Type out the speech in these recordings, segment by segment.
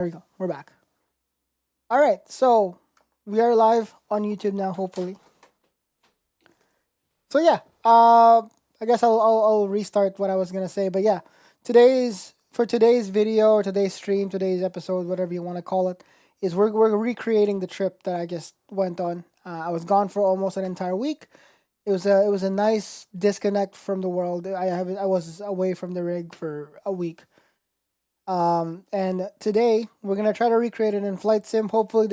There we go. We're back. All right. So we are live on YouTube now, hopefully. So yeah, I guess I'll restart what I was gonna say. But yeah, today's video or today's stream, today's episode, whatever you want to call it, is we're recreating the trip that I just went on. I was gone for almost an entire week. It was a nice disconnect from the world. I was away from the rig for a week. And today we're gonna try to recreate it in Flight Sim. Hopefully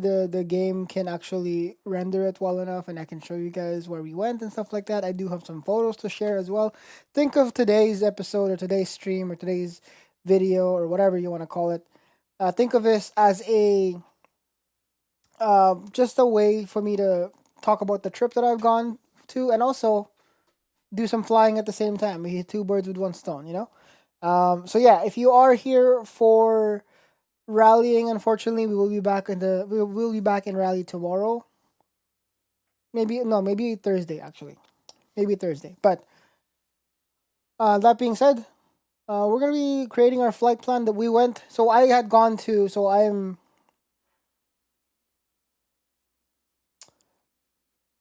the game can actually render it well enough, and I can show you guys where we went and stuff like that. I do have some photos to share as well. Think of today's episode or today's stream or today's video or whatever you want to call it. Think of this as a just a way for me to talk about the trip that I've gone to, and also do some flying at the same time. We hit two birds with one stone, you know. So yeah, if you are here for rallying, unfortunately, we will be back in rally tomorrow. Maybe Thursday actually, maybe Thursday. But that being said, we're gonna be creating our flight plan that we went. So I had gone to. So I'm.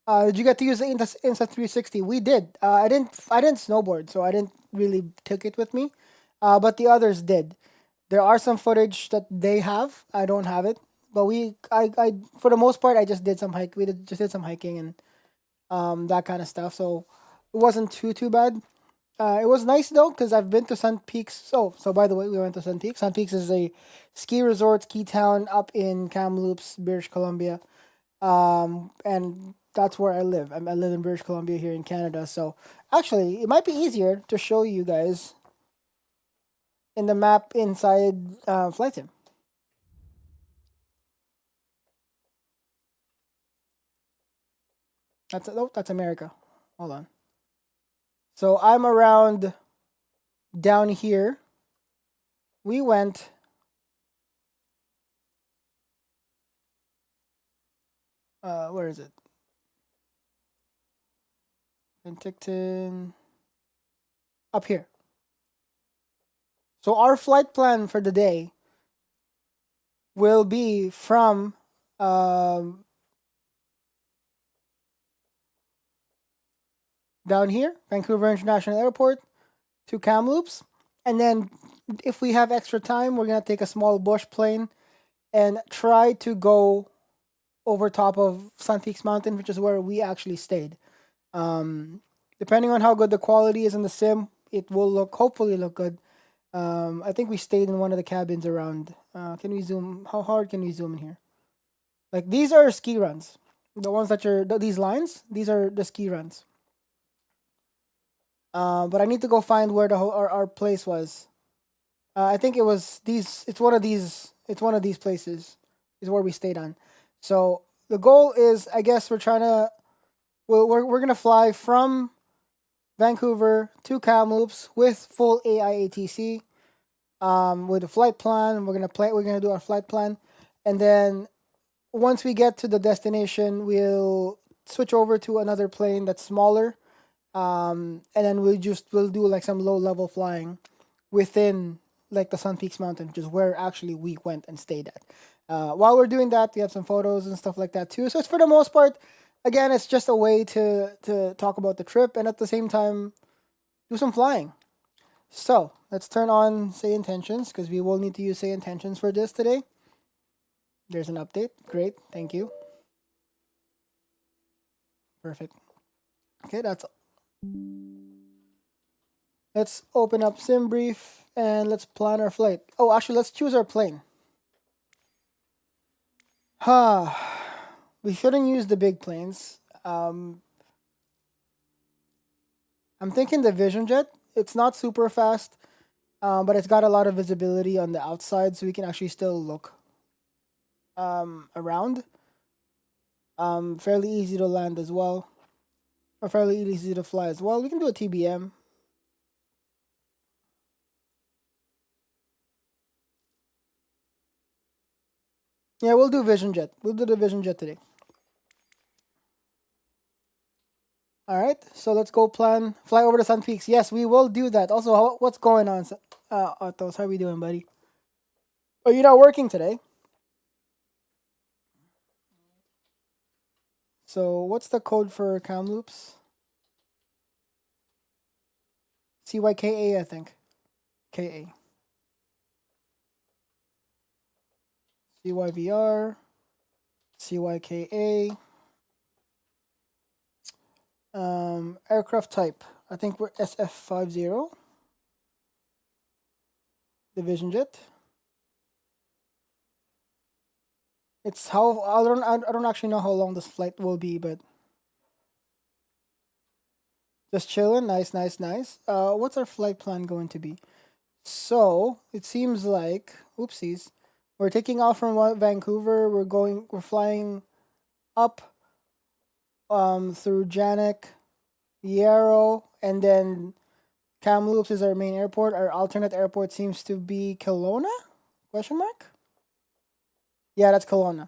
Did you get to use the Insta 360? We did. I didn't snowboard, so I didn't really take it with me. But the others did. There are some footage that they have. I don't have it, but I for the most part, I just did some hike. Just did some hiking and that kind of stuff. So it wasn't too bad. It was nice though because I've been to Sun Peaks. So by the way, we went to Sun Peaks. Sun Peaks is a ski resort, ski town up in Kamloops, British Columbia. And that's where I live. I live in British Columbia here in Canada. So actually, it might be easier to show you guys in the map inside Flight Sim. That's America. Hold on. So I'm around down here. We went. Where is it? Penticton. Up here. So our flight plan for the day will be from down here, Vancouver International Airport, to Kamloops. And then if we have extra time, we're going to take a small bush plane and try to go over top of Sun Peaks Mountain, which is where we actually stayed. Depending on how good the quality is in the sim, it will hopefully look good. I think we stayed in one of the cabins around. Can we zoom? How hard can we zoom in here? Like these are ski runs. The ones that these lines, these are the ski runs. But I need to go find where our place was. I think it was these. It's one of these. It's one of these places. Is where we stayed on. So the goal is, I guess we're trying to. Well, we're gonna fly from Vancouver to Kamloops with full AIATC. With a flight plan, we're gonna do our flight plan, and then once we get to the destination, we'll switch over to another plane that's smaller. And then we'll do like some low level flying within like the Sun Peaks Mountain, which is where actually we went and stayed at. While we're doing that, we have some photos and stuff like that too. So it's for the most part, again, it's just a way to talk about the trip and at the same time do some flying. So let's turn on SayIntentions because we will need to use SayIntentions for this today. There's an update. Great, thank you. Perfect. Okay, that's. Let's open up SimBrief and let's plan our flight. Oh, actually, let's choose our plane. We shouldn't use the big planes. I'm thinking the Vision Jet. It's not super fast, but it's got a lot of visibility on the outside, so we can actually still look around. Fairly easy to land as well, or fairly easy to fly as well. We can do a TBM. Yeah, we'll do Vision Jet. We'll do the Vision Jet today. All right, so let's go fly over to Sun Peaks. Yes, we will do that. Also, what's going on, Atos? How are we doing, buddy? Oh, you're not working today? So what's the code for cam loops? CYKA, I think. KA. CYVR. CYKA. Aircraft type. I think we're SF50. Division jet. It's how I don't actually know how long this flight will be, but just chilling. Nice, nice, nice. What's our flight plan going to be? So it seems like, oopsies, we're taking off from Vancouver. We're flying up through Janek, Yarrow, and then Kamloops is our main airport. Our alternate airport seems to be Kelowna? Question mark? Yeah, that's Kelowna.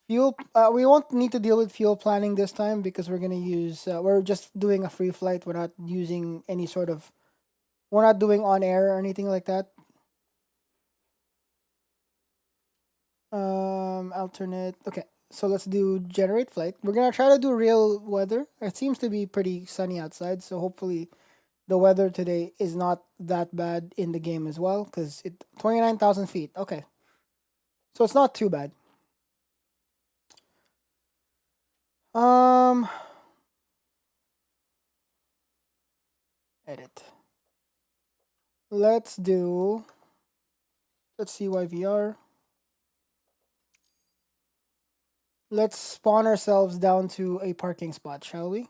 Fuel. We won't need to deal with fuel planning this time because we're gonna use. We're just doing a free flight. We're not using any sort of. We're not doing on air or anything like that. Alternate. Okay, so let's do generate flight. We're gonna try to do real weather. It seems to be pretty sunny outside, so hopefully, the weather today is not that bad in the game as well. Cause it 29,000 feet. Okay, so it's not too bad. Edit. Let's see YVR. Let's spawn ourselves down to a parking spot, shall we?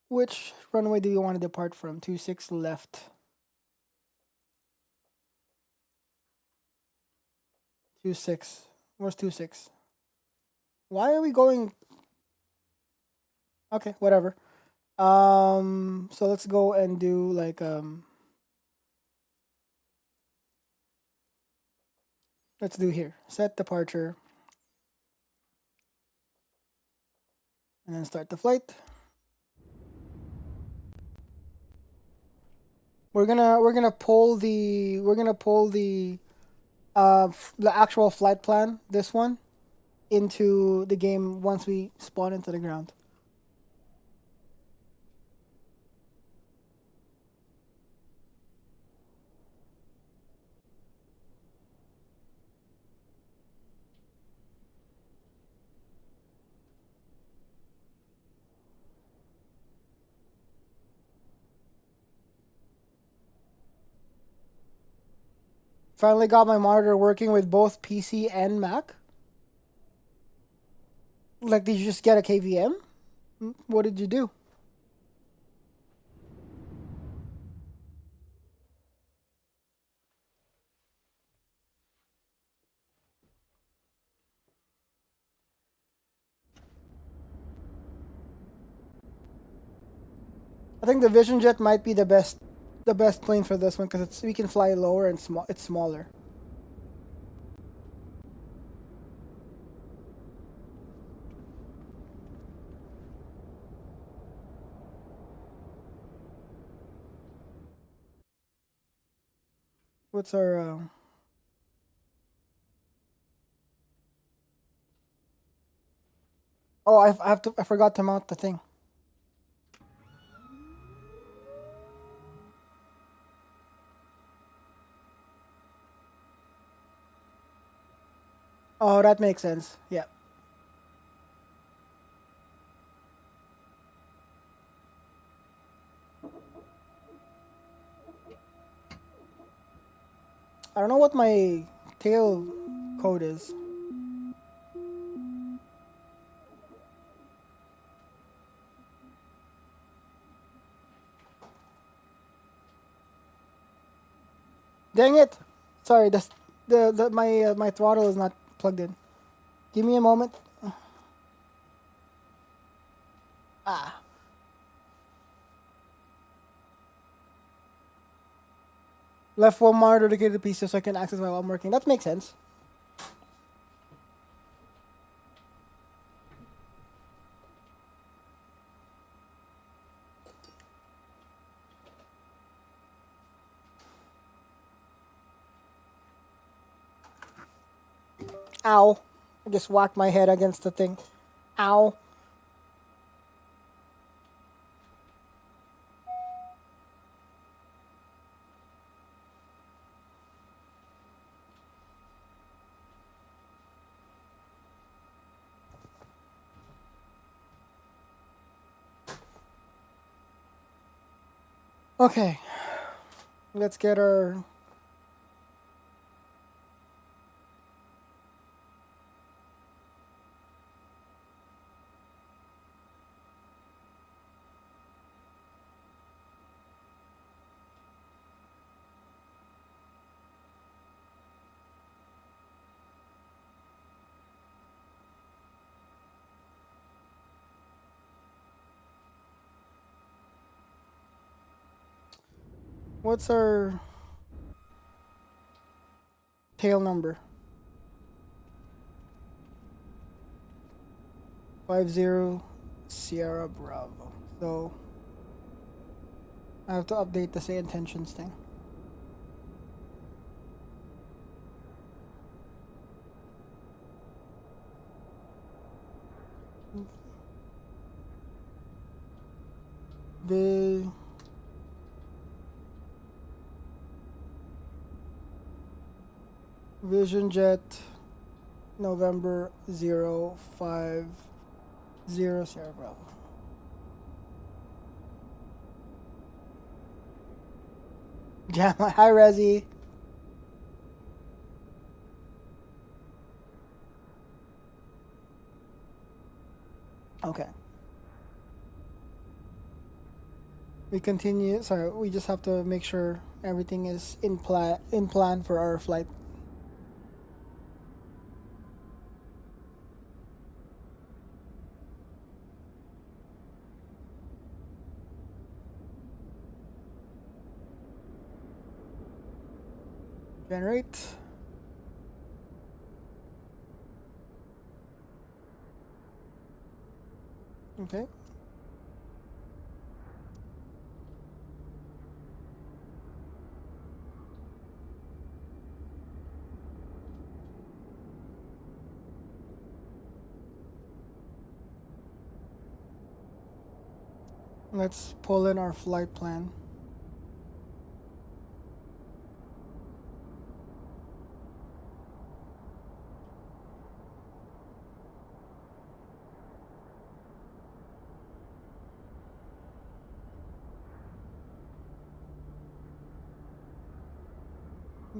Which runway do you want to depart from? 26 left. 26. Where's 26? Why are we going? Okay, whatever. So let's go and do like let's do here. Set departure. And then start the flight. We're gonna pull the actual flight plan, this one, into the game once we spawn into the ground. Finally got my monitor working with both PC and Mac. Like, did you just get a KVM? What did you do? I think the Vision Jet might be the best plane for this one because we can fly lower and it's smaller. What's our Oh, I forgot to mount the thing. Oh, that makes sense. Yeah. I don't know what my tail code is. Dang it! Sorry, my throttle is not plugged in. Give me a moment. Ah. Left one monitor to get the pieces so I can access my while I'm working. That makes sense. Ow. I just whacked my head against the thing. Ow. Okay. Let's get our... What's our tail number? 50 Sierra Bravo. So I have to update the SayIntentions thing. The Vision Jet November 050 Sierra Bravo. Yeah, hi Resi. Okay. We continue. Sorry, we just have to make sure everything is in plan for our flight. Generate. Okay. Let's pull in our flight plan.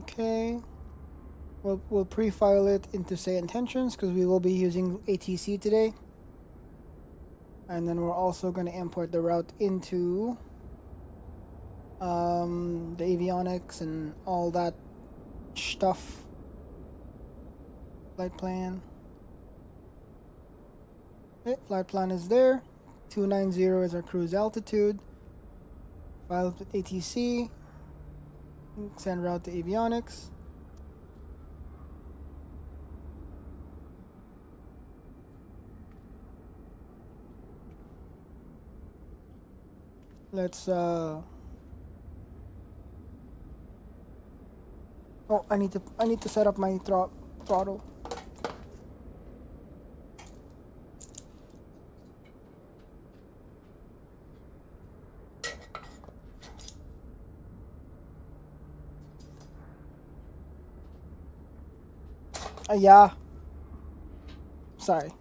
Okay. We'll pre-file it into SayIntentions because we will be using ATC today. And then we're also going to import the route into the avionics and all that stuff. Flight plan. Okay, flight plan is there. 290 is our cruise altitude. File with ATC. Send route to avionics. Let's oh, I need to set up my throttle. Yeah. Sorry.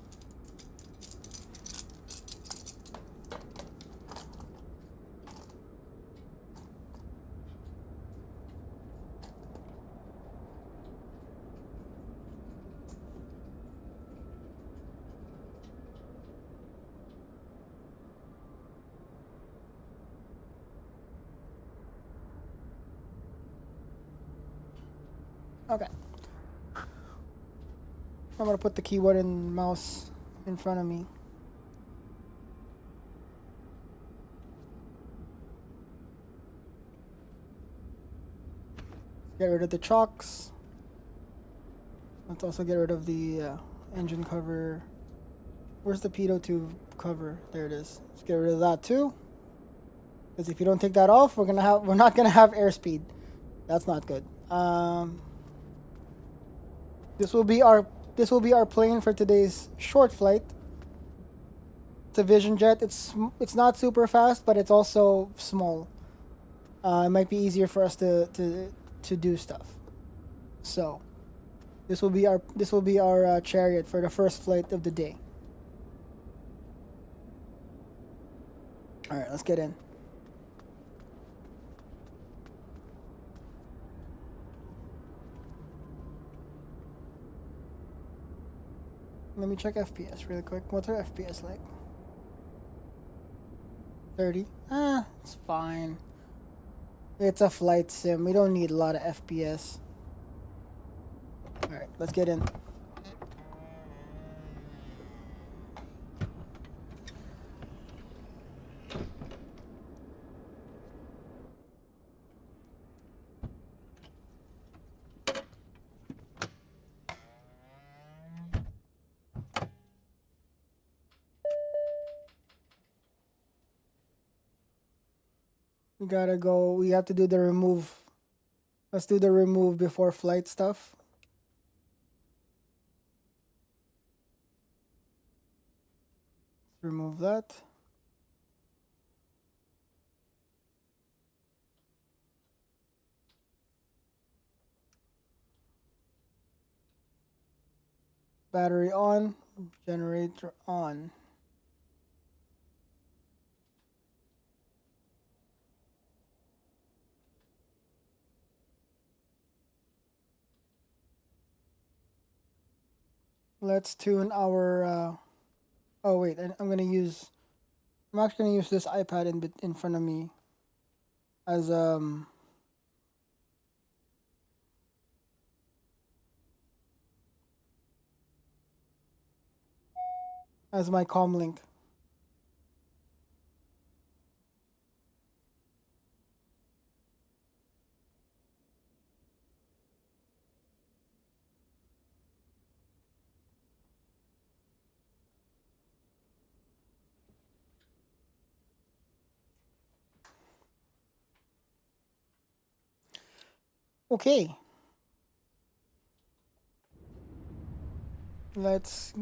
Okay. I'm gonna put the keyboard and mouse in front of me. Get rid of the chocks. Let's also get rid of the engine cover. Where's the pitot tube cover? There it is. Let's get rid of that too. Because if you don't take that off, we're not gonna have airspeed. That's not good. This will be our this will be our plane for today's short flight. It's a Vision Jet. It's not super fast, but it's also small. It might be easier for us to do stuff. So this will be our chariot for the first flight of the day. All right, let's get in. Let me check FPS really quick. What's our FPS like? 30. It's fine. It's a flight sim. We don't need a lot of FPS. Alright, let's get in. We gotta go. We have to do the remove. Let's do the remove before flight stuff. Remove that. Battery on. Generator on. Let's tune our. Oh wait, I'm actually gonna use this iPad in front of me as my comm link. Okay. Let's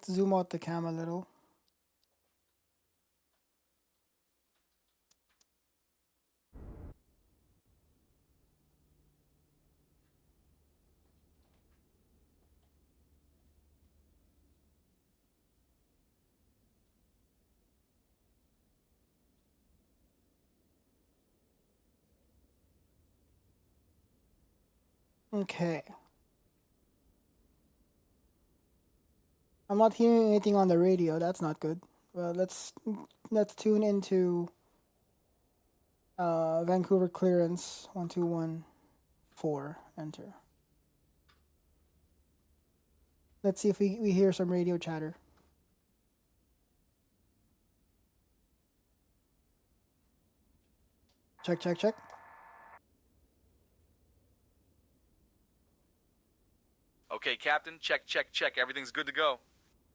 zoom out the cam a little. Okay. I'm not hearing anything on the radio. That's not good. Well, let's tune into Vancouver clearance 1214. Enter. Let's see if we hear some radio chatter. Check, check, check. Okay, Captain. Check, check, check. Everything's good to go.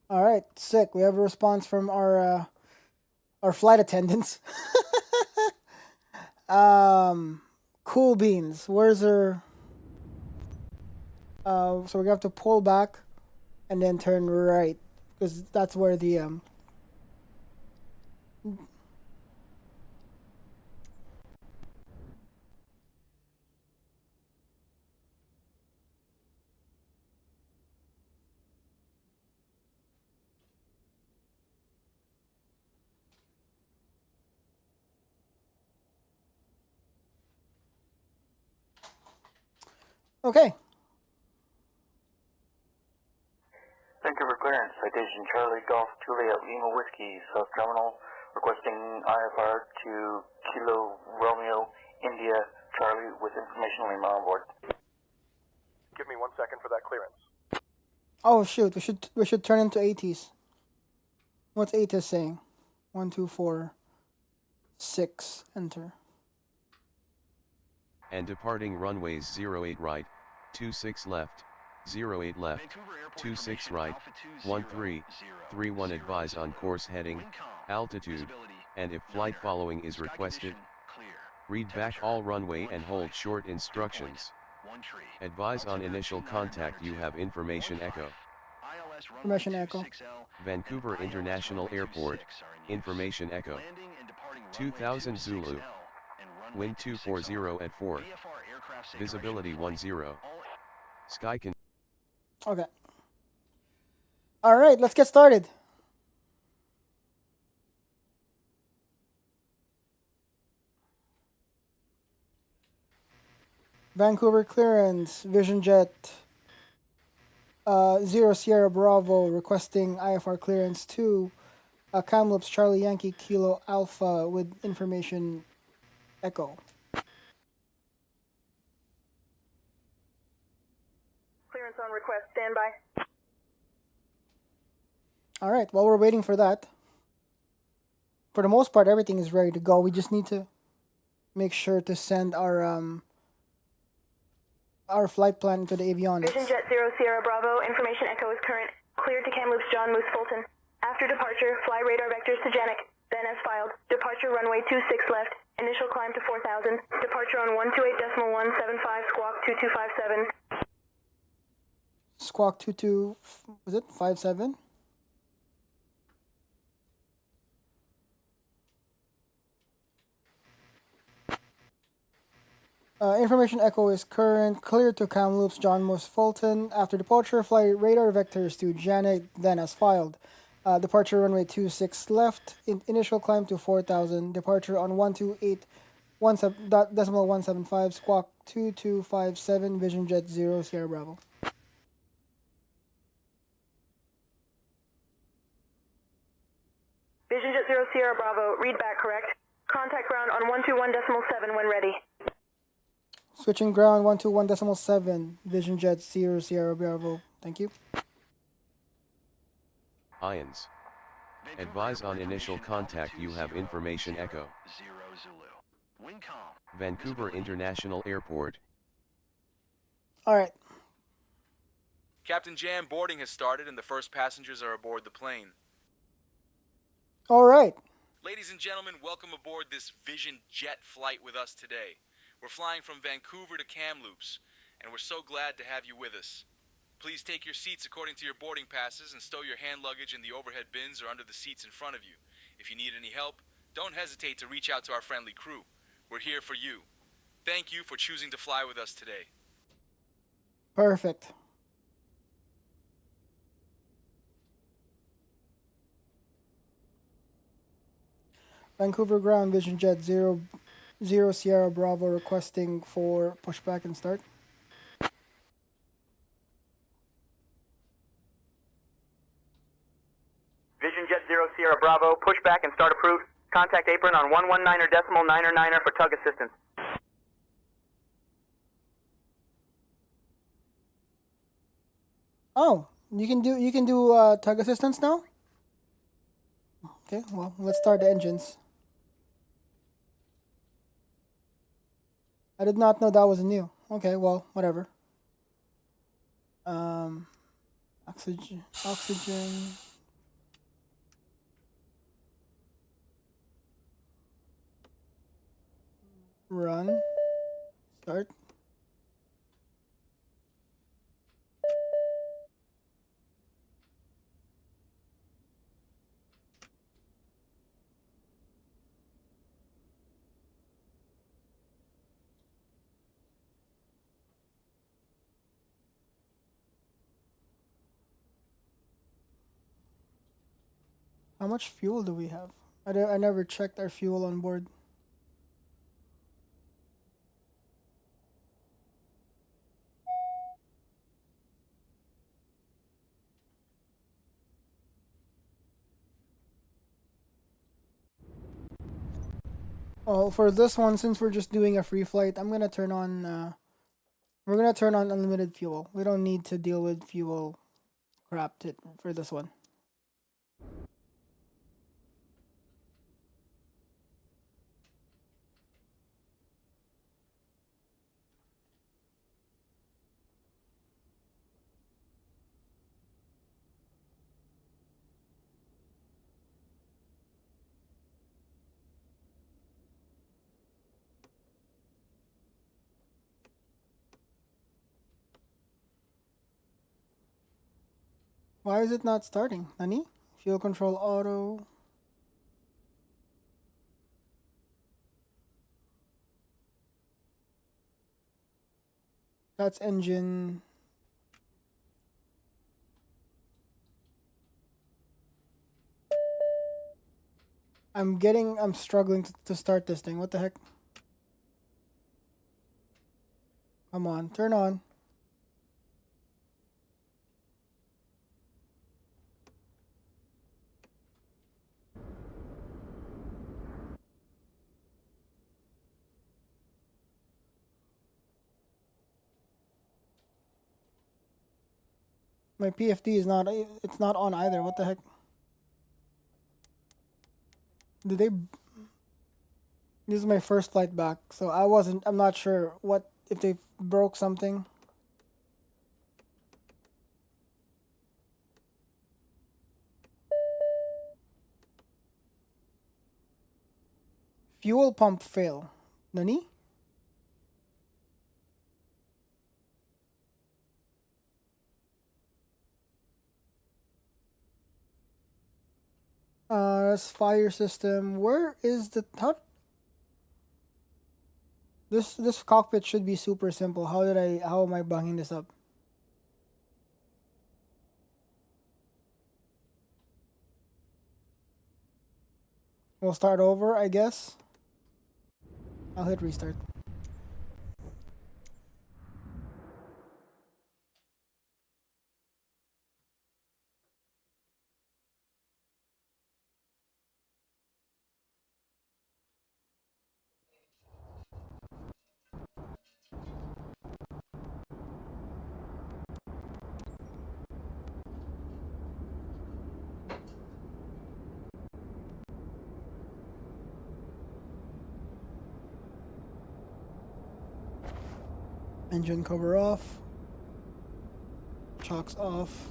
All right, sick. We have a response from our flight attendants. Cool beans. Where's her? So we're gonna have to pull back, and then turn right, because that's where the Okay. Thank you for clearance. Citation Charlie Golf Juliet Lima Whiskey, South Terminal, requesting IFR to Kilo Romeo India Charlie with information Lima on board. Give me 1 second for that clearance. Oh shoot, we should turn into ATs. What's ATIS saying? 1, 2, 4, 6. Enter. And departing runways 08 right, 26 left, 08 left, 26 right, 13, 31 advise on course heading, altitude, and if flight following is requested. Read back all runway and hold short instructions. Advise on initial contact you have information echo. Information echo. Vancouver International Airport, information echo. 2000 Zulu. Wind 240 at 4. Visibility 10. Sky can. Okay. All right, let's get started. Vancouver clearance, Vision Jet 0 Sierra Bravo requesting IFR clearance to Kamloops Charlie Yankee Kilo Alpha with information echo. Clearance on request, standby. All right, while we're waiting for that, for the most part, everything is ready to go. We just need to make sure to send our flight plan to the avionics. Vision Jet 0 Sierra Bravo, information echo is current. Cleared to Kamloops John Moose Fulton. After departure, fly radar vectors to Janik, then as filed. Departure runway 26 left. Initial climb to 4,000. Departure on 128.175, squawk 2257. Squawk 22, was it 57? Information echo is current. Clear to Kamloops John Moose Fulton. After departure, fly radar vectors to Janet, then as filed. Departure runway 26 left. Initial climb to 4,000. Departure on 128.175. Squawk 2257. Vision Jet 0 Sierra Bravo. Vision Jet 0 Sierra Bravo, read back correct. Contact ground on 121.7 when ready. Switching ground 121.7. Vision Jet 0 Sierra Bravo. Thank you. Ions. Advise on initial contact you have information echo. Vancouver International Airport. All right. Captain Jam, boarding has started and the first passengers are aboard the plane. All right. Ladies and gentlemen, welcome aboard this Vision Jet flight with us today. We're flying from Vancouver to Kamloops, and we're so glad to have you with us. Please take your seats according to your boarding passes and stow your hand luggage in the overhead bins or under the seats in front of you. If you need any help, don't hesitate to reach out to our friendly crew. We're here for you. Thank you for choosing to fly with us today. Perfect. Vancouver ground, Vision Jet 0 Sierra Bravo requesting for pushback and start. Vision Jet 0 Sierra Bravo, pushback and start approved. Contact apron on 119.999 for tug assistance. Oh, you can do tug assistance now? Okay, well, let's start the engines. I did not know that was new. Okay, well, whatever. Oxygen. Run. Start. How much fuel do we have? I never checked our fuel on board. Oh, for this one, since we're just doing a free flight, I'm gonna turn on. We're gonna turn on unlimited fuel. We don't need to deal with fuel crap for this one. Why is it not starting? Nani? Fuel control auto. That's engine. I'm struggling to start this thing. What the heck? Come on, turn on. My PFD is not, it's not on either. What the heck? Did they? This is my first flight back, so I'm not sure what, if they broke something. Fuel pump fail. Nani? That's fire system. Where is the, how? This cockpit should be super simple. How am I bunging this up? We'll start over, I guess. I'll hit restart. Engine cover off. Chocks off.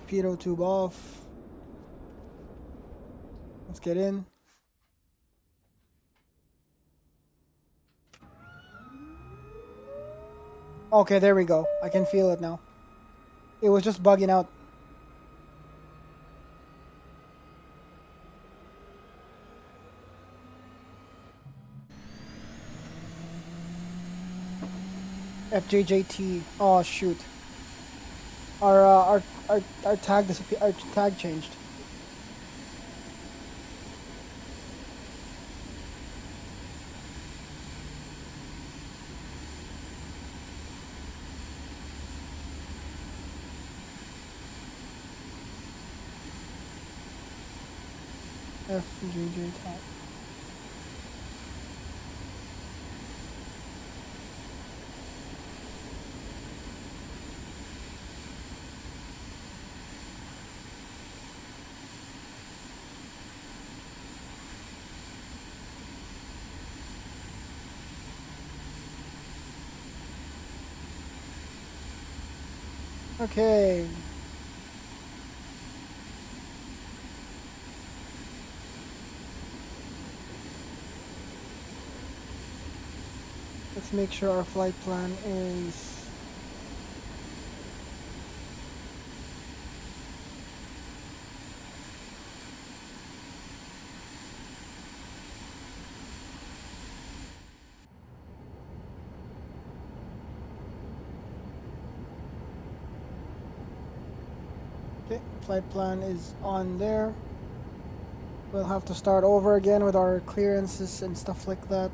Pitot tube off. Let's get in. Okay, there we go. I can feel it now. It was just bugging out. FJJT. Oh shoot. Our tag disappeared. Our tag changed. FJJ tag. Okay. Let's make sure our flight plan is okay. Flight plan is on there. We'll have to start over again with our clearances and stuff like that.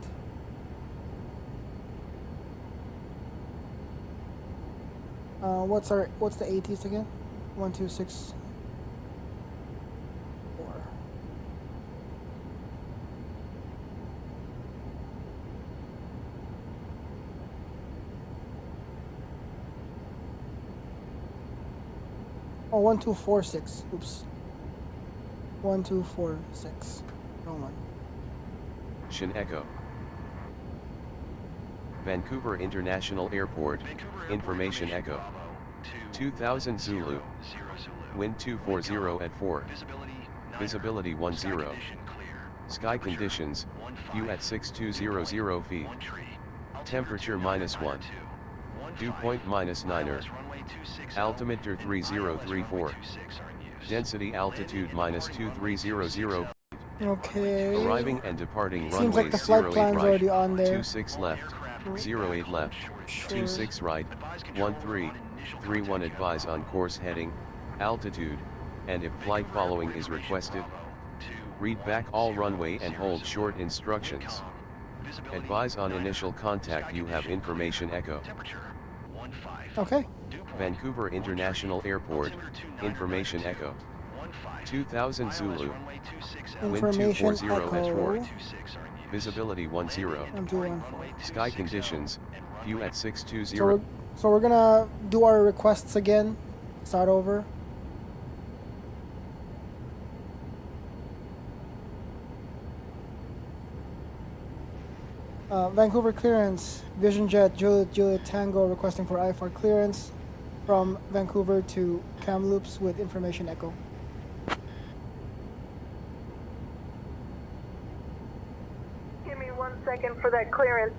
What's the ATs again? 1, 2, 6, 4. Oh, 1, 2, 4, 6. Oops. 1, 2, 4, 6. Wrong one. Shin Echo. Vancouver International Airport, Information Echo. 2000 Zulu. Wind 240 at 4. Visibility 10. Sky conditions, view at 6200 feet. Temperature -1. Dew point -9er. Altimeter 3034. Density altitude -2300. Okay. Arriving and departing Seems like runways the flight 08 plan's right, already on there. 26 left, 08 left, 26 right, 13, 31 advise on course heading, altitude, and if flight following is requested. Read back all runway and hold short instructions. Advise on initial contact you have information echo. Okay. Vancouver International Airport, information echo. 2000 Zulu. Wind Information 240 at 4. echo. Visibility 10. I'm doing 1. Sky conditions, view at 620. So we're gonna do our requests again. Start over. Vancouver clearance. Vision Jet Juliet Tango requesting for IFR clearance from Vancouver to Kamloops with information echo. Give me 1 second for that clearance.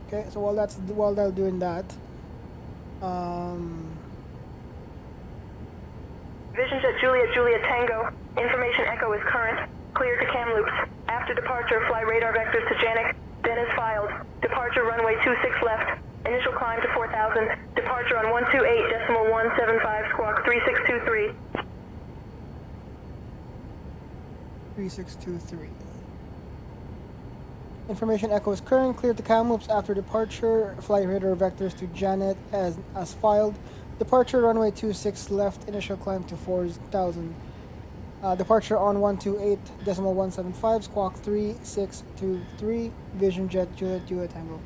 Okay, so while they're doing that, Vision Jet Juliet Tango. Information echo is current. Clear to Kamloops. After departure, fly radar vectors to Janik. Then is filed. Departure runway 26 left. Initial climb to 4,000. Departure on 128.175 squawk 3623. 3623. Information echo is current. Clear to Kamloops after departure. Flight radar vectors to Janet as filed. Departure runway 26 left. Initial climb to 4,000. Departure on 128.175 squawk 3623. Vision Jet Juliet Tango.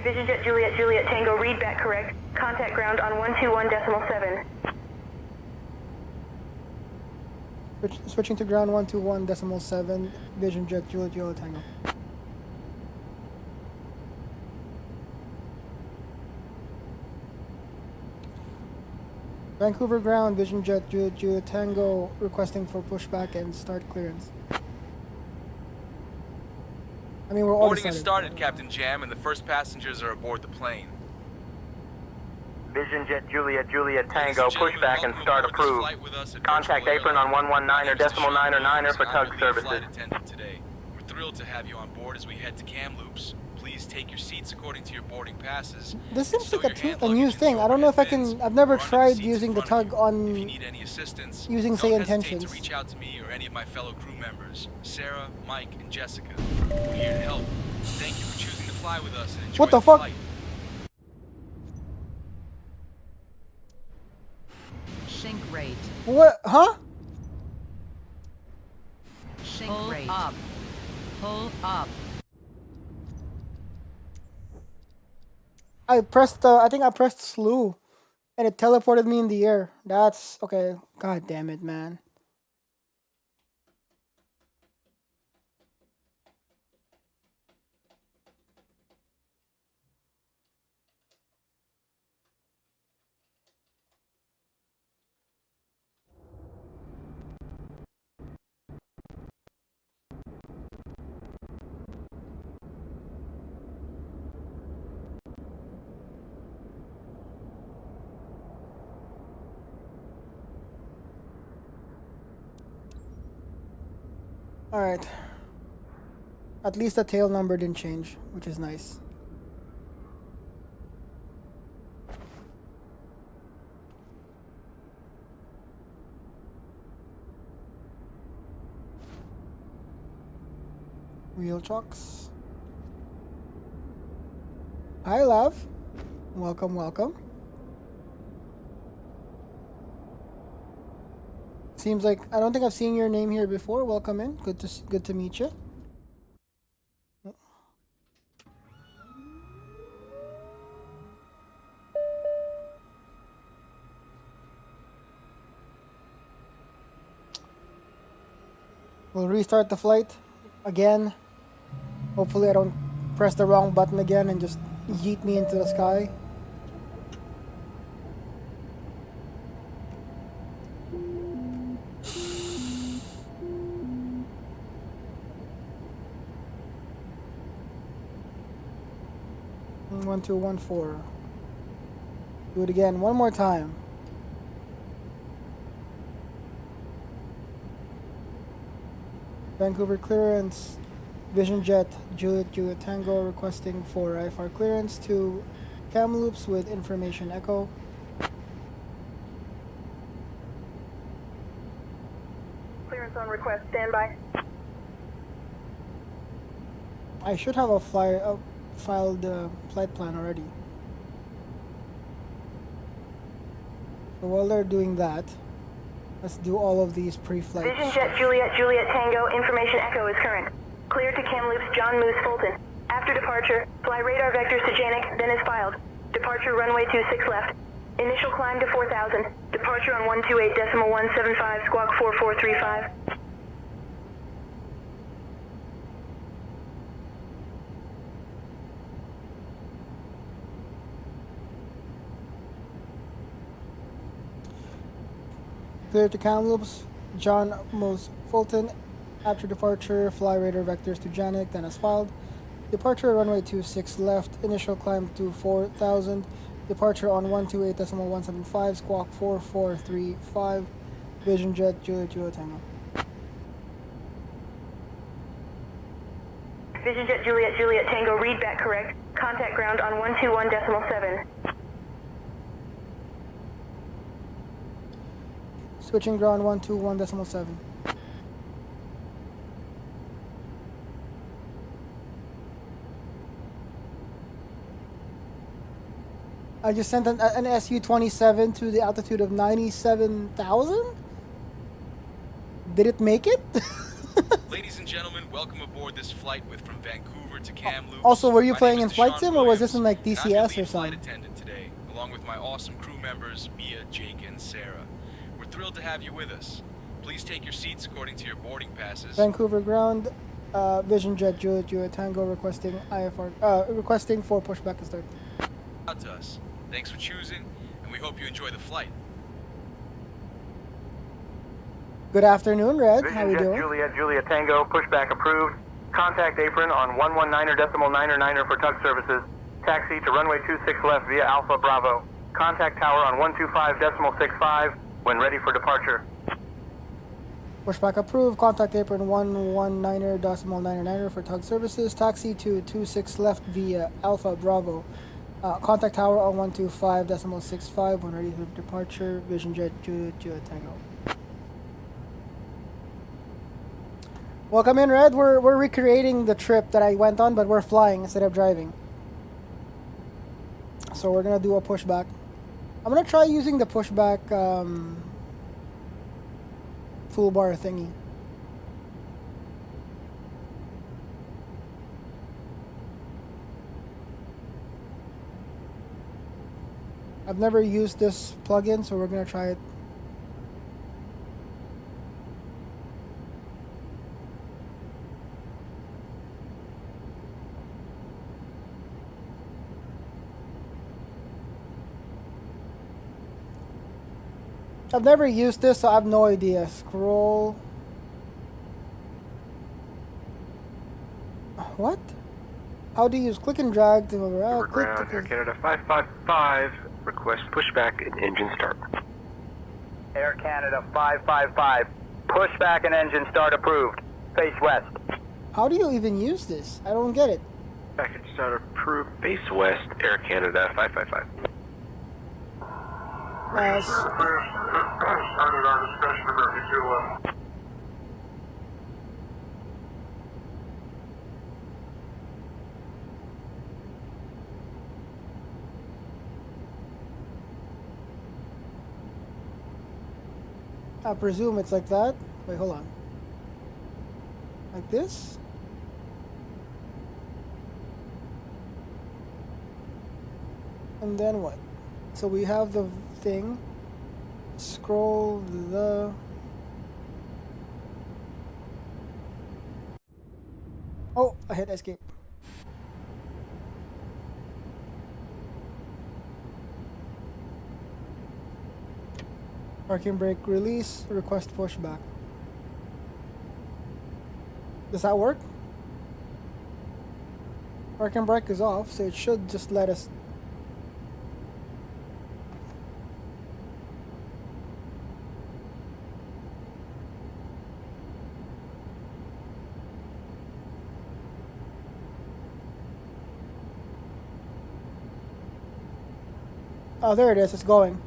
Vision Jet Juliet Tango. Read back correct. Contact ground on 121.7. Switching to ground 121.7. Vision Jet Juliet Tango. Vancouver ground, Vision Jet Juliet Tango requesting for pushback and start clearance. I mean, we're all Boarding has started, Captain Jam, and the first passengers are aboard the plane. Vision Jet Juliet Tango, Ladies and gentlemen, pushback and welcome start aboard this approved. flight with us at Contact Virtual apron on Airline. 119 My or name is decimal Sean 9 or 9er Williams, for and I tug will be your flight services. attendant today. We're thrilled to have you on board as we head to Kamloops. Please take your seats according to your boarding passes. This seems Stow like your hand a new luggage thing. into I don't know if I overhead bins can. I've never or under the tried seats using in the front of tug you. on If you need any assistance, using don't hesitate SayIntentions. to reach out to me or any of my fellow crew members, Sarah, Mike, and Jessica. We're here to help. Thank you for choosing to fly with us and enjoy What the the fuck? flight. Sink rate. What? Huh? Sink rate. Up. Pull up. I pressed. I think I pressed slew, and it teleported me in the air. That's okay. God damn it, man. Alright. At least the tail number didn't change, which is nice. Wheel trucks. Hi, love. Welcome, welcome. Seems like I don't think I've seen your name here before. Welcome in. Good to meet you. We'll restart the flight again. Hopefully I don't press the wrong button again and just yeet me into the sky. 1214. Do it again one more time. Vancouver clearance. Vision Jet Juliet Tango requesting for IFR clearance to Kamloops with information echo. Clearance on request, standby. I should have a filed flight plan already. So while they're doing that, let's do all of these pre-flight Vision stuff. Jet Juliet Tango, information echo is current. Clear to Kamloops John Moose Fulton. After departure, fly radar vectors to Janik, then is filed. Departure runway 26 left. Initial climb to 4,000. Departure on 128.175, squawk 4435. Clear to Kamloops, John Moose Fulton. After departure, fly radar vectors to Janik, then as filed. Departure runway 26 left. Initial climb to 4,000. Departure on 128.175, squawk 4435. Vision Jet Juliet Tango. Vision Jet Juliet Tango, read back correct. Contact ground on 121.7. Switching ground 121.7. I just sent an SU-27 to the altitude of 97,000? Did it make it? Ladies and gentlemen, welcome aboard this flight from Vancouver to Kamloops. Also, were you My playing name in is Flight Deshaun Sim, or was this in like Williams, and I'm your DCS or lead flight something? attendant today, along with my awesome crew members Mia, Jake, and Sarah. We're thrilled to have you with us. Please take your seats according to your boarding passes. Vancouver ground, Vision Jet Juliet Tango requesting requesting for pushback and start. Out to us. Thanks for choosing, and we hope you enjoy the flight. Good afternoon, Red. Vision How we Jet doing? Juliet Tango, pushback approved. Contact apron on 119.999 for tug services. Taxi to runway 26 left via Alpha Bravo. Contact tower on 125.65 when ready for departure. Pushback approved. Contact apron 119.999 for tug services. Taxi to 26 left via Alpha Bravo. Contact tower on 125.65 when ready for departure. Vision Jet Juliet Tango. Welcome in, Red. We're recreating the trip that I went on, but we're flying instead of driving. So we're gonna do a pushback. I'm gonna try using the pushback toolbar thingy. I've never used this plugin, so we're gonna try it. I've never used this, so I have no idea. Scroll. What? How do you use click and drag to move around? Click to Air Canada 555, request pushback and engine start. Air Canada 555, pushback and engine start approved. Face west. How do you even use this? I don't get it. Package start approved, face west, Air Canada 555. Started our discussion about the I presume it's like that. Wait, hold on. Like this? And then what? So we have the thing. Scroll the... Oh, I hit escape. Parking brake release, request pushback. Does that work? Parking brake is off, so it should just let us. Oh, there it is. It's going.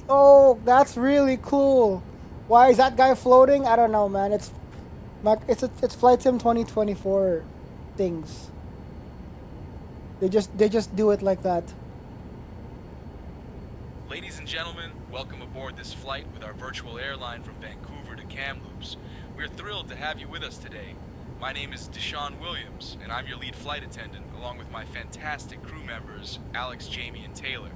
Oh, that's really cool. Why is that guy floating? I don't know, man. It's Flight Sim 2024 things. They just do it like that. Ladies and gentlemen, welcome aboard this flight with our virtual airline from Vancouver to Kamloops. We're thrilled to have you with us today. My name is Deshaun Williams, and I'm your lead flight attendant, along with my fantastic crew members, Alex, Jamie, and Taylor.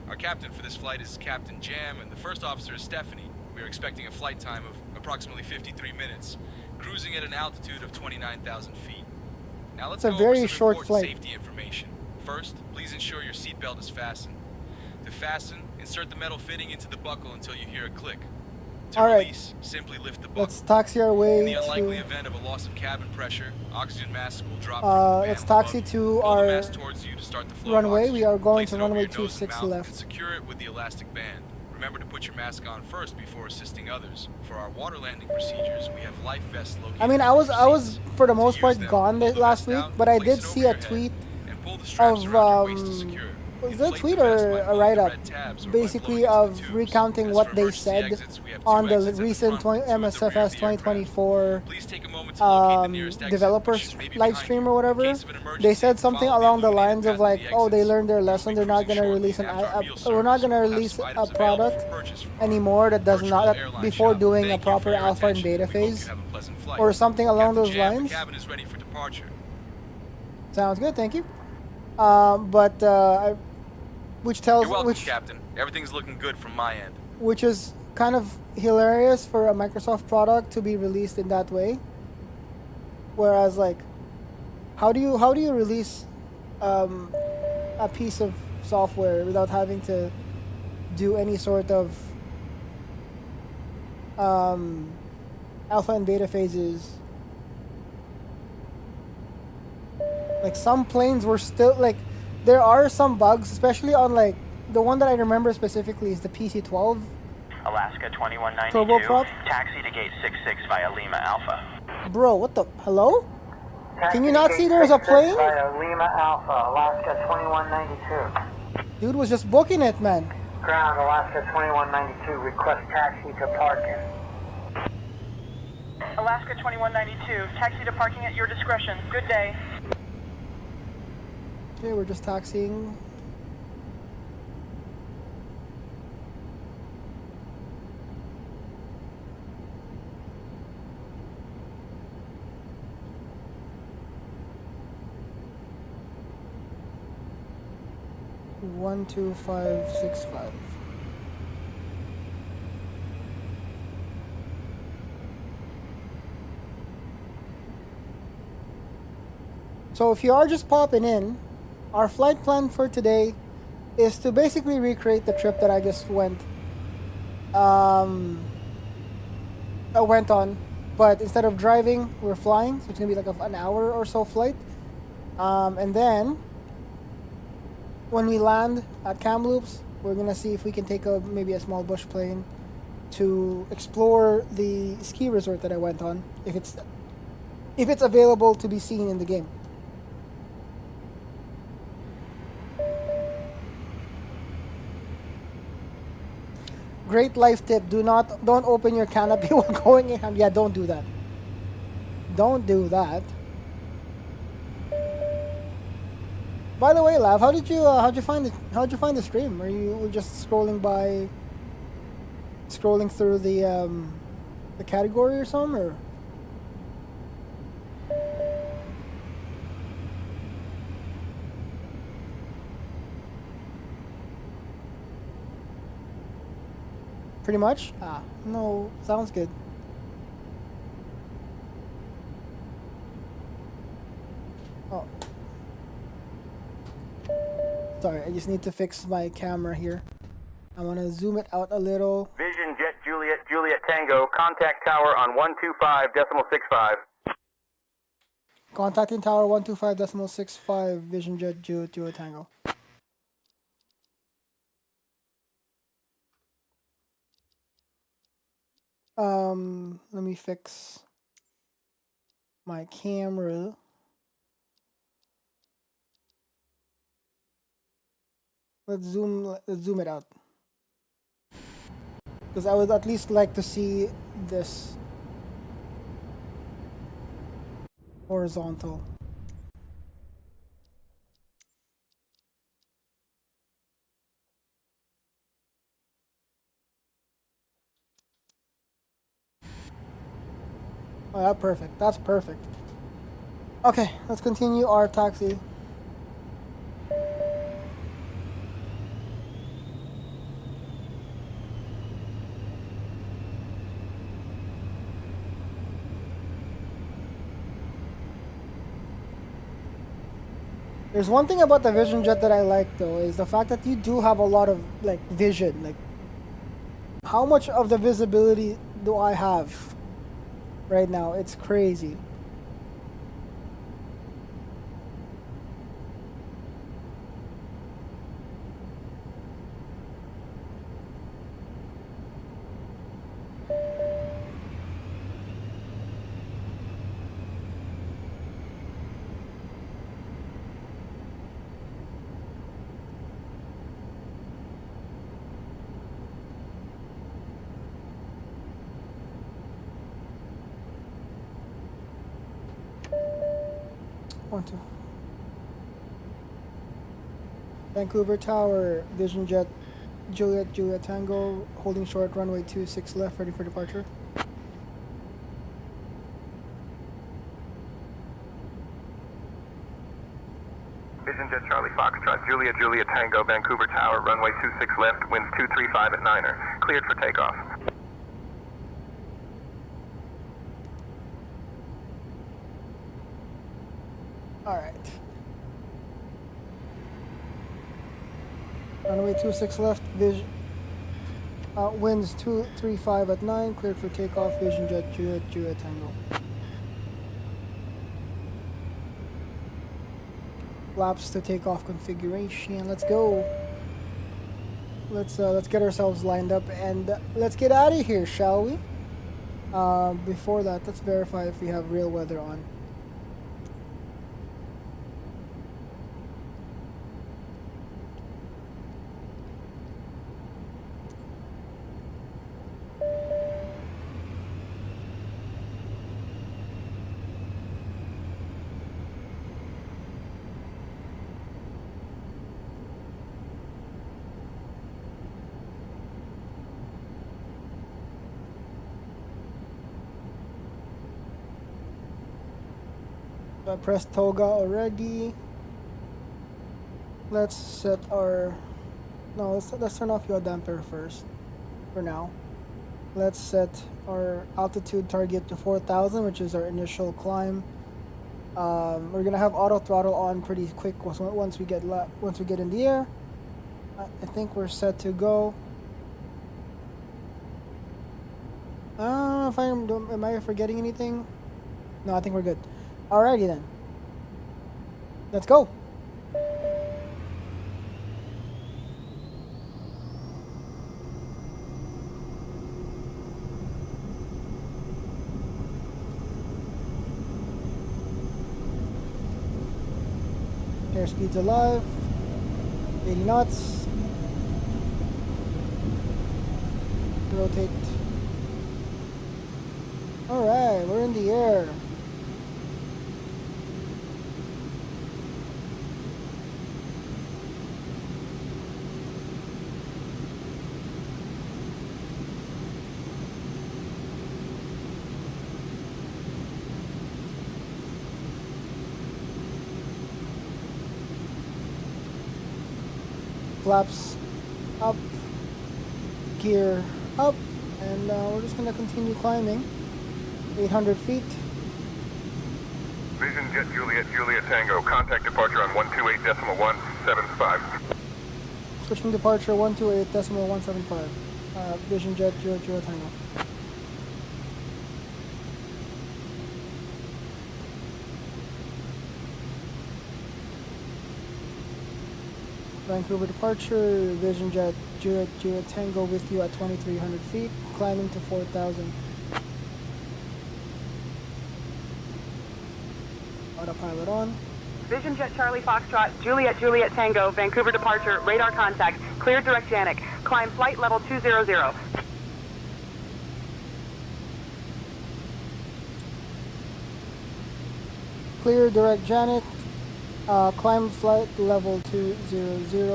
Our captain for this flight is Captain Jam, and the first officer is Stephanie. We are expecting a flight time of approximately 53 minutes, cruising at an altitude of 29,000 feet. Now let's It's a go very over some short important flight. safety information. First, please ensure your seatbelt is fastened. To fasten, insert the metal fitting into the buckle until you hear a click. To All right. release, simply lift the buckle. Let's taxi our way In the unlikely to. event of a loss of cabin pressure, oxygen masks will drop Let's from the taxi band to above. Build our the mask towards you to start the flow runway. of We oxygen. are going Place to it over runway your nose and 26 mouth left. and secure it with the elastic band. Remember to put your mask on first before assisting others. For our water landing procedures, we have life vests located. I mean, I on was your seats. for the To most use part them, gone pull the last vest week, out but and I place did it see over a your head. tweet And pull the straps of around your waist to secure it. was it a Inflate tweet the vest or by a pulling write the up, red tabs or by basically blowing into of the tubes. recounting As what for they emergency said exits, we have on two the exits at recent front and two at the rear of MSFS the aircraft. 2024 Please take a moment to locate the nearest exit, developers which may be live behind stream you. or In whatever. case of an They emergency, said something follow the along the illuminated lines of path like, to the oh, they exits. learned their We will lesson. be They're not cruising gonna shortly, release and after our meal we're not service, gonna we'll have release some a items available product for purchase from our anymore that does virtual not airline before shop. doing a Thank you proper for your alpha and attention, beta and we hope phase you have a pleasant flight. or something along Captain those Jam, lines. the cabin is ready for departure. Sounds good, thank you. Which tells You're welcome, Captain. Everything's looking good from my end. which is kind of hilarious for a Microsoft product to be released in that way. Whereas, like, how do you release a piece of software without having to do any sort of alpha and beta phases? Like, some planes were still like, there are some bugs, especially on like the one that I remember specifically is the PC-12 Alaska 2192, turboprop. taxi to gate 66 via Lima Alpha. Bro, what the hello? Can you not see there's a plane? Via Lima Alpha, Alaska 2192. Dude was just booking it, man. Ground, Alaska 2192, request taxi to parking. Alaska 2192, taxi to parking at your discretion. Good day. Okay, we're just taxiing. One, 2, 5, 6, 5. So if you are just popping in, our flight plan for today is to basically recreate the trip that I just went on, but instead of driving, we're flying, so it's gonna be like an hour or so flight, and then when we land at Kamloops, we're gonna see if we can take maybe a small bush plane to explore the ski resort that I went on, if it's available to be seen in the game. Great life tip: don't open your canopy while going in. Yeah, don't do that. Don't do that. By the way, Lav, how'd you find the stream? Are you just scrolling through the category or something, or? Pretty much? No, sounds good. Oh. Sorry, I just need to fix my camera here. I want to zoom it out a little. Vision Jet Juliet Juliet Tango, contact tower on 125.65. Contacting tower 125.65, Vision Jet Juliet Tango. Let me fix my camera. Let's zoom it out. Because I would at least like to see this horizontal. Oh, that's perfect. That's perfect. Okay, let's continue our taxi. There's one thing about the Vision Jet that I like though, is the fact that you do have a lot of like vision. Like, how much of the visibility do I have right now? It's crazy. One, two. Vancouver Tower, Vision Jet, Juliet Tango, holding short, runway 26 left, ready for departure. Vision Jet Charlie Foxtrot, Juliet Tango, Vancouver Tower, runway 26 left, winds 235 at 9er. Cleared for takeoff. Alright. Runway 26 left, winds 235 at 9, cleared for takeoff, Vision Jet Juliet Tango. Flaps to takeoff configuration, let's go. Let's get ourselves lined up and let's get out of here, shall we? Before that, let's verify if we have real weather on. I pressed toga already. Let's set our... No, let's turn off your damper first. For now. Let's set our altitude target to 4,000, which is our initial climb. We're gonna have auto throttle on pretty quick once we get in the air. I think we're set to go. Am I forgetting anything? No, I think we're good. Alrighty then. Let's go. Airspeed's alive. 80 knots. Rotate. Alright, we're in the air. Flaps up, gear up, and we're just gonna continue climbing. 800 feet. Vision Jet Juliet Tango, contact departure on 128.175. Switching departure 128.175. Vision Jet 00 Tango. Vancouver departure, Vision Jet 00 Tango with you at 2,300 feet, climbing to 4,000. Autopilot on. Vision Jet Charlie Foxtrot, Juliet Tango, Vancouver departure, radar contact, cleared direct Janik, climb flight level 200. Clear direct Janik, climb flight level 200,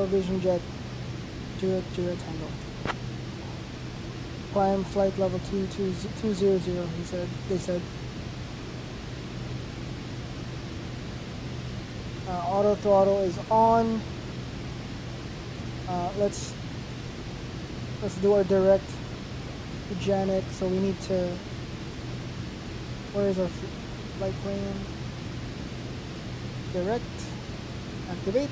Vision Jet 00 Tango. Climb flight level 200, they said. Auto throttle is on. Let's do our direct to Janik. So we need to. Where is our flight plan? Direct. Activate.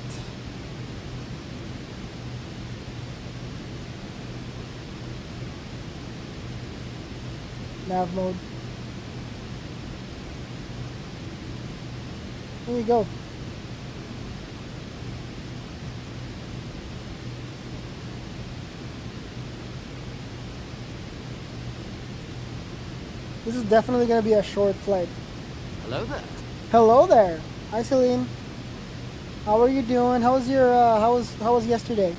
Nav mode. Here we go. This is definitely going to be a short flight. Hello there. Hello there. Hi, Celine. How are you doing? How was your how was yesterday?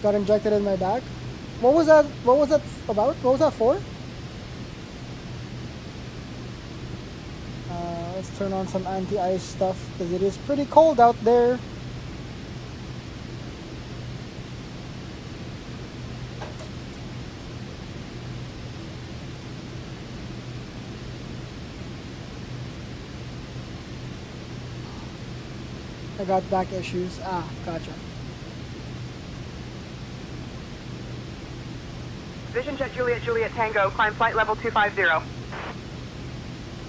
Got injected in my back. What was that? What was that about? What was that for? Let's turn on some anti-ice stuff because it is pretty cold out there. I got back issues. Ah, gotcha. Vision Jet Juliet Tango, climb flight level 250.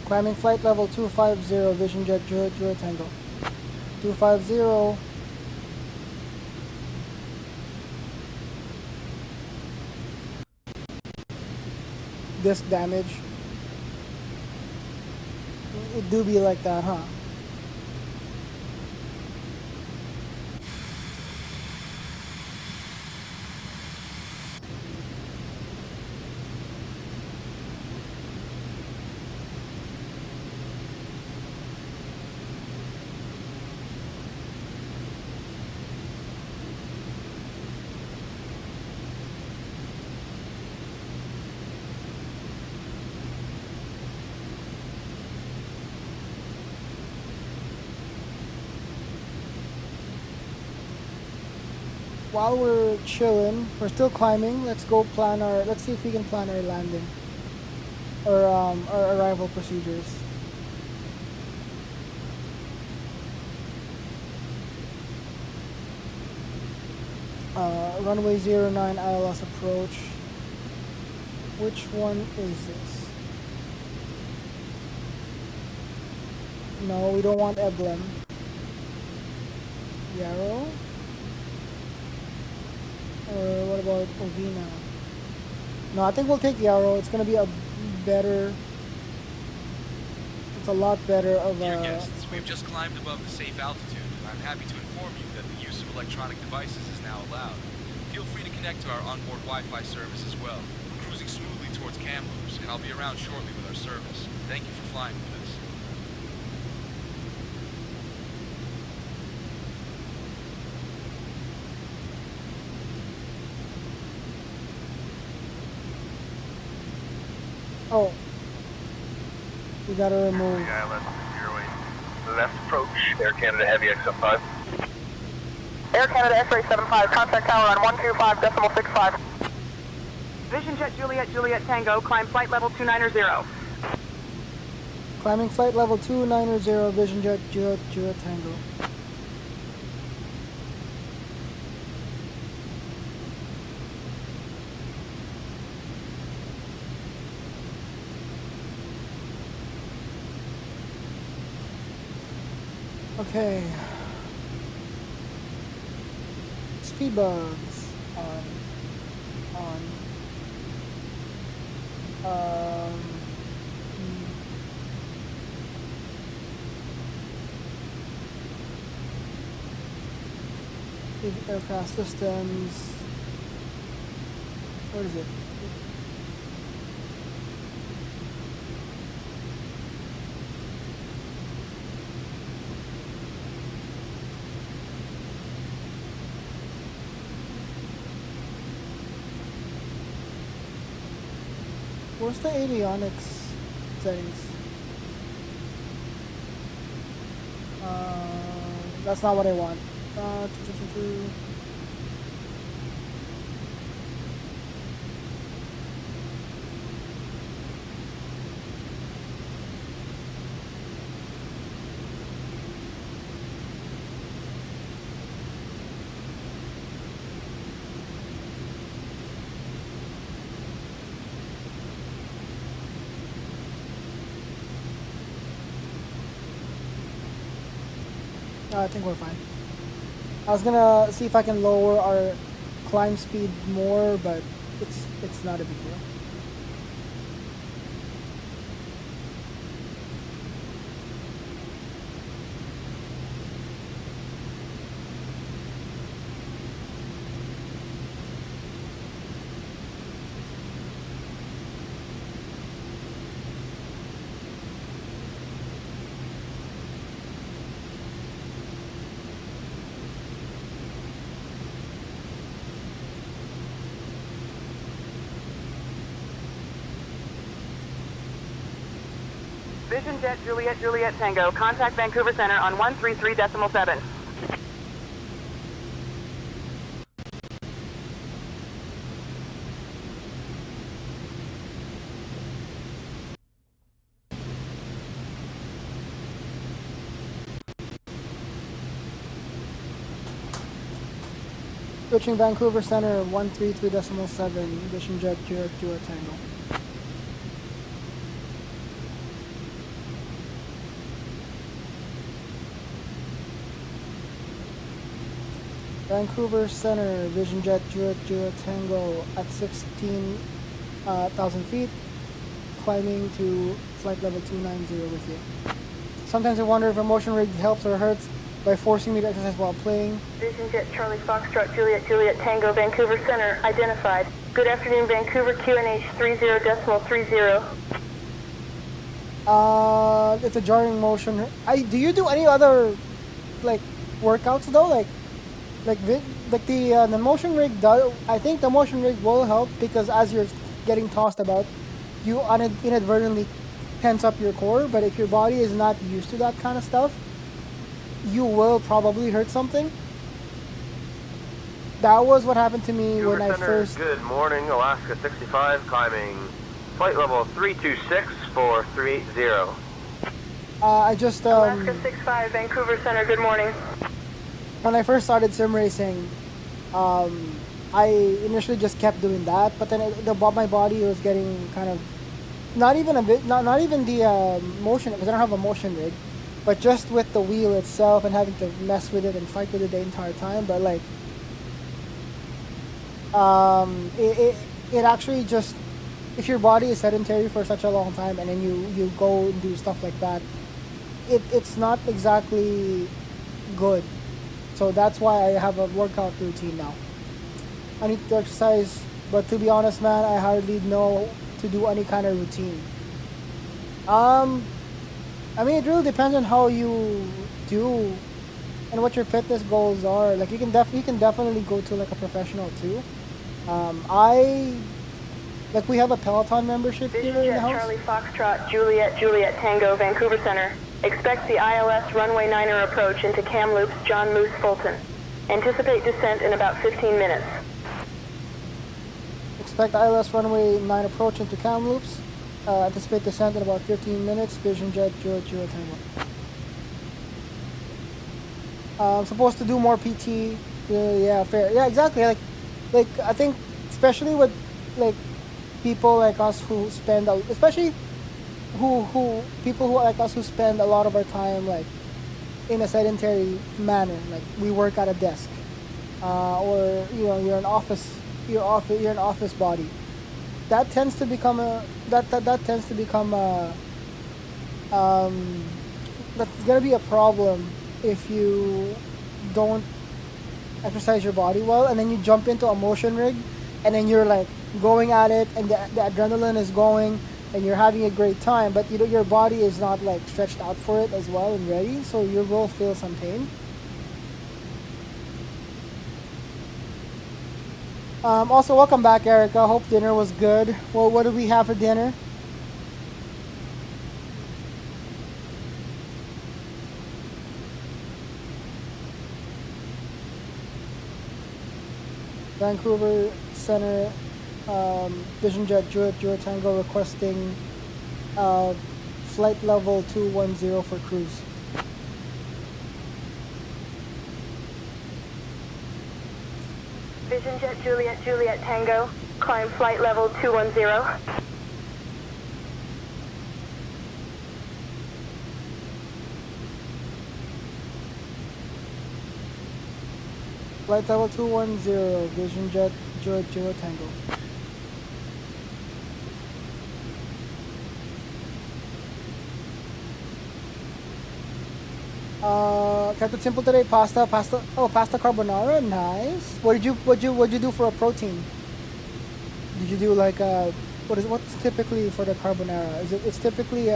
Climbing flight level 250, Vision Jet 00 Tango. 250. Disc damage. It do be like that, huh? While we're chilling, we're still climbing. Let's go plan our. Let's see if we can plan our landing or our arrival procedures. Runway 09 ILS approach. Which one is this? No, we don't want Emblem. Yarrow. Or what about Ovina? No, I think we'll take Yarrow. It's gonna be a better. It's a lot better of Dear a. guests, we've just climbed above the safe altitude, and I'm happy to inform you that the use of electronic devices is now allowed. Feel free to connect to our onboard Wi-Fi service as well. We're cruising smoothly towards Kamloops, and I'll be around shortly with our service. Thank you for flying with us. Oh, we gotta remove. Island, 08. Left approach, Air Canada Heavy XM5. Air Canada X-ray 75, contact tower on 125.65. Vision Jet Juliet Tango, climb flight level 290. Climbing flight level 290, Vision Jet 00 Tango. Okay. Speed bugs on. Aircraft systems. What is it? Where's the avionics settings? That's not what I want. I think we're fine. I was gonna see if I can lower our climb speed more, but it's not a big deal. Vision Jet Juliet Juliet Tango, contact Vancouver Center on 133.7. Switching Vancouver Center 133.7, Vision Jet Juliet Juliet Tango. Vancouver Center, Vision Jet Juliet Juliet Tango at 16,000 feet, climbing to flight level 290 with you. Sometimes I wonder if a motion rig helps or hurts by forcing me to exercise while playing. Vision Jet Charlie Foxtrot Juliet Juliet Tango, Vancouver Center, identified. Good afternoon, Vancouver, QNH 30.30. It's a jarring motion. Do you do any other, like, workouts though? The motion rig does. I think the motion rig will help because as you're getting tossed about, you inadvertently tense up your core. But if your body is not used to that kind of stuff, you will probably hurt something. That was what happened to me when I first. Good morning, Alaska 65, climbing flight level 326 for 380. I just Alaska 65, Vancouver Center. Good morning. When I first started sim racing, I initially just kept doing that, but then my body was getting kind of not even the motion, because I don't have a motion rig, but just with the wheel itself and having to mess with it and fight with it the entire time. But like, it actually just, if your body is sedentary for such a long time and then you go and do stuff like that, it's not exactly good. So that's why I have a workout routine now. I need to exercise, but to be honest, man, I hardly know to do any kind of routine. I mean, it really depends on how you do and what your fitness goals are. Like, you can definitely go to like a professional too. We have a Peloton membership here in the house. Charlie Foxtrot Juliet Juliet Tango, Vancouver Center. Expect the ILS runway 9er approach into Kamloops John Moose Fulton. Anticipate descent in about 15 minutes. Expect ILS runway 9 approach into Kamloops. Anticipate descent in about 15 minutes. Vision Jet Juliet Juliet Tango. I'm supposed to do more PT. Yeah, fair. Yeah, exactly. Like I think, especially with like people like us who spend, people who like us who spend a lot of our time like in a sedentary manner, like we work at a desk, or you're an office, you're an office body. That tends to become a that tends to become a that's gonna be a problem if you don't exercise your body well, and then you jump into a motion rig, and then you're like going at it, and the adrenaline is going, and you're having a great time, but your body is not like stretched out for it as well and ready, so you will feel some pain. Also, welcome back, Erica. Hope dinner was good. Well, what did we have for dinner? Vancouver Center, Vision Jet Juliet Tango requesting flight level 210 for cruise. Vision Jet Juliet Tango, climb flight level 210. Flight level 210, Vision Jet Juliet Tango. Kept it simple today. Pasta carbonara. Nice. What'd you do for a protein? Did you do like what's typically for the carbonara? It's typically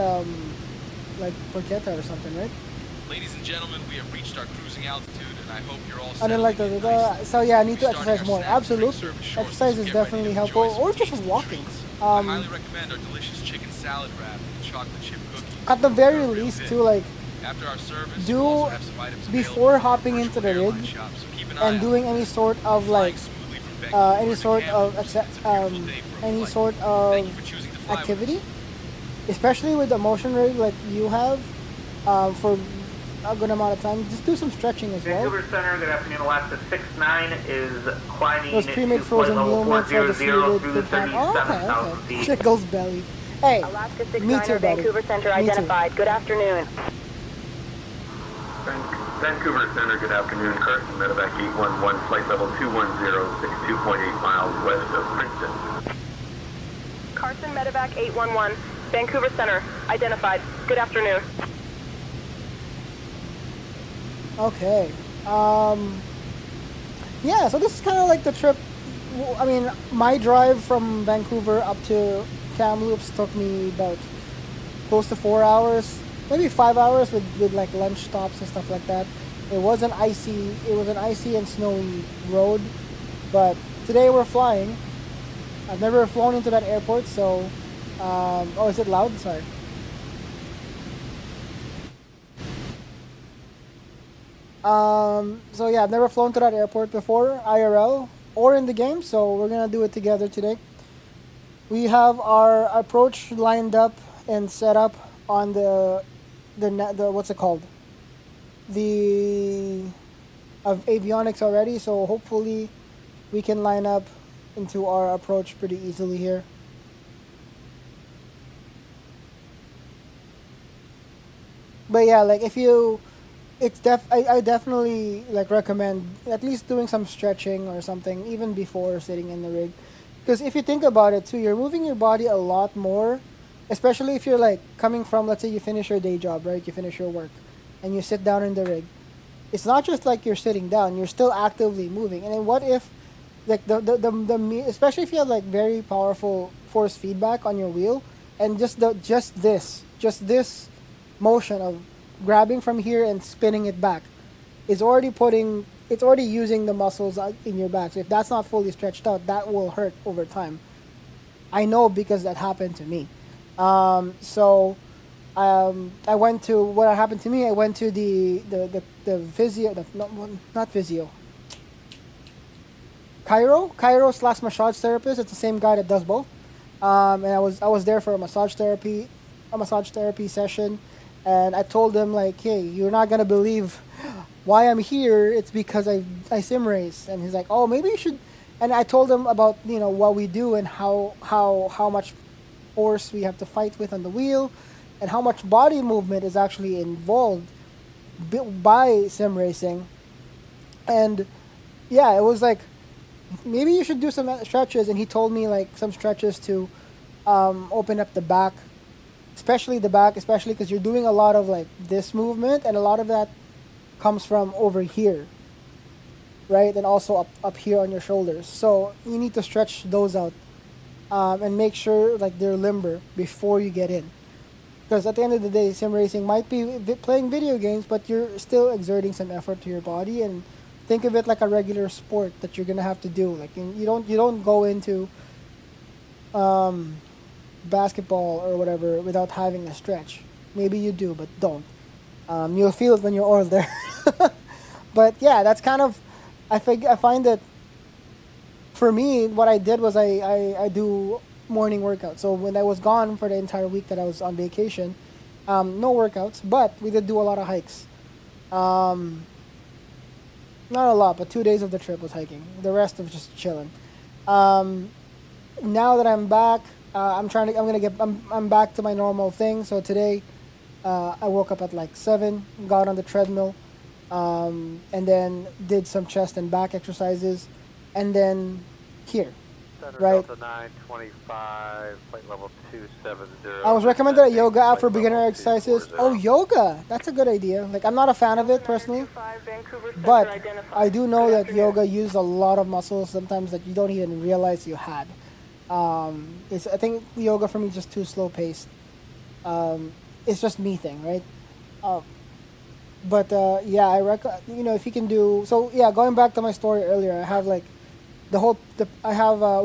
like porchetta or something, right? Ladies and gentlemen, we have reached our cruising altitude, and I hope you're all And then like so yeah, I need to exercise more. Absolutely, exercise is definitely helpful, or just walking. I highly recommend our delicious chicken salad wrap and chocolate chip cookies. At the very least, to like after our service, do we'll also have some items before available hopping from into the virtual rig airline shops, so keep an eye and out. doing any sort of like any sort of activity, especially with the motion rig like you have for a good amount of time. Just do some stretching as well. Vancouver Center, good afternoon, Alaska 69 is climbing Those pre-made to frozen flight level meal meals are 400 distributed through good time. Oh, 37,000 okay. feet. Tickles belly. Hey, Alaska me 69 too, buddy. Vancouver Center Me too. identified. Good afternoon. Vancouver Center, good afternoon. Carson Medevac 811, flight level 210, 62.8 miles west of Princeton. Carson Medevac 811, Vancouver Center identified. Good afternoon. Okay. Yeah, so this is kind of like the trip. I mean, my drive from Vancouver up to Kamloops took me about close to 4 hours, maybe 5 hours with like lunch stops and stuff like that. It was an icy and snowy road, but today we're flying. I've never flown into that airport, so oh, is it loud? Sorry. So yeah, I've never flown to that airport before, IRL or in the game, so we're gonna do it together today. We have our approach lined up and set up on the what's it called? The avionics already, so hopefully we can line up into our approach pretty easily here. But yeah, like if you I definitely like recommend at least doing some stretching or something even before sitting in the rig, because if you think about it too, you're moving your body a lot more, especially if you're like coming from, let's say you finish your day job, right? You finish your work and you sit down in the rig. It's not just like you're sitting down, you're still actively moving. And then what if like the especially if you have like very powerful force feedback on your wheel, and just this motion of grabbing from here and spinning it back it's already using the muscles in your back. So if that's not fully stretched out, that will hurt over time. I know because that happened to me. I went to what happened to me. I went to the physio, not physio. Chiro / massage therapist. It's the same guy that does both. And I was there for a massage therapy session. And I told him like, hey, you're not gonna believe why I'm here. It's because I sim race. And he's like, oh, maybe you should. And I told him about what we do and how much force we have to fight with on the wheel, and how much body movement is actually involved by Sim Racing, and yeah, it was like maybe you should do some stretches, and he told me like some stretches to open up the back, especially the back, especially because you're doing a lot of like this movement, and a lot of that comes from over here, right, and also up here on your shoulders. So you need to stretch those out, and make sure like they're limber before you get in. Because at the end of the day, sim racing might be playing video games, but you're still exerting some effort to your body, and think of it like a regular sport that you're gonna have to do. Like you don't go into basketball or whatever without having a stretch. Maybe you do, but don't. You'll feel it when you're older. But yeah, that's kind of I find that for me, what I did was I do morning workouts. So when I was gone for the entire week that I was on vacation, no workouts, but we did do a lot of hikes. Not a lot, but 2 days of the trip was hiking. The rest was just chilling. Now that I'm back, I'm back to my normal thing. So today, I woke up at like 7, got on the treadmill, and then did some chest and back exercises, and then here, right? Delta 925, flight level 270. I was recommended a yoga app for beginner exercises. Oh, yoga! That's a good idea. Like, I'm not a fan of it personally, but I do know that yoga uses a lot of muscles sometimes that you don't even realize you had. I think yoga for me is just too slow paced. It's just me thing, right? But yeah, if you can do so. Yeah, going back to my story earlier, I have like we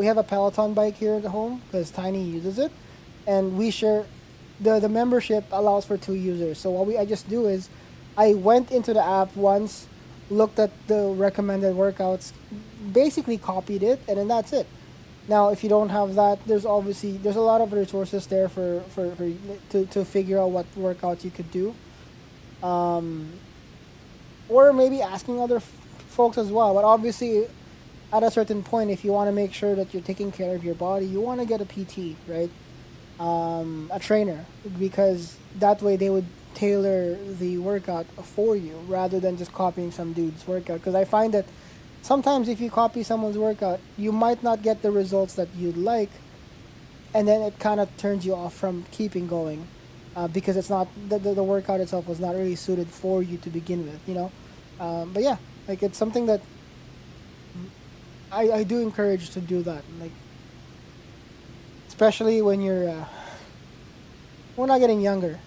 have a Peloton bike here at home because Tiny uses it, and we share. The membership allows for 2 users. So what I just do is, I went into the app once, looked at the recommended workouts, basically copied it, and then that's it. Now, if you don't have that, there's a lot of resources there to figure out what workouts you could do, or maybe asking other folks as well. But obviously, at a certain point, if you want to make sure that you're taking care of your body, you want to get a PT, right? A trainer, because that way they would tailor the workout for you rather than just copying some dude's workout. Because I find that sometimes if you copy someone's workout, you might not get the results that you'd like, and then it kind of turns you off from keeping going, because it's not the workout itself was not really suited for you to begin with, you know. But yeah, like it's something that I do encourage to do that, like especially when we're not getting younger.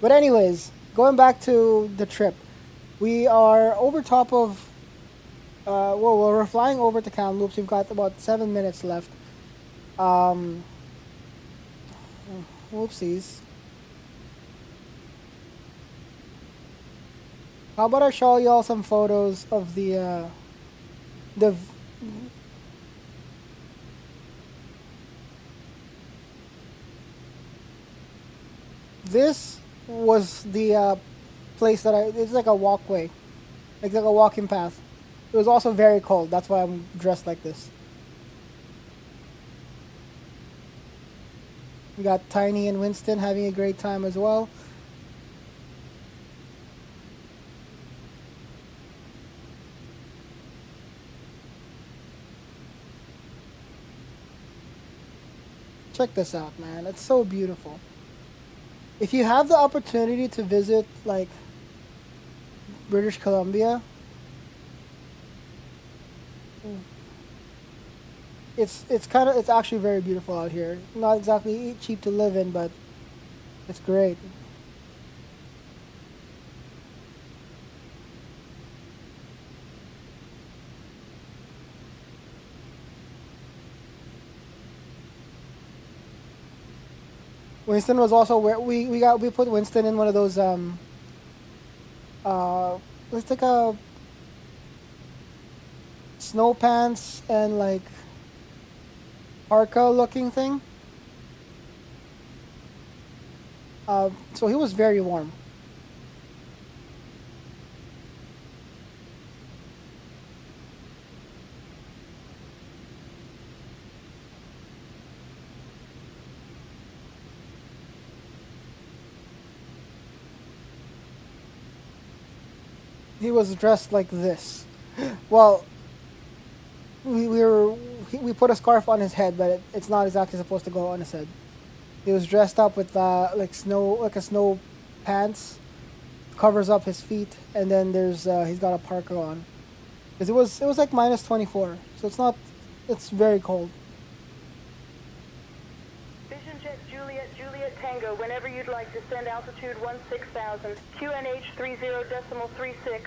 But anyways, going back to the trip. We are over top of, we're flying over to Kamloops. We've got about 7 minutes left. Whoopsies. How about I show y'all some photos of this was the place that it's like a walkway, like a walking path. It was also very cold. That's why I'm dressed like this. We got Tiny and Winston having a great time as well. Check this out, man. It's so beautiful. If you have the opportunity to visit like British Columbia, it's actually very beautiful out here. Not exactly cheap to live in, but it's great. Winston was also where we put Winston in one of those it's like a snow pants and like parka looking thing. So he was very warm. he was dressed like this. Well, we put a scarf on his head, but it's not exactly supposed to go on his head. He was dressed up with like a snow pants, covers up his feet, and then there's he's got a parka on. Because it was like minus 24, so it's very cold. Vision Jet Juliet Tango, whenever you'd like, descend altitude 16,000, QNH 30.36.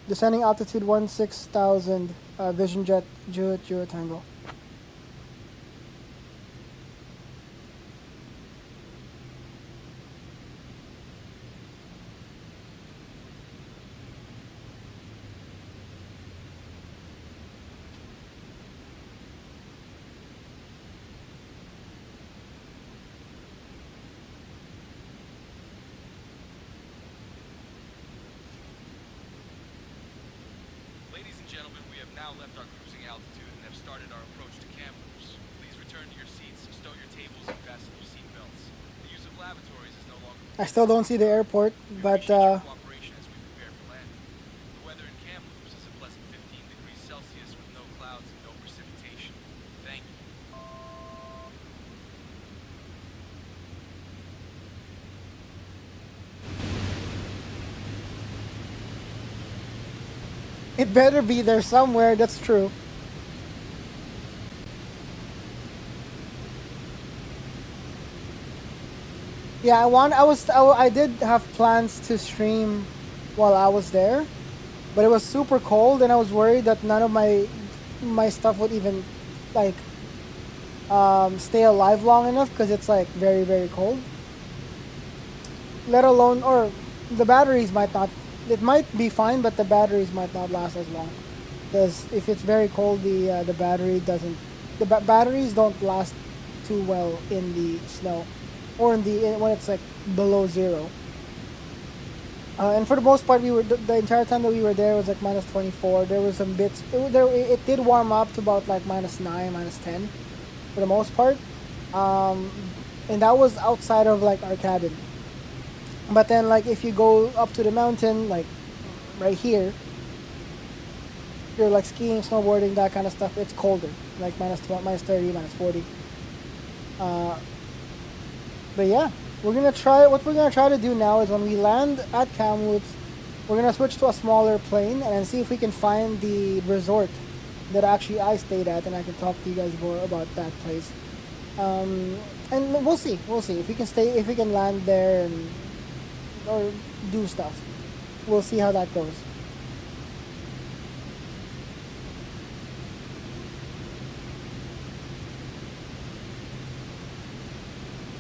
Descending altitude 16,000, Vision Jet Juliet Tango. Ladies and gentlemen, we have now left our cruising altitude and have started our approach to camels. Please return to your seats, stow your tables, and fasten your seat belts. The use of lavatories is no longer... I still don't see the airport, but cooperation as we prepare for landing. The weather in Kamloops is a pleasant 15 degrees Celsius with no clouds and no precipitation. Thank you. it better be there somewhere. That's true. Yeah, I did have plans to stream while I was there, but it was super cold, and I was worried that none of my stuff would even like stay alive long enough because it's like very, very cold. Let alone, or the batteries might not. It might be fine, but the batteries might not last as long because if it's very cold, the battery doesn't. The batteries don't last too well in the snow. Or when it's like below zero. And for the most part, the entire time that we were there was like minus 24. There were some bits. It did warm up to about like minus 9, minus 10, for the most part. And that was outside of like our cabin. But then like if you go up to the mountain, like right here, you're like skiing, snowboarding, that kind of stuff. It's colder, like minus 30, minus 40. But yeah, what we're gonna try to do now is when we land at Kamloops, we're gonna switch to a smaller plane and then see if we can find the resort that actually I stayed at, and I can talk to you guys more about that place. And we'll see if we can land there or do stuff. We'll see how that goes.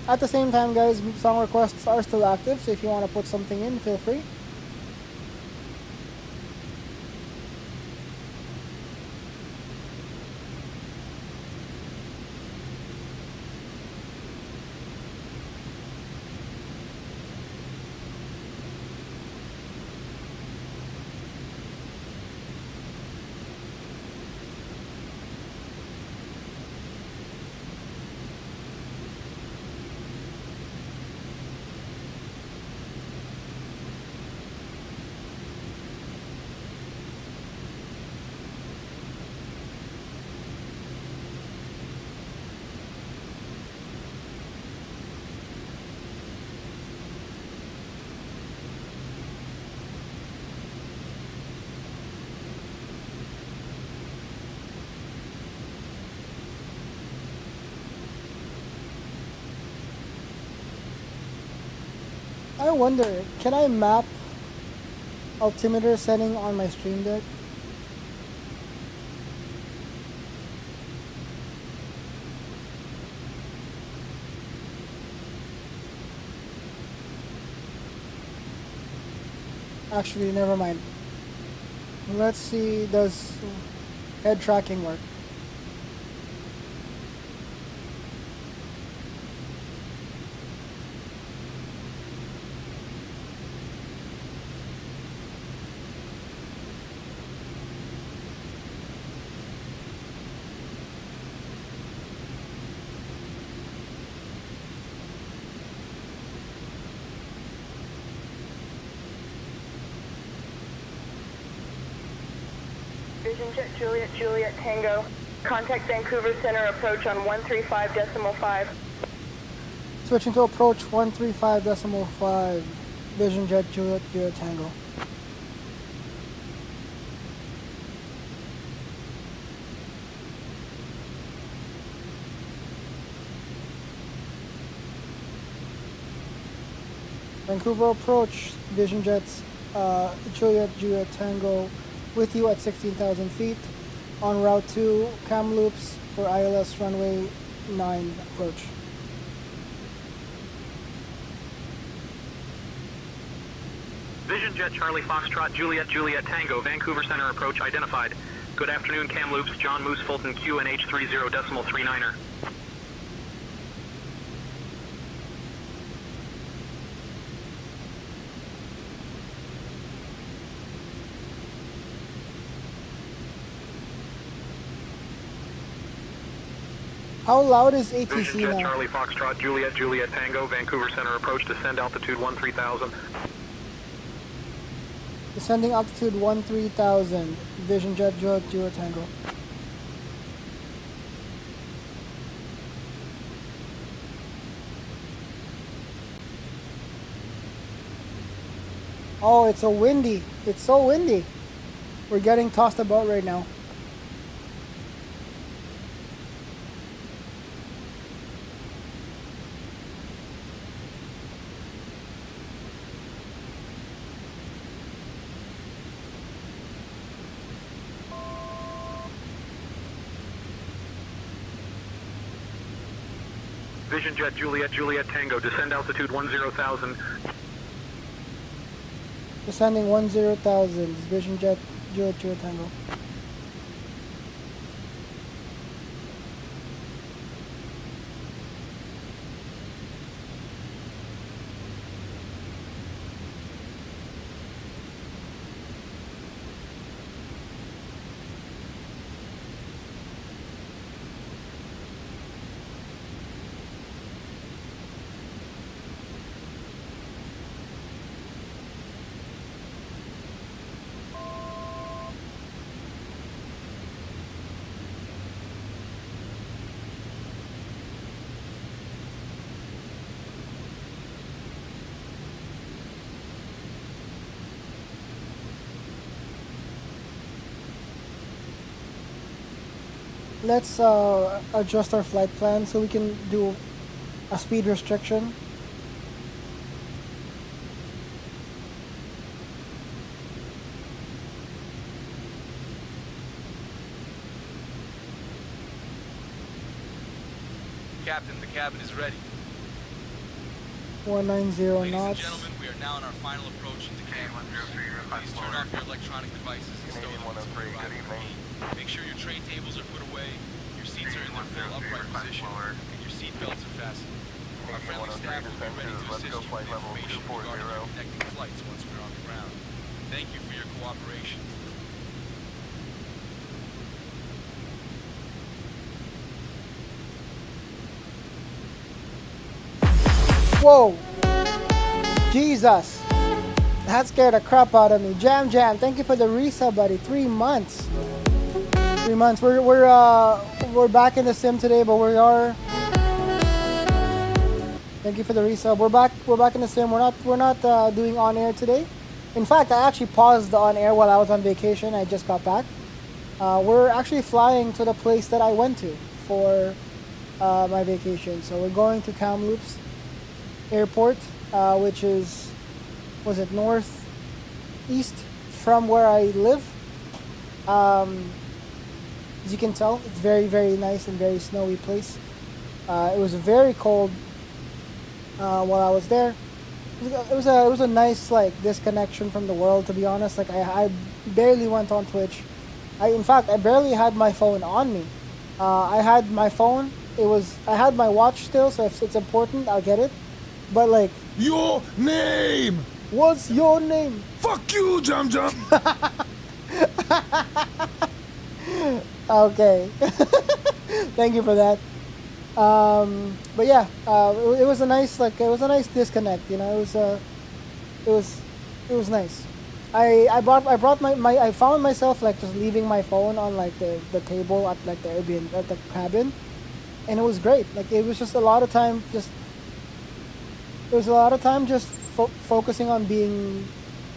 At the same time, guys, song requests are still active, so if you want to put something in, feel free. I wonder, can I map altimeter setting on my stream deck? Actually, never mind. Let's see, does head tracking work? Vision Jet Juliet Tango. Contact Vancouver Center approach on 135.5. Switching to approach 135.5. Vision Jet Juliet Tango. Vancouver approach, Vision Jets, Juliet Tango, with you at 16,000 feet, en route to Kamloops for ILS runway 9 approach. Vision Jet Charlie Foxtrot Juliet Tango, Vancouver Center approach identified. Good afternoon, Kamloops, John Moose Fulton QNH 30.39er. How loud is ATC Vision Jet now? Charlie Foxtrot Juliet Tango, Vancouver Center approach, descend altitude 13,000. Descending altitude 13,000. Vision Jet Juliet Tango. Oh, it's so windy. It's so windy. We're getting tossed about right now. Vision Jet Juliet Tango, descend altitude 10,000. Descending 10,000. Vision Jet Juliet Tango. Let's adjust our flight plan so we can do a speed restriction. Captain, the cabin is ready. 190 Ladies and knots. gentlemen, we are now on our final approach into Kamloops. Please turn off your electronic devices and stow them into the arrival key. Make sure your tray tables are put away, your seats are in their full upright position, and your seat belts are fastened. Our friendly staff will be ready to assist you with information regarding your connecting flights once we're on the ground. Thank you for your cooperation. Whoa! Jesus! That scared the crap out of me. Jam, thank you for the resub, buddy. 3 months. 3 months. We're back in the sim today, but we are. Thank you for the resub. We're back in the sim. We're not doing on air today. In fact, I actually paused the on air while I was on vacation. I just got back. We're actually flying to the place that I went to for my vacation. So we're going to Kamloops Airport, which is, was it northeast from where I live. As you can tell, it's very, very nice and very snowy place. It was very cold while I was there. It was a nice like disconnection from the world, to be honest. Like I barely went on Twitch. In fact I barely had my phone on me. I had my phone. I had my watch still, so if it's important, I'll get it. But like, your name. What's your name? Fuck you, Jam. Okay. Thank you for that. But yeah, it was a nice disconnect. You know, it was nice. I brought my I found myself like just leaving my phone on like the table at like the Airbnb at the cabin, and it was great. Like it was just a lot of time just focusing on being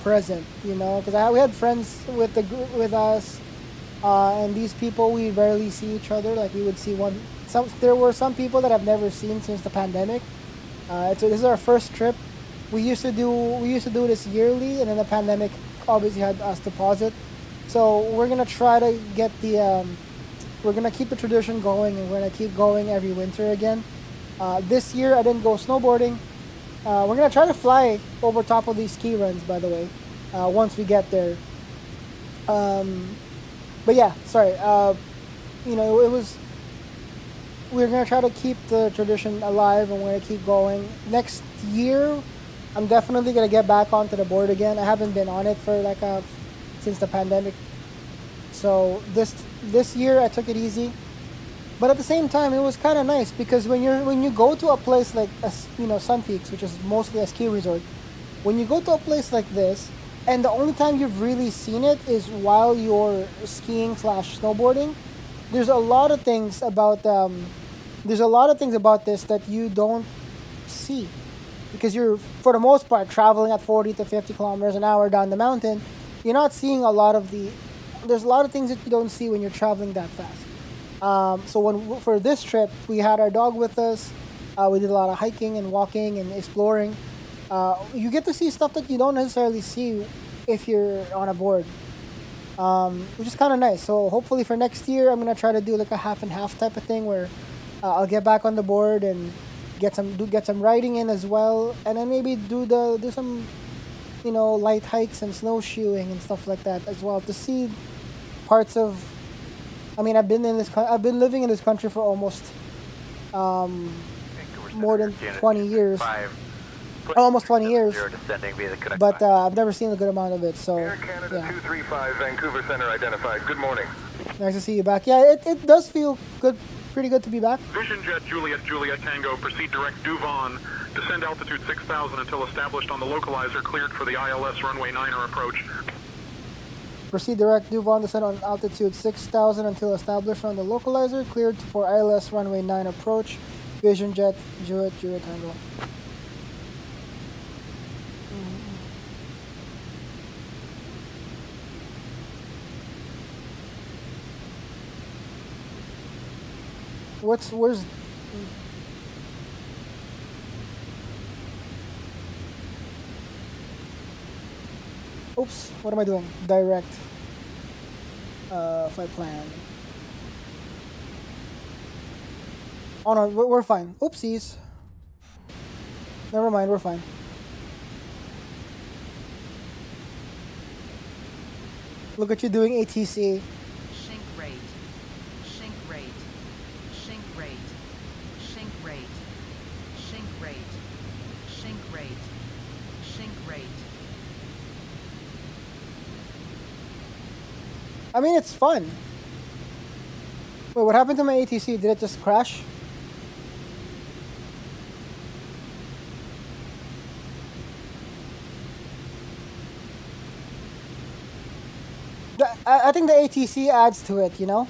present, you know, because we had friends with the group with us, and these people we rarely see each other. Like we would see there were some people that I've never seen since the pandemic. So this is our first trip. We used to do this yearly, and then the pandemic obviously had us to pause it. So we're gonna try to get we're gonna keep the tradition going, and we're gonna keep going every winter again. This year I didn't go snowboarding. We're gonna try to fly over top of these ski runs, by the way, once we get there. But yeah, sorry. You know, we're gonna try to keep the tradition alive, and we're gonna keep going. Next year, I'm definitely gonna get back onto the board again. I haven't been on it for like since the pandemic. So this year I took it easy, but at the same time it was kind of nice because when you go to a place like Sun Peaks, which is mostly a ski resort, when you go to a place like this, and the only time you've really seen it is while you're skiing / snowboarding, there's a lot of things about this that you don't see because you're for the most part traveling at 40 to 50 kilometers an hour down the mountain. You're not seeing there's a lot of things that you don't see when you're traveling that fast. So for this trip we had our dog with us. We did a lot of hiking and walking and exploring. You get to see stuff that you don't necessarily see if you're on a board, which is kind of nice. So hopefully for next year I'm gonna try to do like a half and half type of thing where I'll get back on the board and get some riding in as well, and then maybe do some light hikes and snowshoeing and stuff like that as well to see parts of. I mean, I've been living in this country for almost more than 20 years. Almost 20 years, but I've never seen a good amount of it. So, Air Canada 235, Vancouver Center identified. Good morning. Nice to see you back. Yeah, it does feel good, pretty good to be back. Vision Jet Juliet Tango, proceed direct Duvon, descend altitude 6,000 until established on the localizer, cleared for the ILS runway 9er approach. Proceed direct Duvon, descend on altitude 6,000 until established on the localizer, cleared for ILS runway 9 approach. Vision Jet Juliet Tango. Where's oops, what am I doing? Direct flight plan. Oh no, we're fine. Oopsies. Never mind, we're fine. Look at you doing ATC. Sink rate. Sink rate. Sink rate. Sink rate. Sink rate. Sink rate. Sink rate. I mean, it's fun. Wait, what happened to my ATC? Did it just crash? I think the ATC adds to it, you know?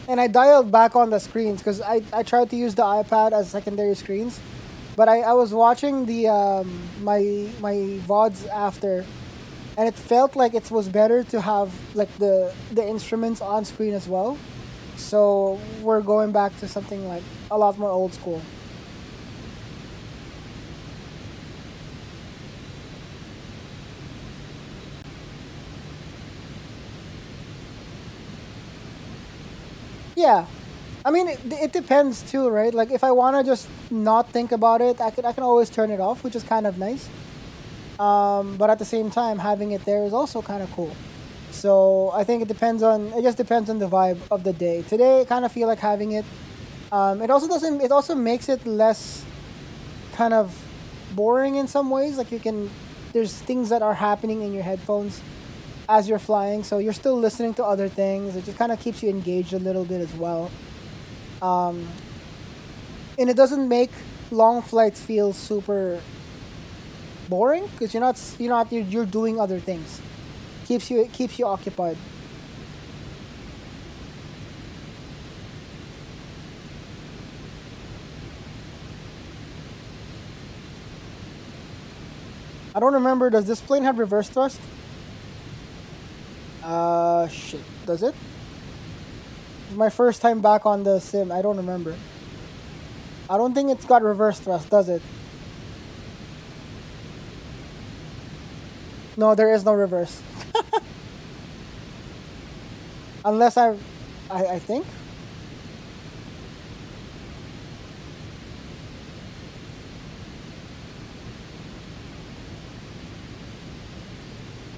And I dialed back on the screens because I tried to use the iPad as secondary screens. But I was watching the my VODs after, and it felt like it was better to have like the instruments on screen as well. So we're going back to something like a lot more old school. Yeah. I mean, it depends too, right? Like, if I want to just not think about it, I can always turn it off, which is kind of nice. But at the same time, having it there is also kind of cool. So I think it just depends on the vibe of the day. Today, I kind of feel like having it. It also makes it less kind of boring in some ways. Like there's things that are happening in your headphones as you're flying, so you're still listening to other things. It just kind of keeps you engaged a little bit as well. And it doesn't make long flights feel super boring because you're doing other things. It keeps you occupied. I don't remember. Does this plane have reverse thrust? Shit. Does it? My first time back on the sim. I don't remember. I don't think it's got reverse thrust, does it? No, there is no reverse. Unless I think.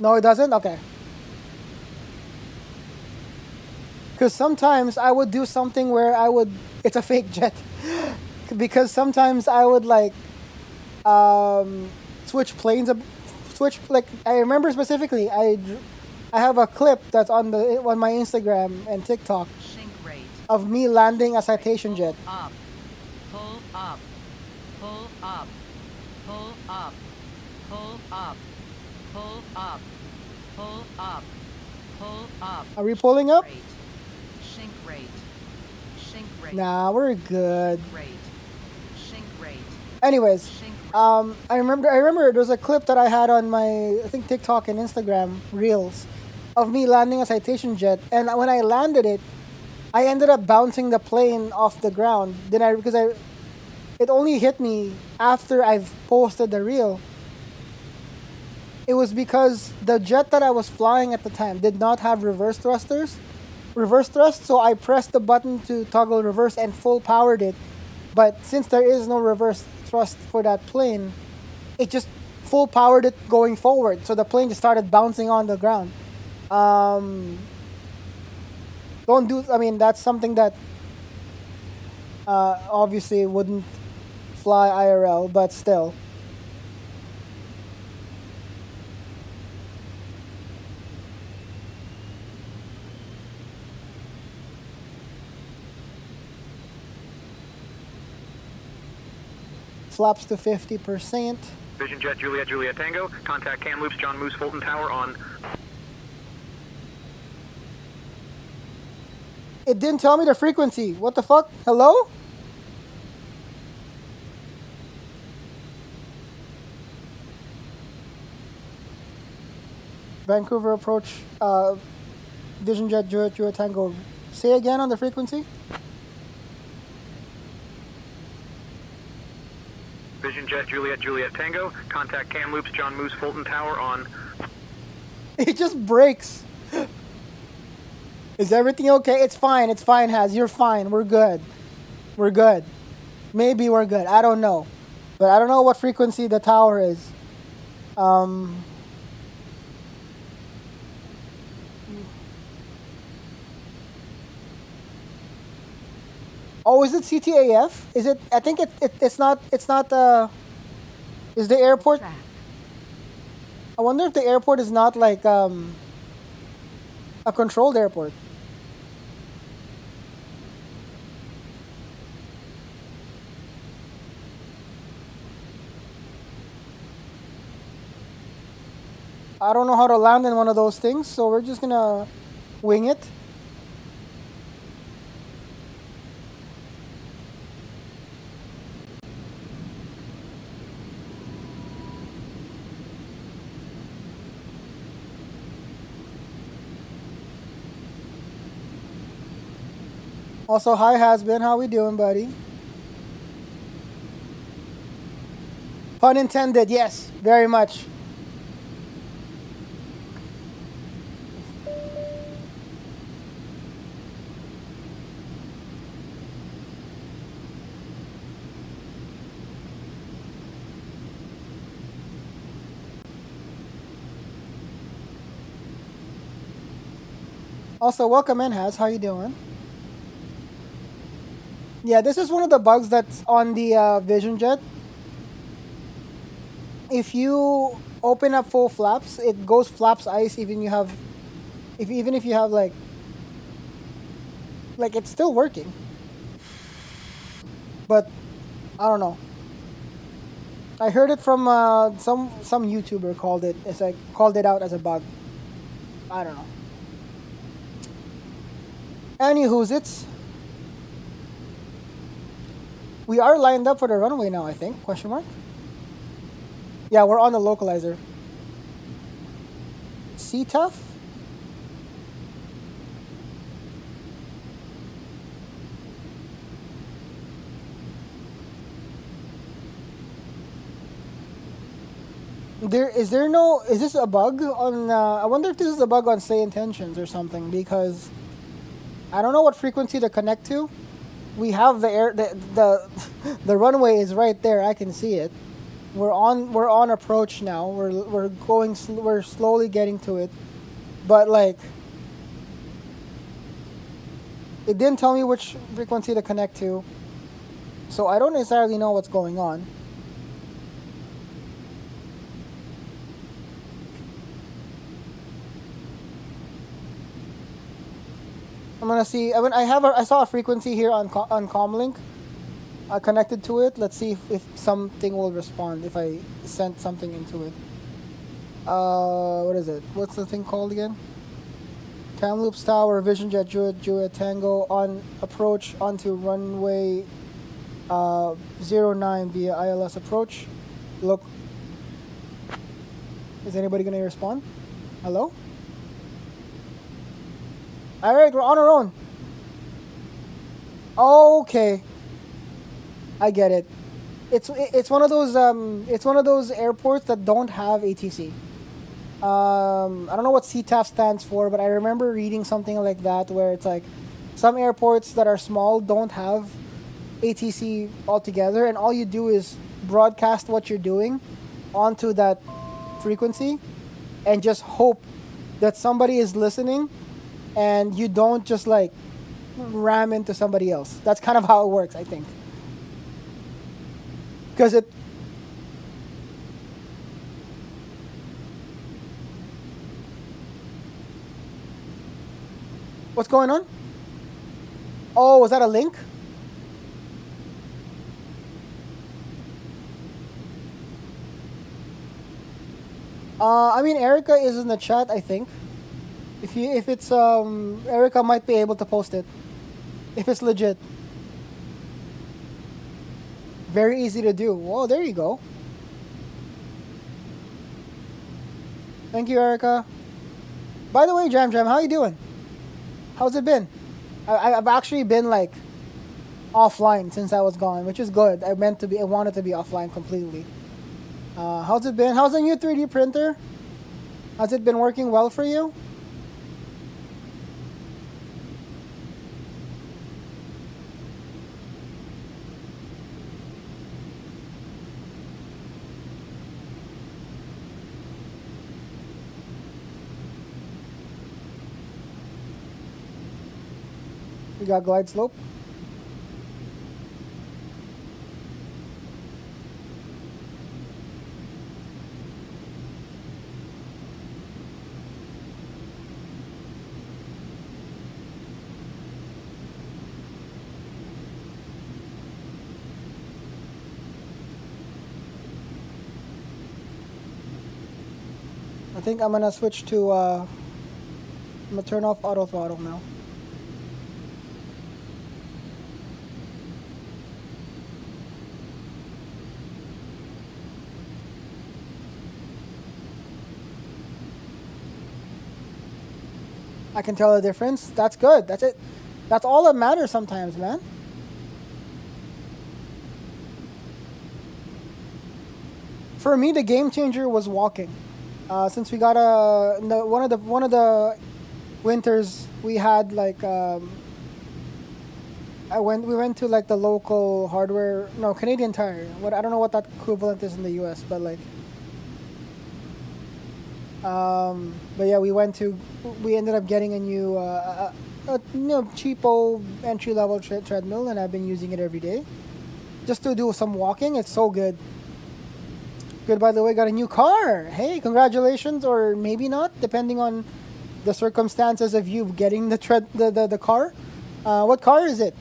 No, it doesn't? Okay. Because sometimes I would do something where it's a fake jet. Because sometimes I would like switch planes, like I remember specifically I have a clip that's on my Instagram and TikTok of me landing a Citation jet. Up. Pull up. Pull up. Pull up. Pull up. Pull up. Pull up. Pull up. Are we pulling up? Sink rate. Sink rate. Nah, we're good. Rate. Sink rate. Anyways, I remember there's a clip that I had on my TikTok and Instagram reels of me landing a Citation jet, and when I landed it, I ended up bouncing the plane off the ground. It only hit me after I've posted the reel. It was because the jet that I was flying at the time did not have reverse thrust, so I pressed the button to toggle reverse and full powered it. But since there is no reverse thrust for that plane, it just full powered it going forward. So the plane just started bouncing on the ground. That's something that obviously wouldn't fly IRL, but still. Flaps to 50%. Vision Jet Juliet Juliet Tango. Contact Cam Loops John Moose Fulton Tower on. It didn't tell me the frequency. What the fuck? Hello? Vancouver approach. Vision Jet Juliet Juliet Tango. Say again on the frequency. Vision Jet Juliet Juliet Tango. Contact Cam Loops John Moose Fulton Tower on. It just breaks. Is everything okay? It's fine. It's fine, Haz. You're fine. We're good. We're good. Maybe we're good. I don't know. But I don't know what frequency the tower is. Oh, is it CTAF? Is it? I think it's not. It's not. Is the airport? I wonder if the airport is not like a controlled airport. I don't know how to land in one of those things, so we're just gonna wing it. Also, hi Hasbin, how we doing, buddy? Pun intended, yes, very much. Also, welcome in, Has. How you doing? Yeah, this is one of the bugs that's on the Vision Jet. If you open up full flaps, it goes flaps ice even if you have like it's still working. But I don't know. I heard it from some YouTuber called it. It's like called it out as a bug. I don't know. Anywho's it's. We are lined up for the runway now, I think. Question mark? Yeah, we're on the localizer. Sea tough? Is this a bug on, I wonder if this is a bug on SayIntentions or something, because I don't know what frequency to connect to. We have the runway is right there. I can see it. We're on approach now. We're slowly getting to it, but like it didn't tell me which frequency to connect to, so I don't necessarily know what's going on. I'm gonna see. I saw a frequency here on Comlink. Connected to it. Let's see if something will respond if I sent something into it. What is it? What's the thing called again? Kamloops Tower, Vision Jet, Juliet Tango on approach onto runway 09 via ILS approach. Look. Is anybody gonna respond? Hello? Alright, we're on our own. Okay. I get it. It's one of those airports that don't have ATC. I don't know what CTAF stands for, but I remember reading something like that where it's like some airports that are small don't have ATC altogether, and all you do is broadcast what you're doing onto that frequency and just hope that somebody is listening and you don't just like ram into somebody else. That's kind of how it works, I think. Because it... What's going on? Oh, was that a link? I mean, Erica is in the chat, I think. If it's Erica might be able to post it if it's legit. Very easy to do. Oh, there you go. Thank you, Erica. By the way, Jam, how you doing? How's it been? I've actually been like offline since I was gone, which is good. I wanted to be offline completely. How's it been? How's the new 3D printer? Has it been working well for you? We got glide slope. I think I'm gonna switch to I'm gonna turn off auto throttle now. I can tell the difference. That's good. That's it. That's all that matters sometimes, man. For me, the game changer was walking. Since we got one of the winters we had like we went to like the local hardware, no, Canadian Tire. I don't know what that equivalent is in the US, but like but yeah, we ended up getting a new cheapo entry-level treadmill, and I've been using it every day just to do some walking. It's so good. Good, by the way, got a new car. Hey, congratulations, or maybe not, depending on the circumstances of you getting the car. What car is it?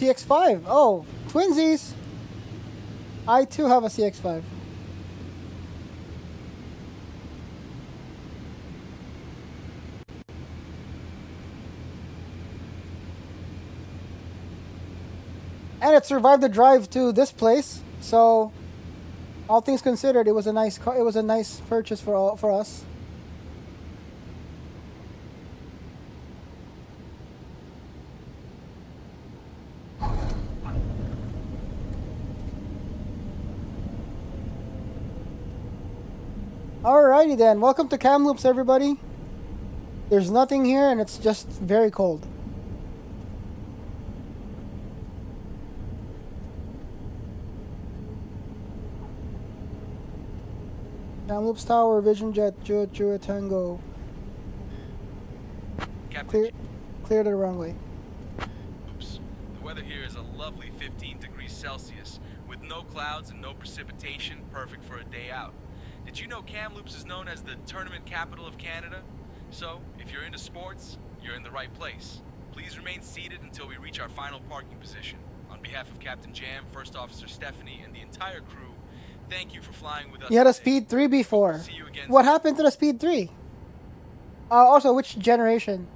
CX-5. Oh, twinsies. I too have a CX-5. And it survived the drive to this place, so all things considered, it was a nice car. It was a nice purchase for us. Alrighty then, welcome to Kamloops, everybody. There's nothing here, and it's just very cold. Kamloops Tower, Vision Jet, Julia Tango. Clear the runway. Oops. The weather here is a lovely 15 degrees Celsius, with no clouds and no precipitation, perfect for a day out. Did you know Kamloops is known as the tournament capital of Canada? So, if you're into sports, you're in the right place. Please remain seated until we reach our final parking position. On behalf of Captain Jam, First Officer Stephanie, and the entire crew, thank you for flying with us. You had a today. Speed 3 before. See you again What soon. happened to the Speed 3? Also, which generation?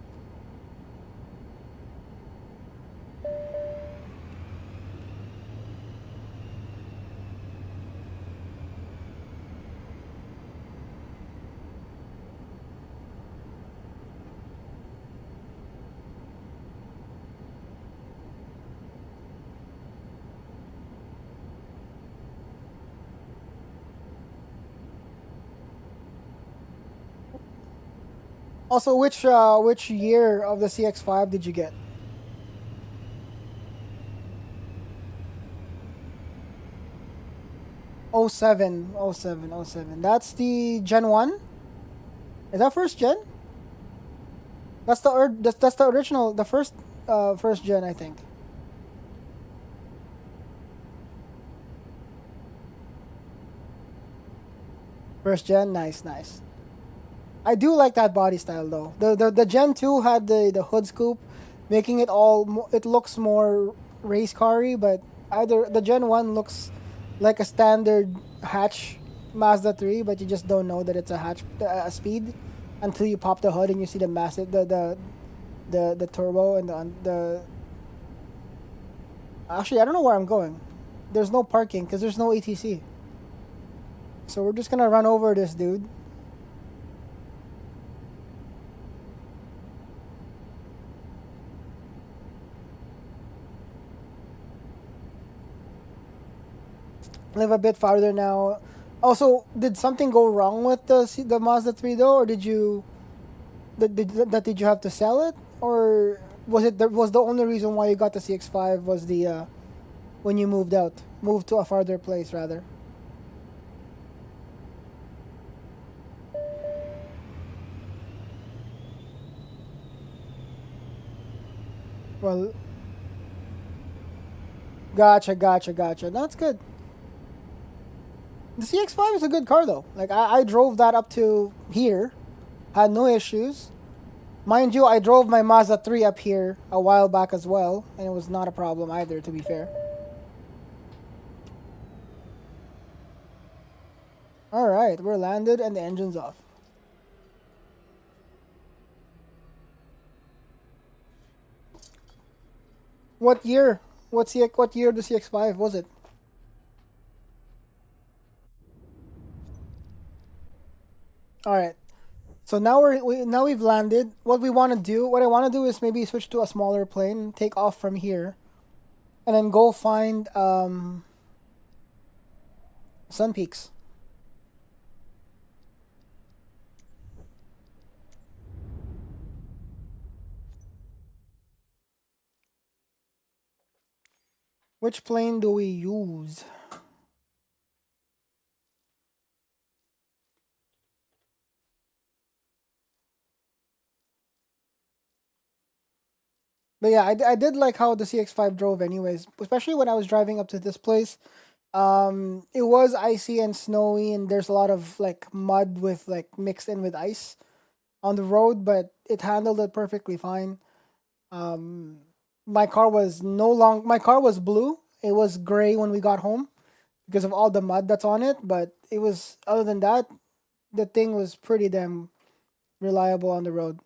Also, which year of the CX-5 did you get? Oh 07. That's the Gen 1? Is that first gen? That's the original, the first gen, I think. First gen, nice. I do like that body style though. The Gen 2 had the hood scoop, making it it looks more race car-y, but either the Gen 1 looks like a standard hatch Mazda 3, but you just don't know that it's a speed until you pop the hood and you see the massive the turbo and the Actually, I don't know where I'm going. There's no parking because there's no ATC. So we're just gonna run over this dude. Live a bit farther now. Also, did something go wrong with the Mazda 3 though, or did you did you have to sell it, or was the only reason why you got the CX-5 was the when you moved to a farther place rather? Well, gotcha. That's good. The CX-5 is a good car though. Like I drove that up to here, had no issues. Mind you, I drove my Mazda 3 up here a while back as well, and it was not a problem either, to be fair. Alright, we're landed and the engine's off. What year? What year the CX-5 was it? Alright. So now we've landed. What I want to do is maybe switch to a smaller plane, take off from here, and then go find Sun Peaks. Which plane do we use? But yeah, I did like how the CX-5 drove anyways, especially when I was driving up to this place. It was icy and snowy, and there's a lot of like mud with like mixed in with ice on the road, but it handled it perfectly fine. my car was my car was blue. It was gray when we got home because of all the mud that's on it. But it was, other than that, the thing was pretty damn reliable on the road.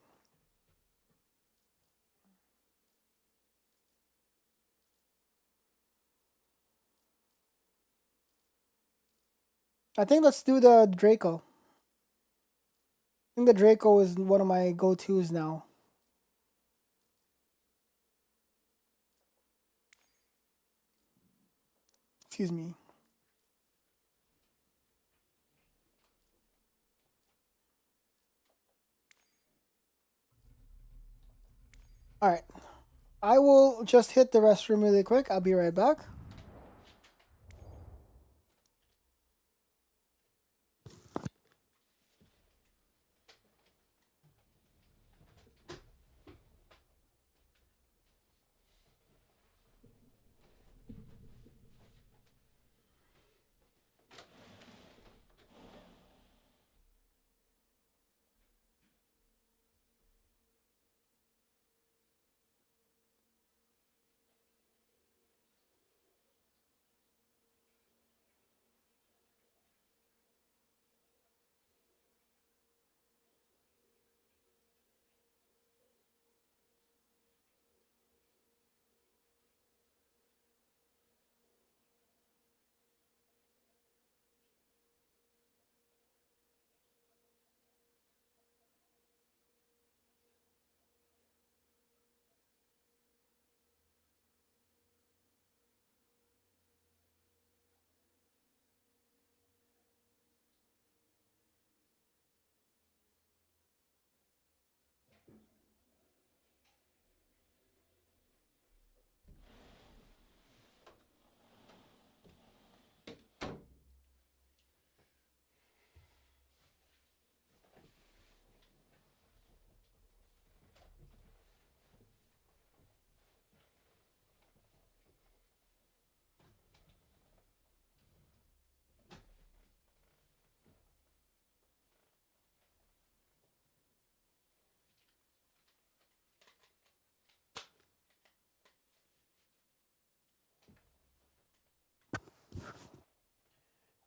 I think let's do the Draco. I think the Draco is one of my go-tos now. Excuse me. All right. I will just hit the restroom really quick. I'll be right back.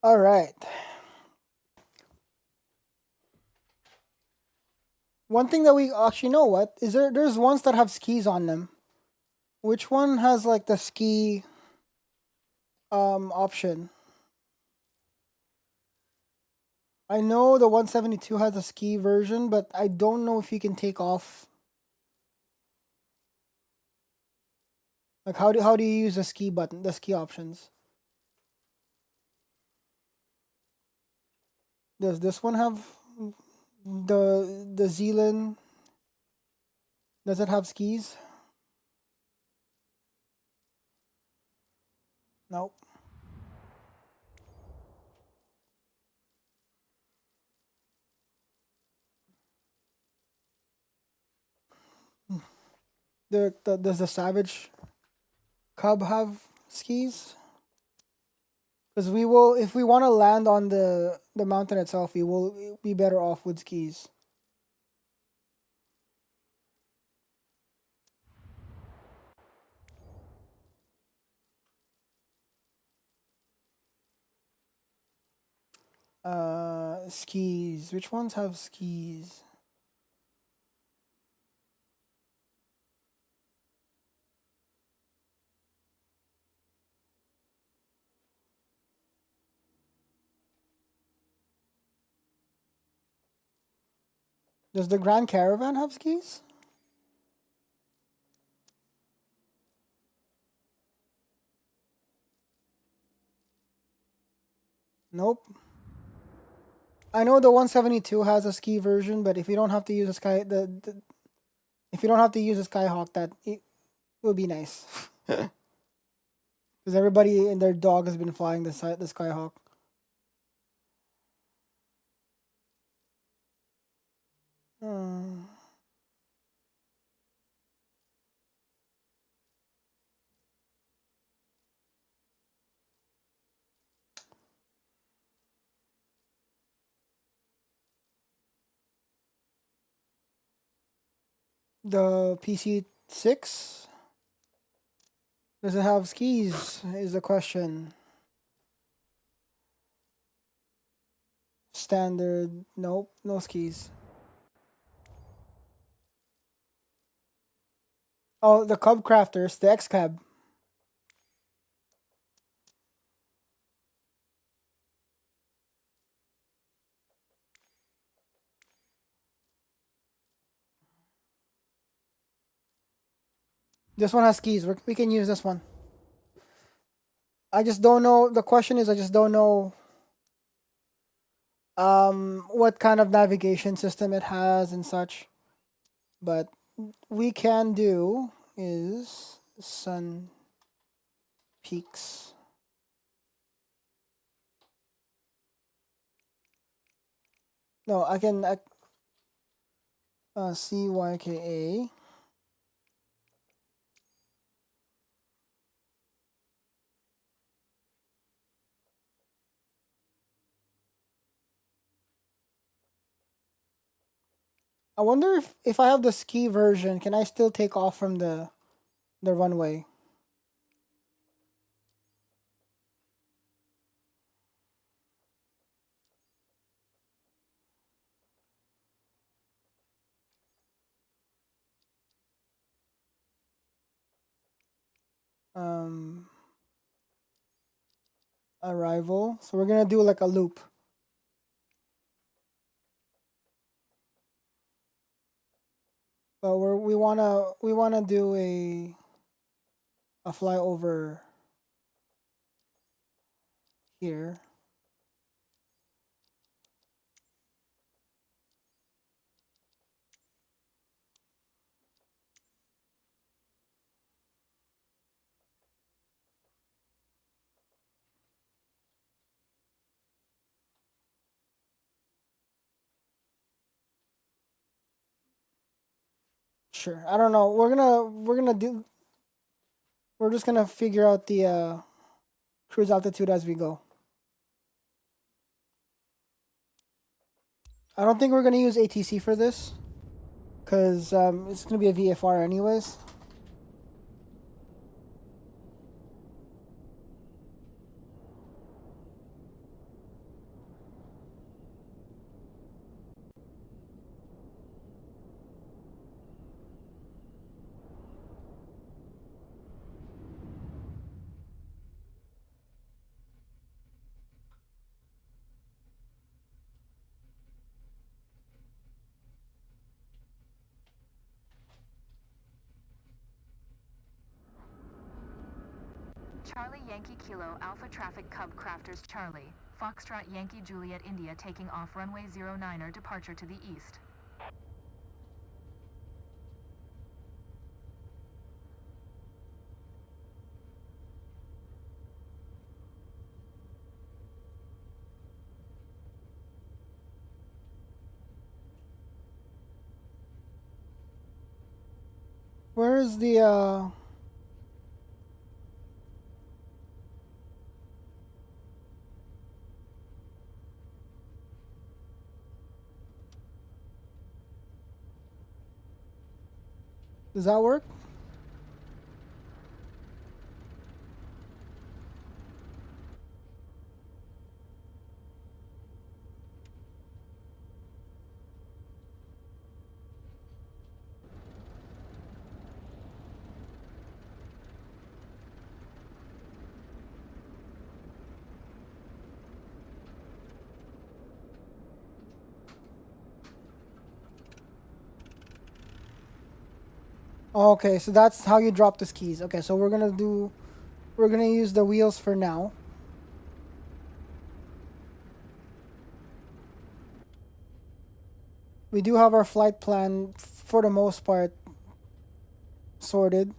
All right. One thing that we actually know what is there's ones that have skis on them. Which one has like the ski option? I know the 172 has a ski version, but I don't know if you can take off. Like how do you use the ski button, the ski options? Does this one have the Zealand? Does it have skis? Nope. Does the Savage Cub have skis? Because we will, if we want to land on the mountain itself, we will be better off with skis. Skis. Which ones have skis? Does the Grand Caravan have skis? Nope. I know the 172 has a ski version, but if you don't have to use a if you don't have to use a Skyhawk, that it would be nice. Because everybody and their dog has been flying the Skyhawk. The PC6. Does it have skis? Is the question. Standard. Nope, no skis. Oh, the Cub Crafters, the X-Cab. This one has skis. We can use this one. I just don't know. The question is, I just don't know what kind of navigation system it has and such. But we can do is Sun Peaks. No, I can CYKA. I wonder if I have the ski version, can I still take off from the runway? Arrival. So we're gonna do like a loop. But we wanna do a flyover here. Sure. I don't know. We're just gonna figure out the cruise altitude as we go. I don't think we're gonna use ATC for this, cause it's gonna be a VFR anyways. Charlie Yankee Kilo Alpha Traffic Cub Crafters Charlie. Foxtrot Yankee Juliet India taking off runway 09er departure to the east. Where is the Does that work? Okay, so that's how you drop the skis. Okay, so we're gonna use the wheels for now. We do have our flight plan for the most part sorted.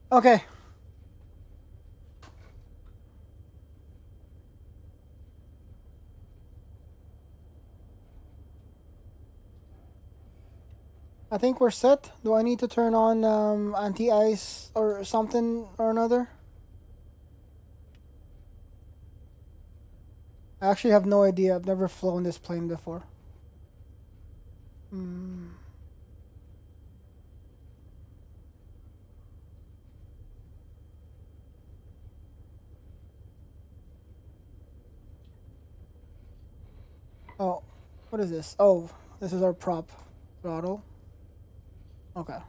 Okay. I think we're set. Do I need to turn on anti-ice or something or another? I actually have no idea. I've never flown this plane before. Oh, what is this? Oh, this is our prop throttle. Okay.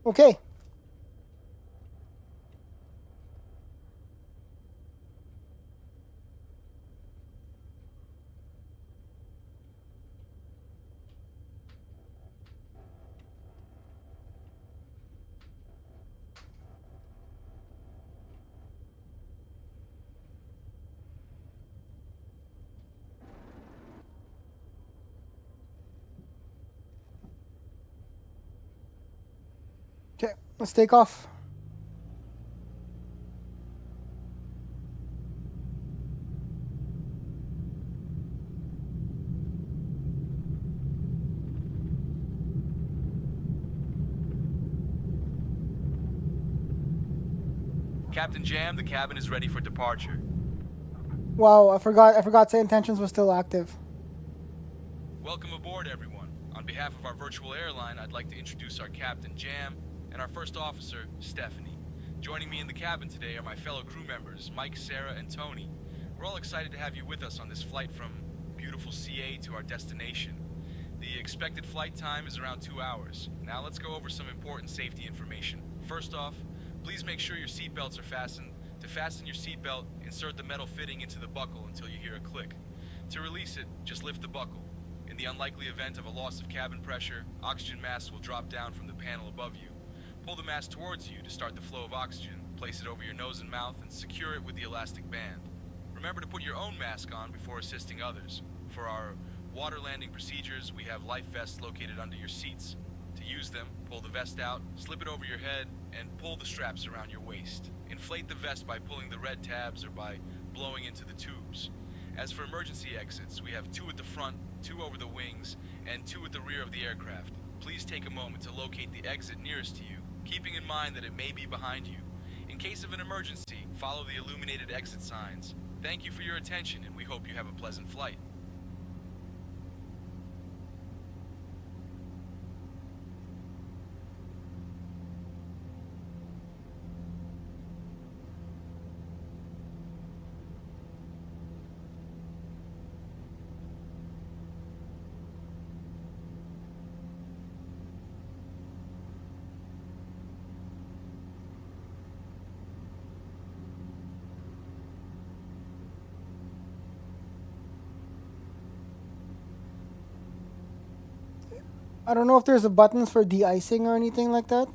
Okay. Okay, let's take off. Captain Jam, the cabin is ready for departure. Wow, I forgot SayIntentions was still active. Welcome aboard, everyone. On behalf of our virtual airline, I'd like to introduce our Captain Jam and our first officer, Stephanie. Joining me in the cabin today are my fellow crew members, Mike, Sarah, and Tony. We're all excited to have you with us on this flight from beautiful CA to our destination. The expected flight time is around 2 hours. Now let's go over some important safety information. First off, please make sure your seatbelts are fastened. To fasten your seatbelt, insert the metal fitting into the buckle until you hear a click. To release it, just lift the buckle. In the unlikely event of a loss of cabin pressure, oxygen masks will drop down from the panel above you. Pull the mask towards you to start the flow of oxygen, place it over your nose and mouth, and secure it with the elastic band. Remember to put your own mask on before assisting others. For our water landing procedures, we have life vests located under your seats. To use them, pull the vest out, slip it over your head, and pull the straps around your waist. Inflate the vest by pulling the red tabs or by blowing into the tubes. As for emergency exits, we have 2 at the front, 2 over the wings, and 2 at the rear of the aircraft. Please take a moment to locate the exit nearest to you, keeping in mind that it may be behind you. In case of an emergency, follow the illuminated exit signs. Thank you for your attention, and we hope you have a pleasant flight. I don't know if there's a buttons for de-icing or anything like that.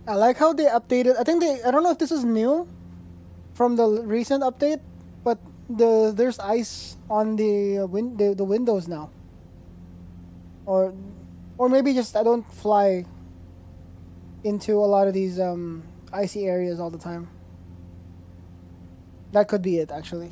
I like how they updated. I don't know if this is new from the recent update, but there's ice on the the windows now. Or maybe just I don't fly into a lot of these icy areas all the time. That could be it, actually.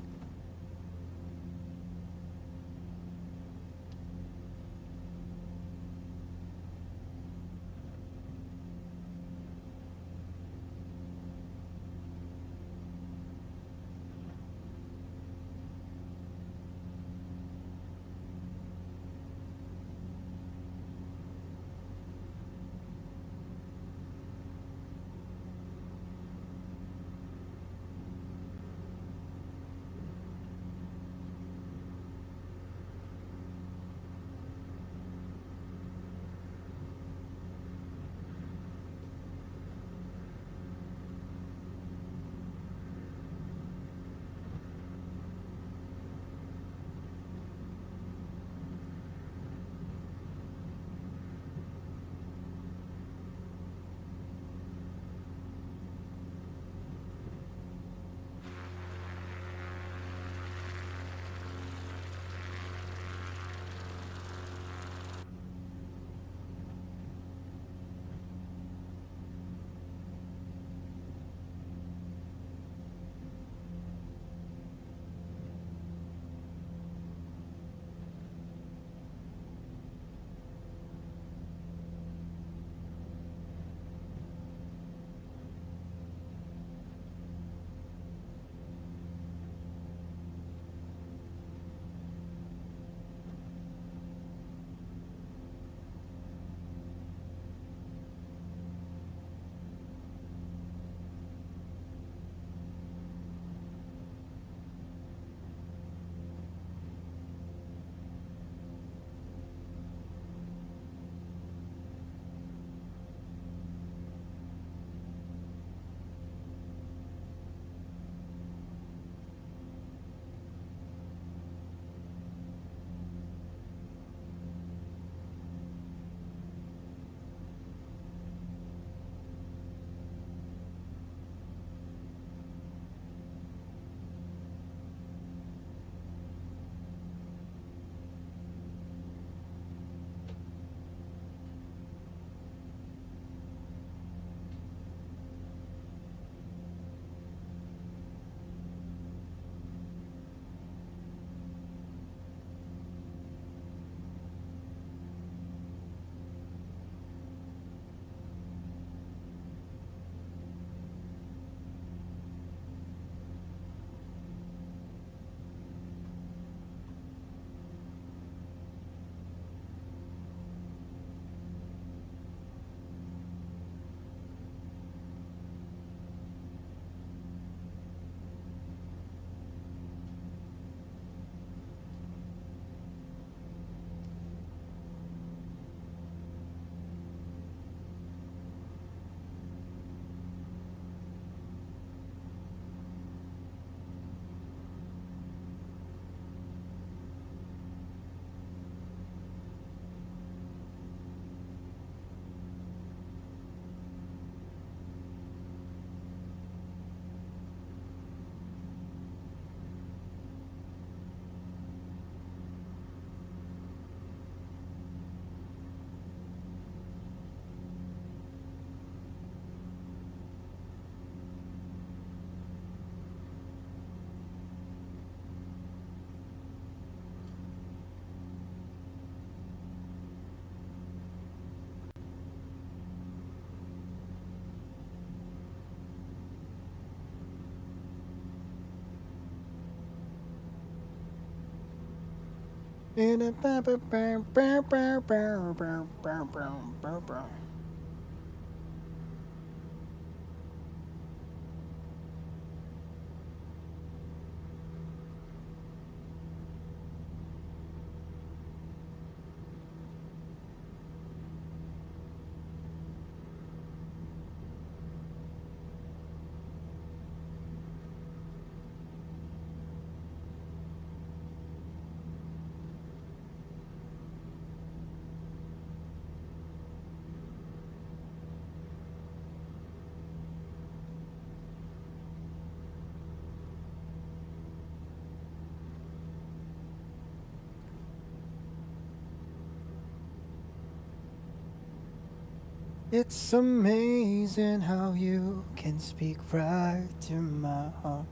It's amazing how you can speak right to my heart.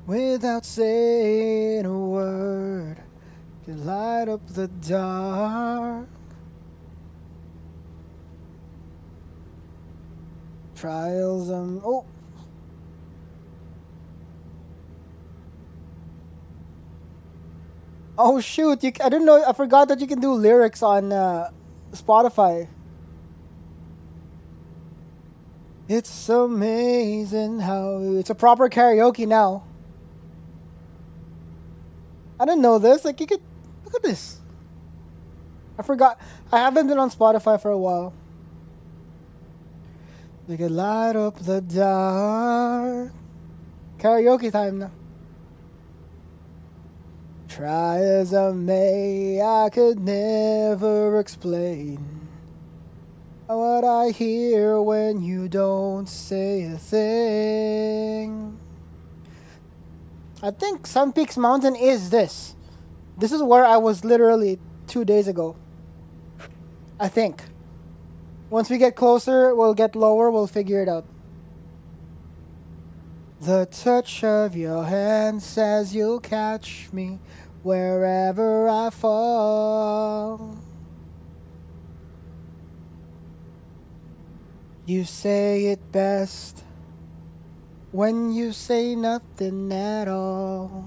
Without saying a word, you light up the dark. Trials oh. Oh shoot, I didn't know, I forgot that you can do lyrics on Spotify. It's amazing how it's a proper karaoke now. I didn't know this. Like, you could look at this. I forgot. I haven't been on Spotify for a while. You could light up the dark. Karaoke time now. Try as I may, I could never explain what I hear when you don't say a thing. I think Sun Peaks Mountain is this. This is where I was literally 2 days ago. I think. Once we get closer, we'll get lower, we'll figure it out. The touch of your hand says you'll catch me wherever I fall. You say it best when you say nothing at all.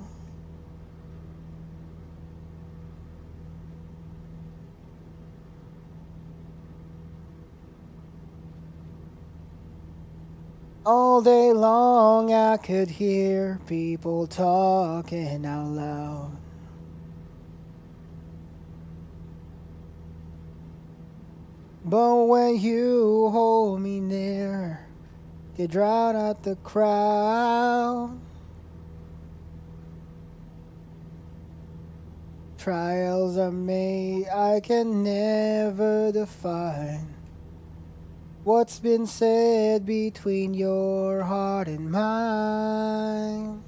All day long I could hear people talking out loud. But when you hold me near, you drown out the crowd. Trials are made, I can never define what's been said between your heart and mine.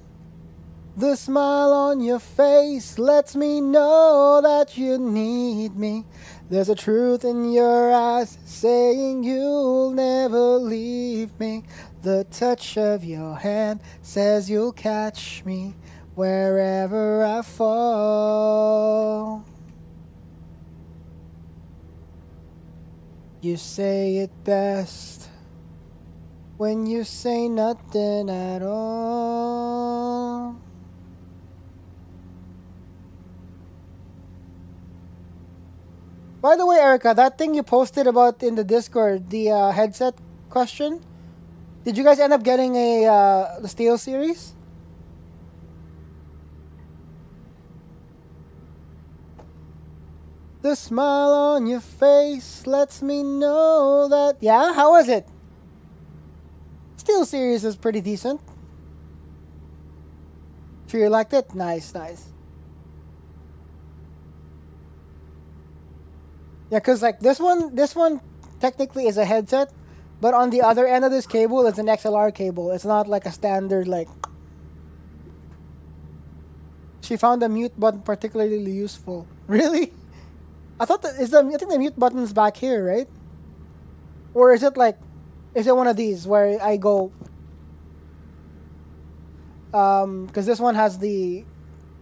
The smile on your face lets me know that you need me. There's a truth in your eyes saying you'll never leave me. The touch of your hand says you'll catch me wherever I fall. You say it best when you say nothing at all. By the way, Erica, that thing you posted about in the Discord, the headset question, did you guys end up getting the Steel series? The smile on your face lets me know that... Yeah, how was it? Steel series is pretty decent. Sure you liked it? Nice, nice. Yeah, because like this one technically is a headset, but on the other end of this cable is an XLR cable. It's not like a standard like... She found the mute button particularly useful. Really? I thought I think the mute button's back here, right? Or is it one of these where I go... because this one has the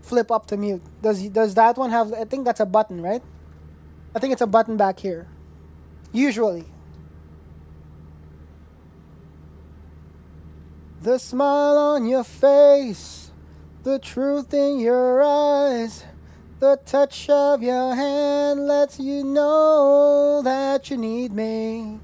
flip up to mute. Does that one have... I think that's a button, right? I think it's a button back here. Usually. The smile on your face, the truth in your eyes, the touch of your hand lets you know that you need me.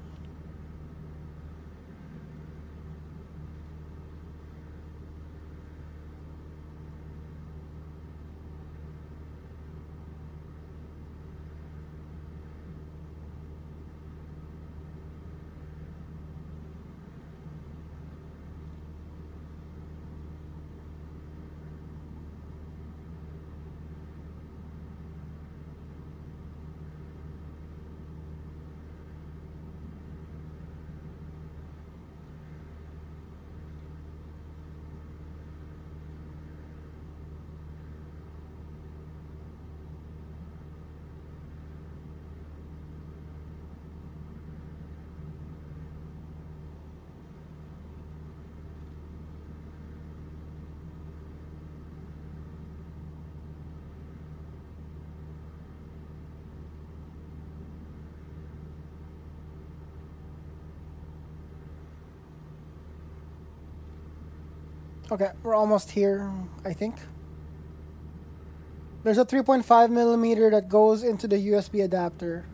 Okay, we're almost here, I think. There's a 3.5 millimeter that goes into the USB adapter.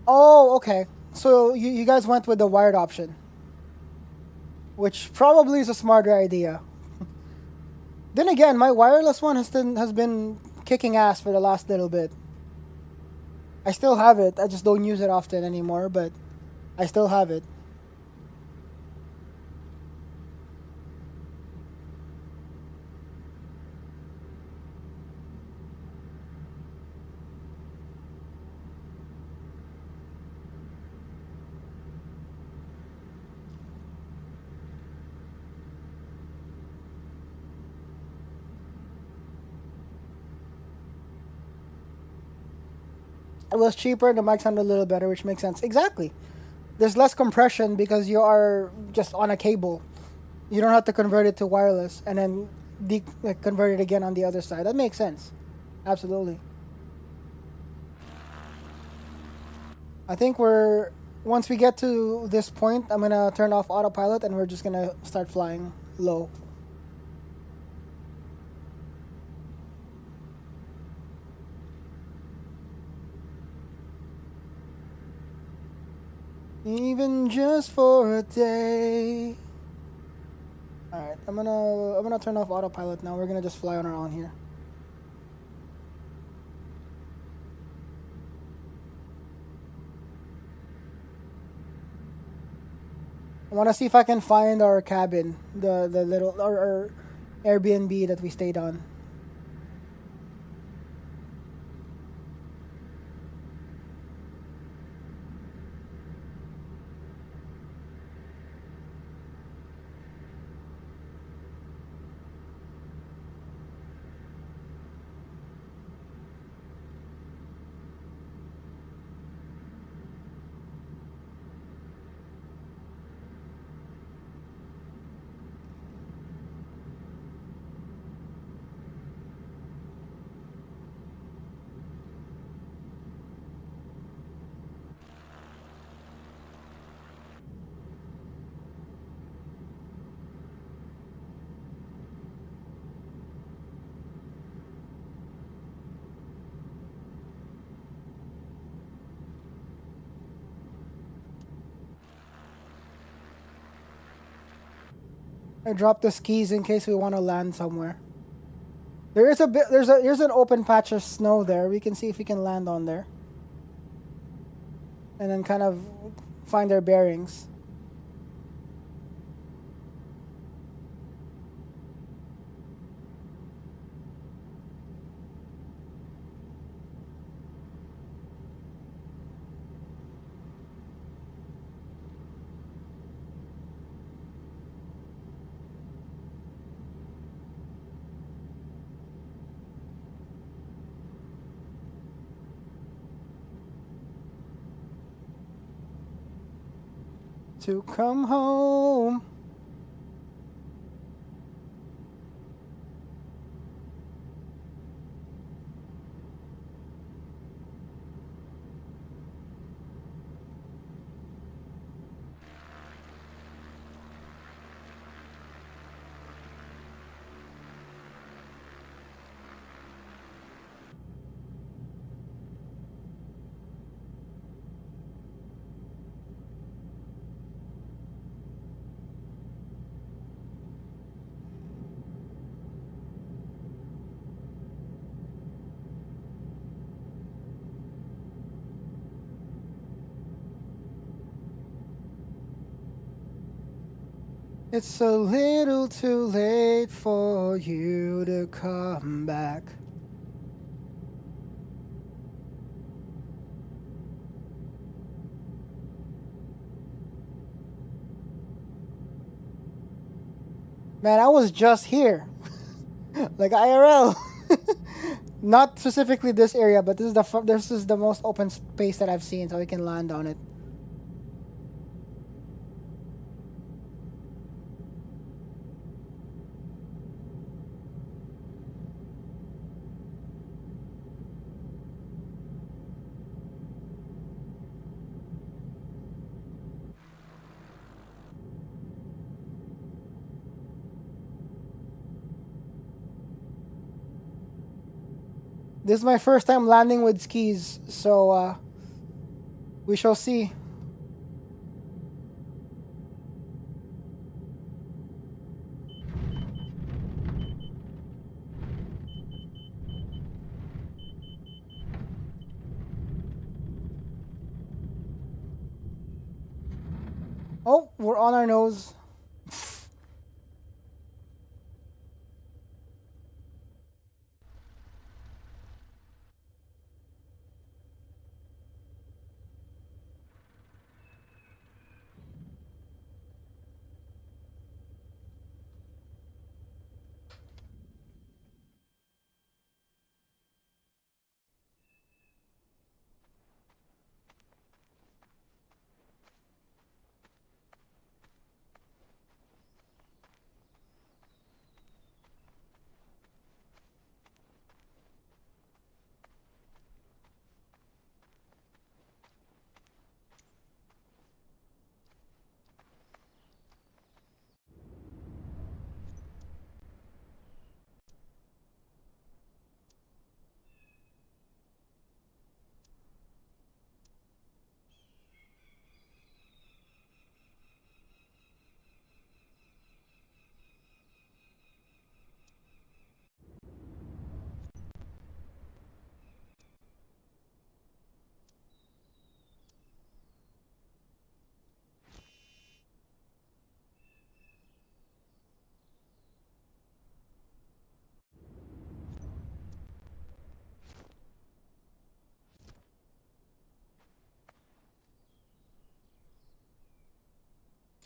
Oh, okay. So you guys went with the wired option, which probably is a smarter idea. Then again, my wireless one has been kicking ass for the last little bit. I still have it. I just don't use it often anymore, but I still have it. It was cheaper, the mic sounded a little better, which makes sense. Exactly. There's less compression because you are just on a cable. You don't have to convert it to wireless and then convert it again on the other side. That makes sense. Absolutely. I think once we get to this point, I'm going to turn off autopilot and we're just going to start flying low. Even just for a day. All right, I'm gonna turn off autopilot now. We're gonna just fly on our own here. I want to see if I can find our cabin, the little our Airbnb that we stayed on. I dropped the skis in case we want to land somewhere. There is a bit. There's an open patch of snow there. We can see if we can land on there, and then kind of find our bearings. To come home. It's a little too late for you to come back. Man, I was just here. Like IRL. Not specifically this area, but this is the most open space that I've seen, so we can land on it. This is my first time landing with skis, so we shall see. Oh, we're on our nose.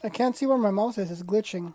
I can't see where my mouse is. It's glitching.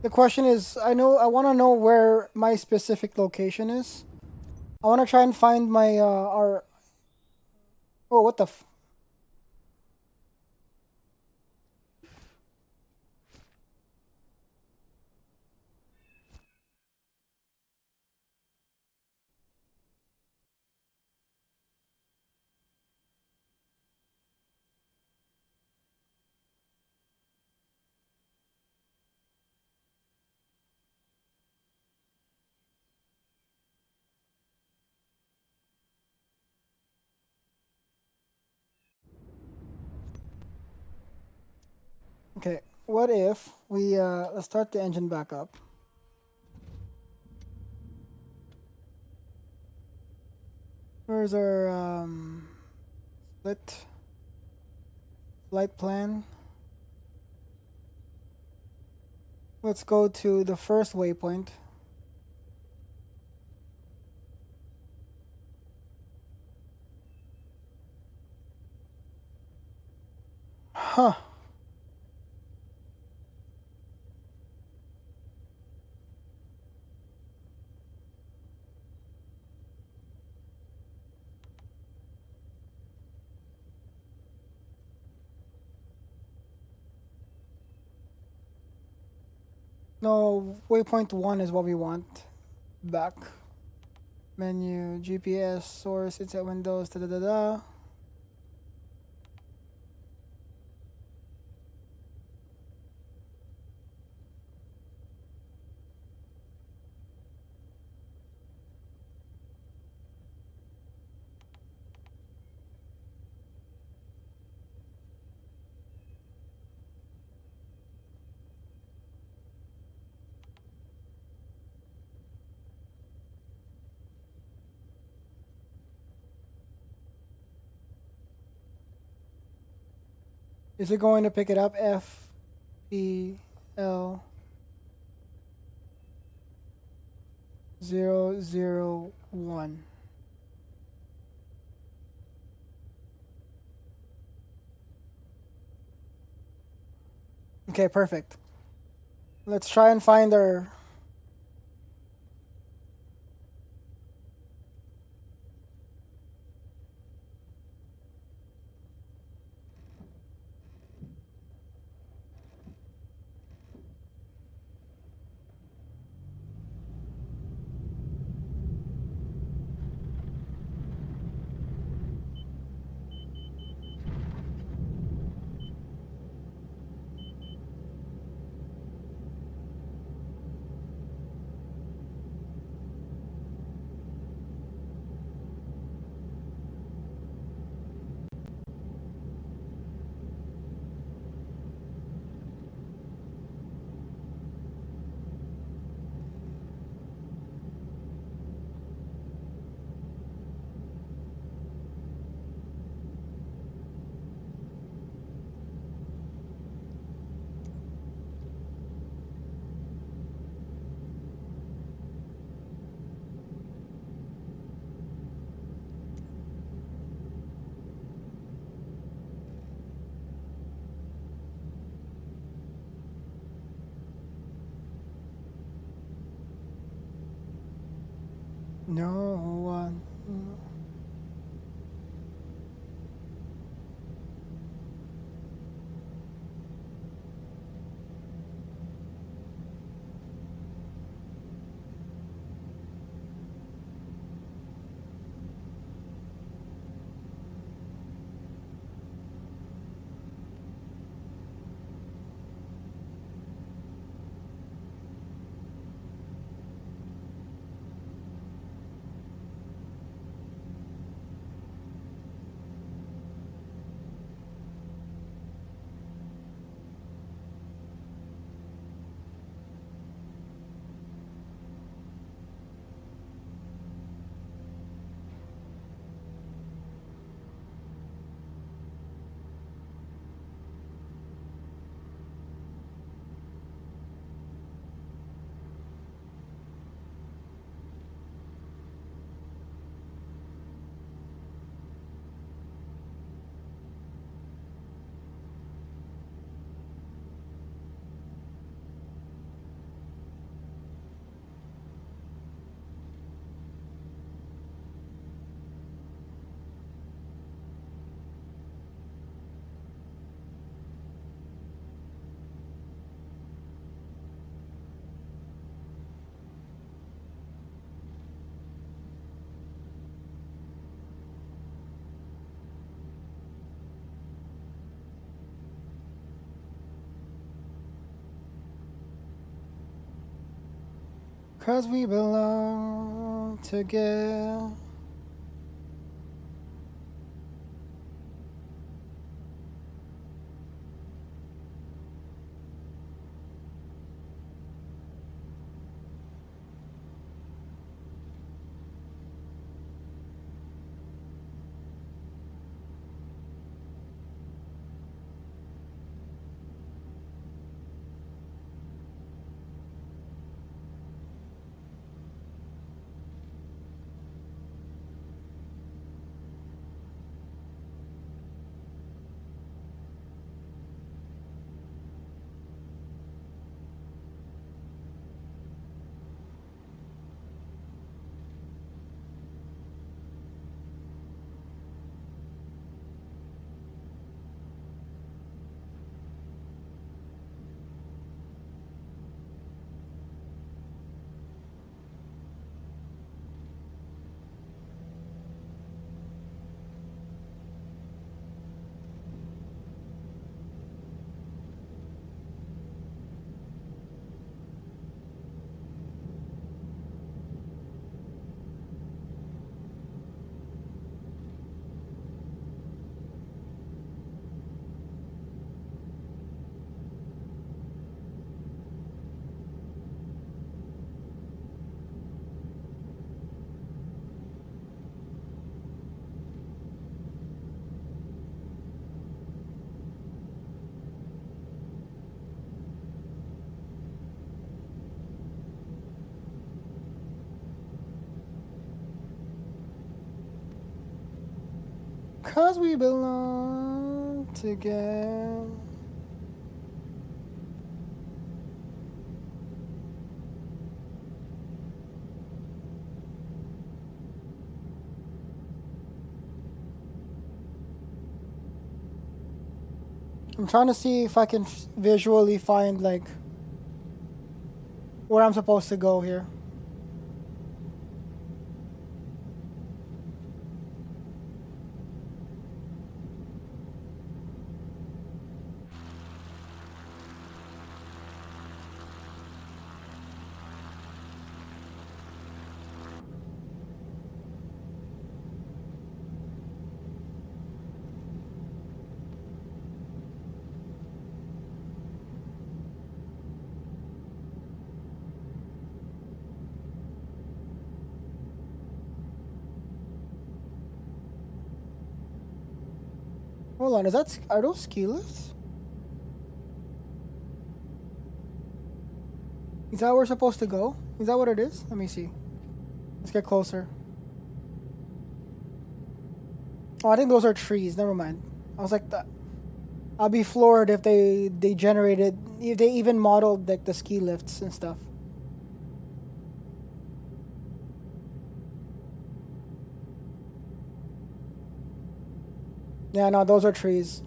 The question is, I want to know where my specific location is. I want to try and find my our. Oh, what the? Okay, what if we let's start the engine back up. Where's our split flight plan? Let's go to the first waypoint. Huh. No, waypoint 1 is what we want back. Menu, GPS, source, inset windows, da da da da. Is it going to pick it up? F, P, L, 001. Okay, perfect. Let's try and find our... No one. Cause we belong together. 'Cause we belong together. I'm trying to see if I can visually find like where I'm supposed to go here. Hold on, are those ski lifts? Is that where we're supposed to go? Is that what it is? Let me see. Let's get closer. Oh, I think those are trees. Never mind. I was like, I'll be floored if they generated, if they even modeled like the ski lifts and stuff. Yeah, no, those are trees.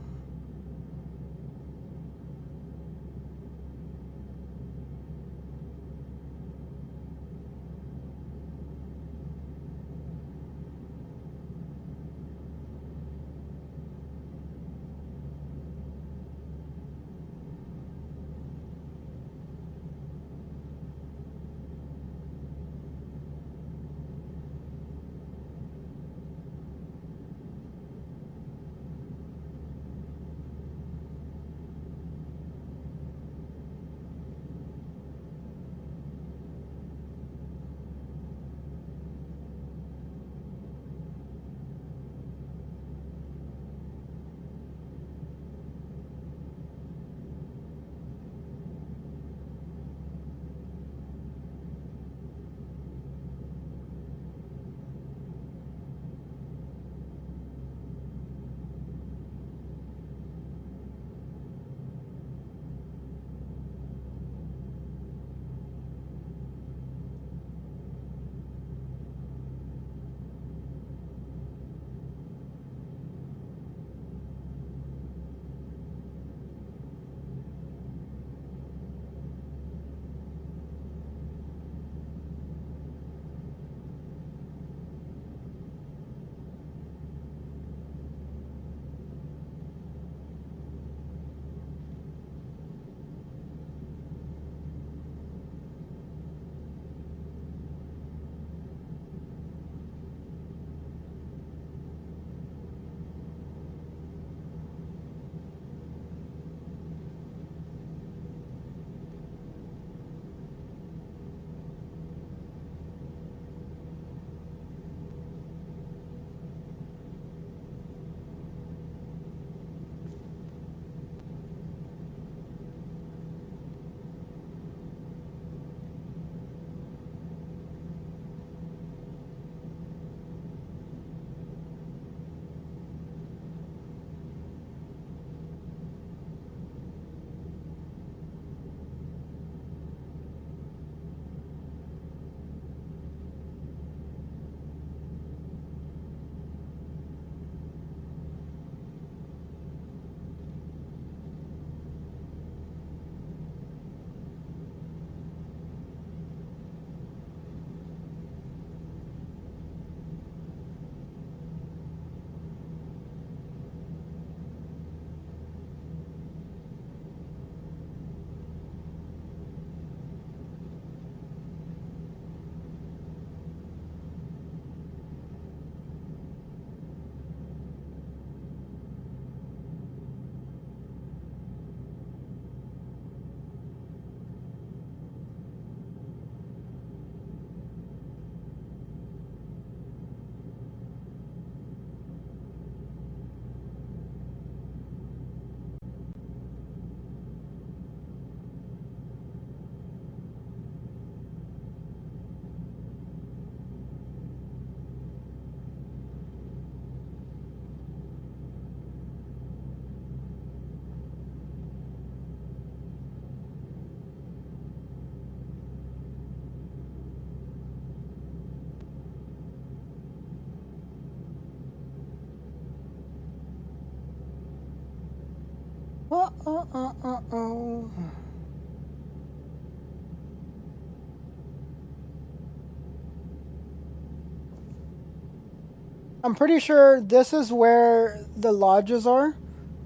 I'm pretty sure this is where the lodges are,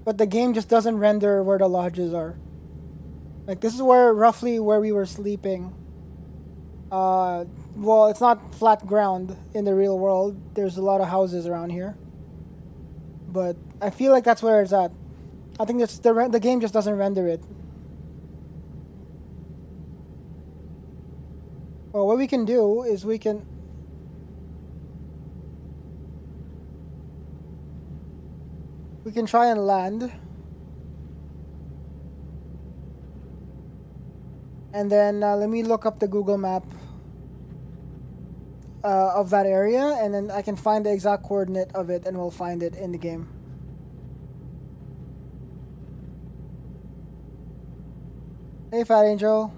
but the game just doesn't render where the lodges are. Like, this is roughly where we were sleeping. Well, it's not flat ground in the real world. There's a lot of houses around here. But I feel like that's where it's at. I think it's the game just doesn't render it. Well, what we can do is we can try and land. And then let me look up the Google map of that area, and then I can find the exact coordinate of it, and we'll find it in the game. Hey, Fat Angel.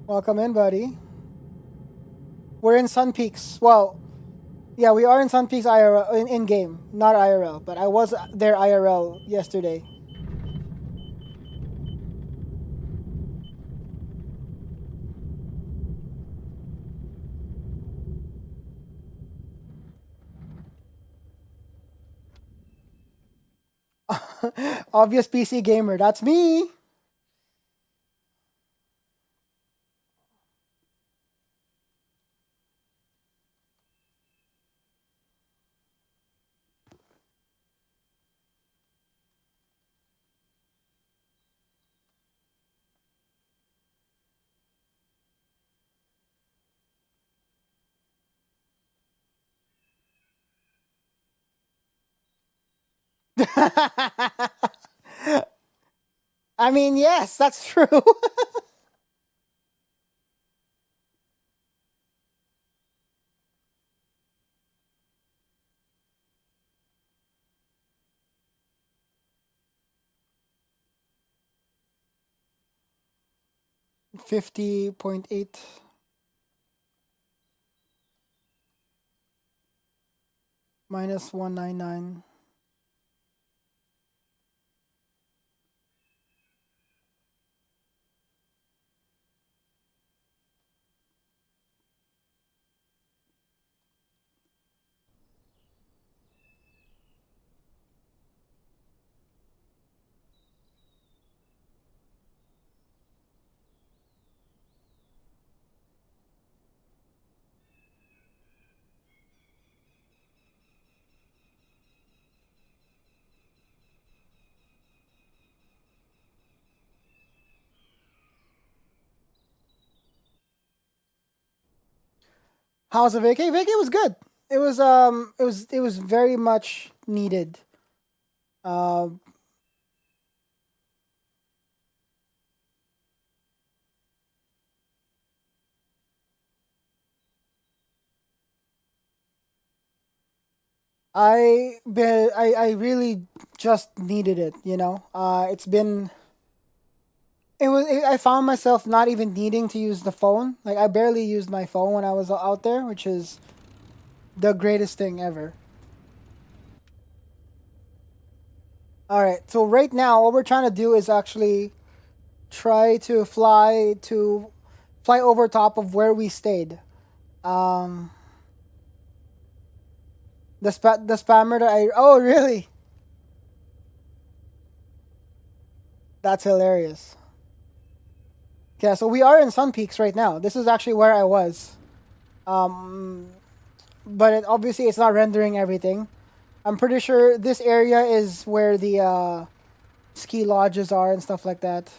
Welcome in, buddy. We're in Sun Peaks. Well, yeah, we are in Sun Peaks IRL, in game, not IRL, but I was there IRL yesterday. Obvious PC gamer, that's me. I mean, yes, that's true. $50.8 minus 199. How's the vacay? Vacay was good. It was very much needed. Um, I really just needed it, you know. I found myself not even needing to use the phone. Like, I barely used my phone when I was out there, which is the greatest thing ever. All right, so right now what we're trying to do is actually try to fly over top of where we stayed. The spammer that oh, really? That's hilarious. Yeah, so we are in Sun Peaks right now. This is actually where I was. But obviously it's not rendering everything. I'm pretty sure this area is where the ski lodges are and stuff like that.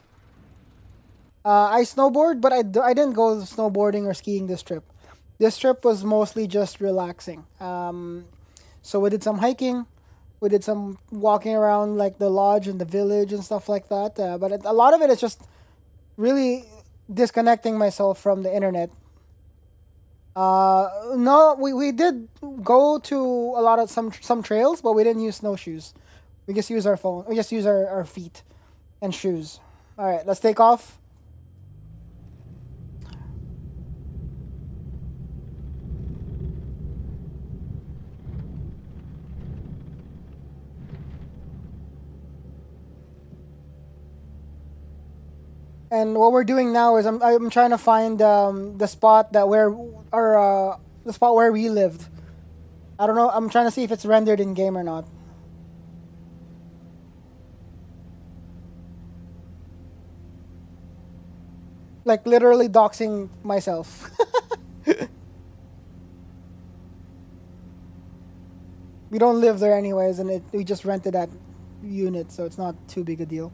I snowboard, but I didn't go snowboarding or skiing this trip. This trip was mostly just relaxing. So we did some hiking. We did some walking around like the lodge and the village and stuff like that. But a lot of it is just really disconnecting myself from the internet. No, we did go to a lot of some trails, but we didn't use snowshoes. We just use our phone. We just use our feet and shoes. All right, let's take off. And what we're doing now is I'm trying to find the spot that where our the spot where we lived. I don't know. I'm trying to see if it's rendered in game or not. Like literally doxing myself. We don't live there anyways, and we just rented that unit, so it's not too big a deal.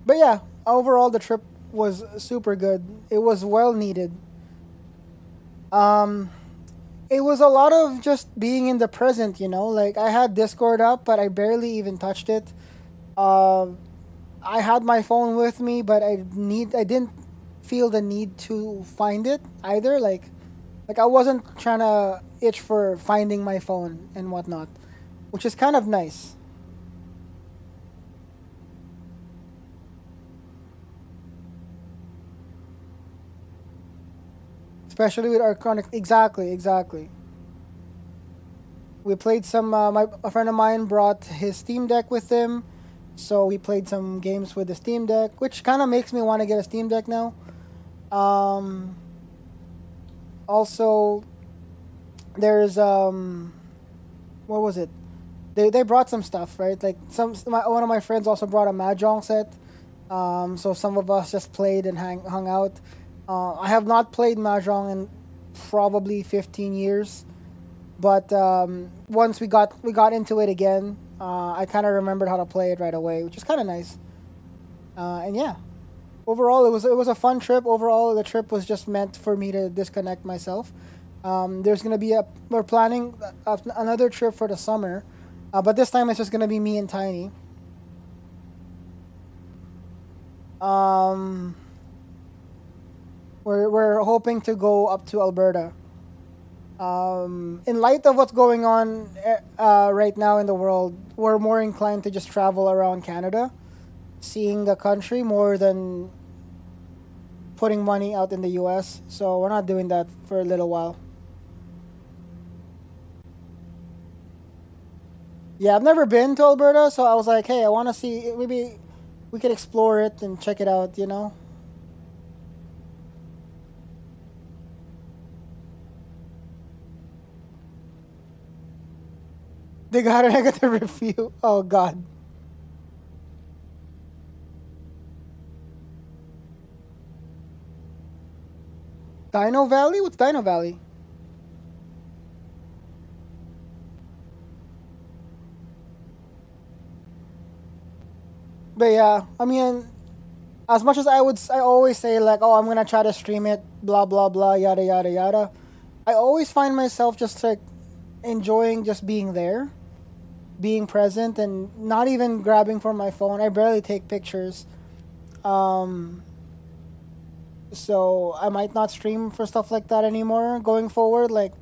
But yeah, overall the trip was super good. It was well needed. It was a lot of just being in the present, you know. Like I had Discord up, but I barely even touched it. I had my phone with me, but I didn't feel the need to find it either. Like I wasn't trying to itch for finding my phone and whatnot, which is kind of nice. Especially with our chronic. Exactly. We played some. A friend of mine brought his Steam Deck with him, so we played some games with the Steam Deck, which kind of makes me want to get a Steam Deck now. Also, there's what was it? They brought some stuff, right? Like one of my friends also brought a mahjong set. So some of us just played and hung out. I have not played mahjong in probably 15 years, but once we got into it again, I kind of remembered how to play it right away, which is kind of nice. And yeah, overall it was a fun trip. Overall, the trip was just meant for me to disconnect myself. There's gonna be we're planning another trip for the summer, but this time it's just gonna be me and Tiny. We're hoping to go up to Alberta. In light of what's going on right now in the world, we're more inclined to just travel around Canada, seeing the country more than putting money out in the US. So we're not doing that for a little while. Yeah, I've never been to Alberta, so I was like, hey, I want to see, maybe we could explore it and check it out, you know? They got a negative review. Oh, God. Dino Valley? What's Dino Valley? But yeah, I mean, as much as I always say like, oh, I'm gonna try to stream it, blah blah blah, yada yada yada. I always find myself just like enjoying just being there, being present, and not even grabbing for my phone. I barely take pictures. So I might not stream for stuff like that anymore going forward. Like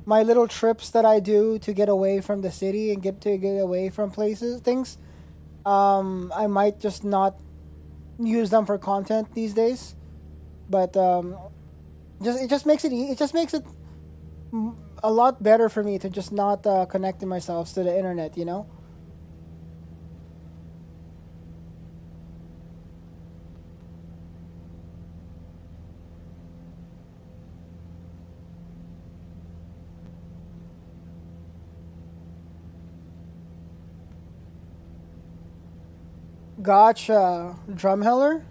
my little trips that I do to get away from the city and get away from things. I might just not use them for content these days, but it just makes it a lot better for me to just not connecting myself to the internet, you know. Gotcha. Drumheller?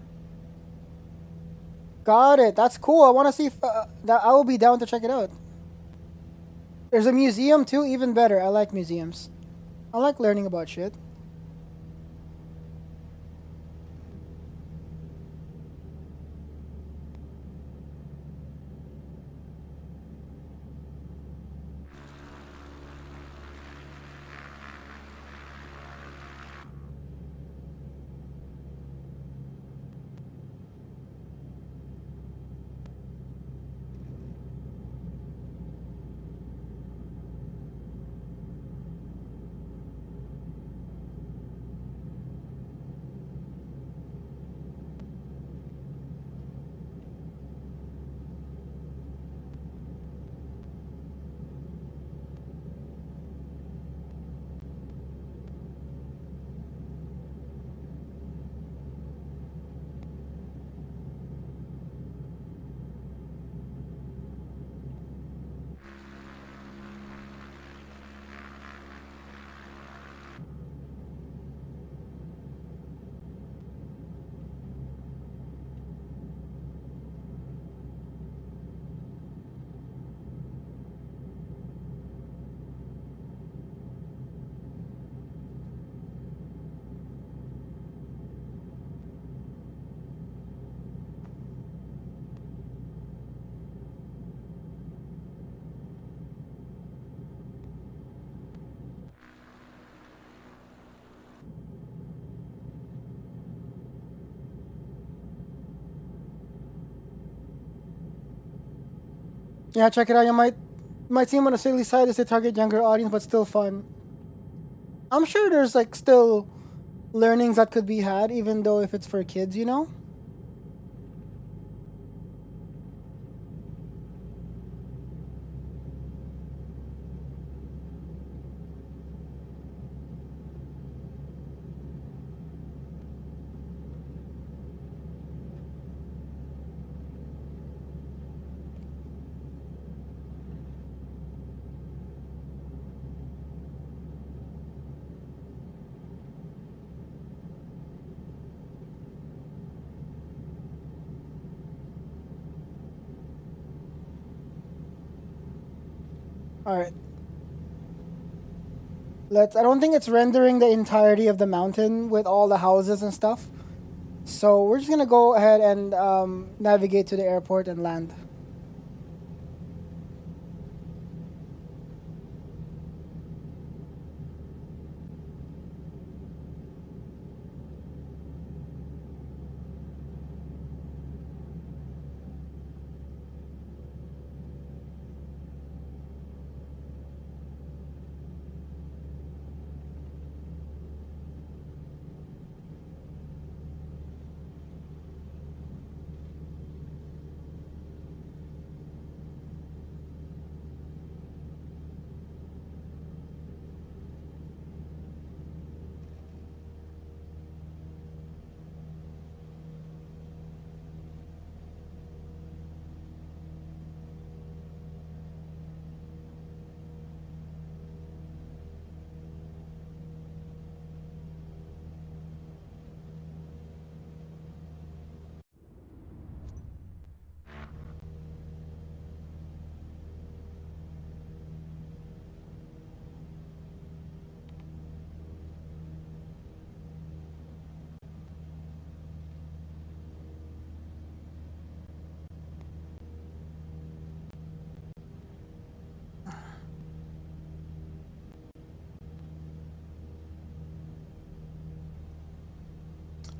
Got it. That's cool. I want to see if that I will be down to check it out. There's a museum too, even better. I like museums. I like learning about shit. Yeah, check it out. You might seem on the silly side as they target younger audience, but still fun. I'm sure there's like still learnings that could be had, even though if it's for kids, you know. All right. I don't think it's rendering the entirety of the mountain with all the houses and stuff. So we're just gonna go ahead and navigate to the airport and land.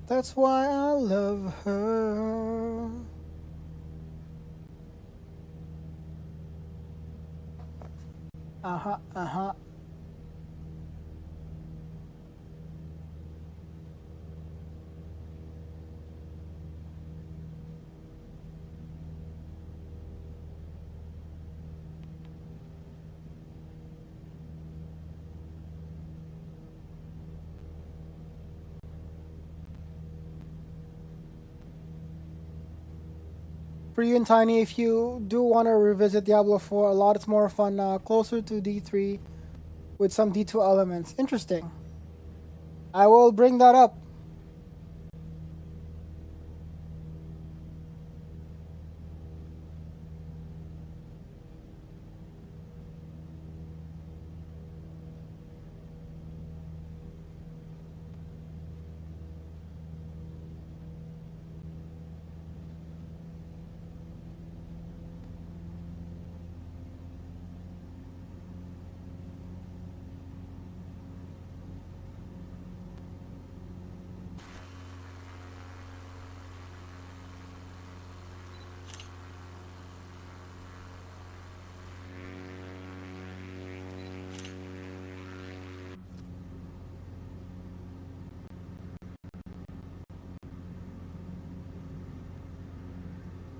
That's why I love her. Uh-huh. For you and Tiny, if you do want to revisit Diablo 4, a lot it's more fun closer to D3 with some D2 elements. Interesting. I will bring that up.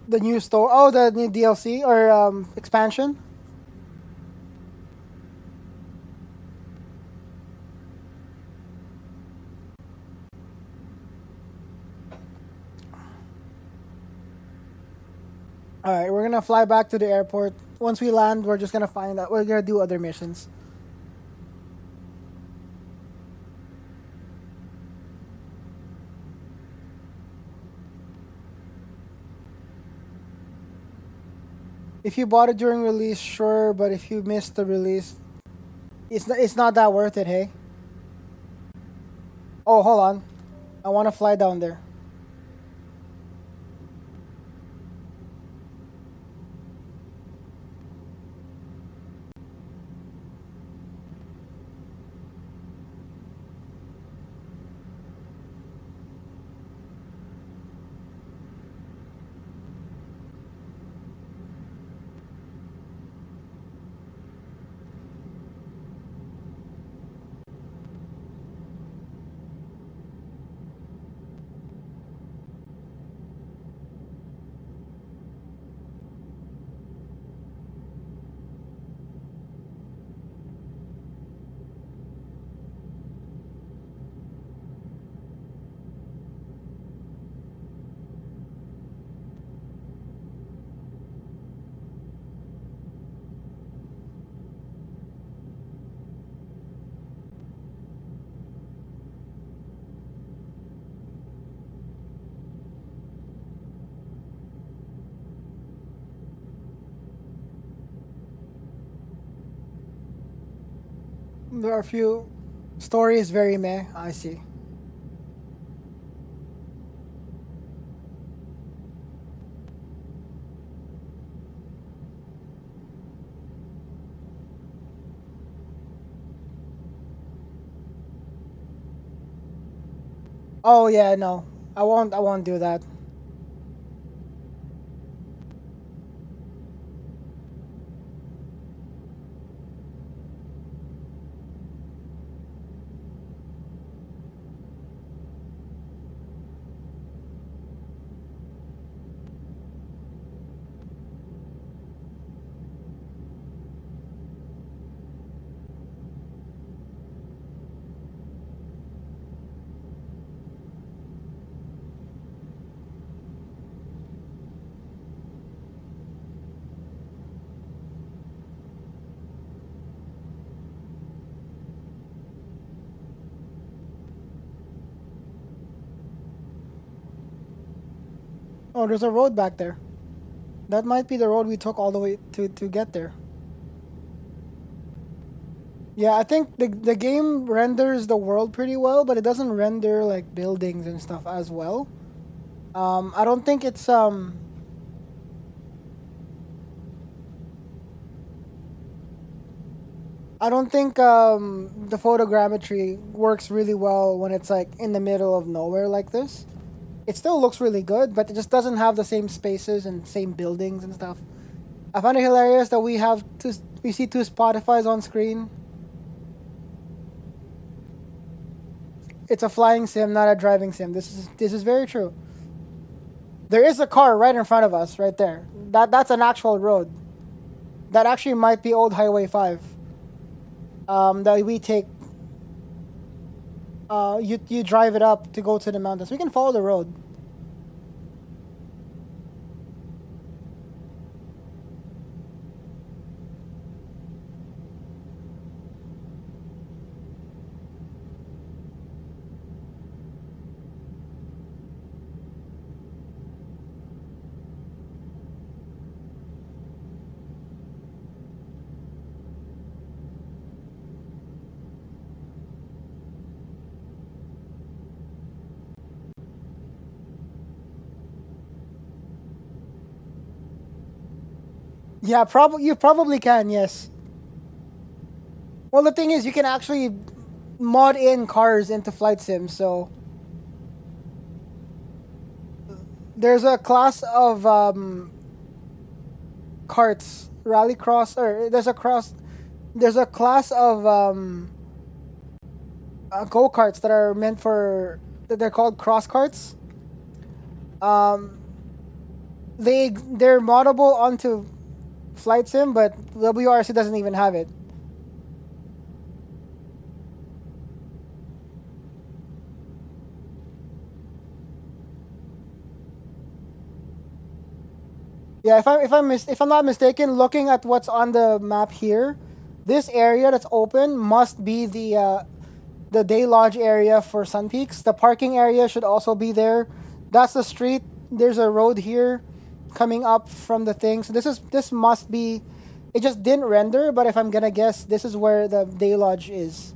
The new store. Oh, the new DLC or expansion. All right, we're gonna fly back to the airport. Once we land, we're just gonna find out. We're gonna do other missions. If you bought it during release, sure, but if you missed the release, it's not that worth it, hey? Oh, hold on. I want to fly down there. There are a few stories very meh. I see. Oh yeah, no. I won't do that. Oh, there's a road back there. That might be the road we took all the way to get there. Yeah, I think the game renders the world pretty well, but it doesn't render like buildings and stuff as well. I don't think it's I don't think the photogrammetry works really well when it's like in the middle of nowhere like this. It still looks really good, but it just doesn't have the same spaces and same buildings and stuff. I find it hilarious that we see two Spotify's on screen. It's a flying sim, not a driving sim. This is very true. There is a car right in front of us, right there. That's an actual road. That actually might be old Highway 5. That we take. You drive it up to go to the mountains. We can follow the road. Yeah, you probably can, yes. Well, the thing is, you can actually mod in cars into flight sims, so there's a class of carts, rallycross, or there's a class of go-karts that are meant for, they're called cross carts. They're moddable onto flight sim, but WRC doesn't even have it. Yeah, if I'm not mistaken, looking at what's on the map here, this area that's open must be the day lodge area for Sun Peaks. The parking area should also be there. That's the street. There's a road here coming up from the thing. So this must be. It just didn't render, but if I'm gonna guess, this is where the day lodge is.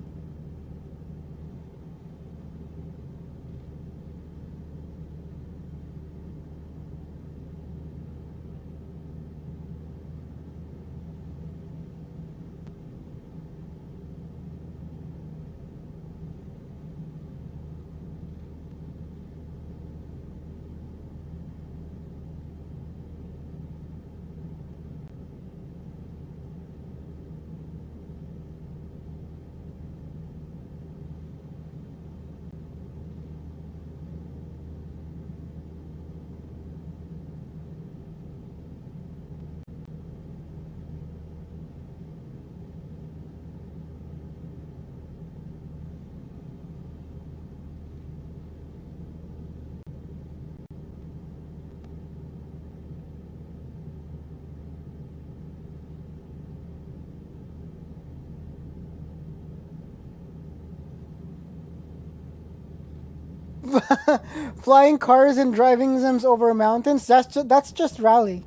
Flying cars and driving them over mountains. That's just rally.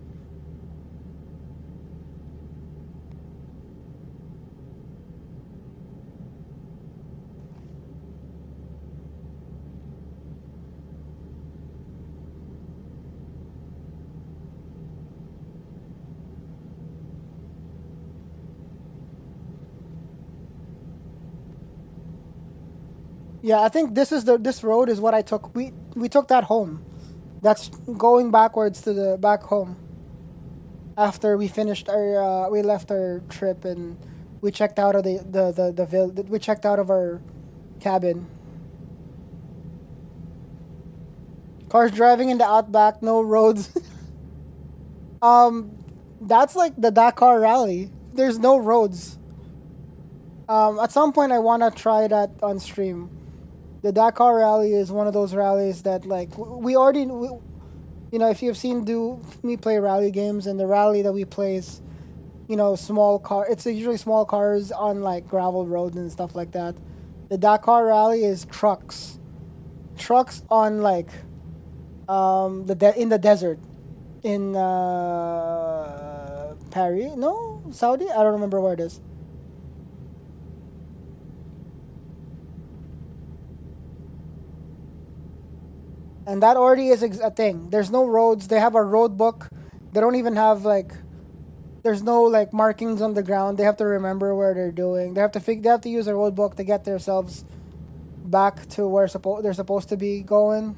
Yeah, I think this road is what I took. We took that home. That's going backwards to the back home. After we finished our we left our trip and we checked out of we checked out of our cabin. Cars driving in the outback, no roads. That's like the Dakar rally. There's no roads. At some point I want to try that on stream. The Dakar rally is one of those rallies that like we already you know, if you've seen me play rally games, and the rally that we play is, you know, small car. It's usually small cars on like gravel roads and stuff like that. The Dakar rally is trucks on like in the desert in Paris, no, Saudi. I don't remember where it is. And that already is a thing. There's no roads. They have a road book. They don't even have like. There's no like markings on the ground. They have to remember where they're doing. They have to use a road book to get themselves back to where they're supposed to be going.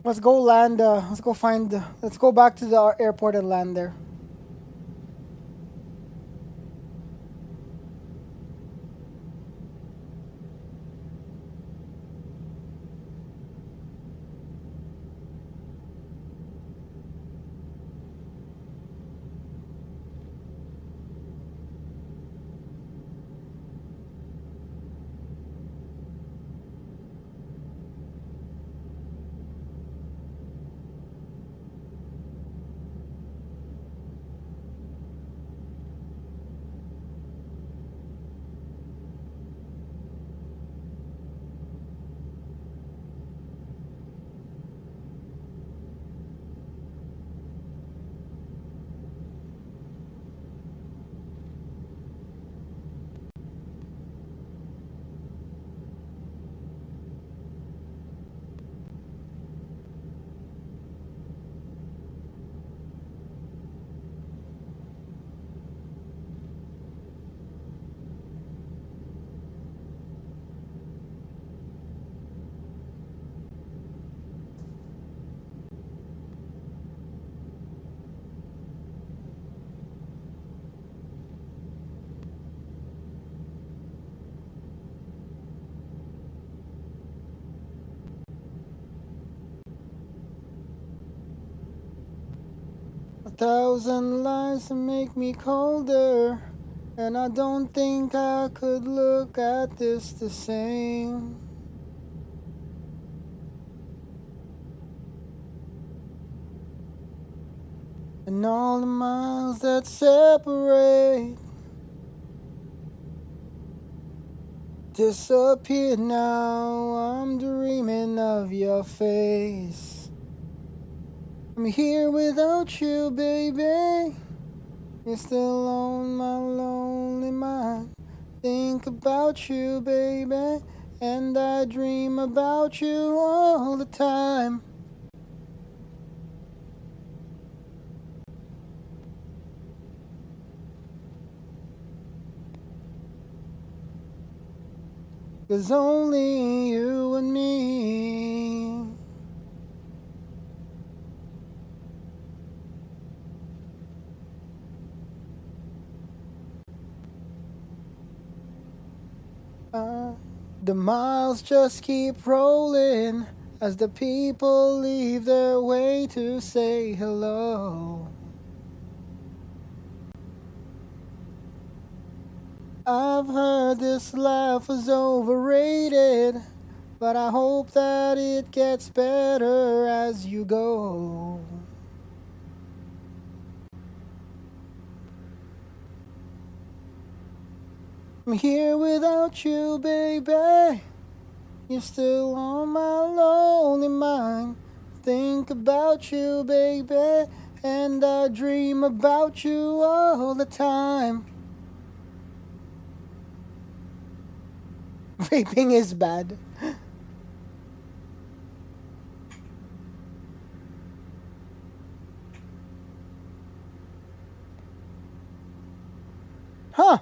Let's go land. Let's go back to the airport and land there. A thousand lies to make me colder, and I don't think I could look at this the same. And all the miles that separate disappear now. I'm dreaming of your face. I'm here without you, baby. You're still on my lonely mind. Think about you, baby, and I dream about you all the time. There's only you and me. The miles just keep rolling as the people leave their way to say hello. I've heard this life was overrated, but I hope that it gets better as you go. I'm here without you, baby. You're still on my lonely mind. Think about you, baby, and I dream about you all the time. Vaping is bad. Huh.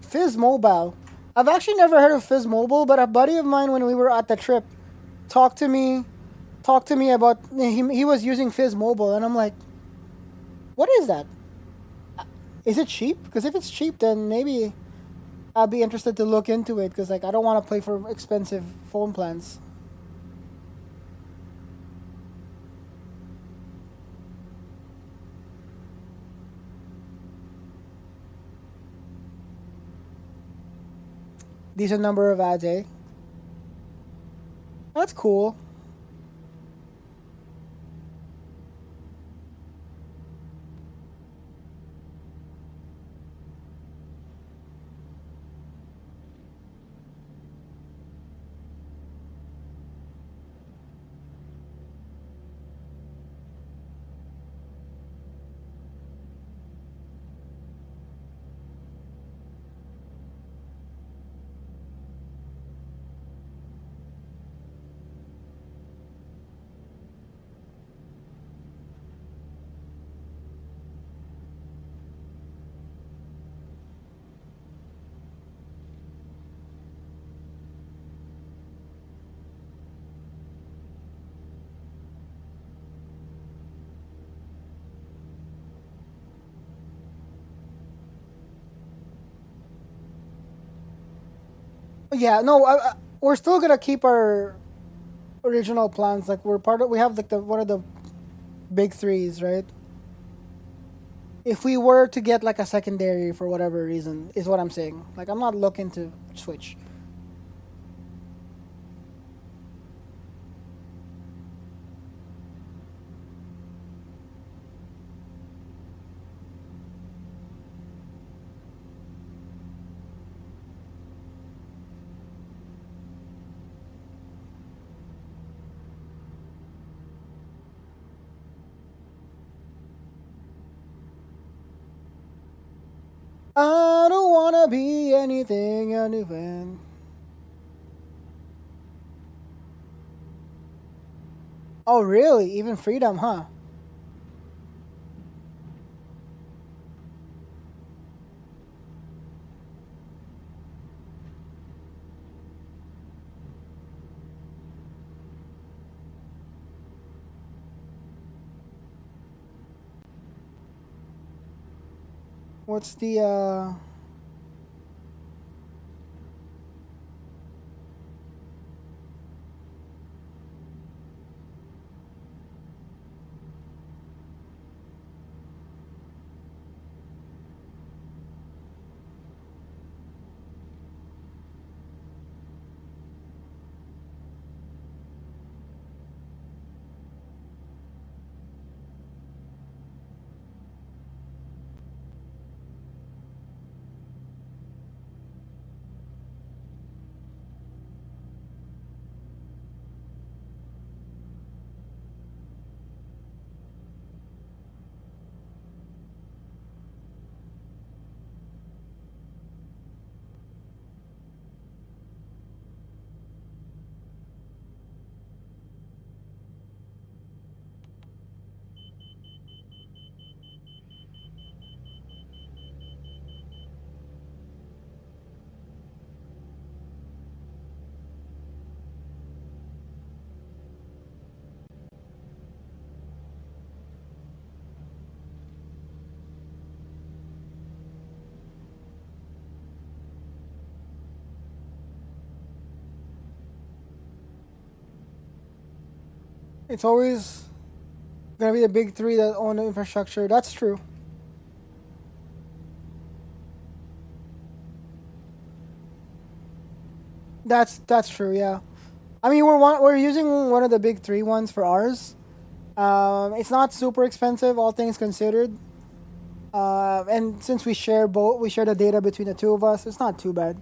Fizz Mobile. I've actually never heard of Fizz Mobile, but a buddy of mine when we were at the trip talked to me about he was using Fizz Mobile, and I'm like, what is that? Is it cheap? Because if it's cheap, then maybe I'd be interested to look into it, because like I don't want to pay for expensive phone plans. Decent number of ads, eh? That's cool. Yeah, no, we're still gonna keep our original plans. Like we have like one of the big threes, right? If we were to get like a secondary for whatever reason, is what I'm saying. Like I'm not looking to switch. I don't wanna be anything, anything. Oh, really? Even freedom, huh? What's the It's always gonna be the big three that own the infrastructure. That's true. That's true. Yeah. I mean, we're using one of the big 3 ones for ours. It's not super expensive, all things considered. And since we share the data between the 2 of us, it's not too bad.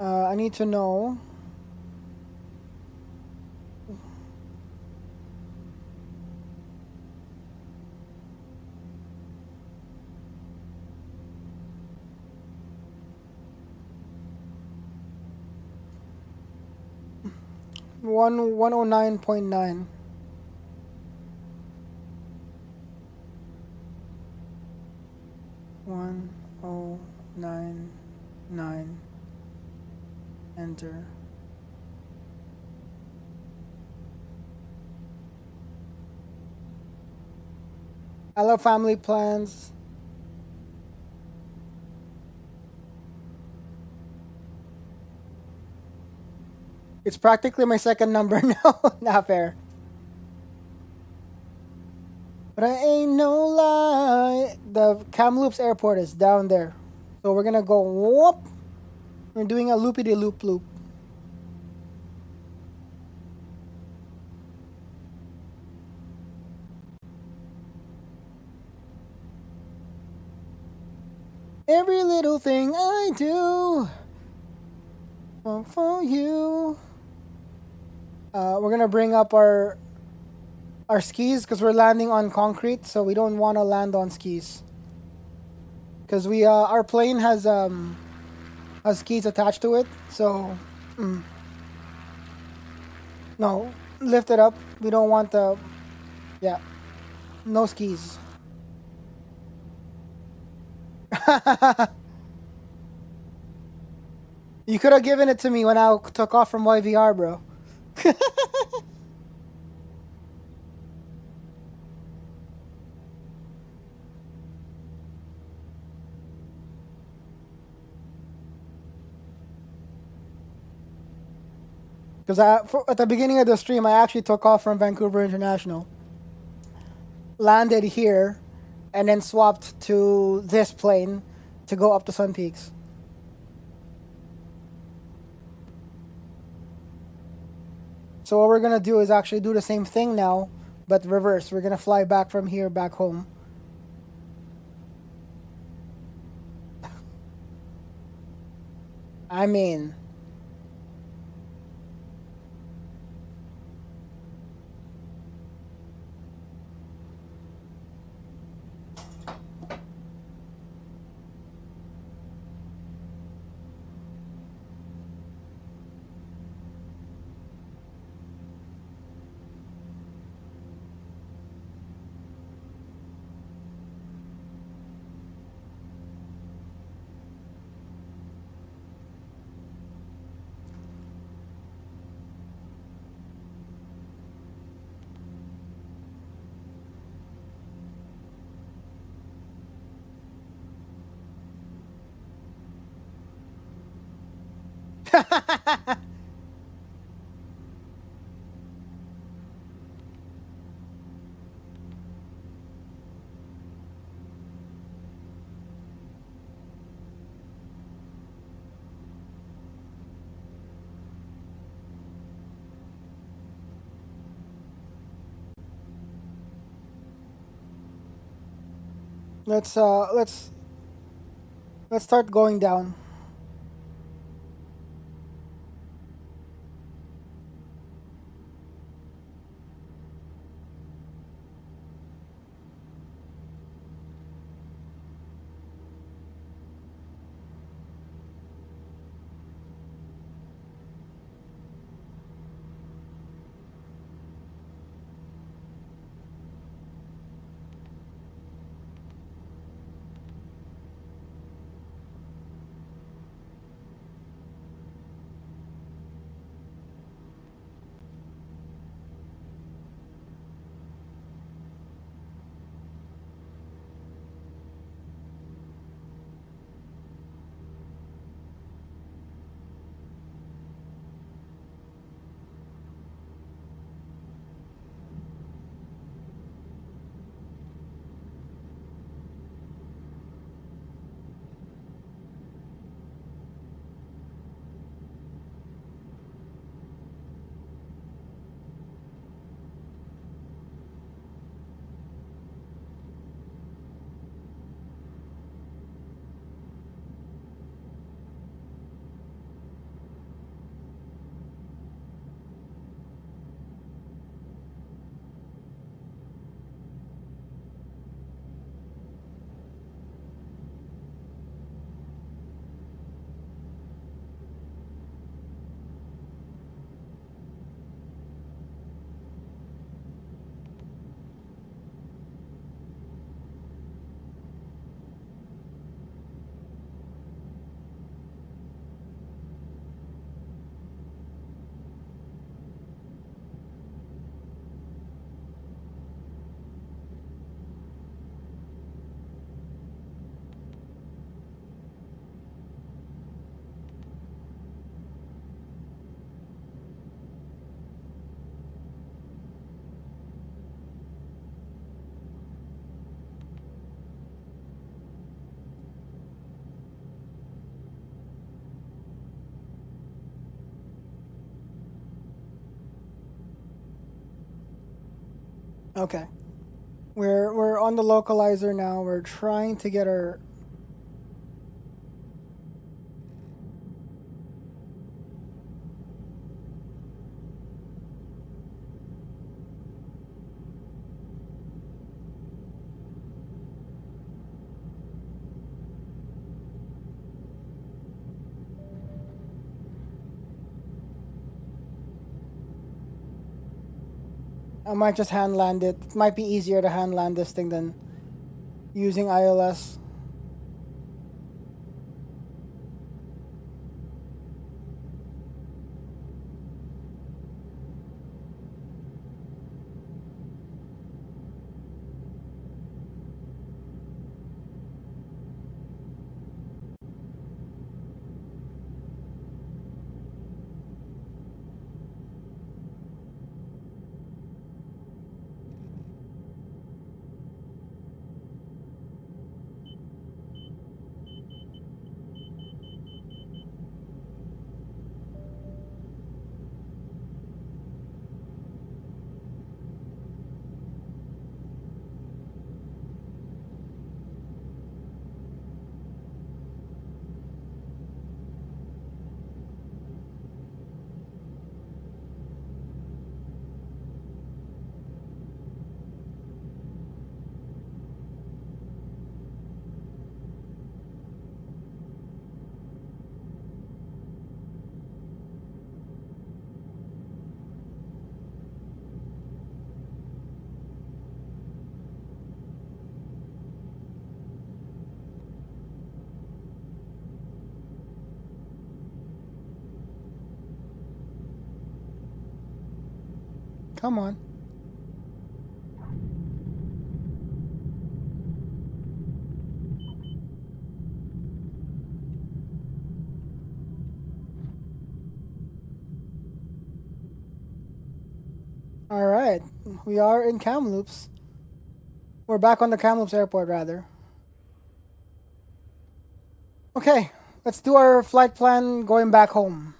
I need to know. One 109.9. One oh nine. Enter. I love family plans. It's practically my second number now. Not fair. But I ain't no lie. The Kamloops airport is down there. So we're gonna go whoop. We're doing a loopy-de-loop. Every little thing I do for you. We're gonna bring up our skis because we're landing on concrete, so we don't want to land on skis. Because we our plane has skis attached to it, so no, lift it up. We don't want the no skis. You could have given it to me when I took off from YVR, bro. Because at the beginning of the stream, I actually took off from Vancouver International, landed here, and then swapped to this plane to go up to Sun Peaks. So what we're going to do is actually do the same thing now, but reverse. We're going to fly back from here back home. I mean... Let's start going down. Okay. We're on the localizer now. We're trying to get our... I might just hand land it. It might be easier to hand land this thing than using ILS. Come on. All right. We are in Kamloops. We're back on the Kamloops airport, rather. Okay. Let's do our flight plan going back home.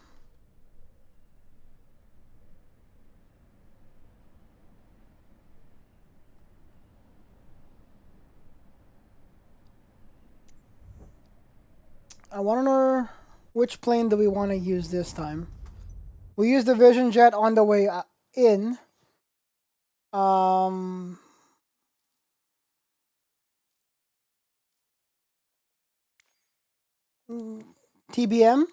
I want to know which plane do we want to use this time. We used the Vision Jet on the way in. TBM.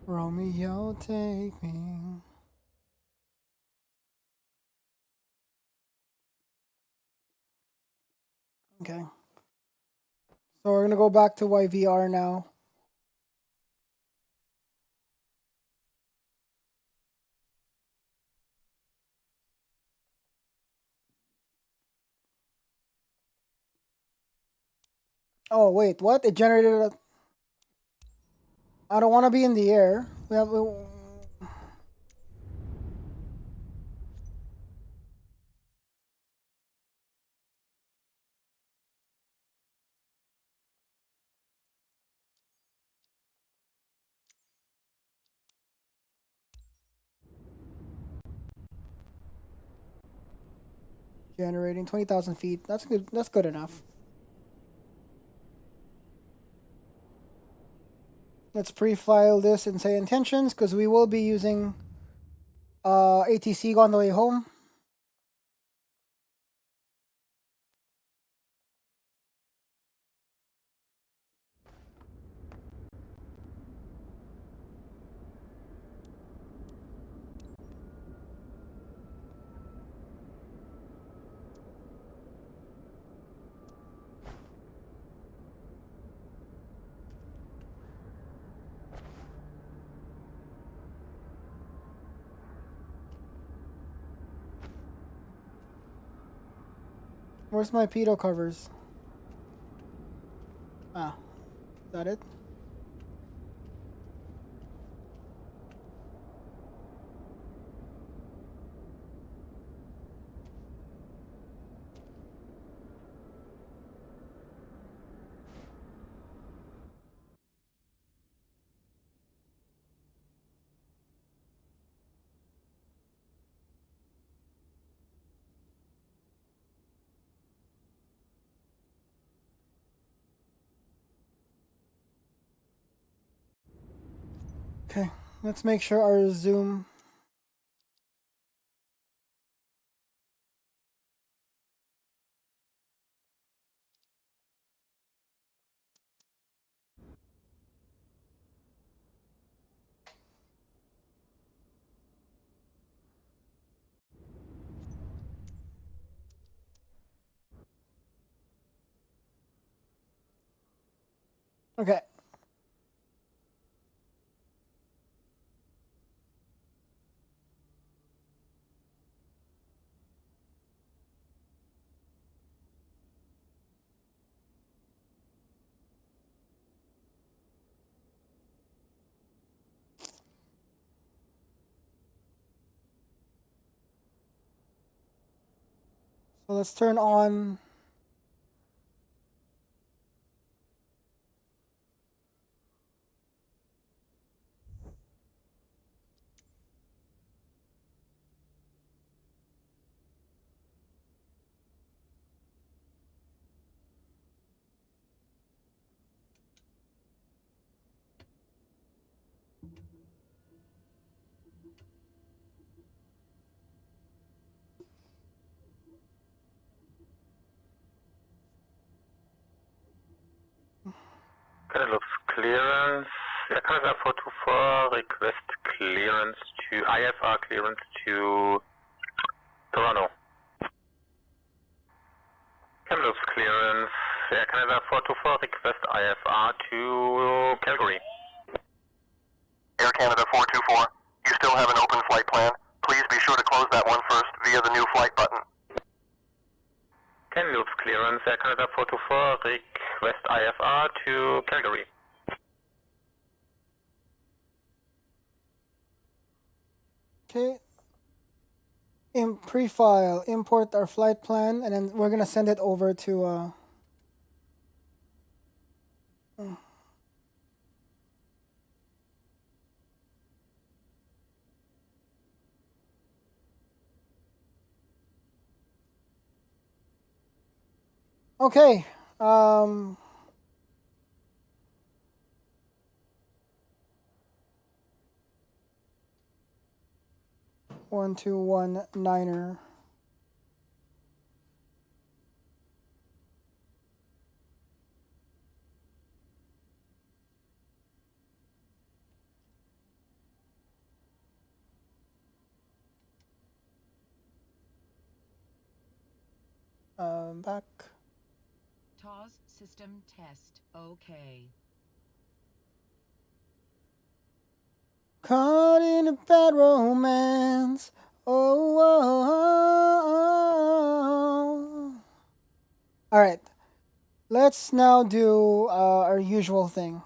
Romeo, take me. Okay. So we're going to go back to YVR now. Oh, wait, what? It generated a... I don't want to be in the air. We have... Generating 20,000 feet. That's good. That's good enough. Let's pre-file this in SayIntentions because we will be using ATC on the way home. Where's my pedo covers? Ah, is that it? Okay, let's make sure our zoom. Okay. So let's turn on. Looks clearance. Canada 424, request clearance to IFR clearance to Toronto. Kamloops clearance. Canada 424, request IFR to Calgary. Air Canada 424, you still have an open flight plan. Please be sure to close that one first via the new flight button. Kamloops clearance. Canada 424, request IFR to Calgary. Okay. In pre-file, import our flight plan, and then we're gonna send it over to. Okay. 1219er. Back. TOS system test. Okay. Caught in a bad romance. Oh, oh, oh, oh. All right. Let's now do our usual thing.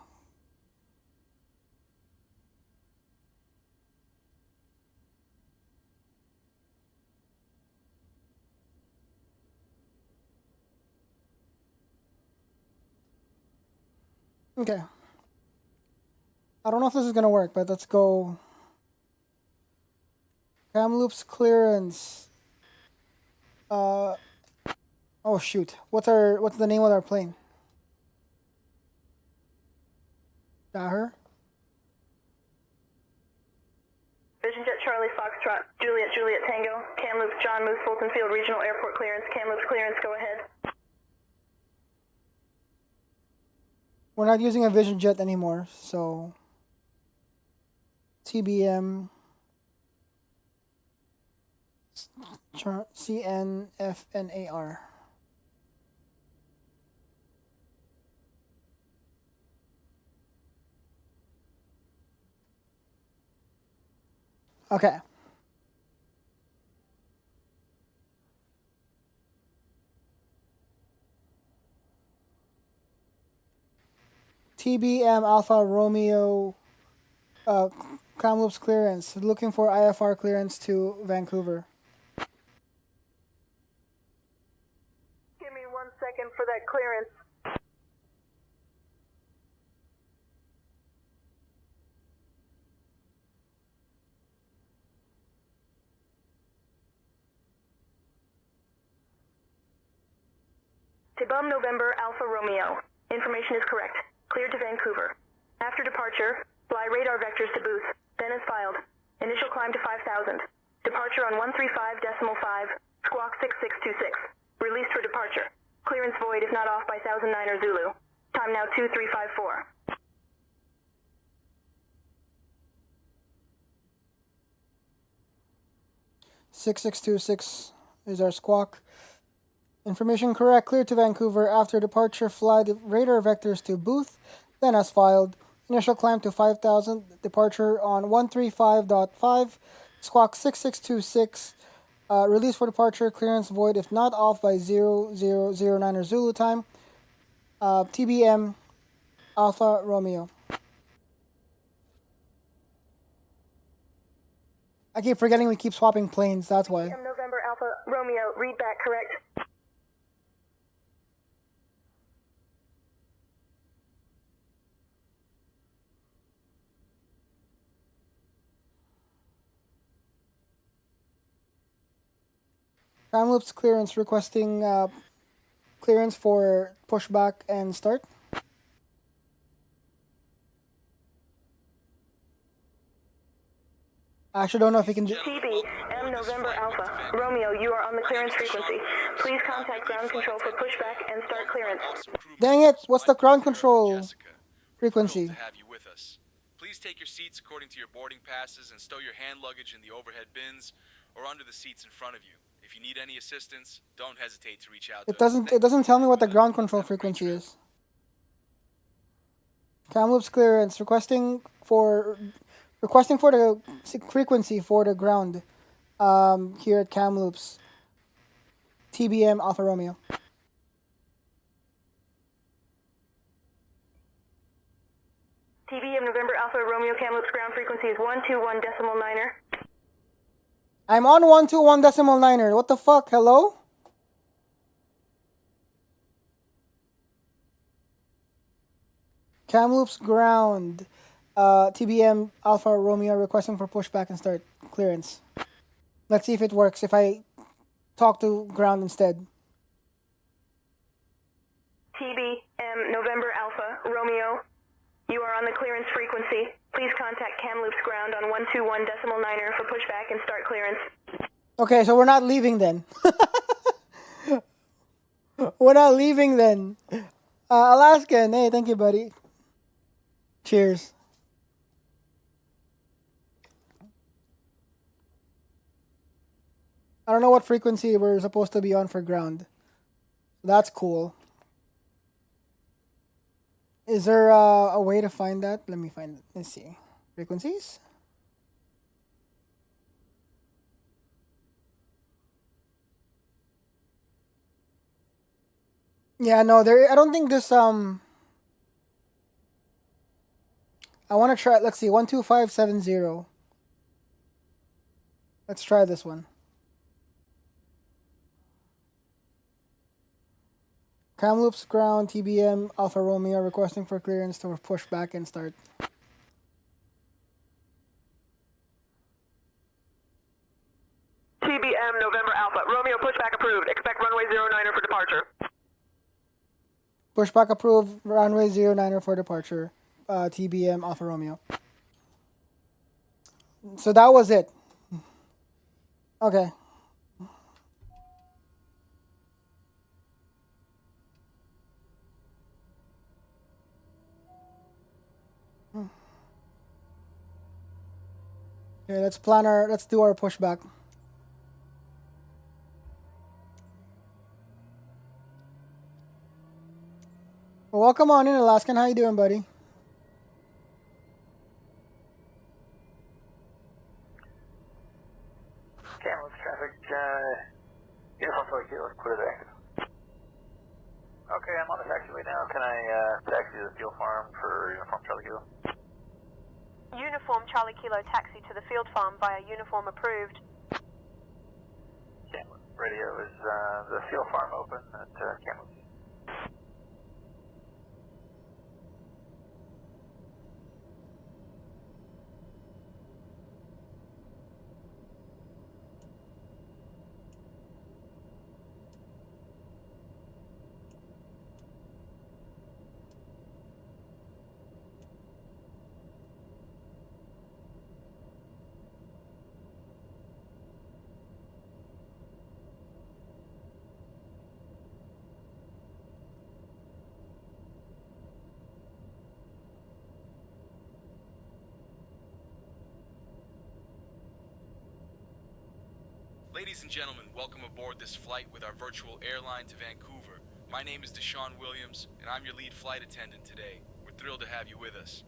Okay. I don't know if this is gonna work, but let's go. Kamloops clearance. Oh shoot. What's the name of our plane? That her? Vision Jet Charlie Foxtrot, Juliet Tango, Kamloops John Moose Fulton Field Regional Airport clearance, Kamloops clearance, go ahead. We're not using a Vision Jet anymore, so TBM CNFNAR. Okay. TBM Alpha Romeo Kamloops clearance. Looking for IFR clearance to Vancouver. Give me 1 second for that clearance. Tibum November Alpha Romeo. Information is correct. Cleared to Vancouver. After departure, fly radar vectors to booth. Then as filed. Initial climb to 5,000. Departure on 135.5, squawk 6626. Released for departure. Clearance void if not off by 1009er Zulu. Time now 2354. .6626 is our squawk. Information correct. Clear to Vancouver. After departure, fly the radar vectors to booth. Then as filed. Initial climb to 5,000. Departure on 135.5. Squawk 6626. Release for departure. Clearance void if not off by 0009er Zulu time. TBM Alpha Romeo. I keep forgetting we keep swapping planes. That's why. TBM November Alpha Romeo. Read back correct. Kamloops clearance requesting clearance for pushback and start. I actually don't know if we can do. TBM November Alpha Romeo, you are on the clearance frequency. Please contact ground control for pushback and start clearance. Dang it! What's the ground control frequency? To have you with us. Please take your seats according to your boarding passes and stow your hand luggage in the overhead bins or under the seats in front of you. If you need any assistance, don't hesitate to reach out. It doesn't tell me what the ground control frequency is. Kamloops clearance requesting for the frequency for the ground here at Kamloops. TBM Alpha Romeo. TBM November Alpha Romeo Kamloops ground frequency is 121.9er. I'm on 121.9er. What the fuck? Hello? Kamloops ground. TBM Alpha Romeo requesting for pushback and start clearance. Let's see if it works if I talk to ground instead. TBM November Alpha Romeo, you are on the clearance frequency. Please contact Kamloops ground on 121.9er for pushback and start clearance. Okay, so we're not leaving then. We're not leaving then. Alaskan, hey, thank you, buddy. Cheers. I don't know what frequency we're supposed to be on for ground. That's cool. Is there a way to find that? Let me find it. Let's see. Frequencies? Yeah, no, I don't think this, I want to try, let's see, 12570. Let's try this one. Kamloops ground, TBM, Alpha Romeo requesting for clearance to push back and start. TBM November Alpha Romeo pushback approved. Pushback approved. Runway 09er for departure. TBM Alpha Romeo. So that was it. Okay. Okay, let's do our pushback. Well, welcome on in, Alaskan. How you doing, buddy? Camels traffic, uniform Charlie Kilo, clear the exit. Okay, I'm on the taxiway now. Can I taxi to the fuel farm for uniform Charlie Kilo? Uniform Charlie Kilo taxi to the field farm via uniform approved. Camels radio, is the fuel farm open at Camels? Ladies and gentlemen, welcome aboard this flight with our virtual airline to Vancouver. My name is Deshaun Williams, and I'm your lead flight attendant today. We're thrilled to have you with us.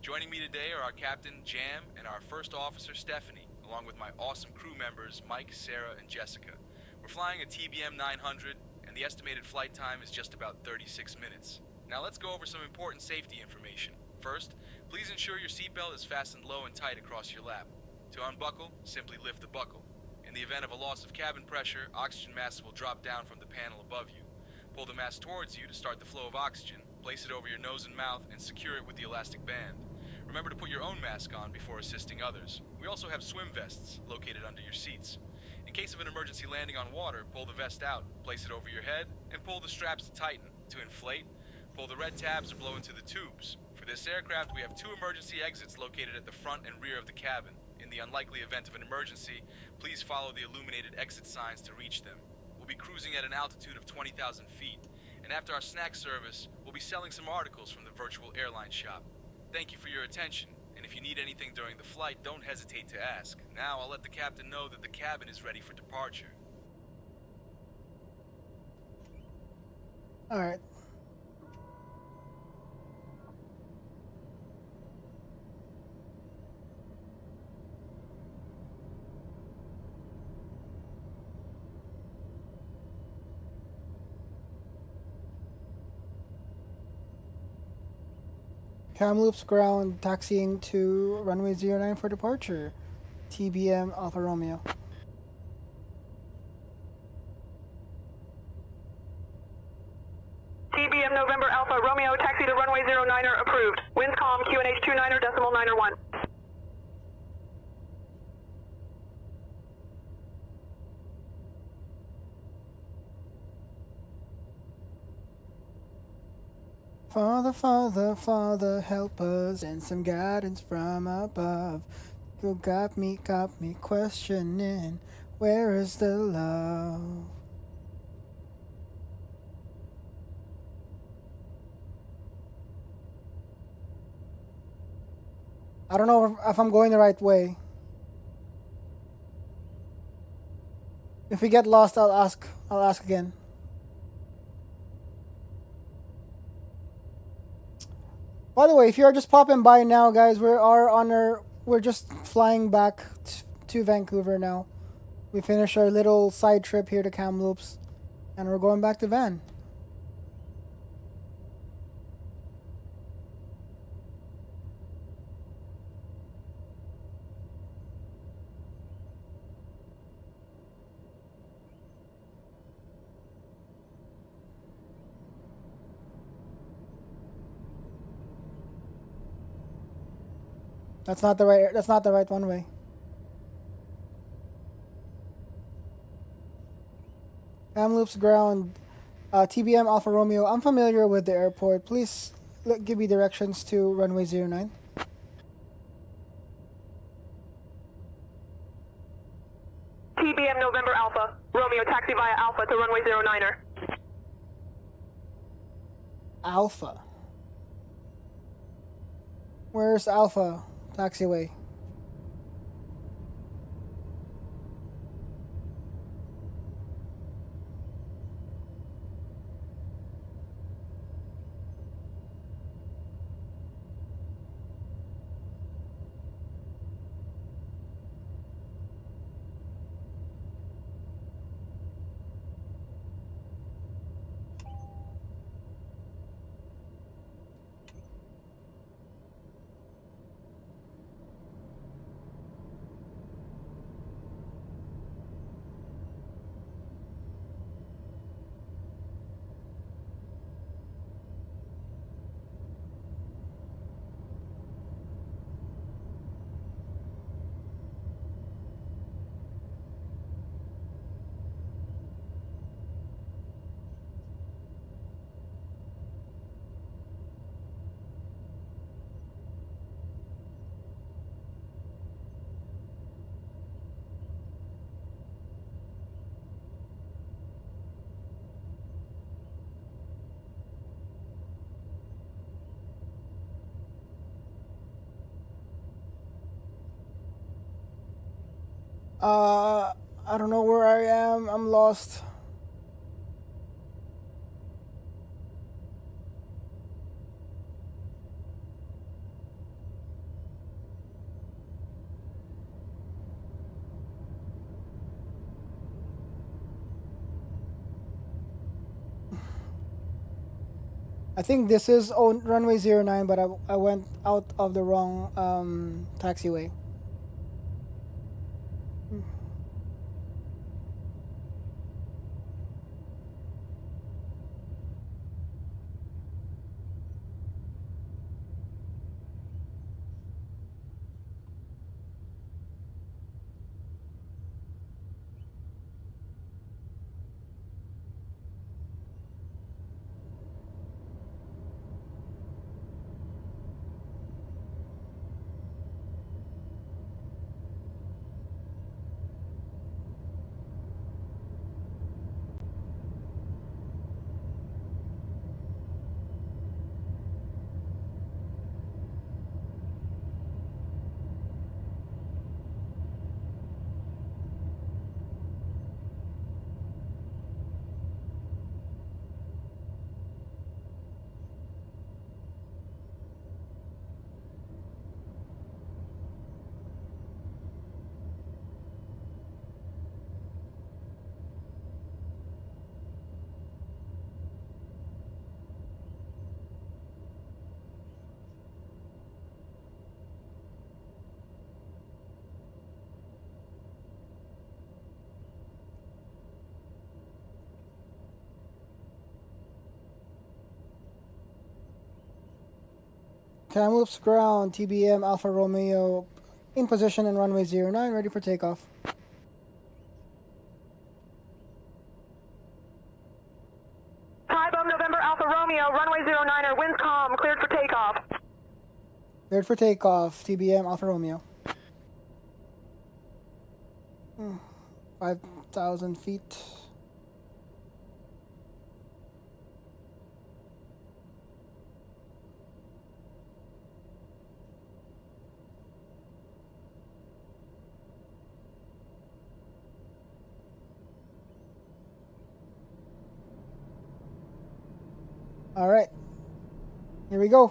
Joining me today are our captain, Jam, and our first officer, Stephanie, along with my awesome crew members, Mike, Sarah, and Jessica. We're flying a TBM 900, and the estimated flight time is just about 36 minutes. Now let's go over some important safety information. First, please ensure your seatbelt is fastened low and tight across your lap. To unbuckle, simply lift the buckle. In the event of a loss of cabin pressure, oxygen masks will drop down from the panel above you. Pull the mask towards you to start the flow of oxygen, place it over your nose and mouth, and secure it with the elastic band. Remember to put your own mask on before assisting others. We also have swim vests located under your seats. In case of an emergency landing on water, pull the vest out, place it over your head, and pull the straps to tighten. To inflate, pull the red tabs or blow into the tubes. For this aircraft, we have 2 emergency exits located at the front and rear of the cabin. In the unlikely event of an emergency, please follow the illuminated exit signs to reach them. We'll be cruising at an altitude of 20,000 feet, and after our snack service, we'll be selling some articles from the virtual airline shop. Thank you for your attention, and if you need anything during the flight, don't hesitate to ask. Now I'll let the captain know that the cabin is ready for departure. All right. Kamloops ground, taxiing to runway 09 for departure. TBM Alpha Romeo. TBM November Alpha Romeo, taxi to runway 09er approved. Winds calm, QNH 29er decimal 9er 1. Father, Father, Father, help us and some guidance from above. You got me questioning, where is the love? I don't know if I'm going the right way. If we get lost, I'll ask again. By the way, if you're just popping by now, guys, we're just flying back to Vancouver now. We finished our little side trip here to Kamloops, and we're going back to Van. That's not the right one way. Kamloops ground, TBM Alpha Romeo, I'm familiar with the airport. Please give me directions to runway 09. TBM November Alpha. Romeo, taxi via Alpha to runway 09er. Alpha. Where's Alpha taxiway? I don't know where I am. I'm lost. I think this is runway 09, but I went out of the wrong taxiway. Kamloops ground, TBM Alpha Romeo in position in runway 09, ready for takeoff. Tybo November Alpha Romeo, runway 09er, winds calm, cleared for takeoff. Cleared for takeoff, TBM Alpha Romeo. 5,000 feet. All right, here we go.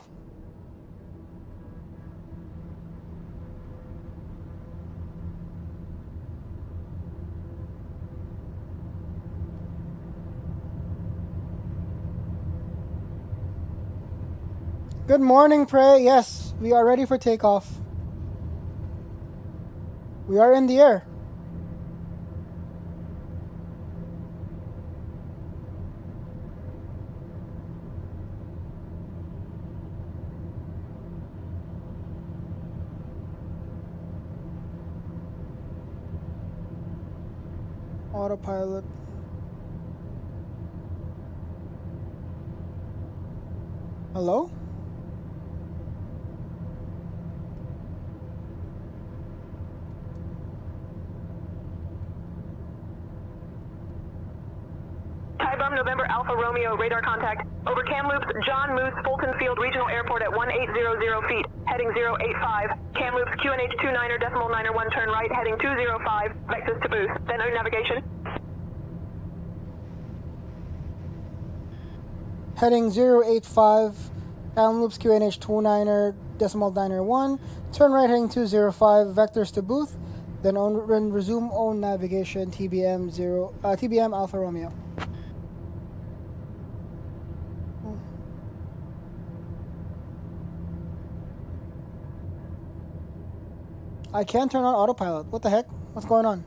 Good morning, Prey. Yes, we are ready for takeoff. We are in the air. Autopilot. Hello? Tybum November Alpha Romeo radar contact. Over Kamloops, John Moose, Fulton Field Regional Airport at 1800 feet, heading 085. Kamloops QNH 29er decimal 91 turn right, heading 205, vectors to boost. Then no navigation. Heading 085, Kamloops QNH 29er decimal 91, turn right heading 205, vectors to booth, then resume own navigation TBM Alpha Romeo. I can't turn on autopilot. What the heck? What's going on?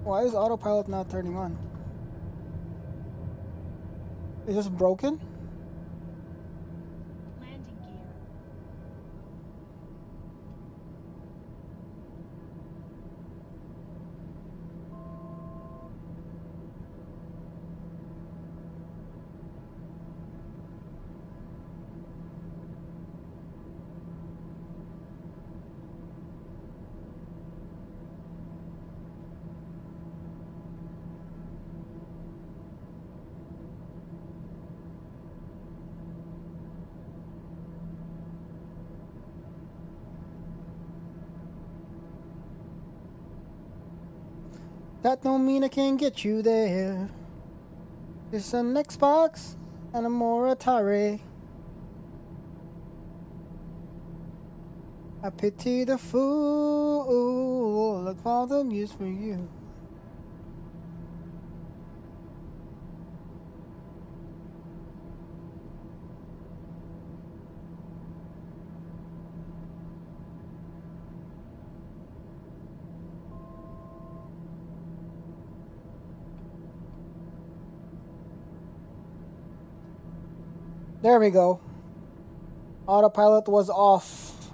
Why is autopilot not turning on? Is this broken? Landing gear. That don't mean I can't get you there. It's an Xbox and a more Atari. I pity the fool that found them used for you. There we go. Autopilot was off.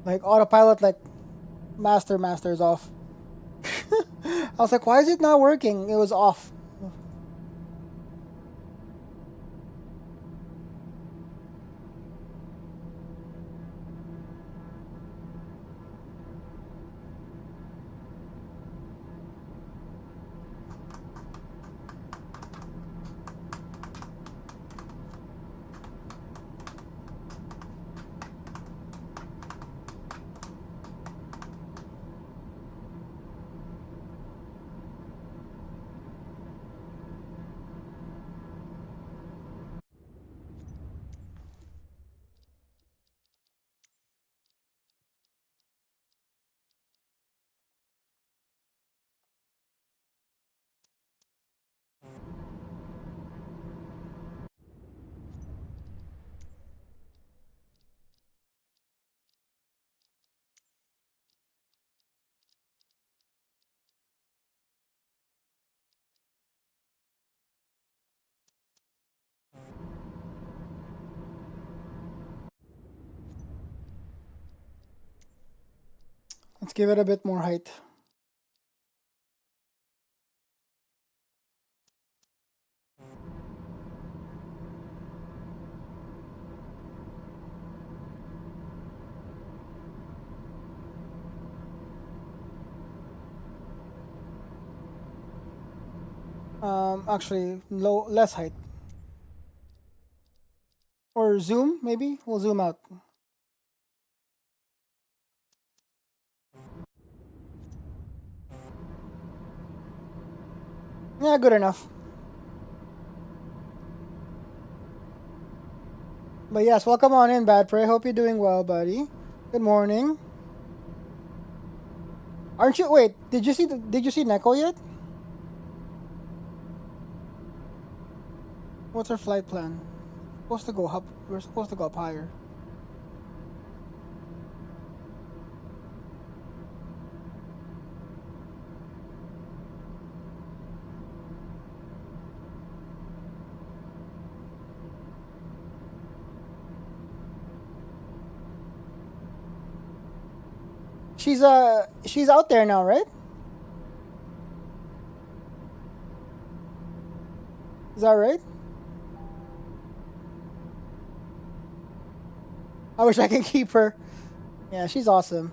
Like autopilot, like master is off. I was like, why is it not working? It was off. Let's give it a bit more height. Actually, less height. Or zoom, maybe? We'll zoom out. Yeah, good enough. But yes, welcome on in, Bad Prey. Hope you're doing well, buddy. Good morning. Aren't you? Wait, did you see Neko yet? What's our flight plan? We're supposed to go up. We're supposed to go up higher. She's out there now, right? Is that right? I wish I could keep her. Yeah, she's awesome.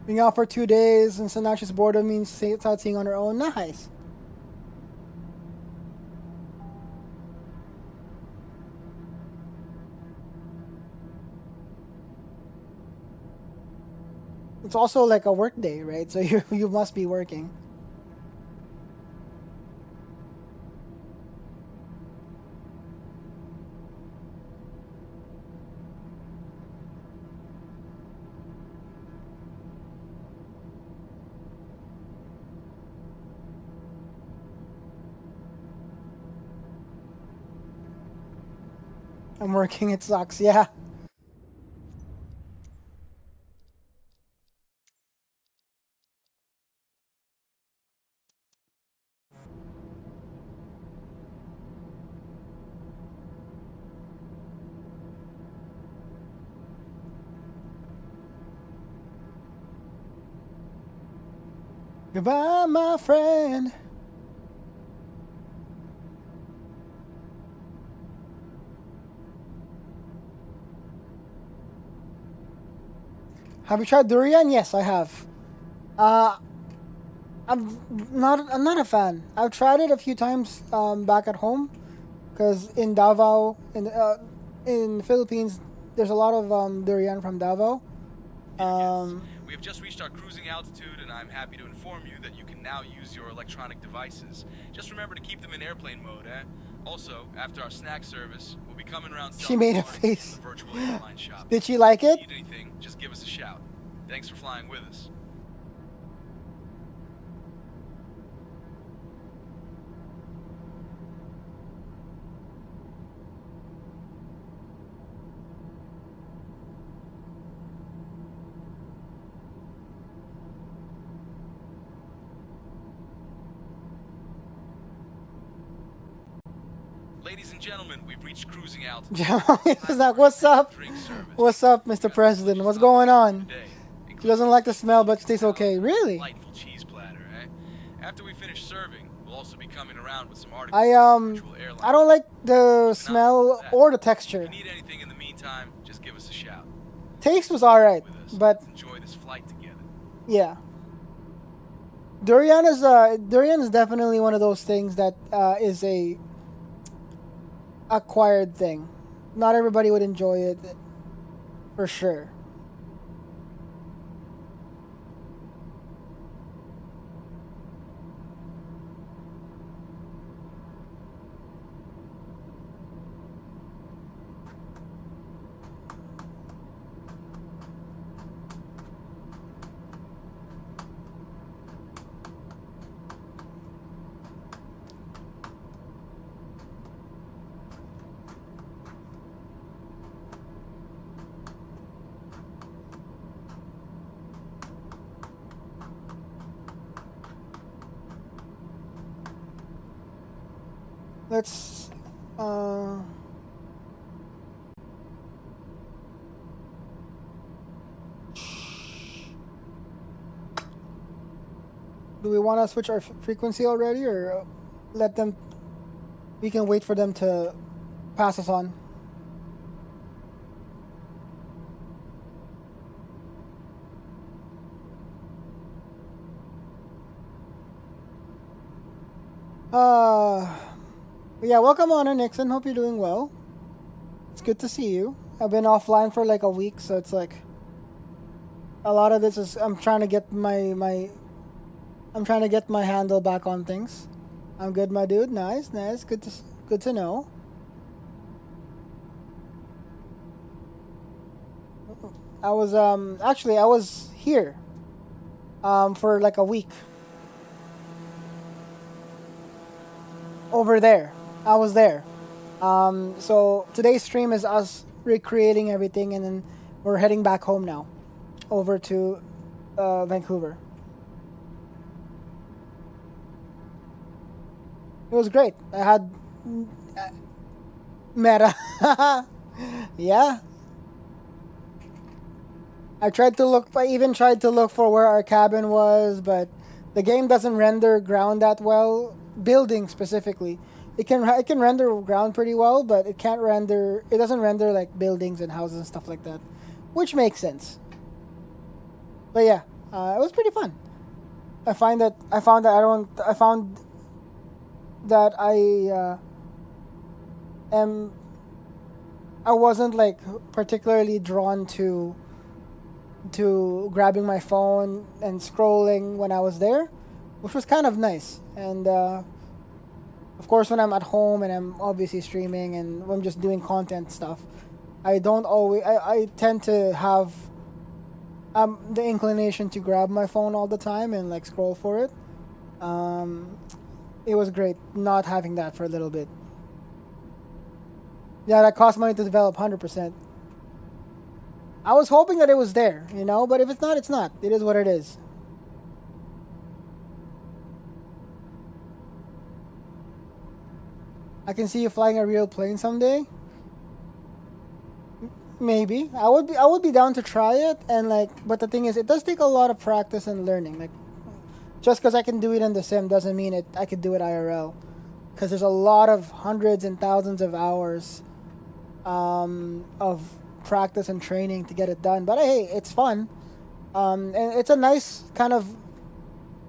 Being out for 2 days and so now she's bored of me sightseeing on her own. Nice. It's also like a work day, right? So you must be working. I'm working, it sucks, yeah. Goodbye, my friend. Have you tried durian? Yes, I have. I'm not a fan. I've tried it a few times back at home, because in Davao, in the Philippines, there's a lot of durian from Davao. We have just reached our cruising altitude, and I'm happy to inform you that you can now use your electronic devices. Just remember to keep them in airplane mode, eh? Also, after our snack service, we'll be coming around. She made a face. The virtual airline shop. Did she like it? If you need anything, just give us a shout. Thanks for flying with us. Ladies and gentlemen, we've reached cruising altitude. He's like, what's up? What's up, Mr. President? What's going on? She doesn't like the smell, but she tastes okay. Really? Delightful cheese platter, eh? After we finish serving, we'll also be coming around with some articles. I don't like the smell or the texture. If you need anything in the meantime, just give us a shout. Taste was alright, but enjoy this flight together. Yeah. Durian is definitely one of those things that is a acquired thing. Not everybody would enjoy it, for sure. Let's do we want to switch our frequency already, or let them? We can wait for them to pass us on. Yeah, welcome on, Nixon. Hope you're doing well. It's good to see you. I've been offline for like a week, so it's like a lot of this is I'm trying to get my handle back on things. I'm good, my dude. Nice. Good to know. I was actually I was here for like a week. Over there. I was there. So today's stream is us recreating everything, and then we're heading back home now, over to Vancouver. It was great. I had meta. Yeah. I even tried to look for where our cabin was, but the game doesn't render ground that well. Building specifically. It can render ground pretty well, but it doesn't render like buildings and houses and stuff like that, which makes sense. But yeah, it was pretty fun. I found that I wasn't like particularly drawn to grabbing my phone and scrolling when I was there, which was kind of nice. And of course, when I'm at home and I'm obviously streaming and I'm just doing content stuff, I tend to have the inclination to grab my phone all the time and like scroll for it. It was great not having that for a little bit. Yeah, that cost money to develop, 100%. I was hoping that it was there, but if it's not, it's not. It is what it is. I can see you flying a real plane someday. Maybe. I would be down to try it, and but the thing is, it does take a lot of practice and learning. Like, just because I can do it in the sim doesn't mean I could do it IRL. Because there's a lot of hundreds and thousands of hours of practice and training to get it done. But hey, it's fun. And it's a nice kind of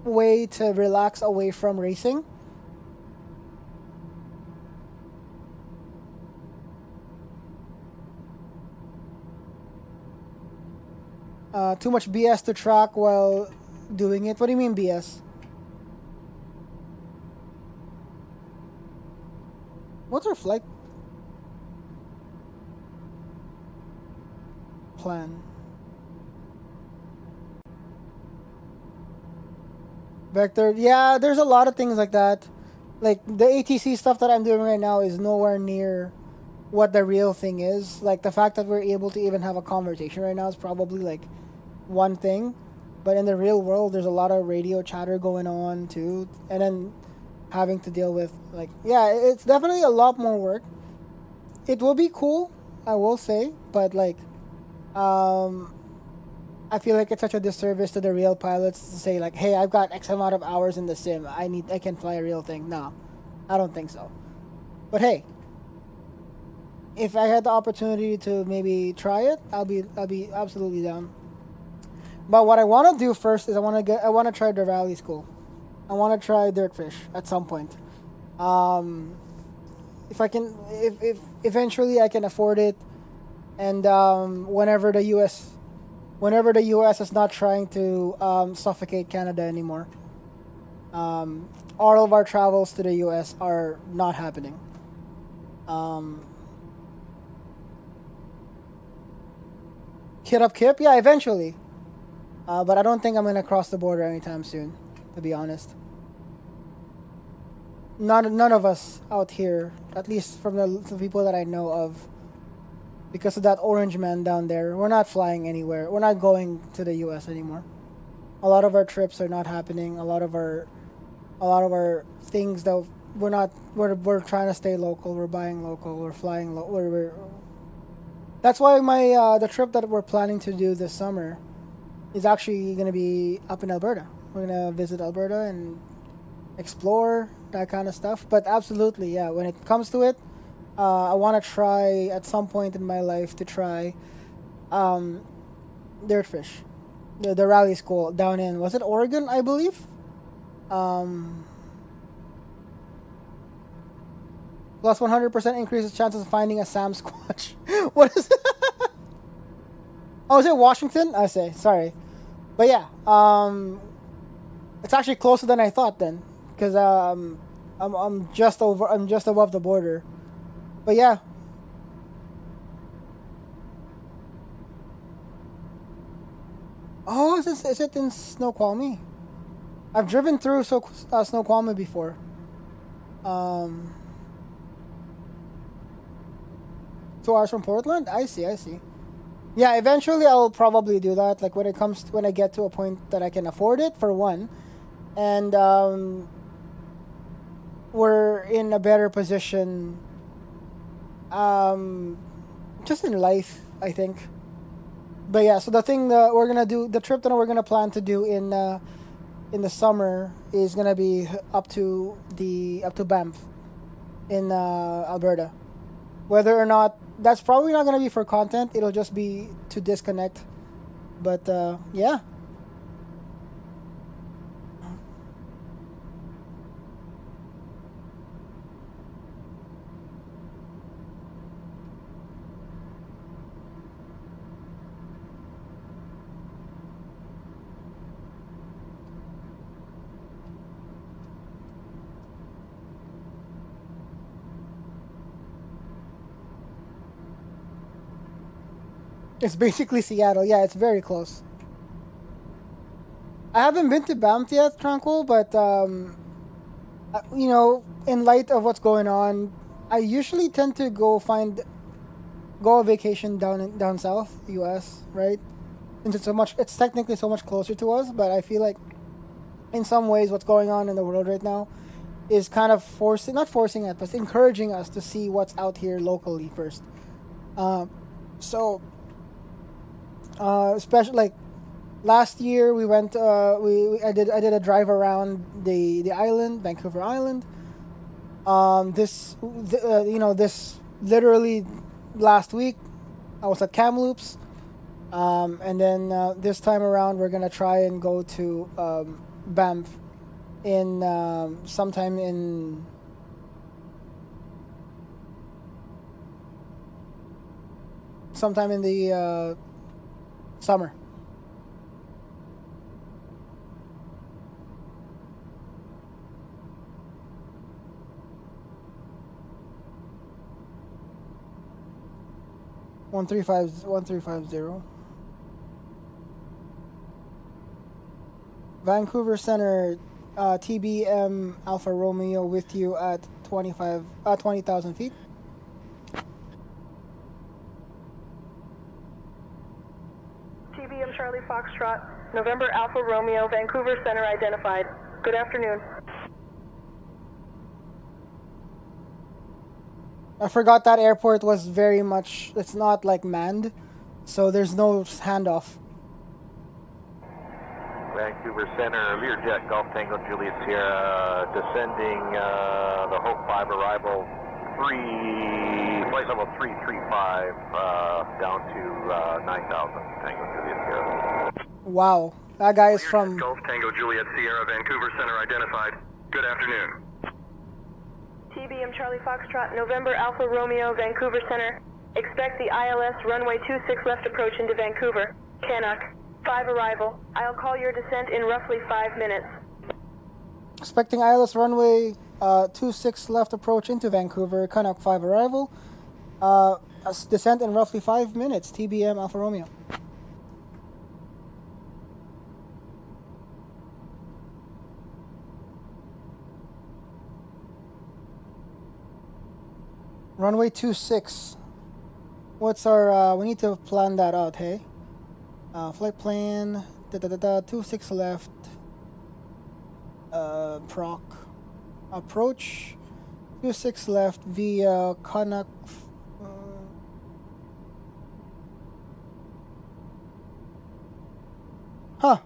way to relax away from racing. Too much BS to track while doing it. What do you mean BS? What's our flight plan? Vector. Yeah, there's a lot of things like that. Like the ATC stuff that I'm doing right now is nowhere near what the real thing is. Like the fact that we're able to even have a conversation right now is probably like one thing, but in the real world there's a lot of radio chatter going on too, and then having to deal with it's definitely a lot more work. It will be cool, I will say, but I feel like it's such a disservice to the real pilots to say like, hey, I've got X amount of hours in the sim, I can fly a real thing. No, I don't think so. But hey, if I had the opportunity to maybe try it, I'll be absolutely down. But what I want to do first is I want to try the rally school. I want to try Dirtfish at some point. If eventually I can afford it, and whenever the US is not trying to suffocate Canada anymore, all of our travels to the US are not happening. Hit up Kip, yeah, eventually. But I don't think I'm gonna cross the border anytime soon, to be honest. None of us out here, at least from the people that I know of, because of that orange man down there, we're not flying anywhere. We're not going to the US anymore. A lot of our trips are not happening. A lot of our things that we're trying to stay local. We're buying local. We're flying local. That's why the trip that we're planning to do this summer is actually going to be up in Alberta. We're going to visit Alberta and explore that kind of stuff. But absolutely, yeah, when it comes to it, I want to try at some point in my life to try Dirtfish, the rally school down in, was it Oregon, I believe? Plus 100% increases chances of finding a Sam Squatch. What is it? Oh, is it Washington? I say, sorry. But yeah, it's actually closer than I thought then, because I'm just above the border. But yeah. Oh, is it in Snoqualmie? I've driven through Snoqualmie before. 2 hours from Portland? I see. Yeah, eventually I'll probably do that. Like when I get to a point that I can afford it, for one, and we're in a better position, just in life, I think. But yeah, so the thing that we're gonna do, the trip that we're gonna plan to do in the summer is gonna be up to Banff in Alberta. Whether or not that's probably not gonna be for content, it'll just be to disconnect. But yeah. It's basically Seattle. Yeah, it's very close. I haven't been to Banff yet, Tranquil, but you know, in light of what's going on, I usually tend to go on vacation down south, U.S. Right? Since it's technically so much closer to us, but I feel like in some ways what's going on in the world right now is kind of not forcing it, but encouraging us to see what's out here locally first. Especially like last year we went I did a drive around the island, Vancouver Island. This literally last week I was at Kamloops, and then this time around we're gonna try and go to Banff in sometime in the summer. One three five 1350. Vancouver Center, TBM Alpha Romeo with you at 20,000 feet. TBM Charlie Foxtrot, November Alpha Romeo, Vancouver Center identified. Good afternoon. I forgot that airport was very much, it's not like manned, so there's no handoff. Vancouver Center, Learjet, Golf Tango, Juliet Sierra, descending the Hope 5 arrival, flight level 335, down to 9,000, Tango, Juliet Sierra. Wow, that guy is from... Golf Tango, Juliet Sierra, Vancouver Center identified. Good afternoon. TBM Charlie Foxtrot, November Alpha Romeo, Vancouver Center. Expect the ILS runway 26 left approach into Vancouver. Canuck, 5 arrival. I'll call your descent in roughly 5 minutes. Expecting ILS runway 26 left approach into Vancouver, Canuck 5 arrival. Descent in roughly 5 minutes, TBM Alpha Romeo. Runway 26. What's our, we need to plan that out, hey? Flight plan, 26 left. Proc. Approach, 26 left via Canuck. Huh.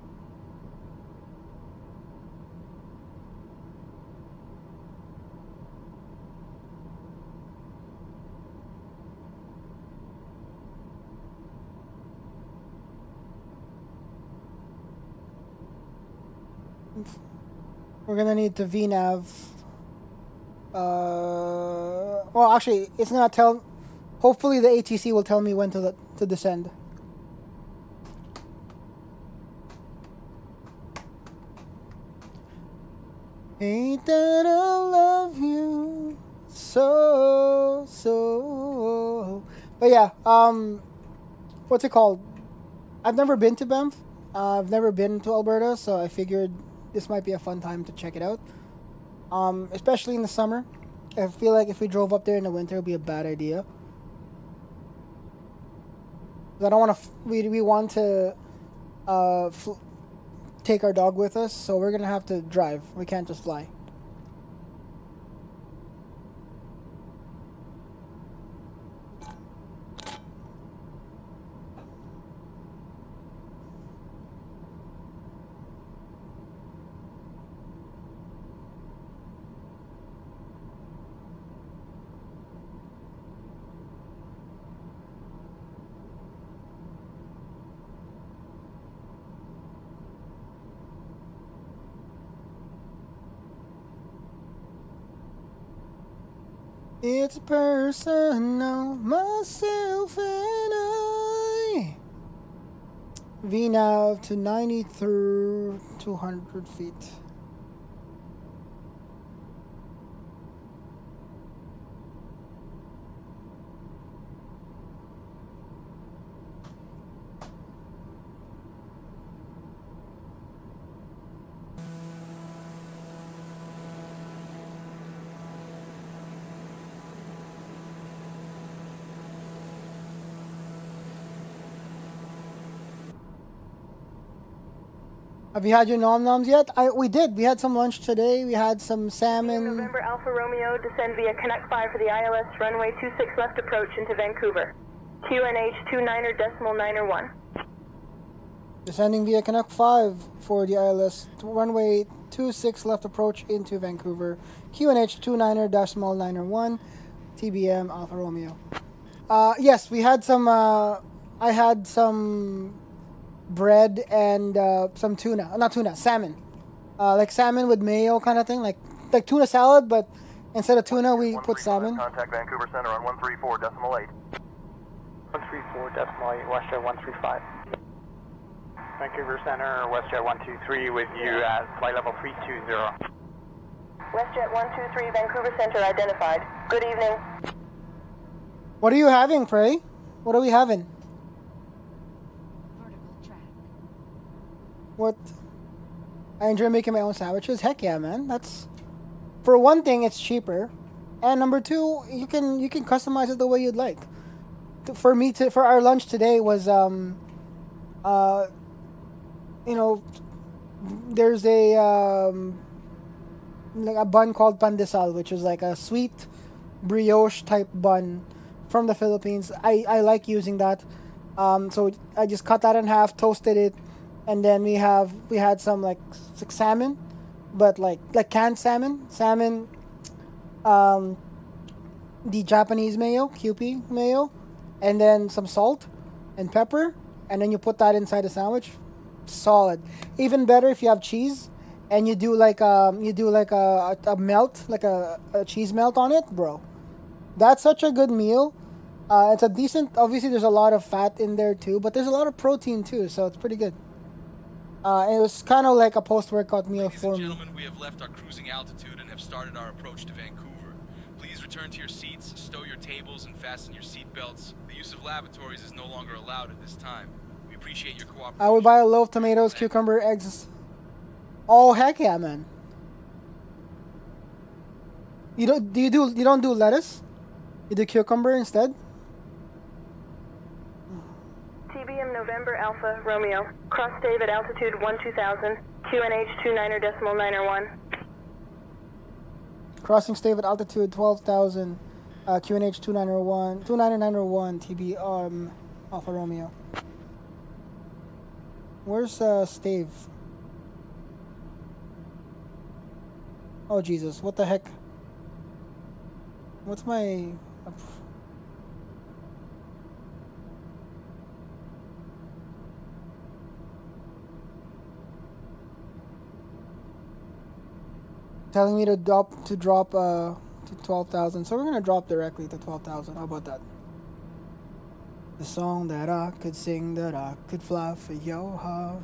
We're gonna need to VNAV Well, actually, it's gonna tell. Hopefully, the ATC will tell me when to descend. Ain't that I love you so. But yeah, what's it called? I've never been to Banff. I've never been to Alberta, so I figured this might be a fun time to check it out. Especially in the summer. I feel like if we drove up there in the winter, it would be a bad idea. I don't want to. We want to take our dog with us, so we're gonna have to drive. We can't just fly. It's personal, myself and I. VNAV to 90 through 200 feet. Have you had your nom-noms yet? We did. We had some lunch today. We had some salmon. November Alpha Romeo, descend via Connect 5 for the ILS runway 26 left approach into Vancouver. QNH 29.901. Descending via Connect 5 for the ILS runway 26 left approach into Vancouver. QNH 29.901. TBM Alpha Romeo. Yes, we had some. I had some bread and some tuna. Not tuna, salmon. Like salmon with mayo kind of thing. Like tuna salad, but instead of tuna, we put salmon. Contact Vancouver Center on 134.8. 134.8, WestJet 135. Vancouver Center, WestJet 123 with you at flight level 320. WestJet 123, Vancouver Center identified. Good evening. What are you having, Prey? What are we having? What? I enjoy making my own sandwiches. Heck yeah, man. That's, for one thing, it's cheaper, and number two, you can customize it the way you'd like. For our lunch today was there's a like a bun called pandesal, which is like a sweet brioche type bun from the Philippines. I like using that. So I just cut that in half, toasted it. And then we had some like salmon, but like canned salmon, the Japanese mayo, Kewpie mayo, and then some salt and pepper, and then you put that inside the sandwich. Solid. Even better if you have cheese, and you do like a melt, like a cheese melt on it, bro. That's such a good meal. It's a decent. Obviously, there's a lot of fat in there too, but there's a lot of protein too, so it's pretty good. It was kind of like a post-workout meal for me. Ladies and gentlemen, we have left our cruising altitude and have started our approach to Vancouver. Please return to your seats, stow your tables, and fasten your seat belts. The use of lavatories is no longer allowed at this time. We appreciate your cooperation. I would buy a loaf, tomatoes, cucumber, eggs. Oh heck yeah, man! You don't do lettuce? You do cucumber instead? TBM November Alpha Romeo. Cross stave at altitude 12,000. QNH 29.901. Crossing stave at altitude 12,000. QNH 29.901. TB Alpha Romeo. Where's stave? Oh Jesus! What the heck? What's my? Telling me to drop to 12,000. So we're gonna drop directly to 12,000. How about that? The song that I could sing, that I could fly for your heart.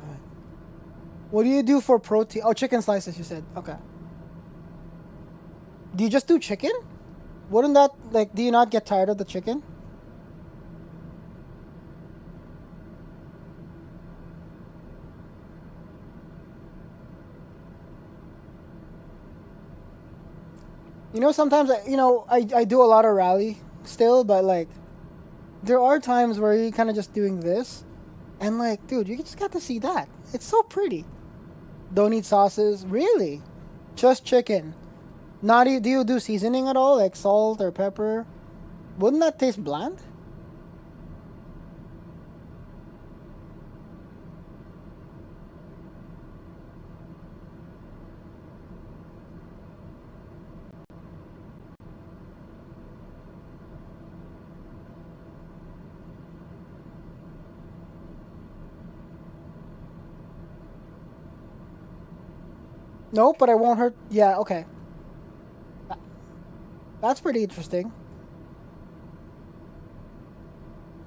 What do you do for protein? Oh, chicken slices, you said. Okay. Do you just do chicken? Wouldn't that, like, do you not get tired of the chicken? You know, sometimes, I do a lot of rally still, but, like, there are times where you're kind of just doing this. And, like, dude, you just got to see that. It's so pretty. Don't eat sauces. Really? Just chicken. Do you do seasoning at all? Like salt or pepper? Wouldn't that taste bland? Nope, but I won't hurt. Yeah, okay. That's pretty interesting.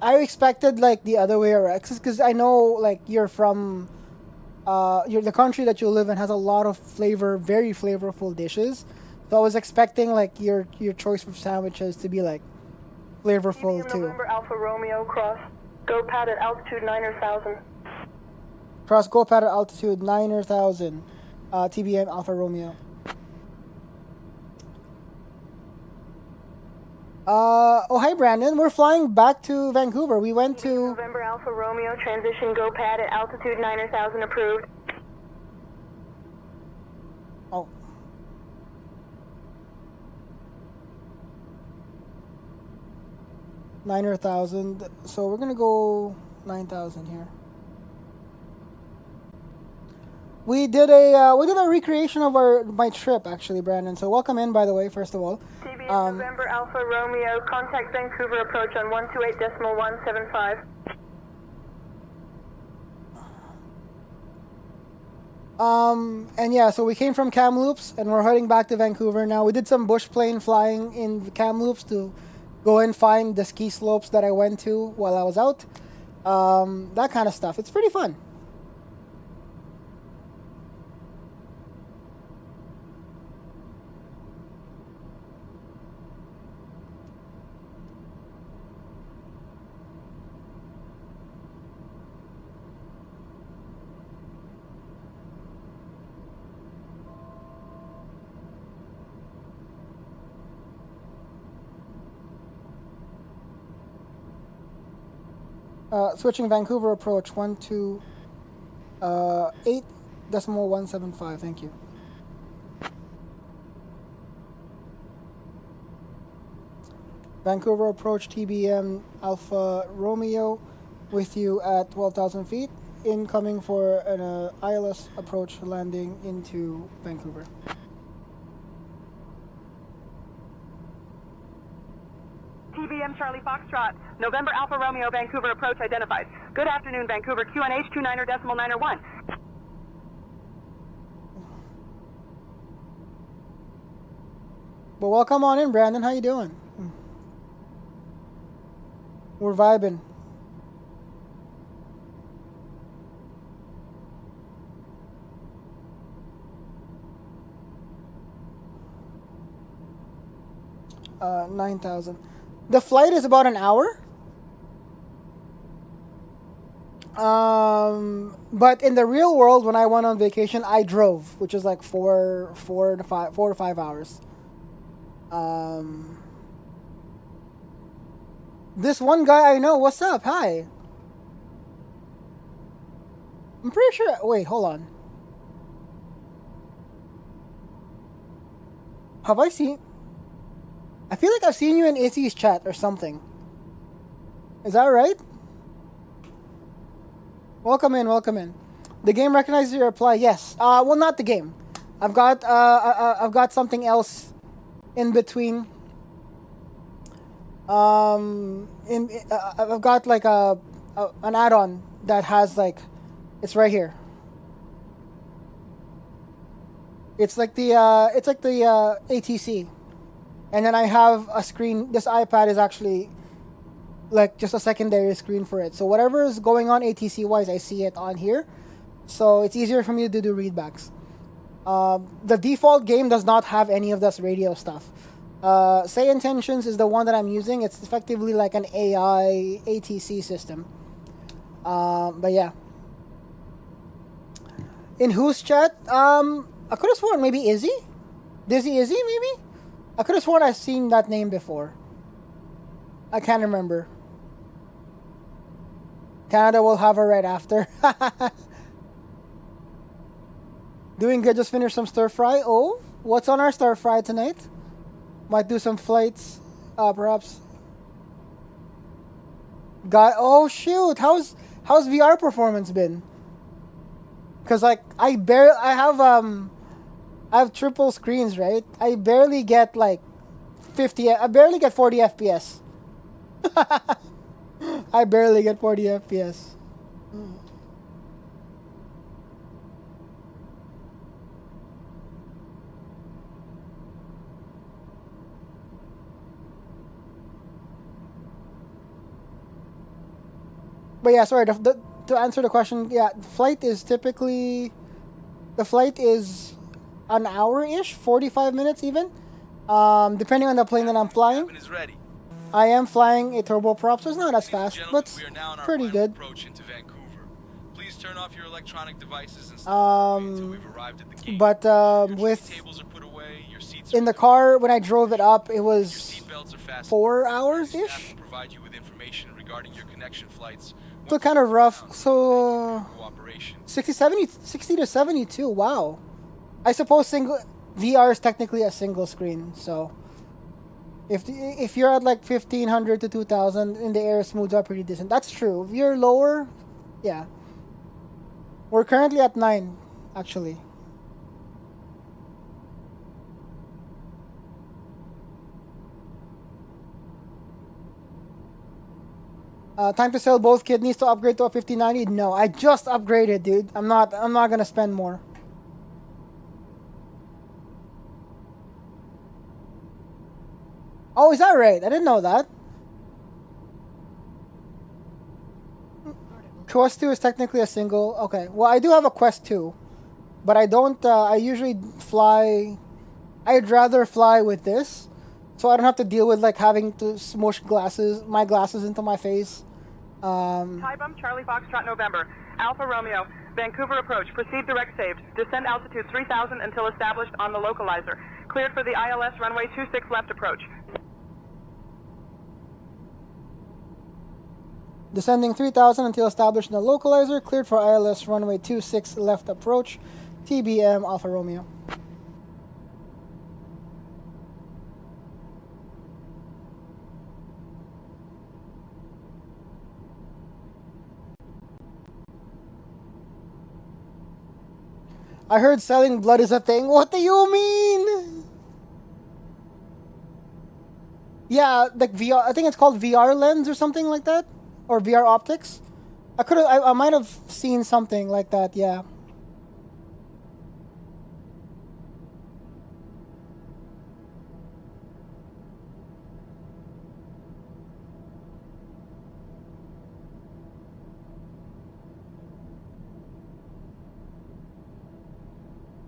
I expected like the other way around, because I know like you're from, the country that you live in has a lot of very flavorful dishes. So I was expecting like your choice for sandwiches to be like flavorful too. November Alpha Romeo cross. Go pad at altitude 9,000. Cross go pad at altitude 9,000. TBM Alpha Romeo. Oh, hi, Brandon. We're flying back to Vancouver. We went to... November Alpha Romeo, transition go pad at altitude 9,000 approved. Oh. $9,000. So we're gonna go 9,000 here. We did a recreation of my trip, actually, Brandon. So welcome in, by the way, first of all. TBM November Alpha Romeo, contact Vancouver approach on 128.175. And yeah, so we came from Kamloops and we're heading back to Vancouver now. We did some bush plane flying in Kamloops to go and find the ski slopes that I went to while I was out. That kind of stuff. It's pretty fun. Switching Vancouver approach 128.175. Thank you. Vancouver approach TBM Alpha Romeo with you at 12,000 feet. Incoming for an ILS approach landing into Vancouver. TBM Charlie Foxtrot, November Alpha Romeo, Vancouver approach identified. Good afternoon, Vancouver, QNH 29.901. Well, welcome on in, Brandon. How you doing? We're vibing. $9,000. The flight is about an hour. But in the real world, when I went on vacation, I drove, which is like four to five hours. This one guy I know, what's up? Hi. I'm pretty sure. Wait, hold on. Have I seen? I feel like I've seen you in Izzy's chat or something. Is that right? Welcome in, welcome in. The game recognizes your reply. Yes. Well, not the game. I've got something else in between. I've got like an add-on that has like, it's right here. It's like the ATC. And then I have a screen. This iPad is actually like just a secondary screen for it. So whatever is going on ATC wise, I see it on here. So it's easier for me to do readbacks. The default game does not have any of this radio stuff. SayIntentions is the one that I'm using. It's effectively like an AI ATC system. But yeah. In whose chat? I could have sworn maybe Izzy? Dizzy Izzy maybe? I could have sworn I've seen that name before. I can't remember. Canada will have her right after. Doing good, just finished some stir fry. Oh, what's on our stir fry tonight? Might do some flights, perhaps. Oh shoot, how's VR performance been? Cause like I have triple screens, right? I barely get like 40 FPS. I barely get 40 FPS. But yeah, sorry, to answer the question, yeah, the flight is an hour-ish, 45 minutes even, depending on the plane that I'm flying. I am flying a turboprop, so it's not as fast, but it's pretty good. Please turn off your electronic devices and until we've arrived at the gate. But in the car when I drove it up, it was 4 hours-ish. Provide you with information regarding your connection flights. So kind of rough. So 60 to 72. Wow. I suppose VR is technically a single screen. So if you're at like 1500 to 2000 in the air, smooths up pretty decent. That's true. If you're lower, yeah. We're currently at 9, actually. Time to sell both kidneys to upgrade to a 5090? No, I just upgraded, dude. I'm not gonna spend more. Oh, is that right? I didn't know that. Quest 2 is technically a single. Okay, well, I do have a Quest 2, but I don't. I usually fly. I'd rather fly with this, so I don't have to deal with like having to smush my glasses into my face. Tybum, Charlie Foxtrot, November. Alpha Romeo, Vancouver approach. Proceed direct saved. Descend altitude 3000 until established on the localizer. Cleared for the ILS runway 26 left approach. Descending 3000 until established in the localizer. Cleared for ILS runway 26 left approach. TBM Alpha Romeo. I heard selling blood is a thing. What do you mean? Yeah, like VR. I think it's called VR lens or something like that, or VR optics. I might have seen something like that. Yeah.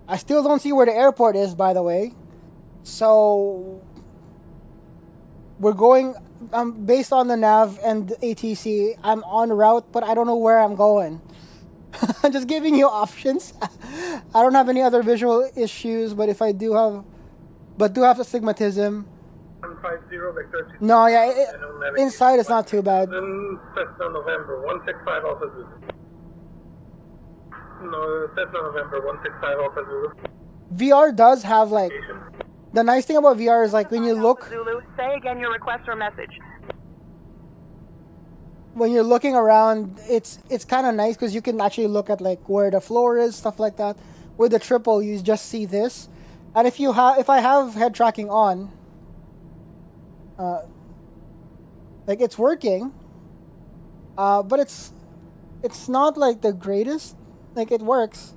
I still don't see where the airport is, by the way. So we're going, based on the nav and ATC, I'm en route, but I don't know where I'm going. I'm just giving you options. I don't have any other visual issues, but if I do have, astigmatism. 150 Victor. No, yeah, inside it's not too bad. Cessna November 165 Alpha Zulu. No, Cessna November 165 Alpha Zulu. VR does have like, the nice thing about VR is like when you look. Zulu, say again your request or message. When you're looking around, it's kind of nice because you can actually look at like where the floor is, stuff like that. With the triple, you just see this, and if I have head tracking on, like it's working, but it's not like the greatest. Like it works,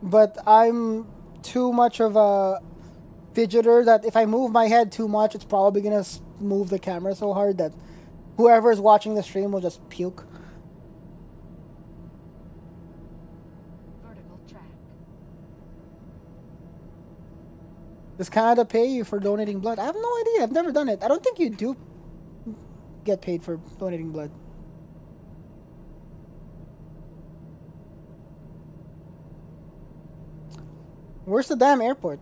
but I'm too much of a fidgeter that if I move my head too much, it's probably gonna move the camera so hard that whoever is watching the stream will just puke. Vertical track. Does Canada pay you for donating blood? I have no idea. I've never done it. I don't think you do get paid for donating blood. Where's the damn airport?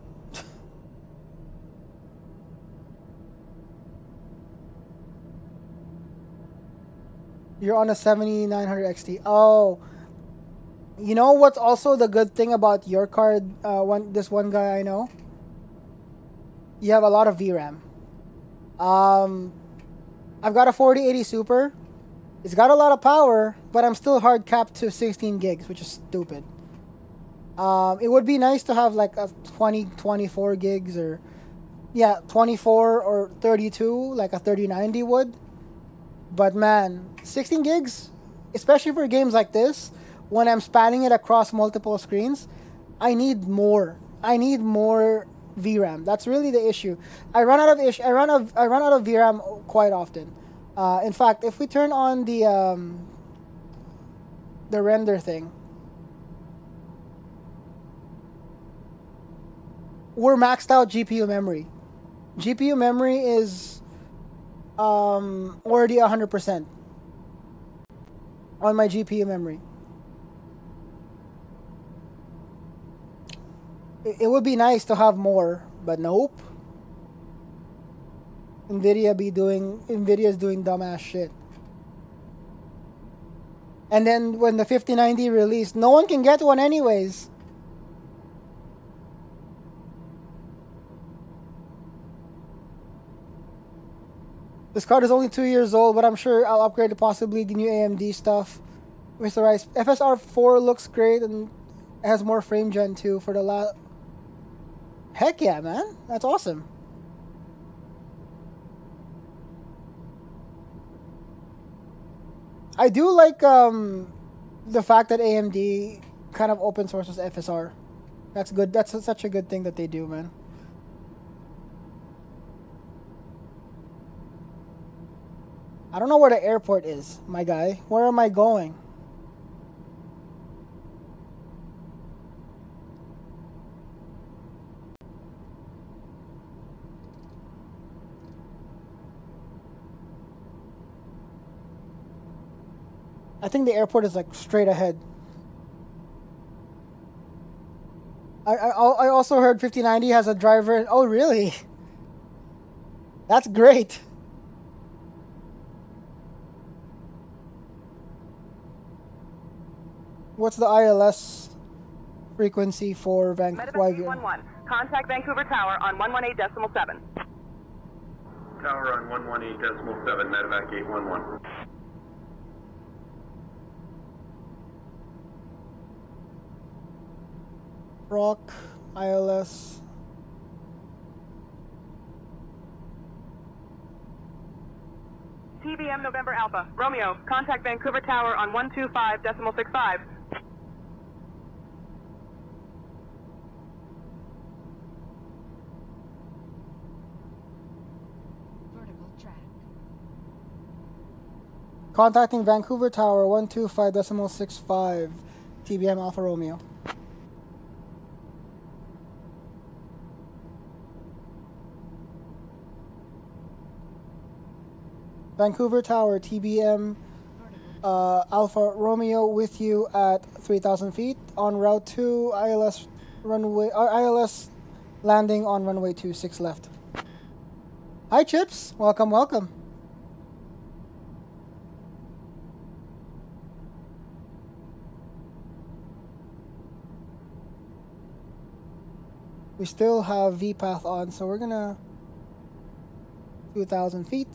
You're on a 7900 XT. Oh. You know what's also the good thing about your card, this one guy I know? You have a lot of VRAM. I've got a 4080 Super. It's got a lot of power, but I'm still hard capped to 16 gigs, which is stupid. It would be nice to have like a 24 gigs or, yeah, 24 or 32, like a 3090 would. But man, 16 gigs, especially for games like this, when I'm spanning it across multiple screens, I need more. I need more VRAM. That's really the issue. I run out of VRAM quite often. In fact, if we turn on the render thing, we're maxed out GPU memory. GPU memory is already 100% on my GPU memory. It would be nice to have more, but nope. Nvidia's doing dumbass shit. And then when the 5090 released, no one can get one anyways. This card is only 2 years old, but I'm sure I'll upgrade to possibly the new AMD stuff. Mr. Rice, FSR 4 looks great and has more frame gen too for the last. Heck yeah, man. That's awesome. I do like the fact that AMD kind of open sources FSR. That's good. That's such a good thing that they do, man. I don't know where the airport is, my guy. Where am I going? I think the airport is like straight ahead. I also heard 5090 has a driver. Oh, really? That's great. What's the ILS frequency for Vancouver? Contact Vancouver Tower on 118.7. Tower on 118.7, medevac 811. Rock, ILS. TBM November Alpha. Romeo, contact Vancouver Tower on 125.65. Vertical track. Contacting Vancouver Tower 125.65. TBM Alpha Romeo. Vancouver Tower, TBM Alpha Romeo with you at 3,000 feet on route 2 ILS runway ILS landing on runway 26 left. Hi Chips, welcome, welcome. We still have VPath on, so we're gonna 2,000 feet.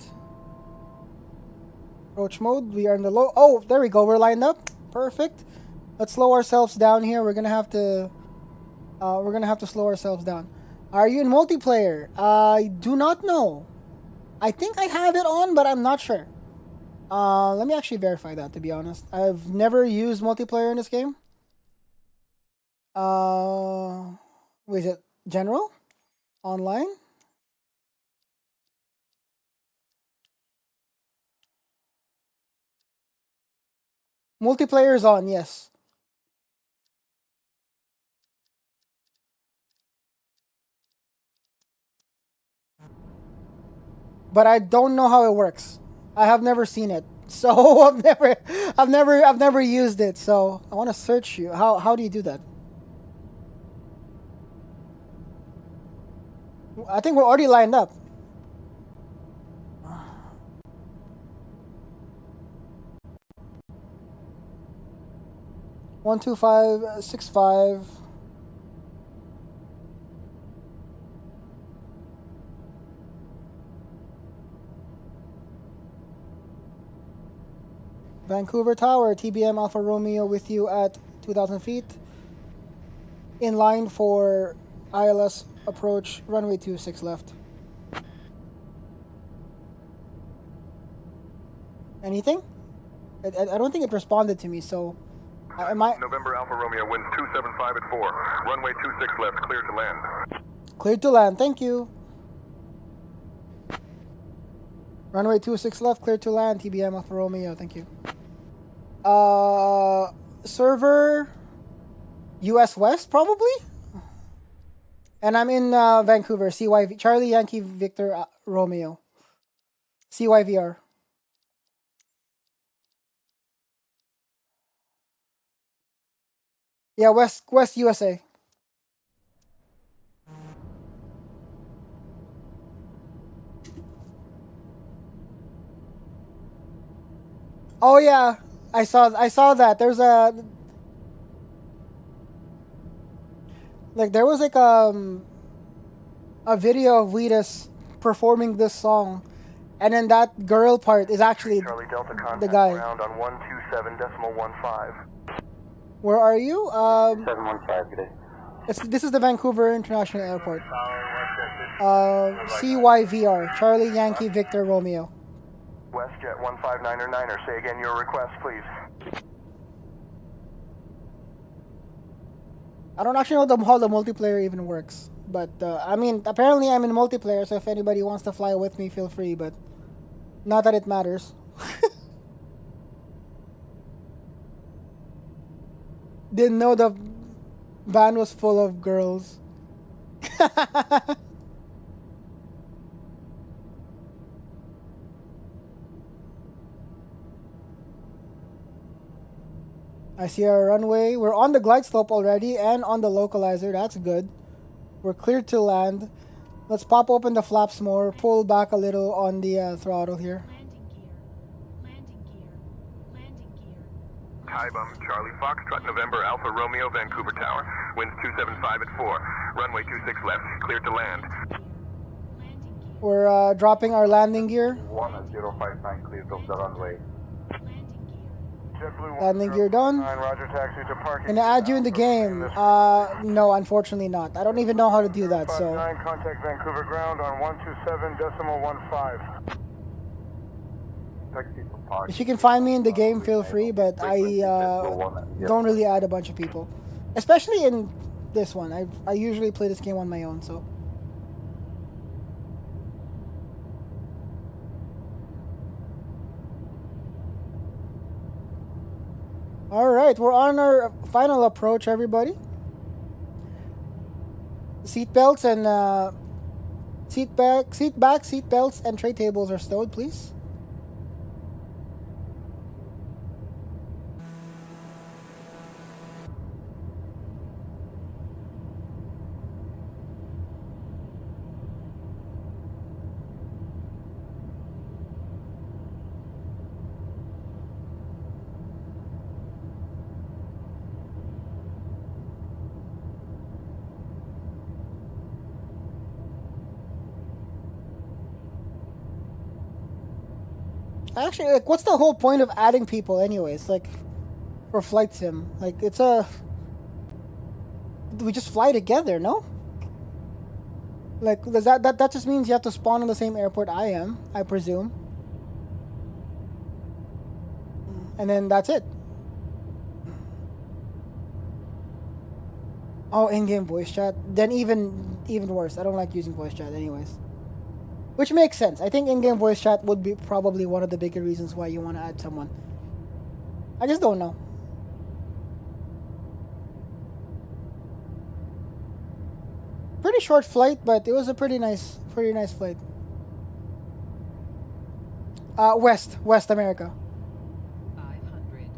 Approach mode. We are in the low. Oh, there we go. We're lined up. Perfect. Let's slow ourselves down here. We're gonna have to slow ourselves down. Are you in multiplayer? I do not know. I think I have it on, but I'm not sure. Let me actually verify that. To be honest, I've never used multiplayer in this game. What is it? General? Online? Multiplayer is on, yes. But I don't know how it works. I have never seen it. So I've never used it. So I want to search you. How do you do that? I think we're already lined up. 12565. Vancouver Tower, TBM Alpha Romeo with you at 2,000 feet. In line for ILS approach, runway 26 left. Anything? I don't think it responded to me, so... am I... November Alpha Romeo, wind 275 at 4. Runway 26 left, clear to land. Cleared to land, thank you. Runway 26 left, cleared to land, TBM Alpha Romeo, thank you. Server... US West, probably? And I'm in Vancouver, CYV, Charlie Yankee Victor Romeo. CYVR. Yeah, West USA. Oh yeah, I saw that. There's a there was like a video of Wheatus performing this song, and then that girl part is actually Charlie Delta contact the guy. ground on 127.15. Where are you? 715, good day. This is the Vancouver International Airport. CYVR, Charlie Yankee Victor Romeo. WestJet 159er. Say again your request, please. I don't actually know how the multiplayer even works, but I mean, apparently I'm in multiplayer, so if anybody wants to fly with me, feel free, but not that it matters. Didn't know the van was full of girls. I see our runway. We're on the glide slope already and on the localizer. That's good. We're cleared to land. Let's pop open the flaps more. Pull back a little on the throttle here. Kaibum, Charlie Foxtrot, November Alpha Romeo, Vancouver Tower. Winds 275 at 4. Runway 26 left, cleared to land. We're dropping our landing gear. 1059 cleared off the runway. Landing gear done. Roger, taxi to parking. Gonna add you in the game. No, unfortunately not. I don't even know how to do that, so. Contact Vancouver ground on 127.15. If you can find me in the game, feel free, but I don't really add a bunch of people. Especially in this one. I usually play this game on my own, so. Alright, we're on our final approach, everybody. Seat belts and seat back, seat belts and tray tables are stowed, please. Actually, like, what's the whole point of adding people anyways? Like, for flight sim, like, we just fly together, no? Like, does that just means you have to spawn on the same airport I am, I presume. And then that's it. Oh, in-game voice chat. Then even even worse. I don't like using voice chat anyways. Which makes sense. I think in-game voice chat would be probably one of the bigger reasons why you want to add someone. I just don't know. Pretty short flight, but it was a pretty nice flight. West America. 500.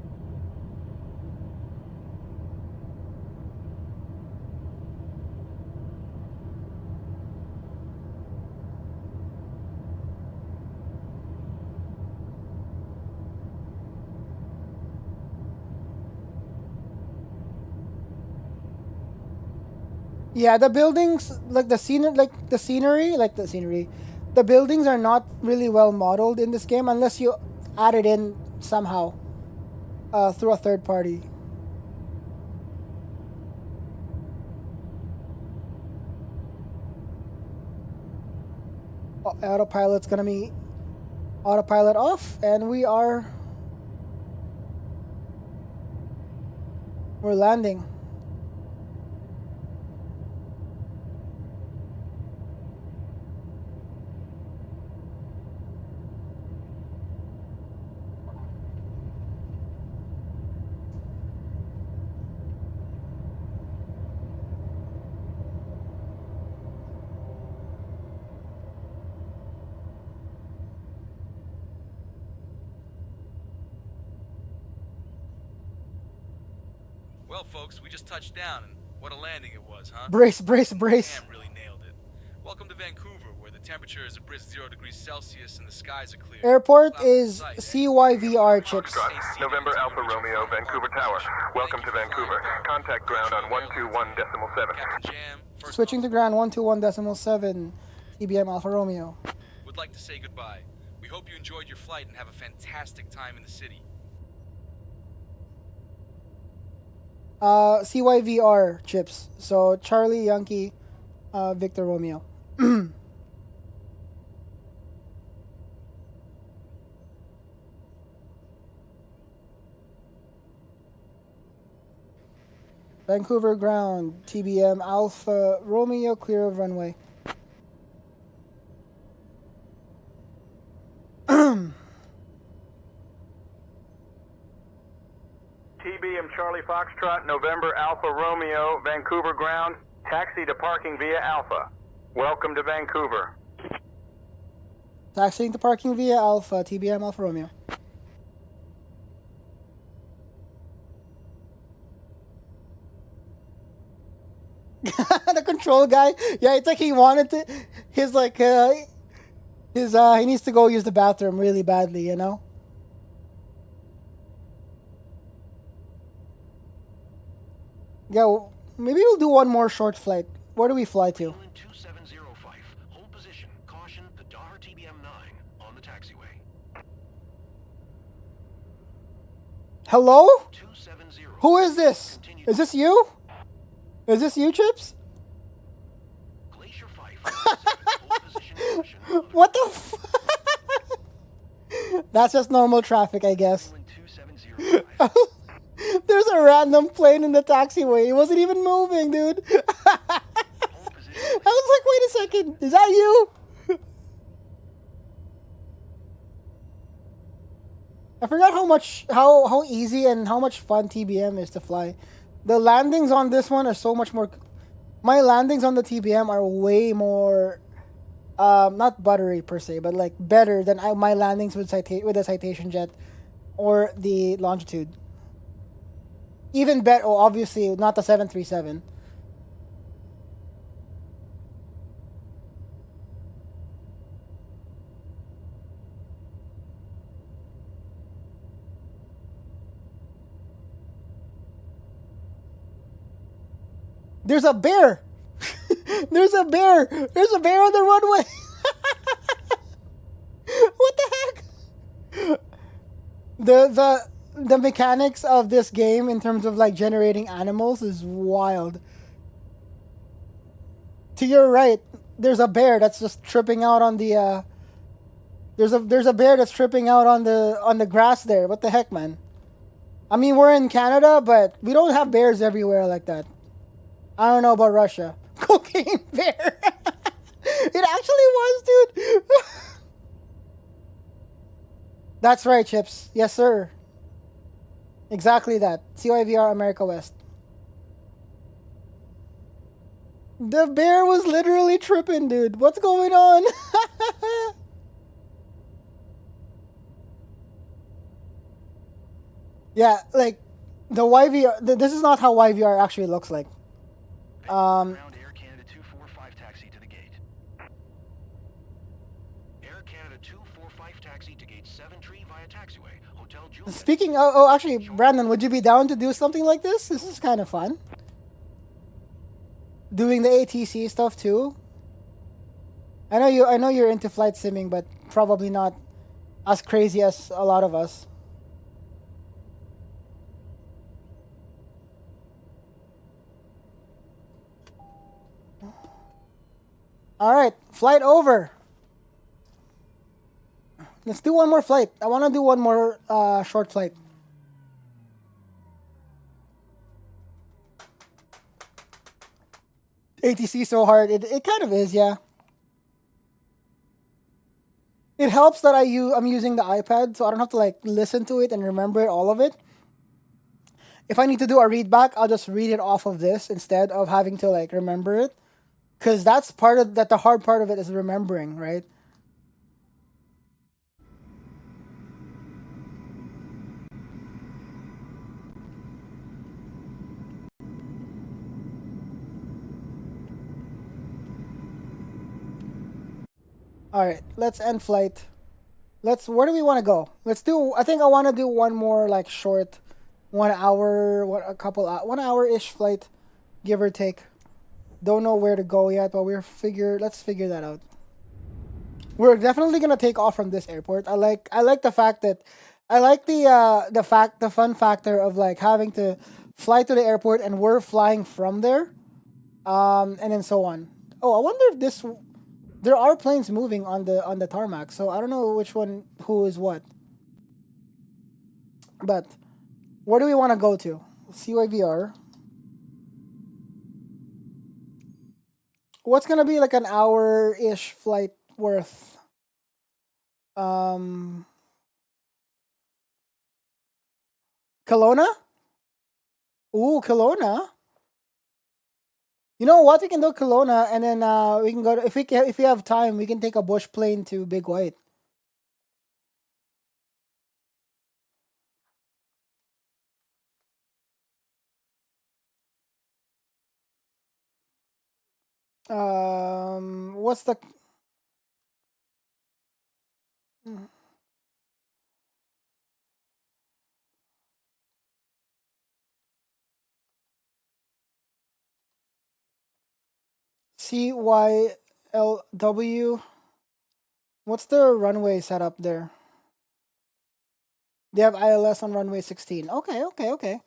Yeah, the buildings, like the scenery, the buildings are not really well modeled in this game unless you add it in somehow through a third party. Autopilot's gonna be autopilot off, and we're landing. Well, folks, we just touched down, and what a landing it was, huh? Brace. Cam really nailed it. Welcome to Vancouver, where the temperature is a brisk 0 degrees Celsius and the skies are clear. Airport is CYVR chips. November Alpha Romeo, Vancouver Tower. Welcome to Vancouver. Contact ground on 121.7. Switching to ground 121.7. TBM Alpha Romeo. Would like to say goodbye. We hope you enjoyed your flight and have a fantastic time in the city. CYVR chips. So Charlie, Yankee, Victor, Romeo. Vancouver ground, TBM Alpha Romeo, clear of runway. TBM Charlie Foxtrot, November Alpha Romeo, Vancouver ground, taxi to parking via Alpha. Welcome to Vancouver. Taxiing to parking via Alpha, TBM Alpha Romeo. The control guy, yeah, it's like he wanted to. He's like, he needs to go use the bathroom really badly, you know. Yeah, well, maybe we'll do one more short flight. Where do we fly to? 2705. Hold position. Caution, the Dar TBM 9 on the taxiway. Hello? Who is this? Is this you? Is this you, Chips? Glacier 5. What the f- That's just normal traffic, I guess. There's a random plane in the taxiway. It wasn't even moving, dude. I was like, wait a second. Is that you? I forgot how easy and how much fun TBM is to fly. The landings on this one are so much more. My landings on the TBM are way more, not buttery per se, but like better than my landings with the Citation Jet or the Longitude. Even better. Oh, obviously not the 737. There's a bear. There's a bear. There's a bear on the runway. What the heck? The mechanics of this game in terms of like generating animals is wild. To your right, there's a bear that's just tripping out on the there's a bear that's tripping out on the grass there. What the heck, man? I mean, we're in Canada, but we don't have bears everywhere like that. I don't know about Russia. Cocaine bear. It actually was, dude. That's right, Chips. Yes, sir. Exactly that. CYVR America West. The bear was literally tripping, dude. What's going on? Yeah, like the YVR. This is not how YVR actually looks like. Ground Air Canada 245 taxi to the gate. Air Canada 245 taxi to gate 7 Tree via taxiway. Hotel Juliet. Speaking of, oh, actually, Brandon, would you be down to do something like this? This is kind of fun. Doing the ATC stuff too. I know you're into flight simming, but probably not as crazy as a lot of us. All right, flight over. Let's do one more flight. I want to do one more short flight. ATC so hard. It kind of is, yeah. It helps that I'm using the iPad, so I don't have to like listen to it and remember all of it. If I need to do a read back, I'll just read it off of this instead of having to like remember it. Because that's part of that. The hard part of it is remembering, right? All right, let's end flight. Where do we want to go? I think I want to do one more like short, 1 hour, 1 hour-ish flight, give or take. Don't know where to go yet, but let's figure that out. We're definitely gonna take off from this airport. I like the fact that the fun factor of like having to fly to the airport and we're flying from there, and then so on. Oh, I wonder if there are planes moving on the tarmac, so I don't know who is what. But where do we want to go to? CYVR. What's gonna be like an hour-ish flight worth? Kelowna? Ooh, Kelowna. You know what? We can do Kelowna, and then we can go to, if we have time, we can take a bush plane to Big White. What's the CYLW? What's the runway setup there? They have ILS on runway 16. Okay.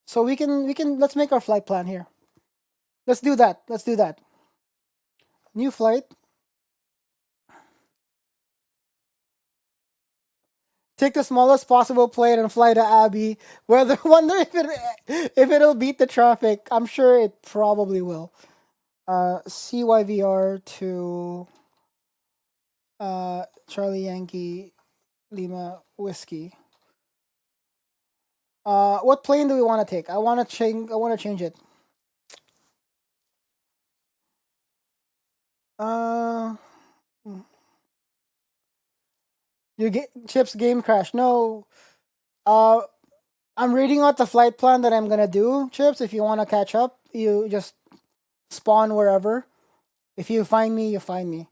So we can let's make our flight plan here. Let's do that. New flight. Take the smallest possible plane and fly to Abbey. Wonder if it'll beat the traffic. I'm sure it probably will. CYVR to Charlie Yankee Lima Whiskey. What plane do we want to take? I want to change it. You get Chips game crash. No. I'm reading out the flight plan that I'm gonna do, Chips. If you want to catch up, you just spawn wherever. If you find me, you find me.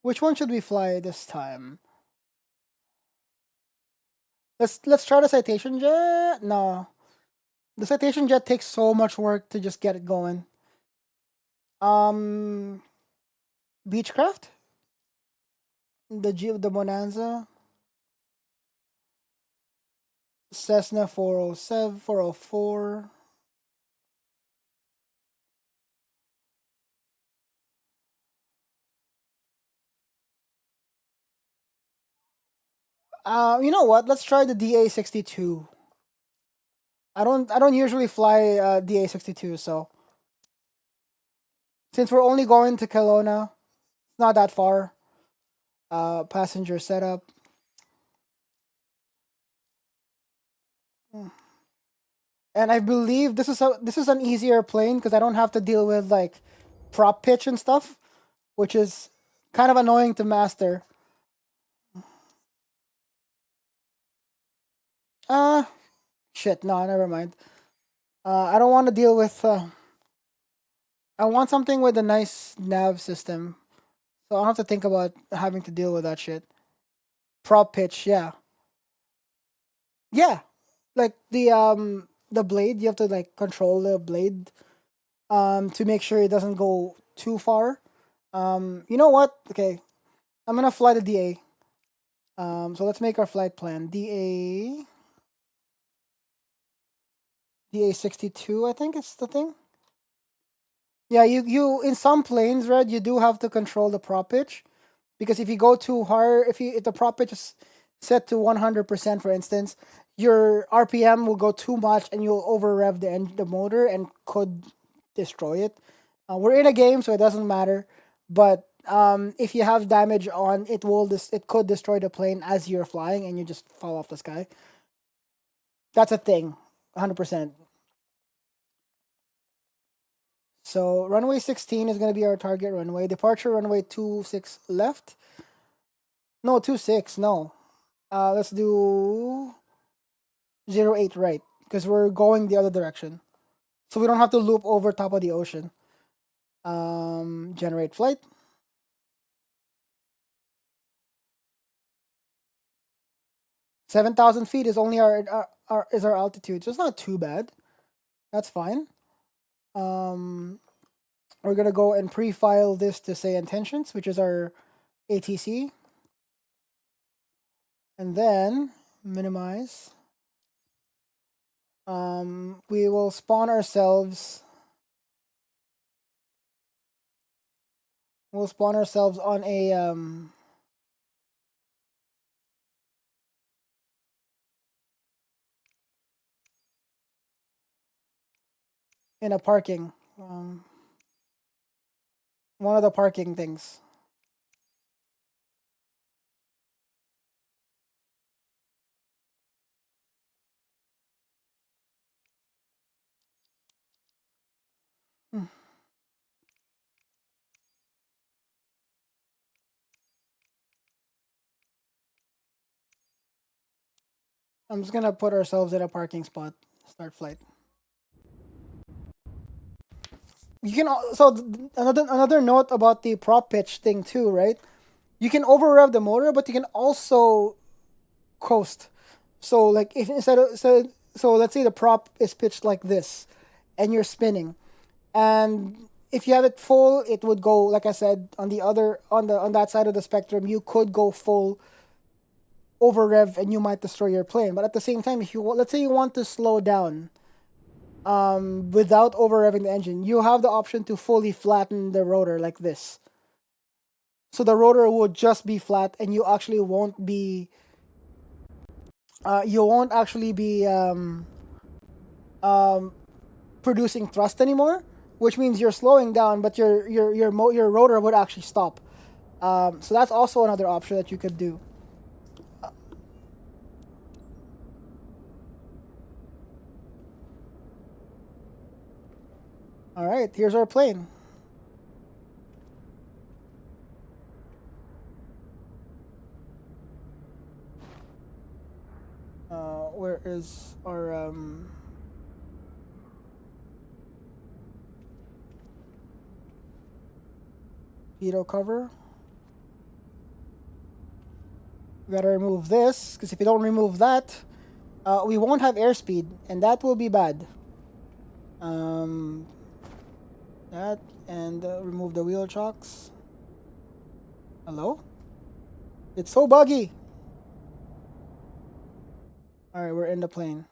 Which one should we fly this time? Let's try the Citation Jet. No, the Citation Jet takes so much work to just get it going. Beechcraft, the Bonanza, Cessna 407, 404. You know what? Let's try the DA62. I don't usually fly DA62, so since we're only going to Kelowna, it's not that far. Passenger setup. And I believe this is an easier plane because I don't have to deal with like prop pitch and stuff, which is kind of annoying to master. Shit, no, never mind. I don't want to deal with I want something with a nice nav system. So I don't have to think about having to deal with that shit. Prop pitch, yeah. Yeah. Like the blade, you have to like control the blade to make sure it doesn't go too far. You know what? Okay. I'm gonna fly the DA. So let's make our flight plan. DA62, I think it's the thing. Yeah, you in some planes, Red, you do have to control the prop pitch, because if you go too hard, if the prop pitch is set to 100%, for instance, your RPM will go too much and you'll over rev the motor and could destroy it. We're in a game, so it doesn't matter. But if you have damage on it, it could destroy the plane as you're flying and you just fall off the sky. That's a thing, 100%. So runway 16 is going to be our target runway. Departure runway 26 left. No, 26, no. Let's do 08 right, because we're going the other direction. So we don't have to loop over top of the ocean. Generate flight. $7,000 feet is only our altitude, so it's not too bad. That's fine. We're gonna go and pre-file this to SayIntentions, which is our ATC, and then minimize. We will spawn ourselves. We'll spawn ourselves on a in a parking. One of the parking things. I'm just gonna put ourselves in a parking spot. Start flight. You can another note about the prop pitch thing too, right? You can over rev the motor, but you can also coast. So like if instead of so let's say the prop is pitched like this, and you're spinning, and if you have it full, it would go, like I said, on that side of the spectrum. You could go full over rev, and you might destroy your plane. But at the same time, if you let's say you want to slow down, without over revving the engine, you have the option to fully flatten the rotor like this. So the rotor would just be flat, and you actually won't be. You won't actually be producing thrust anymore, which means you're slowing down, but your rotor would actually stop. So that's also another option that you could do. All right, here's our plane. Where is our pitot cover? We gotta remove this, because if you don't remove that, we won't have airspeed, and that will be bad. That, and remove the wheel chocks. Hello? It's so buggy. All right, we're in the plane.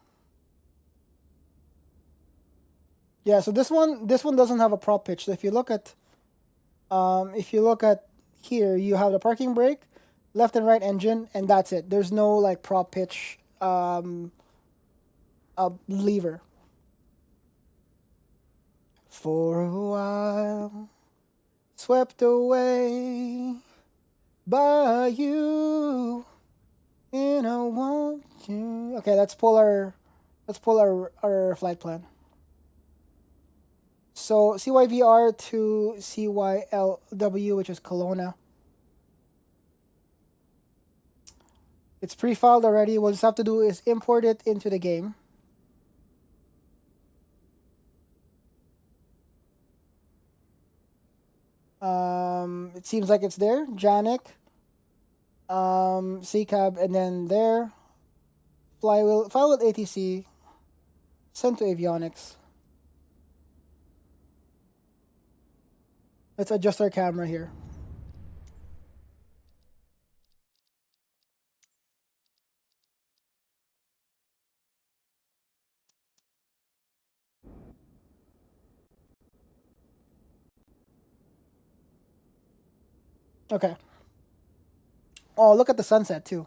Yeah, so this one doesn't have a prop pitch. So if you look at here, you have the parking brake, left and right engine, and that's it. There's no like prop pitch lever. For a while, swept away by you, and I want you. Okay, let's pull our flight plan. So CYVR to CYLW, which is Kelowna. It's pre-filed already. What we just have to do is import it into the game. It seems like it's there. Janik, CCAB, and then there. Flywheel, file with ATC, send to avionics. Let's adjust our camera here. Okay. Oh, look at the sunset too.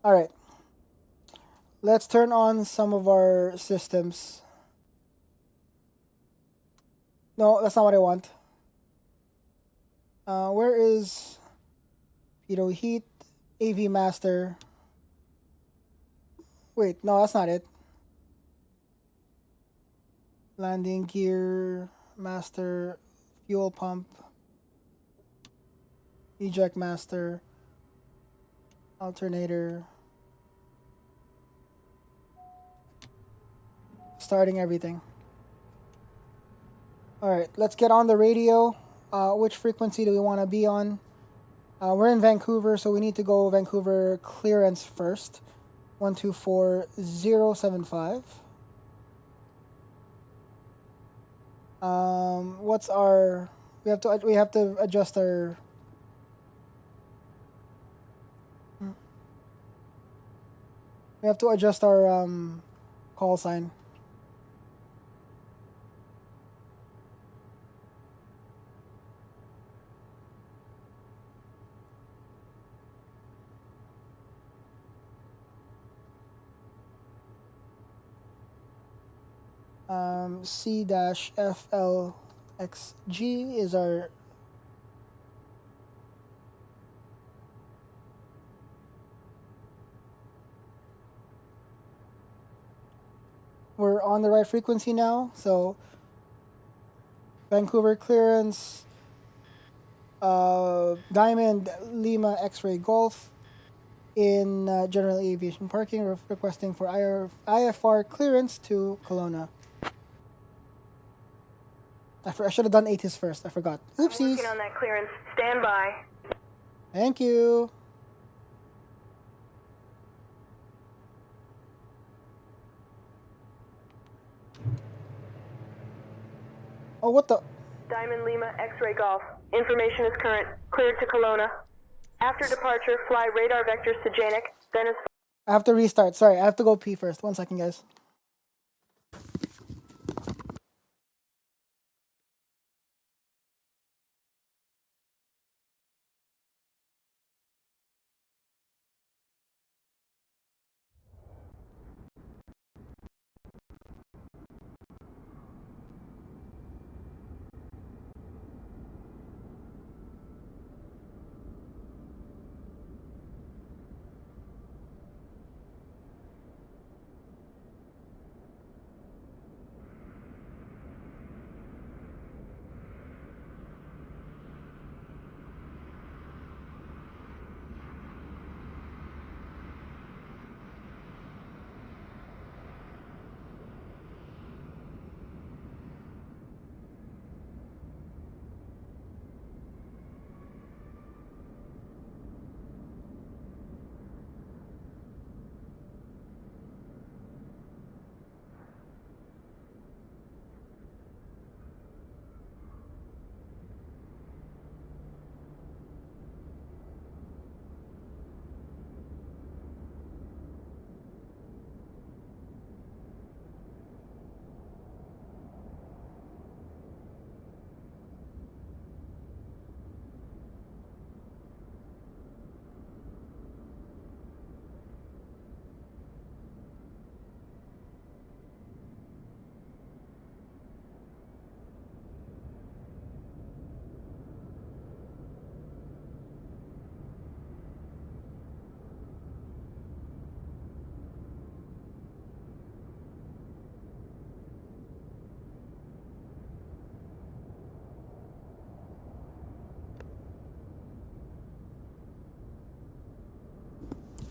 All right. Let's turn on some of our systems. No, that's not what I want. Where is Pitot Heat, AV Master? Wait, no, that's not it. Landing gear, master, fuel pump, eject master, alternator. Starting everything. Alright, let's get on the radio. Which frequency do we want to be on? We're in Vancouver, so we need to go Vancouver clearance first. 124075. What's our... We have to adjust our... We have to adjust our call sign. C-FLXG is our... We're on the right frequency now, so Vancouver clearance, Diamond Lima X-Ray Golf in General Aviation Parking, requesting for IFR clearance to Kelowna. I should have done ATIS first. I forgot. Oopsies. I'm working on that clearance. Stand by. Thank you. Oh, what the? Diamond Lima X-Ray Golf. Information is current. Cleared to Kelowna. After departure, fly radar vectors to Janik, then is... I have to restart. Sorry, I have to go pee first. 1 second, guys.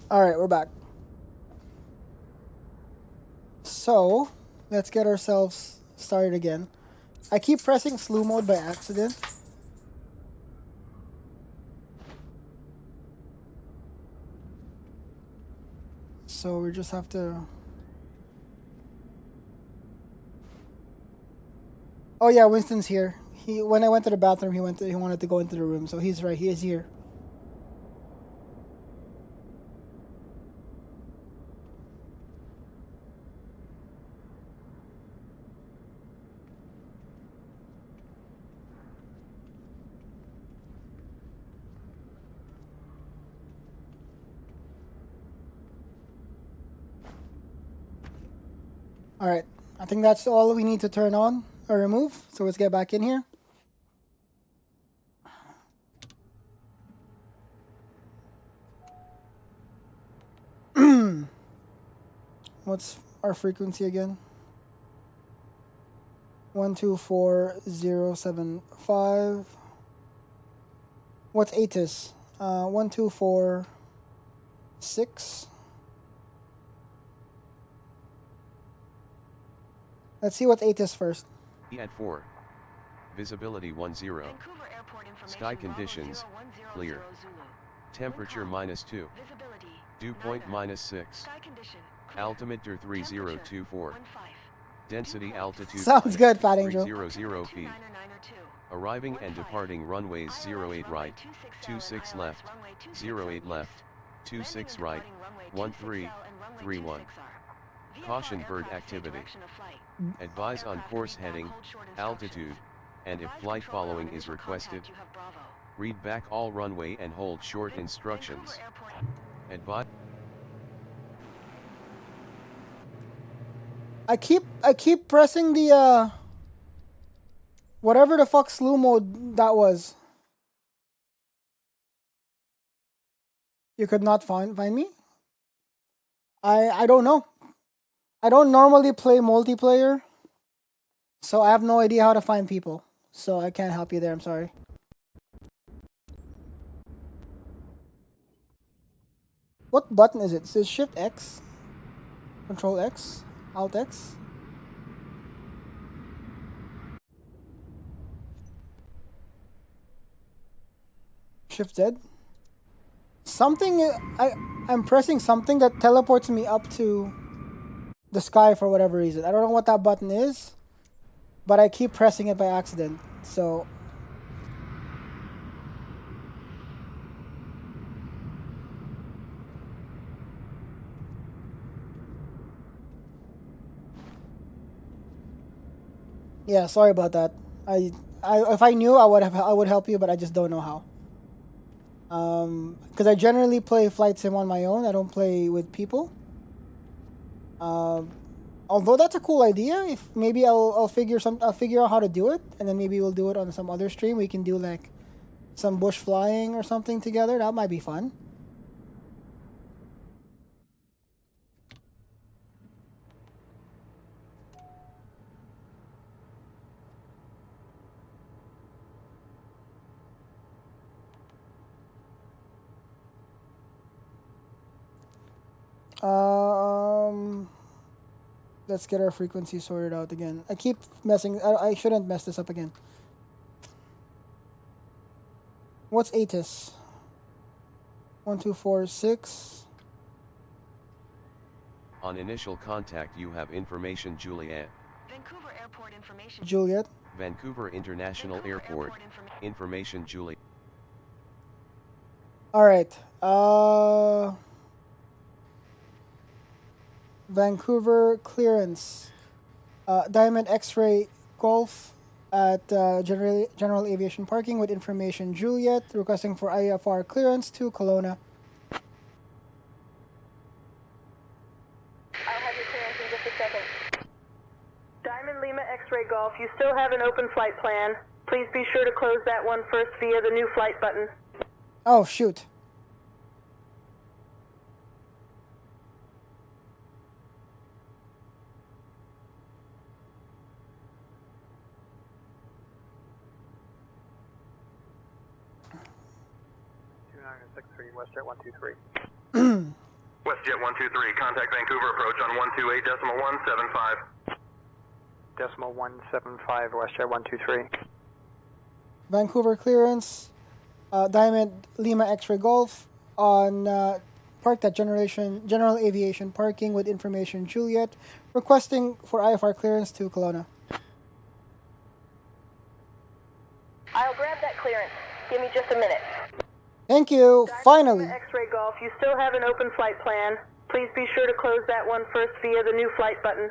Alright, we're back. So, let's get ourselves started again. I keep pressing slew mode by accident. So we just have to... Oh yeah, Winston's here. When I went to the bathroom, he wanted to go into the room, so he's right. He is here. Alright, I think that's all we need to turn on or remove. So let's get back in here. What's our frequency again? 124075. What's ATIS? 1246. Let's see what's ATIS first. At 4. Visibility 10. Sky conditions, clear. Temperature -2. Dew point -6. Altimeter 3024. Density altitude Sounds good, Fat Angel. 300 feet. Arriving and departing runways 08 right, 26 left, 08 left, 26 right, 13, 31. Caution bird activity. Advise on course heading, altitude, and if flight following is requested. Read back all runway and hold short instructions. Advise. I keep pressing the whatever the fuck slew mode that was. You could not find me? I don't know. I don't normally play multiplayer, so I have no idea how to find people. So I can't help you there, I'm sorry. What button is it? It says Shift X, Control X, Alt X. Shift Z. Something I'm pressing something that teleports me up to the sky for whatever reason. I don't know what that button is, but I keep pressing it by accident. So yeah, sorry about that. I if I knew I would help you, but I just don't know how. Because I generally play flight sim on my own. I don't play with people. Although that's a cool idea. If maybe I'll figure out how to do it, and then maybe we'll do it on some other stream. We can do like some bush flying or something together. That might be fun. Let's get our frequency sorted out again. I keep messing. I shouldn't mess this up again. What's ATIS? 1246. On initial contact you have information Juliet. Vancouver Airport information. Juliet. Vancouver International Airport. Information Juliet. All right. Vancouver clearance. Diamond X-ray Golf at General Aviation Parking with information Juliet, requesting for IFR clearance to Kelowna. I'll have your clearance in just a second. Diamond Lima X-ray Golf, you still have an open flight plan. Please be sure to close that one first via the new flight button. Oh, shoot. West Jet 123. WestJet 123, contact Vancouver approach on 128.175. Decimal 175, WestJet 123. Vancouver clearance, Diamond Lima X-ray Golf on parked at General Aviation Parking with information Juliet, requesting for IFR clearance to Kelowna. I'll grab that clearance. Give me just a minute. Thank you. Finally. X-ray Golf, you still have an open flight plan. Please be sure to close that one first via the new flight button.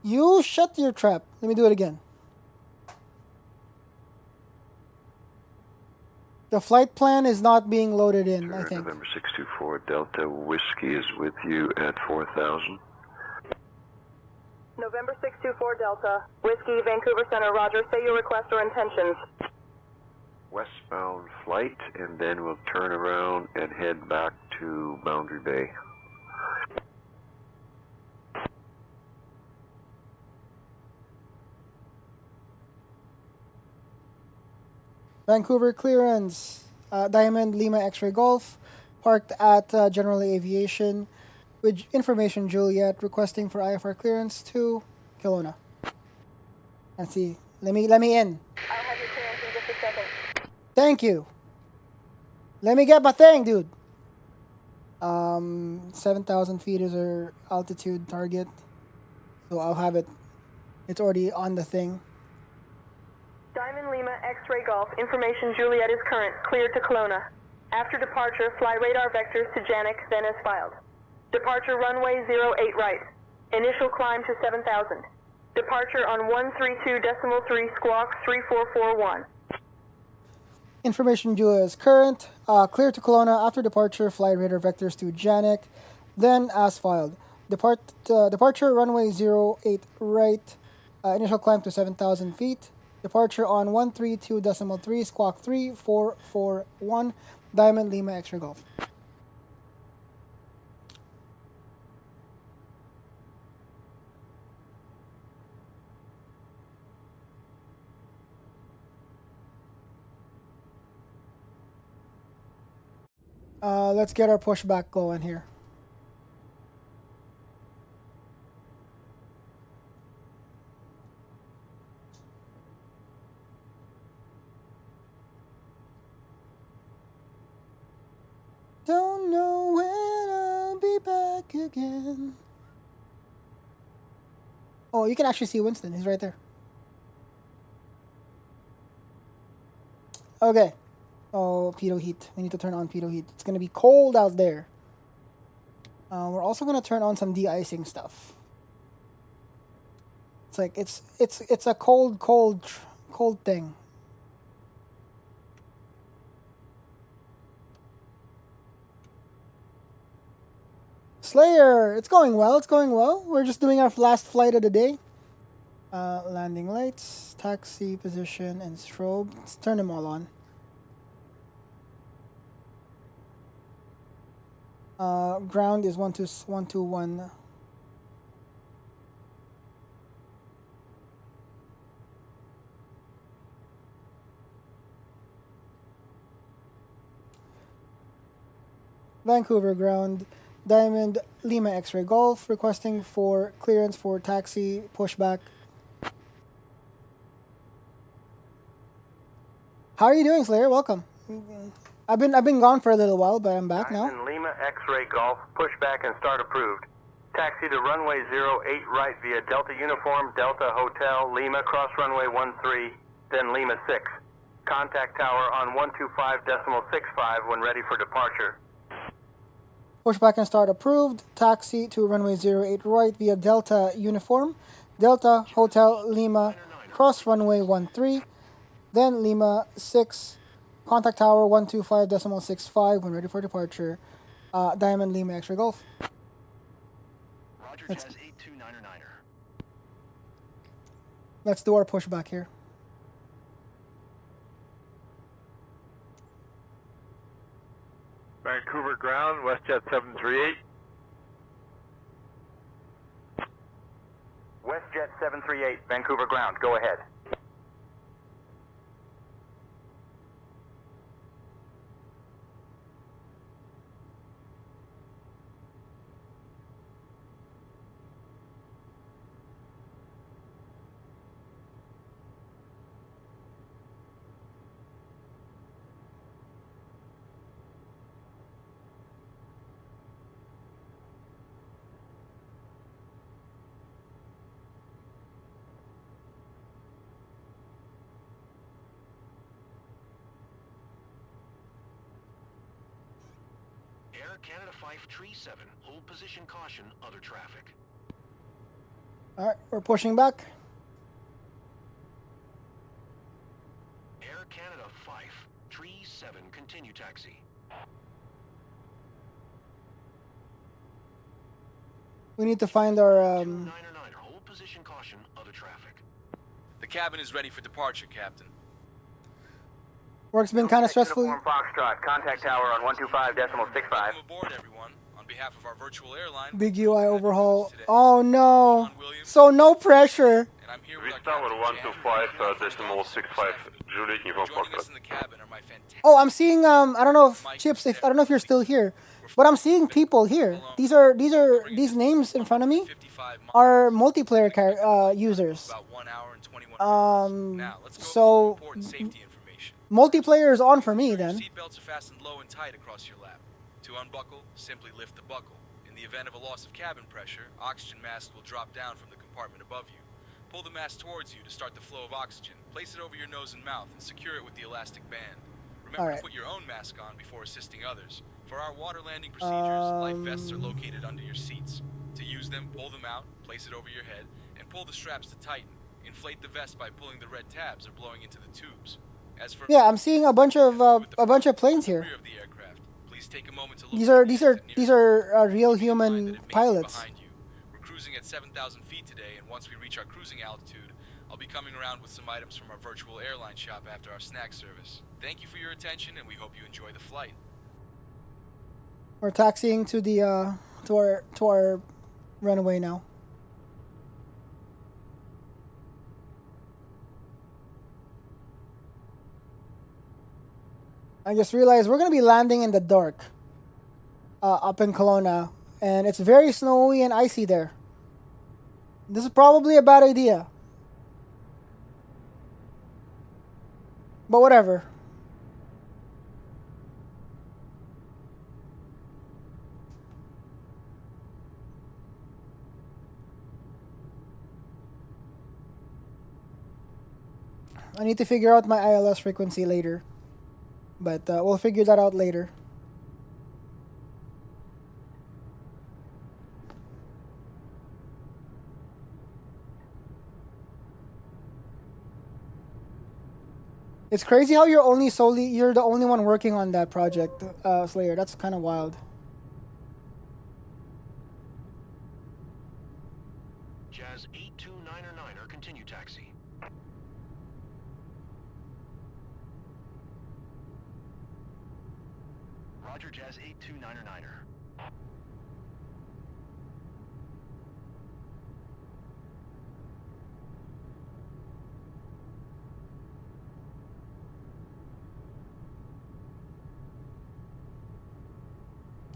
You shut your trap. Let me do it again. The flight plan is not being loaded in, I think. November 624 Delta Whiskey is with you at 4,000. November 624 Delta, Whiskey, Vancouver Center, roger. Say your request or intentions. Westbound flight, and then we'll turn around and head back to Boundary Bay. Vancouver clearance, Diamond Lima X-ray Golf, parked at General Aviation with information Juliet, requesting for IFR clearance to Kelowna. Let's see. Let me in. I'll have your clearance in just a second. Thank you. Let me get my thing, dude. 7,000 feet is our altitude target, so I'll have it. It's already on the thing. Diamond Lima X-ray Golf, information Juliet is current, cleared to Kelowna. After departure, fly radar vectors to Janik, then as filed. Departure runway 08 right. Initial climb to 7,000. Departure on 132.3 squawk 3441. Information Julia is current. Clear to Kelowna. After departure, fly radar vectors to Janik, then as filed. Departure runway 08 right. Initial climb to 7,000 feet. Departure on 132.3 squawk 3441. Diamond Lima X-ray Golf. Let's get our pushback going here. Don't know when I'll be back again. Oh, you can actually see Winston. He's right there. Okay. Oh, pitot heat. We need to turn on pitot heat. It's gonna be cold out there. We're also gonna turn on some de-icing stuff. It's like it's a cold thing. Slayer, it's going well. It's going well. We're just doing our last flight of the day. Landing lights, taxi position, and strobe. Let's turn them all on. Ground is 121. Vancouver ground. Diamond Lima X-ray Golf, requesting for clearance for taxi pushback. How are you doing, Slayer? Welcome. I've been gone for a little while, but I'm back now. Diamond Lima X-ray Golf, pushback and start approved. Taxi to runway 08 right via Delta Uniform, Delta Hotel, Lima, cross runway 13, then Lima 6. Contact tower on 125.65 when ready for departure. Pushback and start approved. Taxi to runway 08 right via Delta Uniform, Delta Hotel Lima, cross runway 13, then Lima 6. Contact tower 125.65 when ready for departure. Diamond Lima X-ray Golf. Roger, Jazz 8299er. Let's do our pushback here. Vancouver ground, WestJet 738. WestJet 738, Vancouver ground, go ahead. Air Canada 5 Tree 7. Hold position, caution, other traffic. All right, we're pushing back. Air Canada 5 Tree 7. Continue taxi. We need to find our 299er. Hold position, caution, other traffic. The cabin is ready for departure, Captain. Work's been kind of stressful. Uniform Foxtrot, contact tower on 125.65. Welcome aboard, everyone. On behalf of our virtual airline, Big UI overhaul. Oh no. So no pressure. and I'm here with our Tower Captain 125.65 Juliet Uniform Joining us Foxtrot. in the cabin are my fantastic Oh, I'm seeing I don't know if Chips, if I don't know if you're still here, but I'm seeing people here. These names in front of me are multiplayer users. So multiplayer is on for me then. Seatbelts are fastened low and tight across your lap. To unbuckle, simply lift the buckle. In the event of a loss of cabin pressure, oxygen mask will drop down from the compartment above you. Pull the mask towards you to start the flow of oxygen. Place it over your nose and mouth and secure it with the elastic band. Remember to put your own mask on before assisting others. For our water landing procedures, life vests are located under your seats. To use them, pull them out, place it over your head, and pull the straps to tighten. Inflate the vest by pulling the red tabs or blowing into the tubes. As for Yeah, I'm seeing a bunch of planes here. rear of the aircraft, please take a moment to look These are real human pilots. We're cruising at 7,000 feet today, and once we reach our cruising altitude, I'll be coming around with some items from our virtual airline shop after our snack service. Thank you for your attention, and we hope you enjoy the flight. We're taxiing to the to our runway now. I just realized we're gonna be landing in the dark up in Kelowna, and it's very snowy and icy there. This is probably a bad idea, but whatever. I need to figure out my ILS frequency later, but we'll figure that out later. It's crazy how you're the only one working on that project, Slayer. That's kind of wild. Jazz 829er, continue taxi. Roger, Jazz 829er.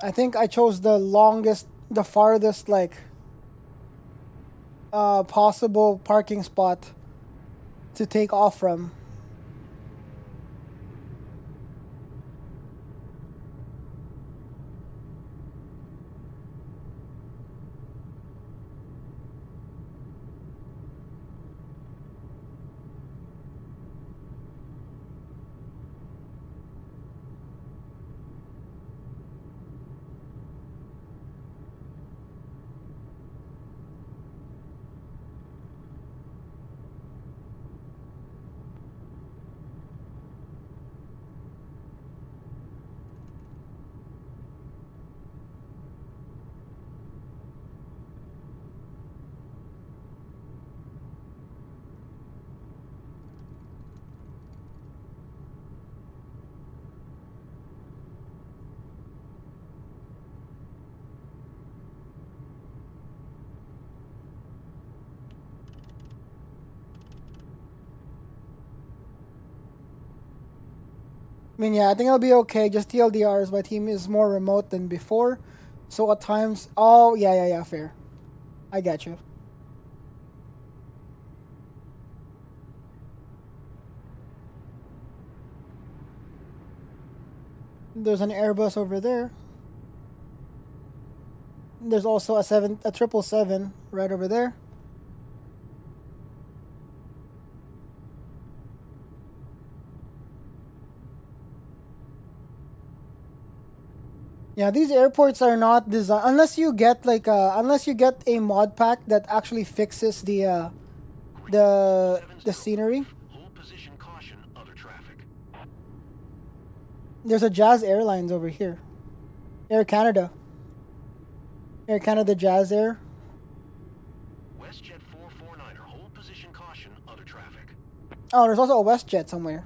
I think I chose the farthest possible parking spot to take off from. I mean, yeah, I think I'll be okay. Just TLDRs, my team is more remote than before. So at times... Oh, yeah, fair. I got you. There's an Airbus over there. There's also a 777 right over there. Yeah, these airports are not designed unless you get like unless you get a mod pack that actually fixes the scenery. Hold position, caution, other traffic. There's a Jazz Airlines over here. Air Canada. Air Canada Jazz Air. WestJet 449er, hold position, caution, other traffic. Oh, there's also a WestJet somewhere.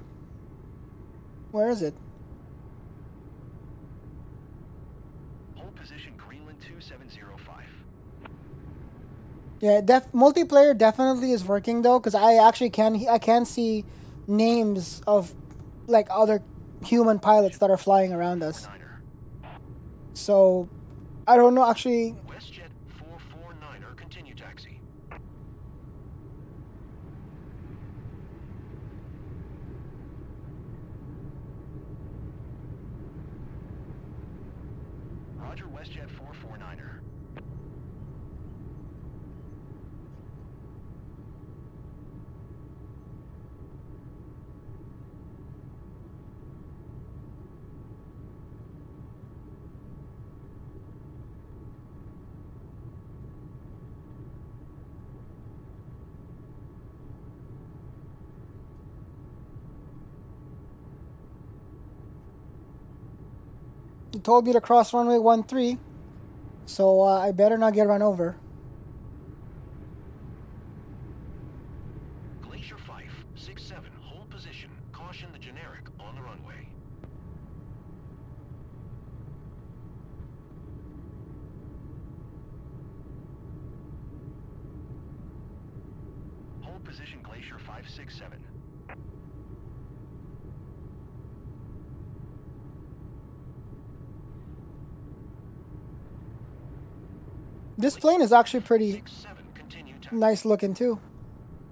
Where is it? Hold position, Greenland 2705. Yeah, multiplayer definitely is working though, because I actually can see names of like other human pilots that are flying around us. So I don't know actually. WestJet 449er, continue taxi. Roger, WestJet 449er. You told me to cross runway 13, so I better not get run over. Glacier 567, hold position. Caution the generic on the runway. Hold position, Glacier 567. This plane is actually pretty nice looking too.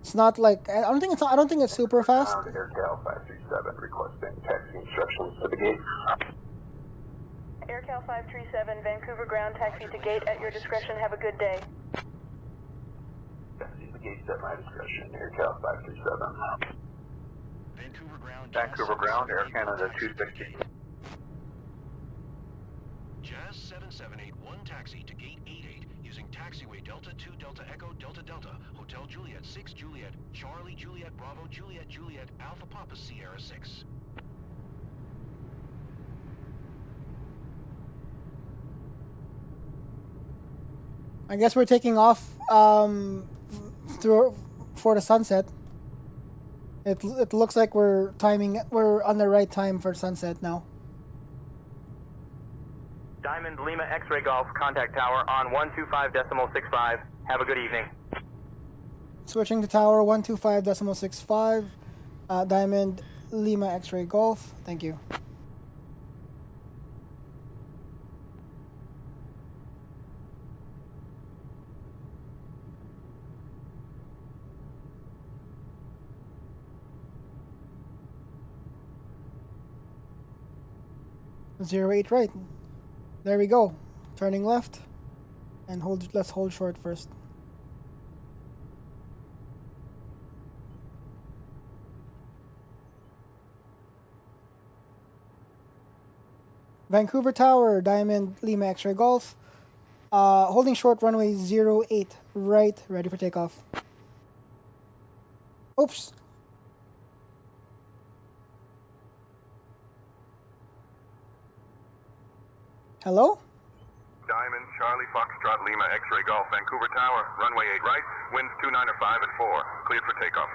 It's not like I don't think it's super fast. AirCal 537 requesting taxi instructions to the gate. AirCal 537, Vancouver ground taxi to gate at your discretion. Have a good day. Taxi to the gate at my discretion. AirCal 537. Vancouver ground, Air Canada 260. Jazz 7781 taxi to gate 88 using taxiway Delta 2 Delta Echo Delta Delta Hotel Juliet 6 Juliet Charlie Juliet Bravo Juliet Juliet Alpha Papa Sierra 6. I guess we're taking off for the sunset. It looks like we're on the right time for sunset now. Diamond Lima X-Ray Golf, contact tower on 125.65. Have a good evening. Switching to tower 125.65. Diamond Lima X-Ray Golf. Thank you. Zero 08 right. There we go. Turning left. And let's hold short first. Vancouver Tower, Diamond Lima X-Ray Golf. Holding short runway 08 right, ready for takeoff. Oops. Hello? Diamond, Charlie, Foxtrot, Lima, X-Ray Golf, Vancouver Tower, runway 8 right, winds 295 at 4, cleared for takeoff.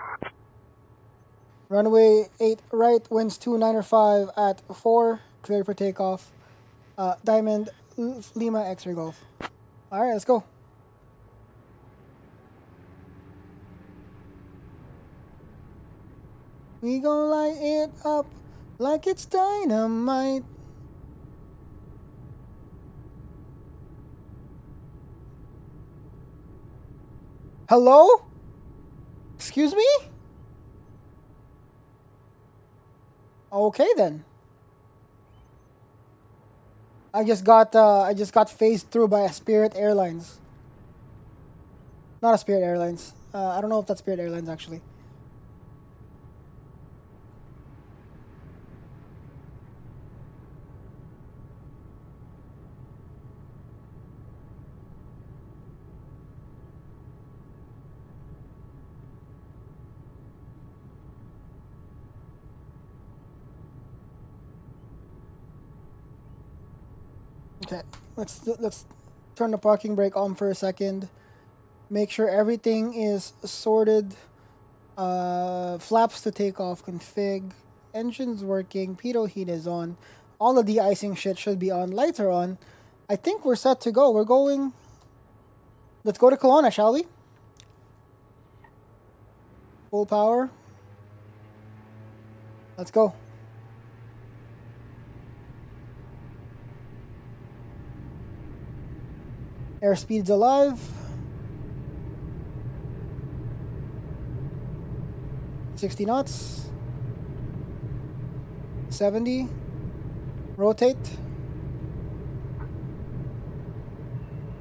Runway 8 right, winds 295 at 4, cleared for takeoff. Diamond Lima X-Ray Golf. Alright, let's go. We gon' light it up like it's dynamite. Hello? Excuse me? Okay then. I just got phased through by a Spirit Airlines. Not a Spirit Airlines. I don't know if that's Spirit Airlines actually. Okay, let's turn the parking brake on for a second. Make sure everything is sorted. Flaps to take off config. Engine's working. Pitot heat is on. All the de-icing shit should be on. Lights are on. I think we're set to go. We're going. Let's go to Kelowna, shall we? Full power. Let's go. Airspeed's alive. 60 knots. 70. Rotate.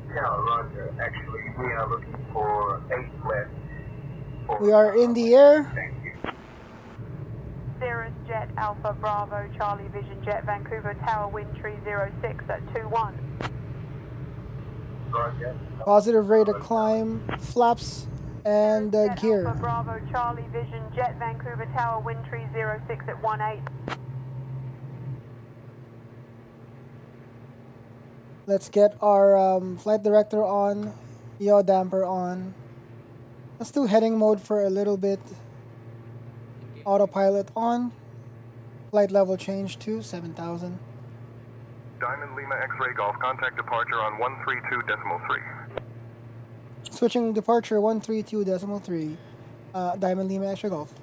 Yeah, roger. Actually, we are looking for 8 left. We are in the air. Thank you. Cirrus Jet Alpha Bravo Charlie Vision Jet Vancouver Tower Wind Tree 06 at 21. Roger. Positive rate of climb. Flaps and gear. Alpha Bravo Charlie Vision Jet Vancouver Tower Wind Tree 06 at 18. Let's get our flight director on. Yaw damper on. Let's do heading mode for a little bit. Autopilot on. Flight level change to 7,000. Diamond Lima X-Ray Golf, contact departure on 132.3. Switching departure 132.3. Diamond Lima X-Ray Golf.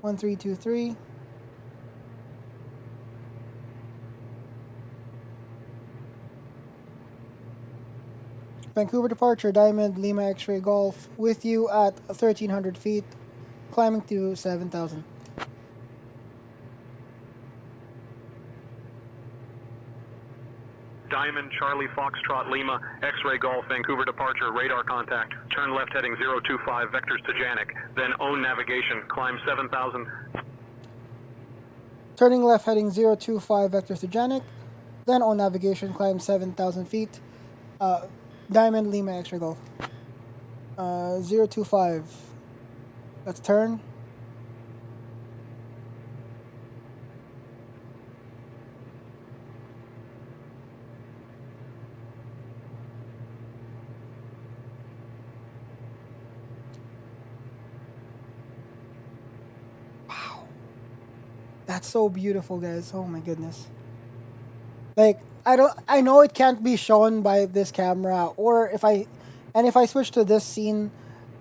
1323. Vancouver departure, Diamond Lima X-Ray Golf, with you at 1,300 feet, climbing to 7,000. Diamond Charlie Foxtrot Lima X-Ray Golf Vancouver departure radar contact. Turn left heading 025 vectors to Janik. Then own navigation. Climb 7,000. Turning left heading 025 vectors to Janik. Then on navigation climb 7,000 feet. Diamond Lima X-Ray Golf. 025. Let's turn. That's so beautiful, guys. Oh my goodness. Like, I know it can't be shown by this camera, or if I switch to this scene,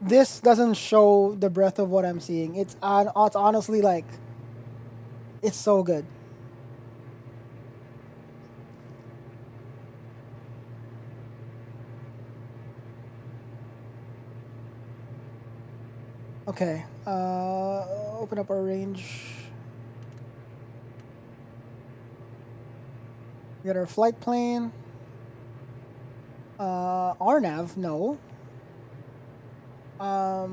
this doesn't show the breadth of what I'm seeing. It's honestly like, it's so good. Okay, open up our range. We got our flight plan. RNAV, no. I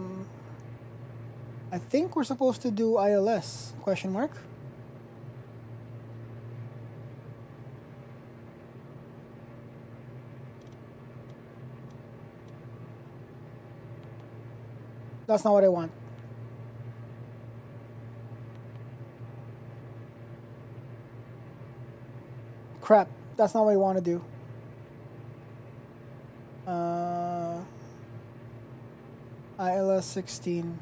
think we're supposed to do ILS, question mark. That's not what I want. Crap, that's not what I want to do. ILS 16.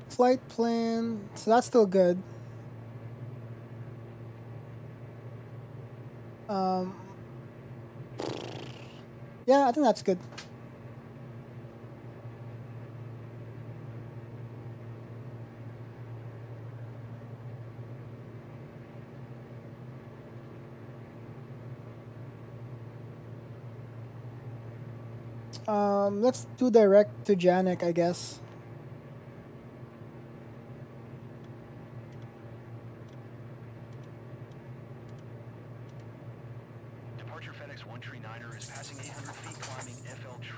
Flight plan, so that's still good. Yeah, I think that's good. Let's do direct to Janik, I guess.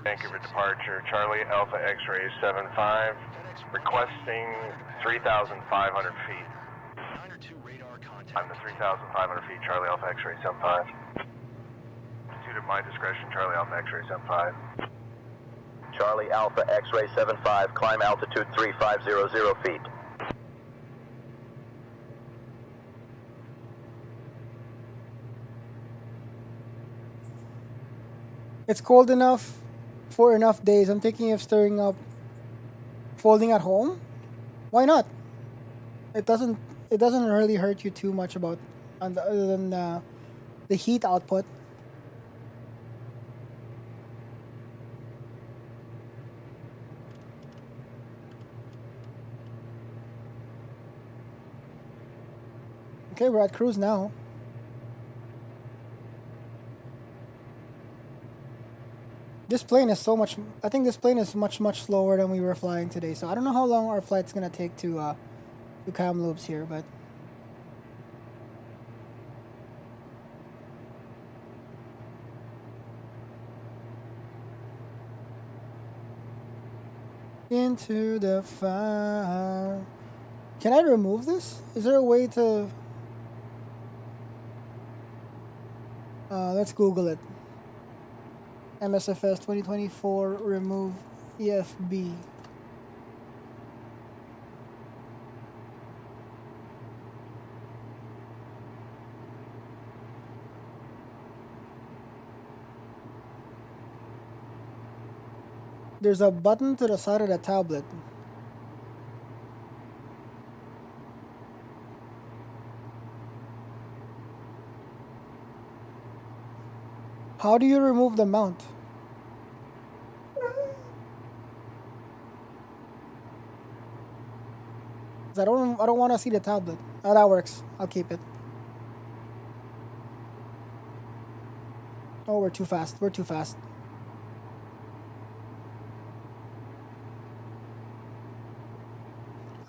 Vancouver departure, Charlie Alpha X-Ray 75, requesting 3,500 feet. I'm the 3,500 feet, Charlie Alpha X-ray 75. Altitude at my discretion, Charlie Alpha X-ray 75. Charlie Alpha X-ray 75, climb altitude 3500 feet. It's cold enough for enough days. I'm thinking of stirring up folding at home. Why not? It doesn't really hurt you too much about other than the heat output. Okay, we're at cruise now. This plane is so much. I think this plane is much slower than we were flying today. So I don't know how long our flight's gonna take to Kamloops here, but into the fire. Can I remove this? Is there a way to? Let's Google it. MSFS 2024 remove EFB. There's a button to the side of the tablet. How do you remove the mount? I don't want to see the tablet. Oh, that works. I'll keep it. Oh, we're too fast. We're too fast.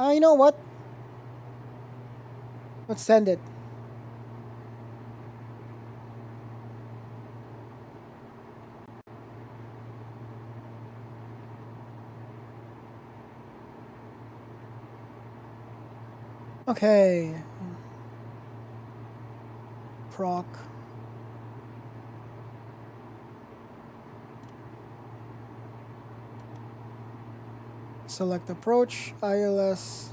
You know what? Let's send it. Okay. Proc. Select approach, ILS.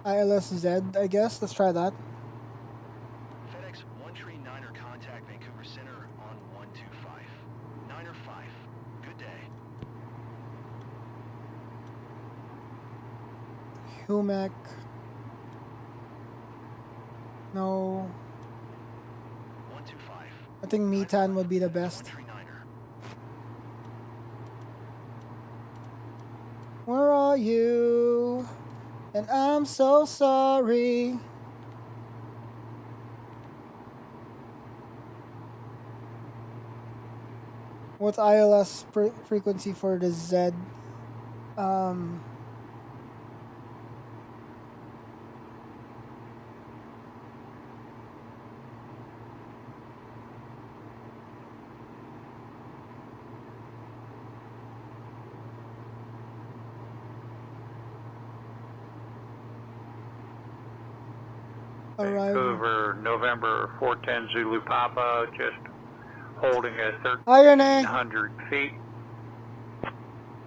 ILS Z, I guess. Let's try that. FedEx 139 Niner contact Vancouver Center on 125. Niner 5. Good day. Humac. No. 125. I think Metan would be the best. Where are you? And I'm so sorry. What's ILS frequency for the Z? Vancouver, November 410 Zulu Papa, just holding at 1,300 feet.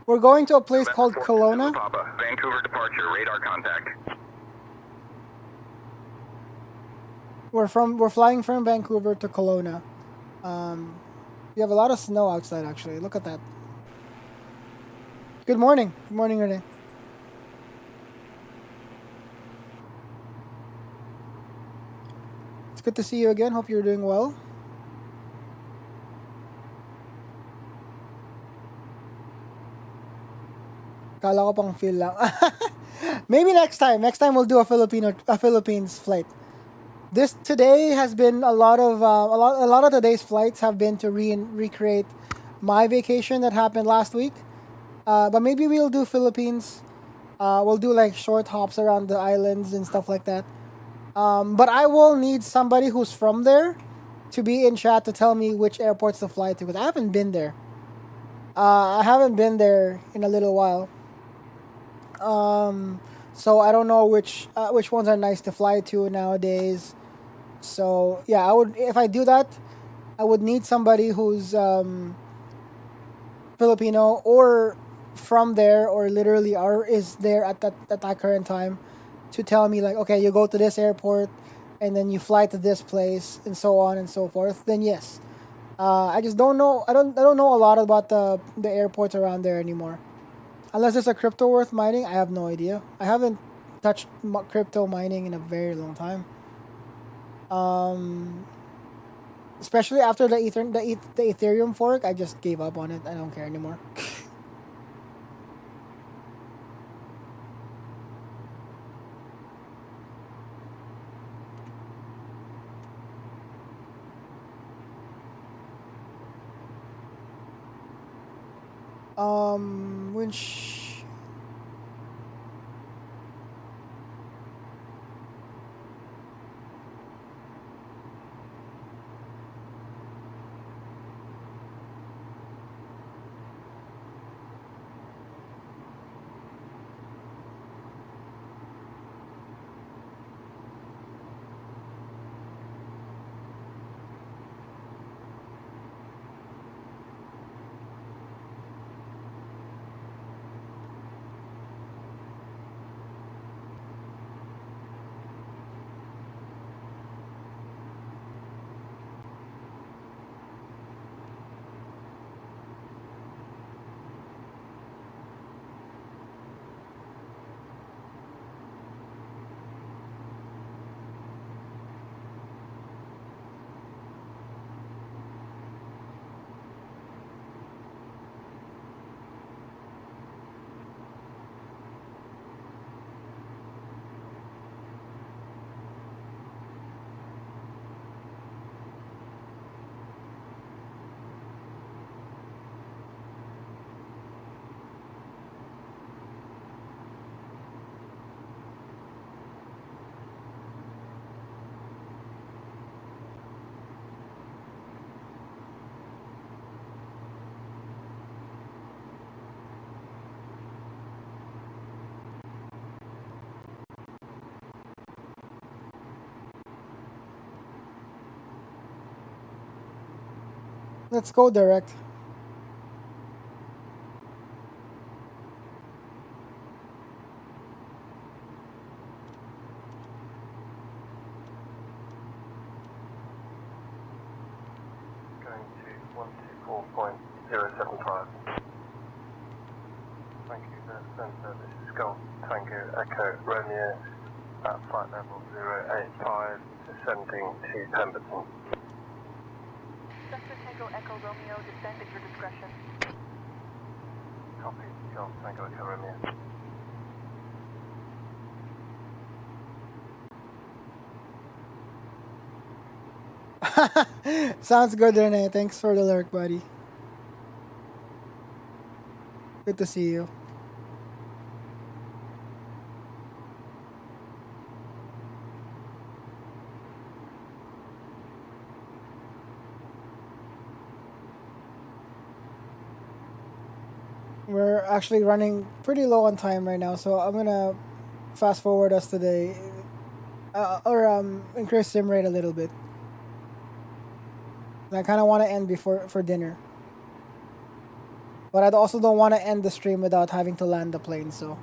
We're going to a place called Kelowna. Papa, Vancouver departure, radar contact. We're flying from Vancouver to Kelowna. We have a lot of snow outside actually. Look at that. Good morning. Good morning, Renee. It's good to see you again. Hope you're doing well. Kala ko pang feel lang. Maybe next time. Next time we'll do a Philippines flight. Today has been a lot of today's flights have been to recreate my vacation that happened last week. But maybe we'll do Philippines. We'll do like short hops around the islands and stuff like that. But I will need somebody who's from there to be in chat to tell me which airports to fly to, because I haven't been there. I haven't been there in a little while. So I don't know which ones are nice to fly to nowadays. So yeah, I would, if I do that, I would need somebody who's Filipino or from there, or literally is there at that current time, to tell me like, okay, you go to this airport and then you fly to this place and so on and so forth. Then yes, I just don't know. I don't know a lot about the airports around there anymore. Unless there's a crypto worth mining, I have no idea. I haven't touched crypto mining in a very long time. Especially after the Ethereum fork, I just gave up on it. I don't care anymore. Which... Let's go direct. Going to 124.075. Thank you, Centre. This is Golf Tango Echo Romeo at flight level 085, descending to Pemberton. Centre Tango Echo Romeo, descend at your discretion. Copy, Golf Tango Echo Romeo. Sounds good, Rene. Thanks for the lurk, buddy. Good to see you. We're actually running pretty low on time right now, so I'm gonna fast forward us today, or increase sim rate a little bit. I kind of want to end for dinner, but I also don't want to end the stream without having to land the plane. So.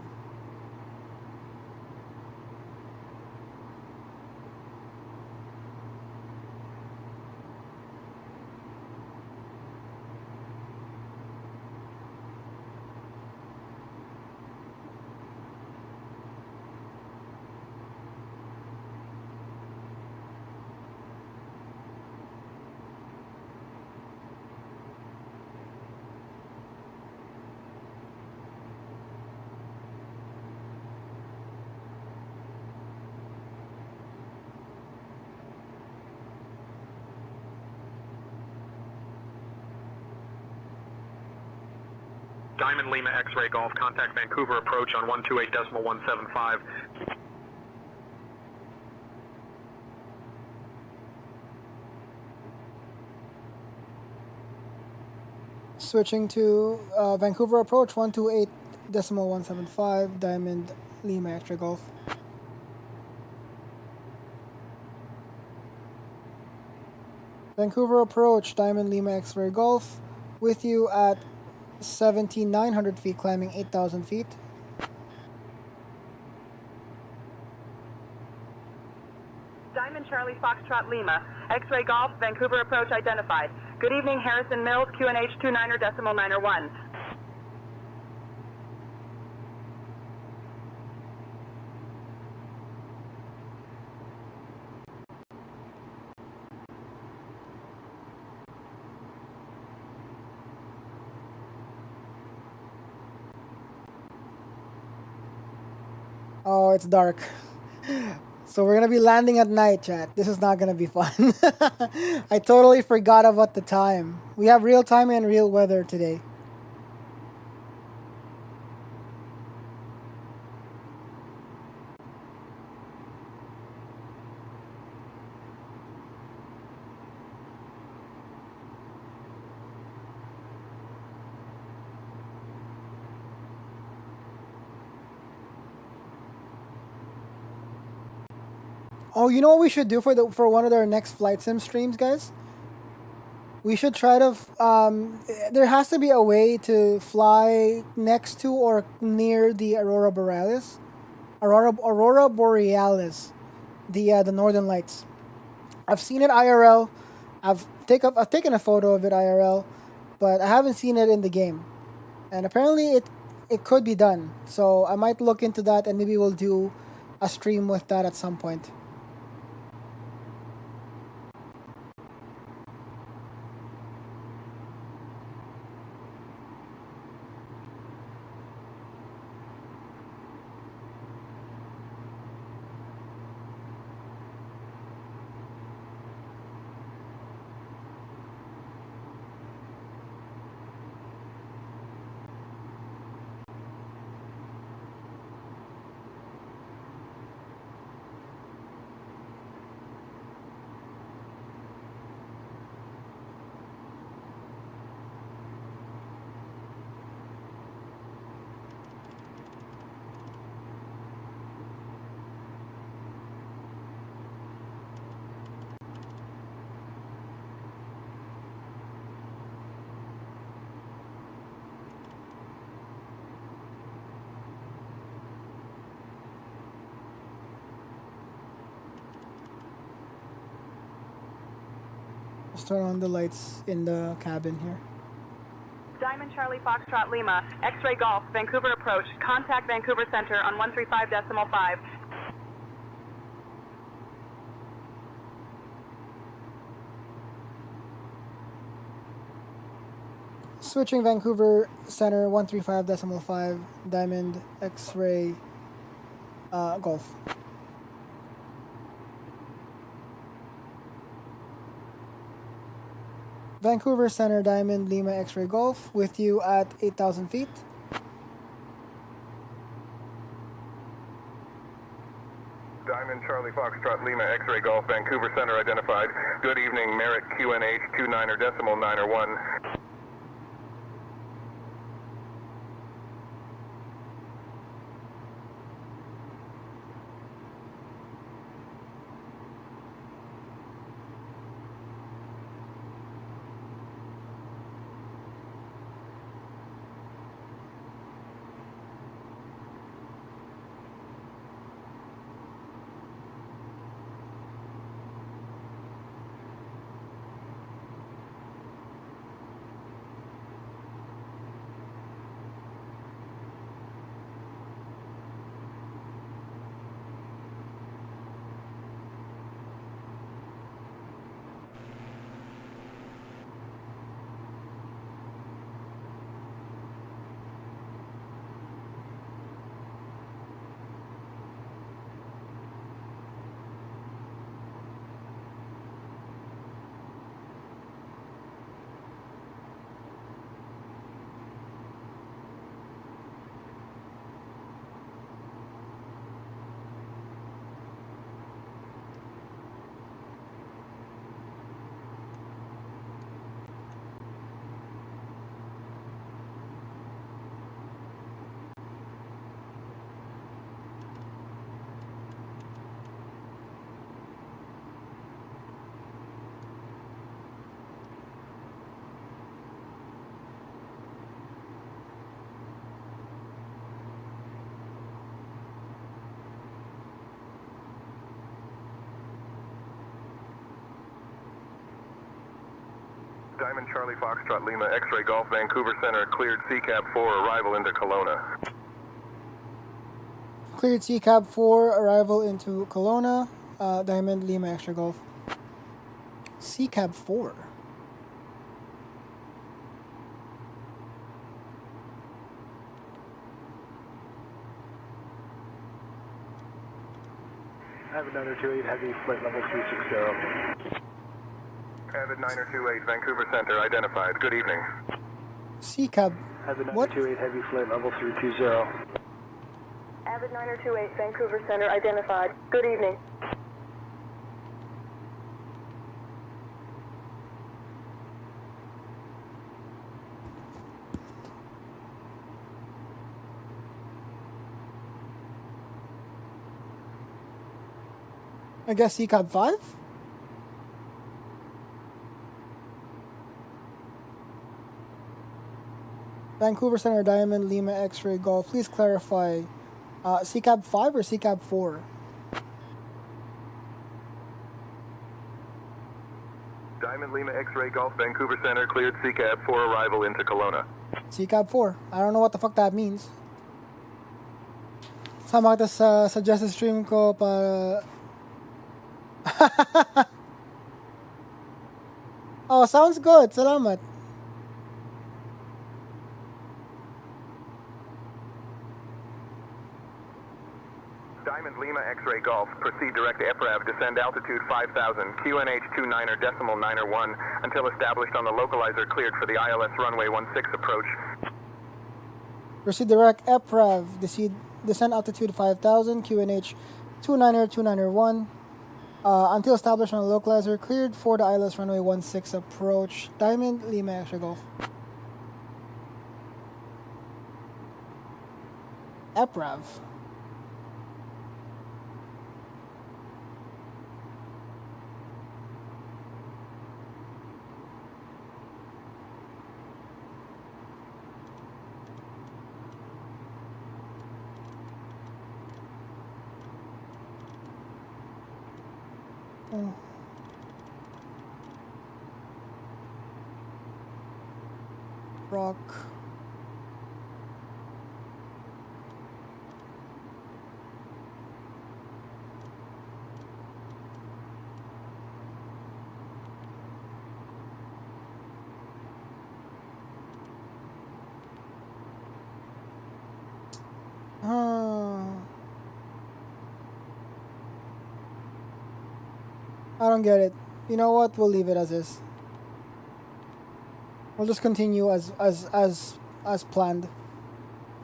Diamond Lima X-Ray Golf, contact Vancouver approach on 128.175. Switching to Vancouver approach 128.175 Diamond Lima Extra Golf. Vancouver approach Diamond Lima X-Ray Golf with you at 17,900 feet, climbing 8,000 feet. Diamond Charlie Foxtrot Lima, X-Ray Golf, Vancouver approach identified. Good evening, Harrison Mills, QNH 29er.9er1. Oh, it's dark. So we're gonna be landing at night, chat. This is not gonna be fun. I totally forgot about the time. We have real time and real weather today. Oh, you know what we should do for one of our next flight sim streams, guys? We should try to. There has to be a way to fly next to or near the Aurora Borealis, the Northern Lights. I've seen it IRL. I've taken a photo of it IRL, but I haven't seen it in the game. And apparently it could be done. So I might look into that, and maybe we'll do a stream with that at some point. Let's turn on the lights in the cabin here. Diamond Charlie Foxtrot Lima, X-Ray Golf, Vancouver approach. Contact Vancouver Center on 135.5. Switching Vancouver Center 135.5 Diamond X-Ray Golf. Vancouver Center Diamond Lima X-Ray Golf with you at 8,000 feet. Diamond Charlie Foxtrot Lima X-Ray Golf, Vancouver Center identified. Good evening, Merritt QNH 29er.9er1. Diamond Charlie Foxtrot Lima X-Ray Golf Vancouver Center cleared CCAB 4 arrival into Kelowna. Cleared CCAB 4 arrival into Kelowna. Diamond Lima X-Ray Golf. CCAB 4. Avid 928 Heavy, flight level 360. Avid 9028 Vancouver Center identified. Good evening. CCAB. Avid What? 928 Heavy, flight level 320. Avid 9028 Vancouver Center identified. Good evening. I guess CCAB 5? Vancouver Center Diamond Lima X-Ray Golf. Please clarify. CCAB 5 or CCAB 4? Diamond Lima X-Ray Golf Vancouver Center cleared CCAB 4 arrival into Kelowna. CCAB 4. I don't know what the fuck that means. Sama kita sa suggested stream ko para... Oh, sounds good. Salamat. Diamond Lima X-Ray Golf, proceed direct to EPRAV, descend altitude 5,000, QNH 29er decimal 9er 1, until established on the localizer cleared for the ILS runway 16 approach. Proceed direct EPRAV, descend altitude 5,000, QNH 29er 29er 1, until established on the localizer cleared for the ILS runway 16 approach. Diamond Lima X-Ray Golf. EPRAV. Rock. I don't get it. You know what? We'll leave it as is. We'll just continue as planned.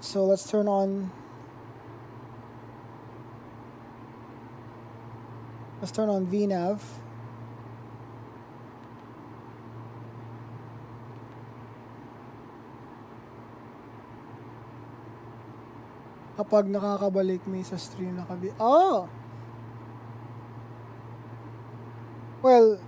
So let's turn on. Let's turn on VNav. Kapag nakakabalik may sa stream Oh! Well,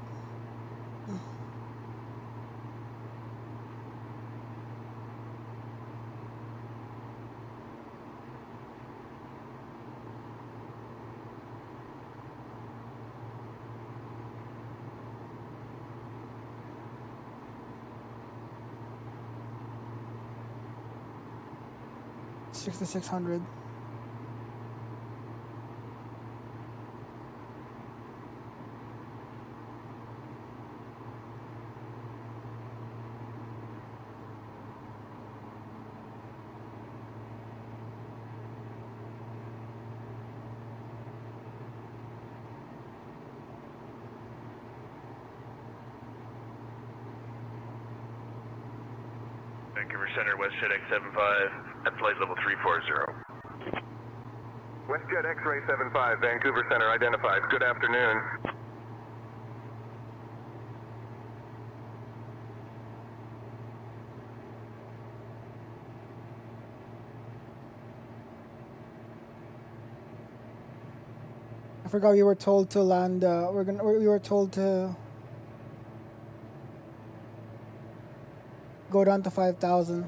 $6,600. Vancouver Center, WestJet X75, at flight level 340. WestJet X-Ray 75, Vancouver Center identified. Good afternoon. I forgot we were told to land. We were told to go down to 5,000.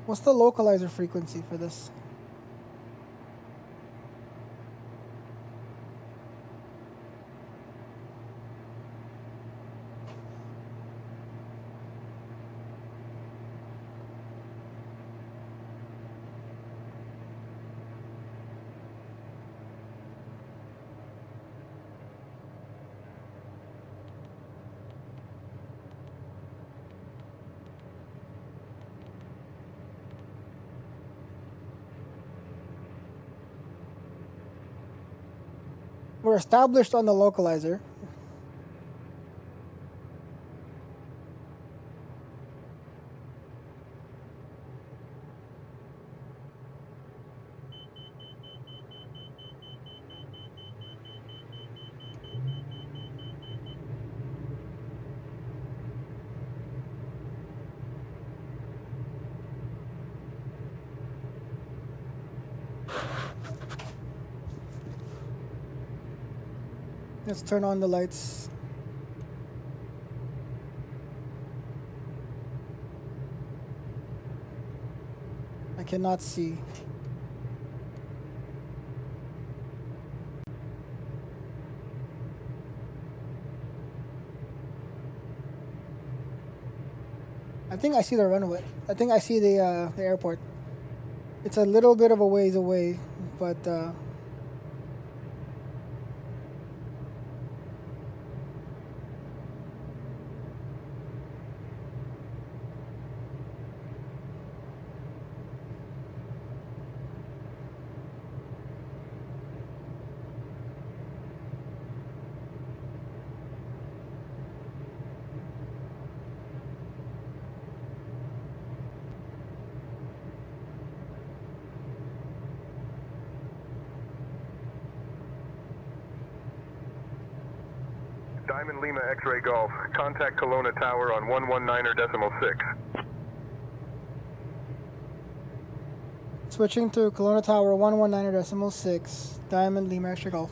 What's the localizer frequency for this? We're established on the localizer. Let's turn on the lights. I cannot see. I think I see the runway. I think I see the airport. It's a little bit of a ways away, but Diamond Lima X-Ray Golf. Contact Kelowna Tower on 119.6. switching to Kelowna Tower 119.6, Diamond Lima X-Ray Golf.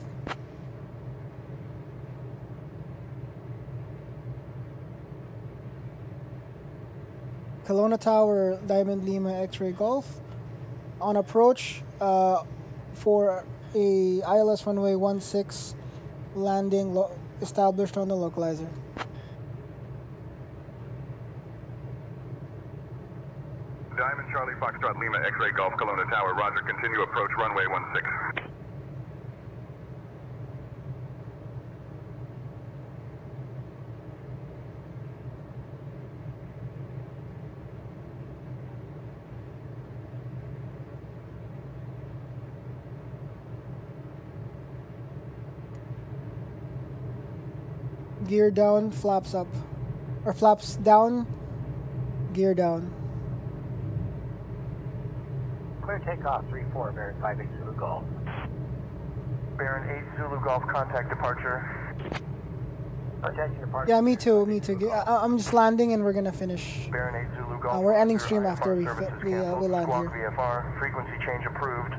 Kelowna Tower, Diamond Lima X-Ray Golf. On approach for a ILS runway 16 landing established on the localizer. Diamond Charlie Foxtrot Lima X-Ray Golf Kelowna Tower. Roger, continue approach runway 16. Gear down, flaps up. Or flaps down, gear down. Clear takeoff 3-4, Baron 58 Zulu Golf. Baron 8 Zulu Golf, contact departure. Projecting departure. Yeah, me too. I'm just landing and we're gonna finish. Baron 8 Zulu Golf. We're ending stream after we services land Squawk here. VFR, frequency change approved.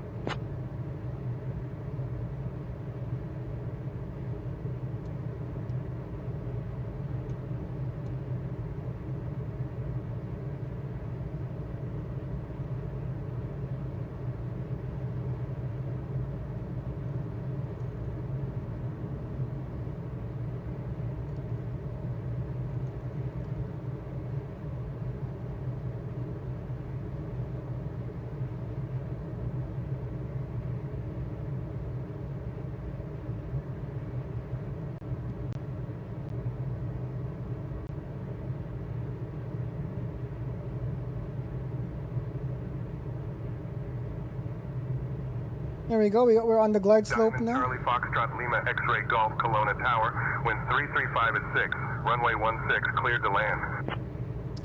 Here we go. We're on the glide slope Diamond now. Charlie Foxtrot Lima X-Ray Golf Kelowna Tower. Wind 335 at 6. Runway 16 cleared to land.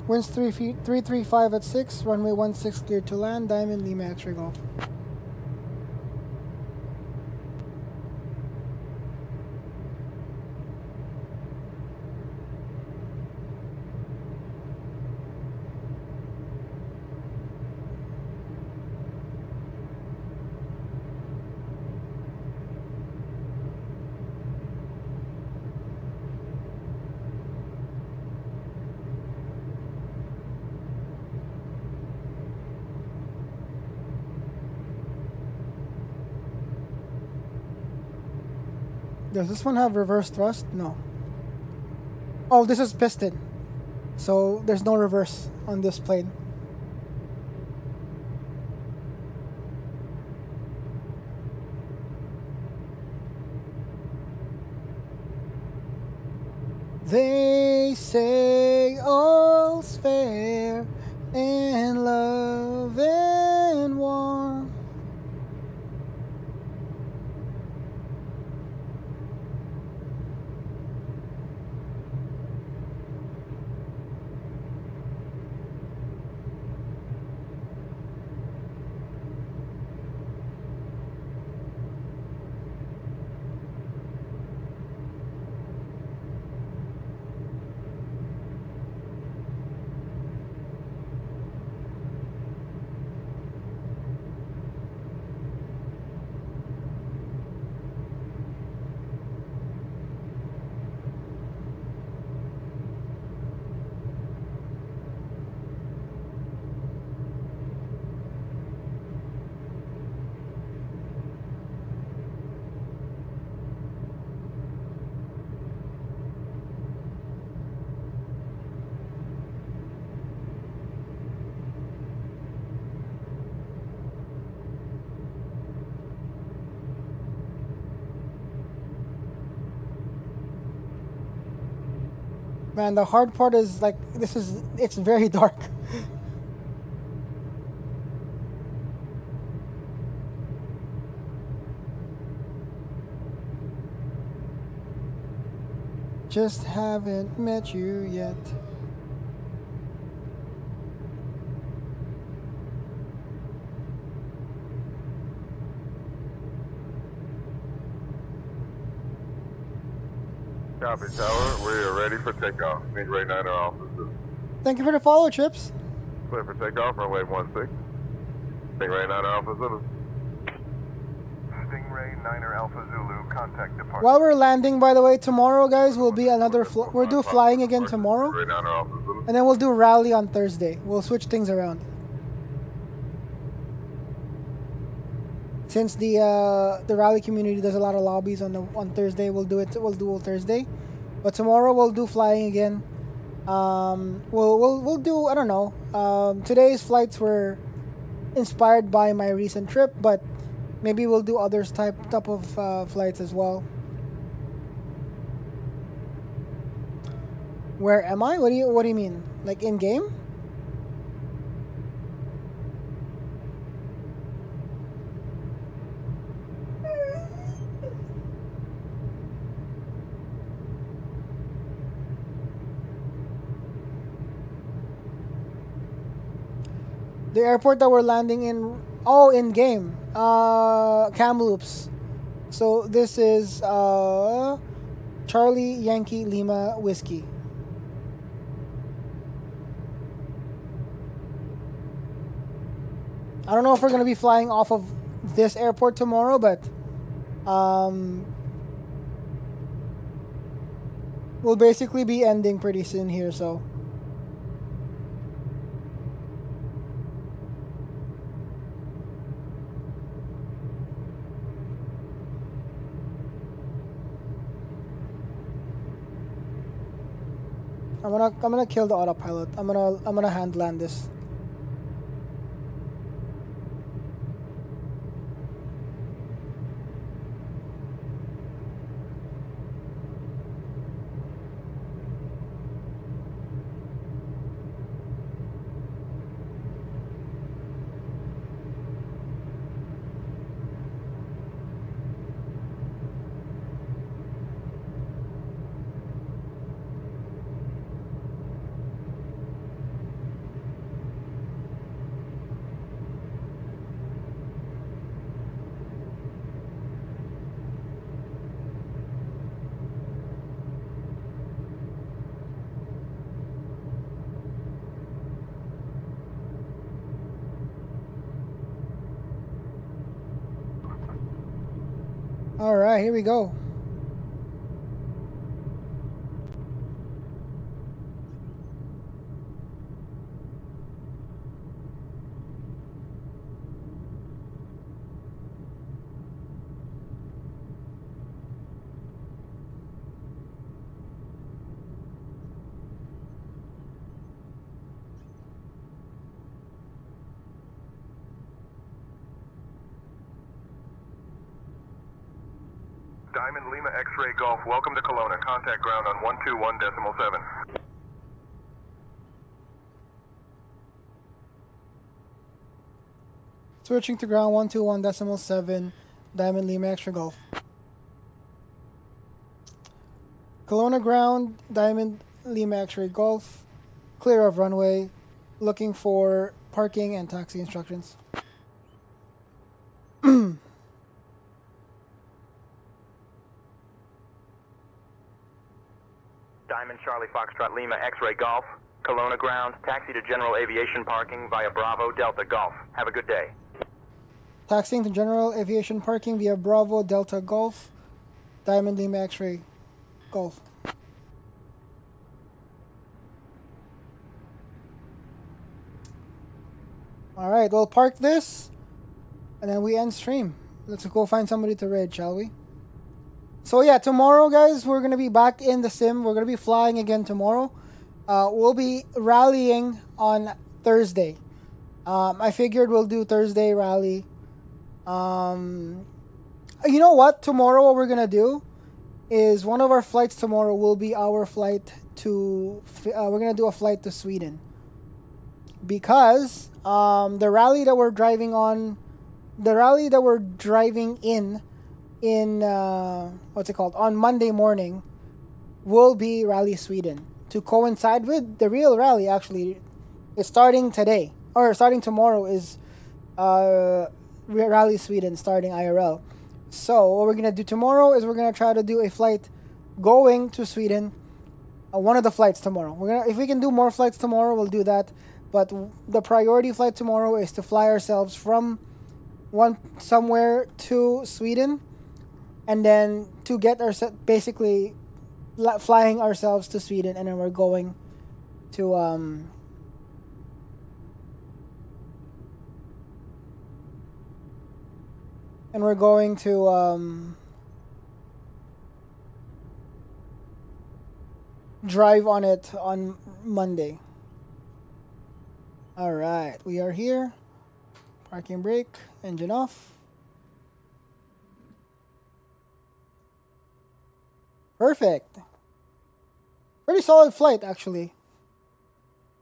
Winds 335 at 6. Runway 16 cleared to land. Diamond Lima X-Ray Golf. Does this one have reverse thrust? No. Oh, this is piston. So there's no reverse on this plane. They say all's fair in love and war. Man, the hard part is like it's very dark. Just haven't met you yet. Copy, tower. We are ready for takeoff. Stingray 9 officers. Thank you for the follow, Chips. Clear for takeoff, runway 16. Stingray 9 Alpha Zulu. Stingray 9er Alpha Zulu, contact departure. While we're landing, by the way, tomorrow, guys, will be another. We'll do flying again tomorrow, Stingray 9 Alpha Zulu. and then we'll do rally on Thursday. We'll switch things around. Since the rally community does a lot of lobbies on Thursday, we'll do Thursday, but tomorrow we'll do flying again. We'll do, I don't know. Today's flights were inspired by my recent trip, but maybe we'll do others type of flights as well. Where am I? What do you mean? Like in game? The airport that we're landing in, in game, Kamloops. So this is Charlie Yankee Lima Whiskey. I don't know if we're gonna be flying off of this airport tomorrow, but we'll basically be ending pretty soon here, so. I'm gonna kill the autopilot. I'm gonna hand land this. All right, here we go. Diamond Lima X-Ray Golf, welcome to Kelowna. Contact ground on 121.7. Switching to ground 121.7, Diamond Lima X-Ray Golf. Kelowna ground, Diamond Lima X-Ray Golf. Clear of runway. Looking for parking and taxi instructions. Diamond Charlie Foxtrot Lima X-Ray Golf, Kelowna ground, taxi to general aviation parking via Bravo Delta Golf. Have a good day. Taxiing to general aviation parking via Bravo Delta Golf, Diamond Lima X-Ray Golf. Alright, we'll park this and then we end stream. Let's go find somebody to raid, shall we? So yeah, tomorrow, guys, we're going to be back in the sim. We're going to be flying again tomorrow. We'll be rallying on Thursday. I figured we'll do Thursday rally. You know what? Tomorrow what we're going to do is one of our flights tomorrow will be our flight we're gonna do a flight to Sweden because the rally that we're driving in what's it called, on Monday morning will be Rally Sweden to coincide with the real rally. Actually, it's starting today or starting tomorrow is Rally Sweden starting IRL. So what we're gonna do tomorrow is we're gonna try to do a flight going to Sweden. One of the flights tomorrow. If we can do more flights tomorrow, we'll do that. But the priority flight tomorrow is to fly ourselves from somewhere to Sweden, and then to get basically flying ourselves to Sweden, and then we're going to drive on it on Monday. All right, we are here. Parking brake, engine off. Perfect. Pretty solid flight, actually.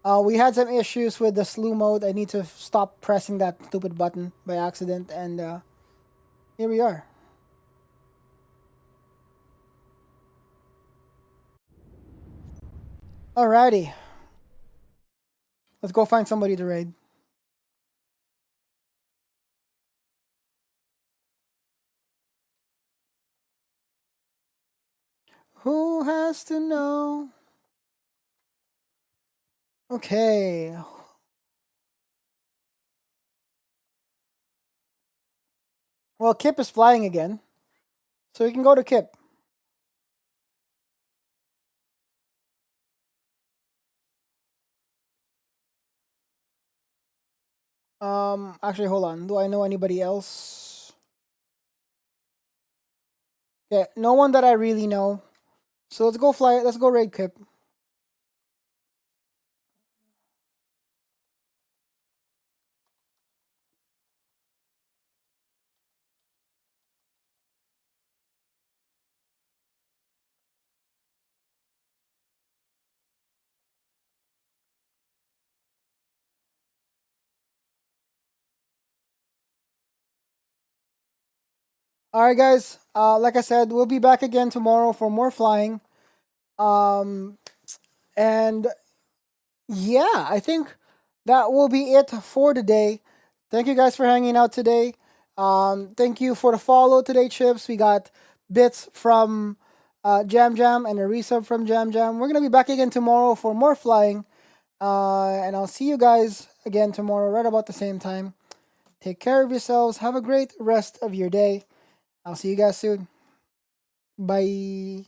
We had some issues with the slew mode. I need to stop pressing that stupid button by accident, and here we are. Alrighty. Let's go find somebody to raid. Who has to know? Okay. Well, Kip is flying again, so we can go to Kip. Actually, hold on. Do I know anybody else? Yeah, no one that I really know. So let's go fly. Let's go raid Kip. All right, guys. Like I said, we'll be back again tomorrow for more flying. And yeah, I think that will be it for today. Thank you guys for hanging out today. Thank you for the follow today, Chips. We got bits from Jam Jam and a resub from Jam Jam. We're gonna be back again tomorrow for more flying. And I'll see you guys again tomorrow, right about the same time. Take care of yourselves. Have a great rest of your day. I'll see you guys soon. Bye.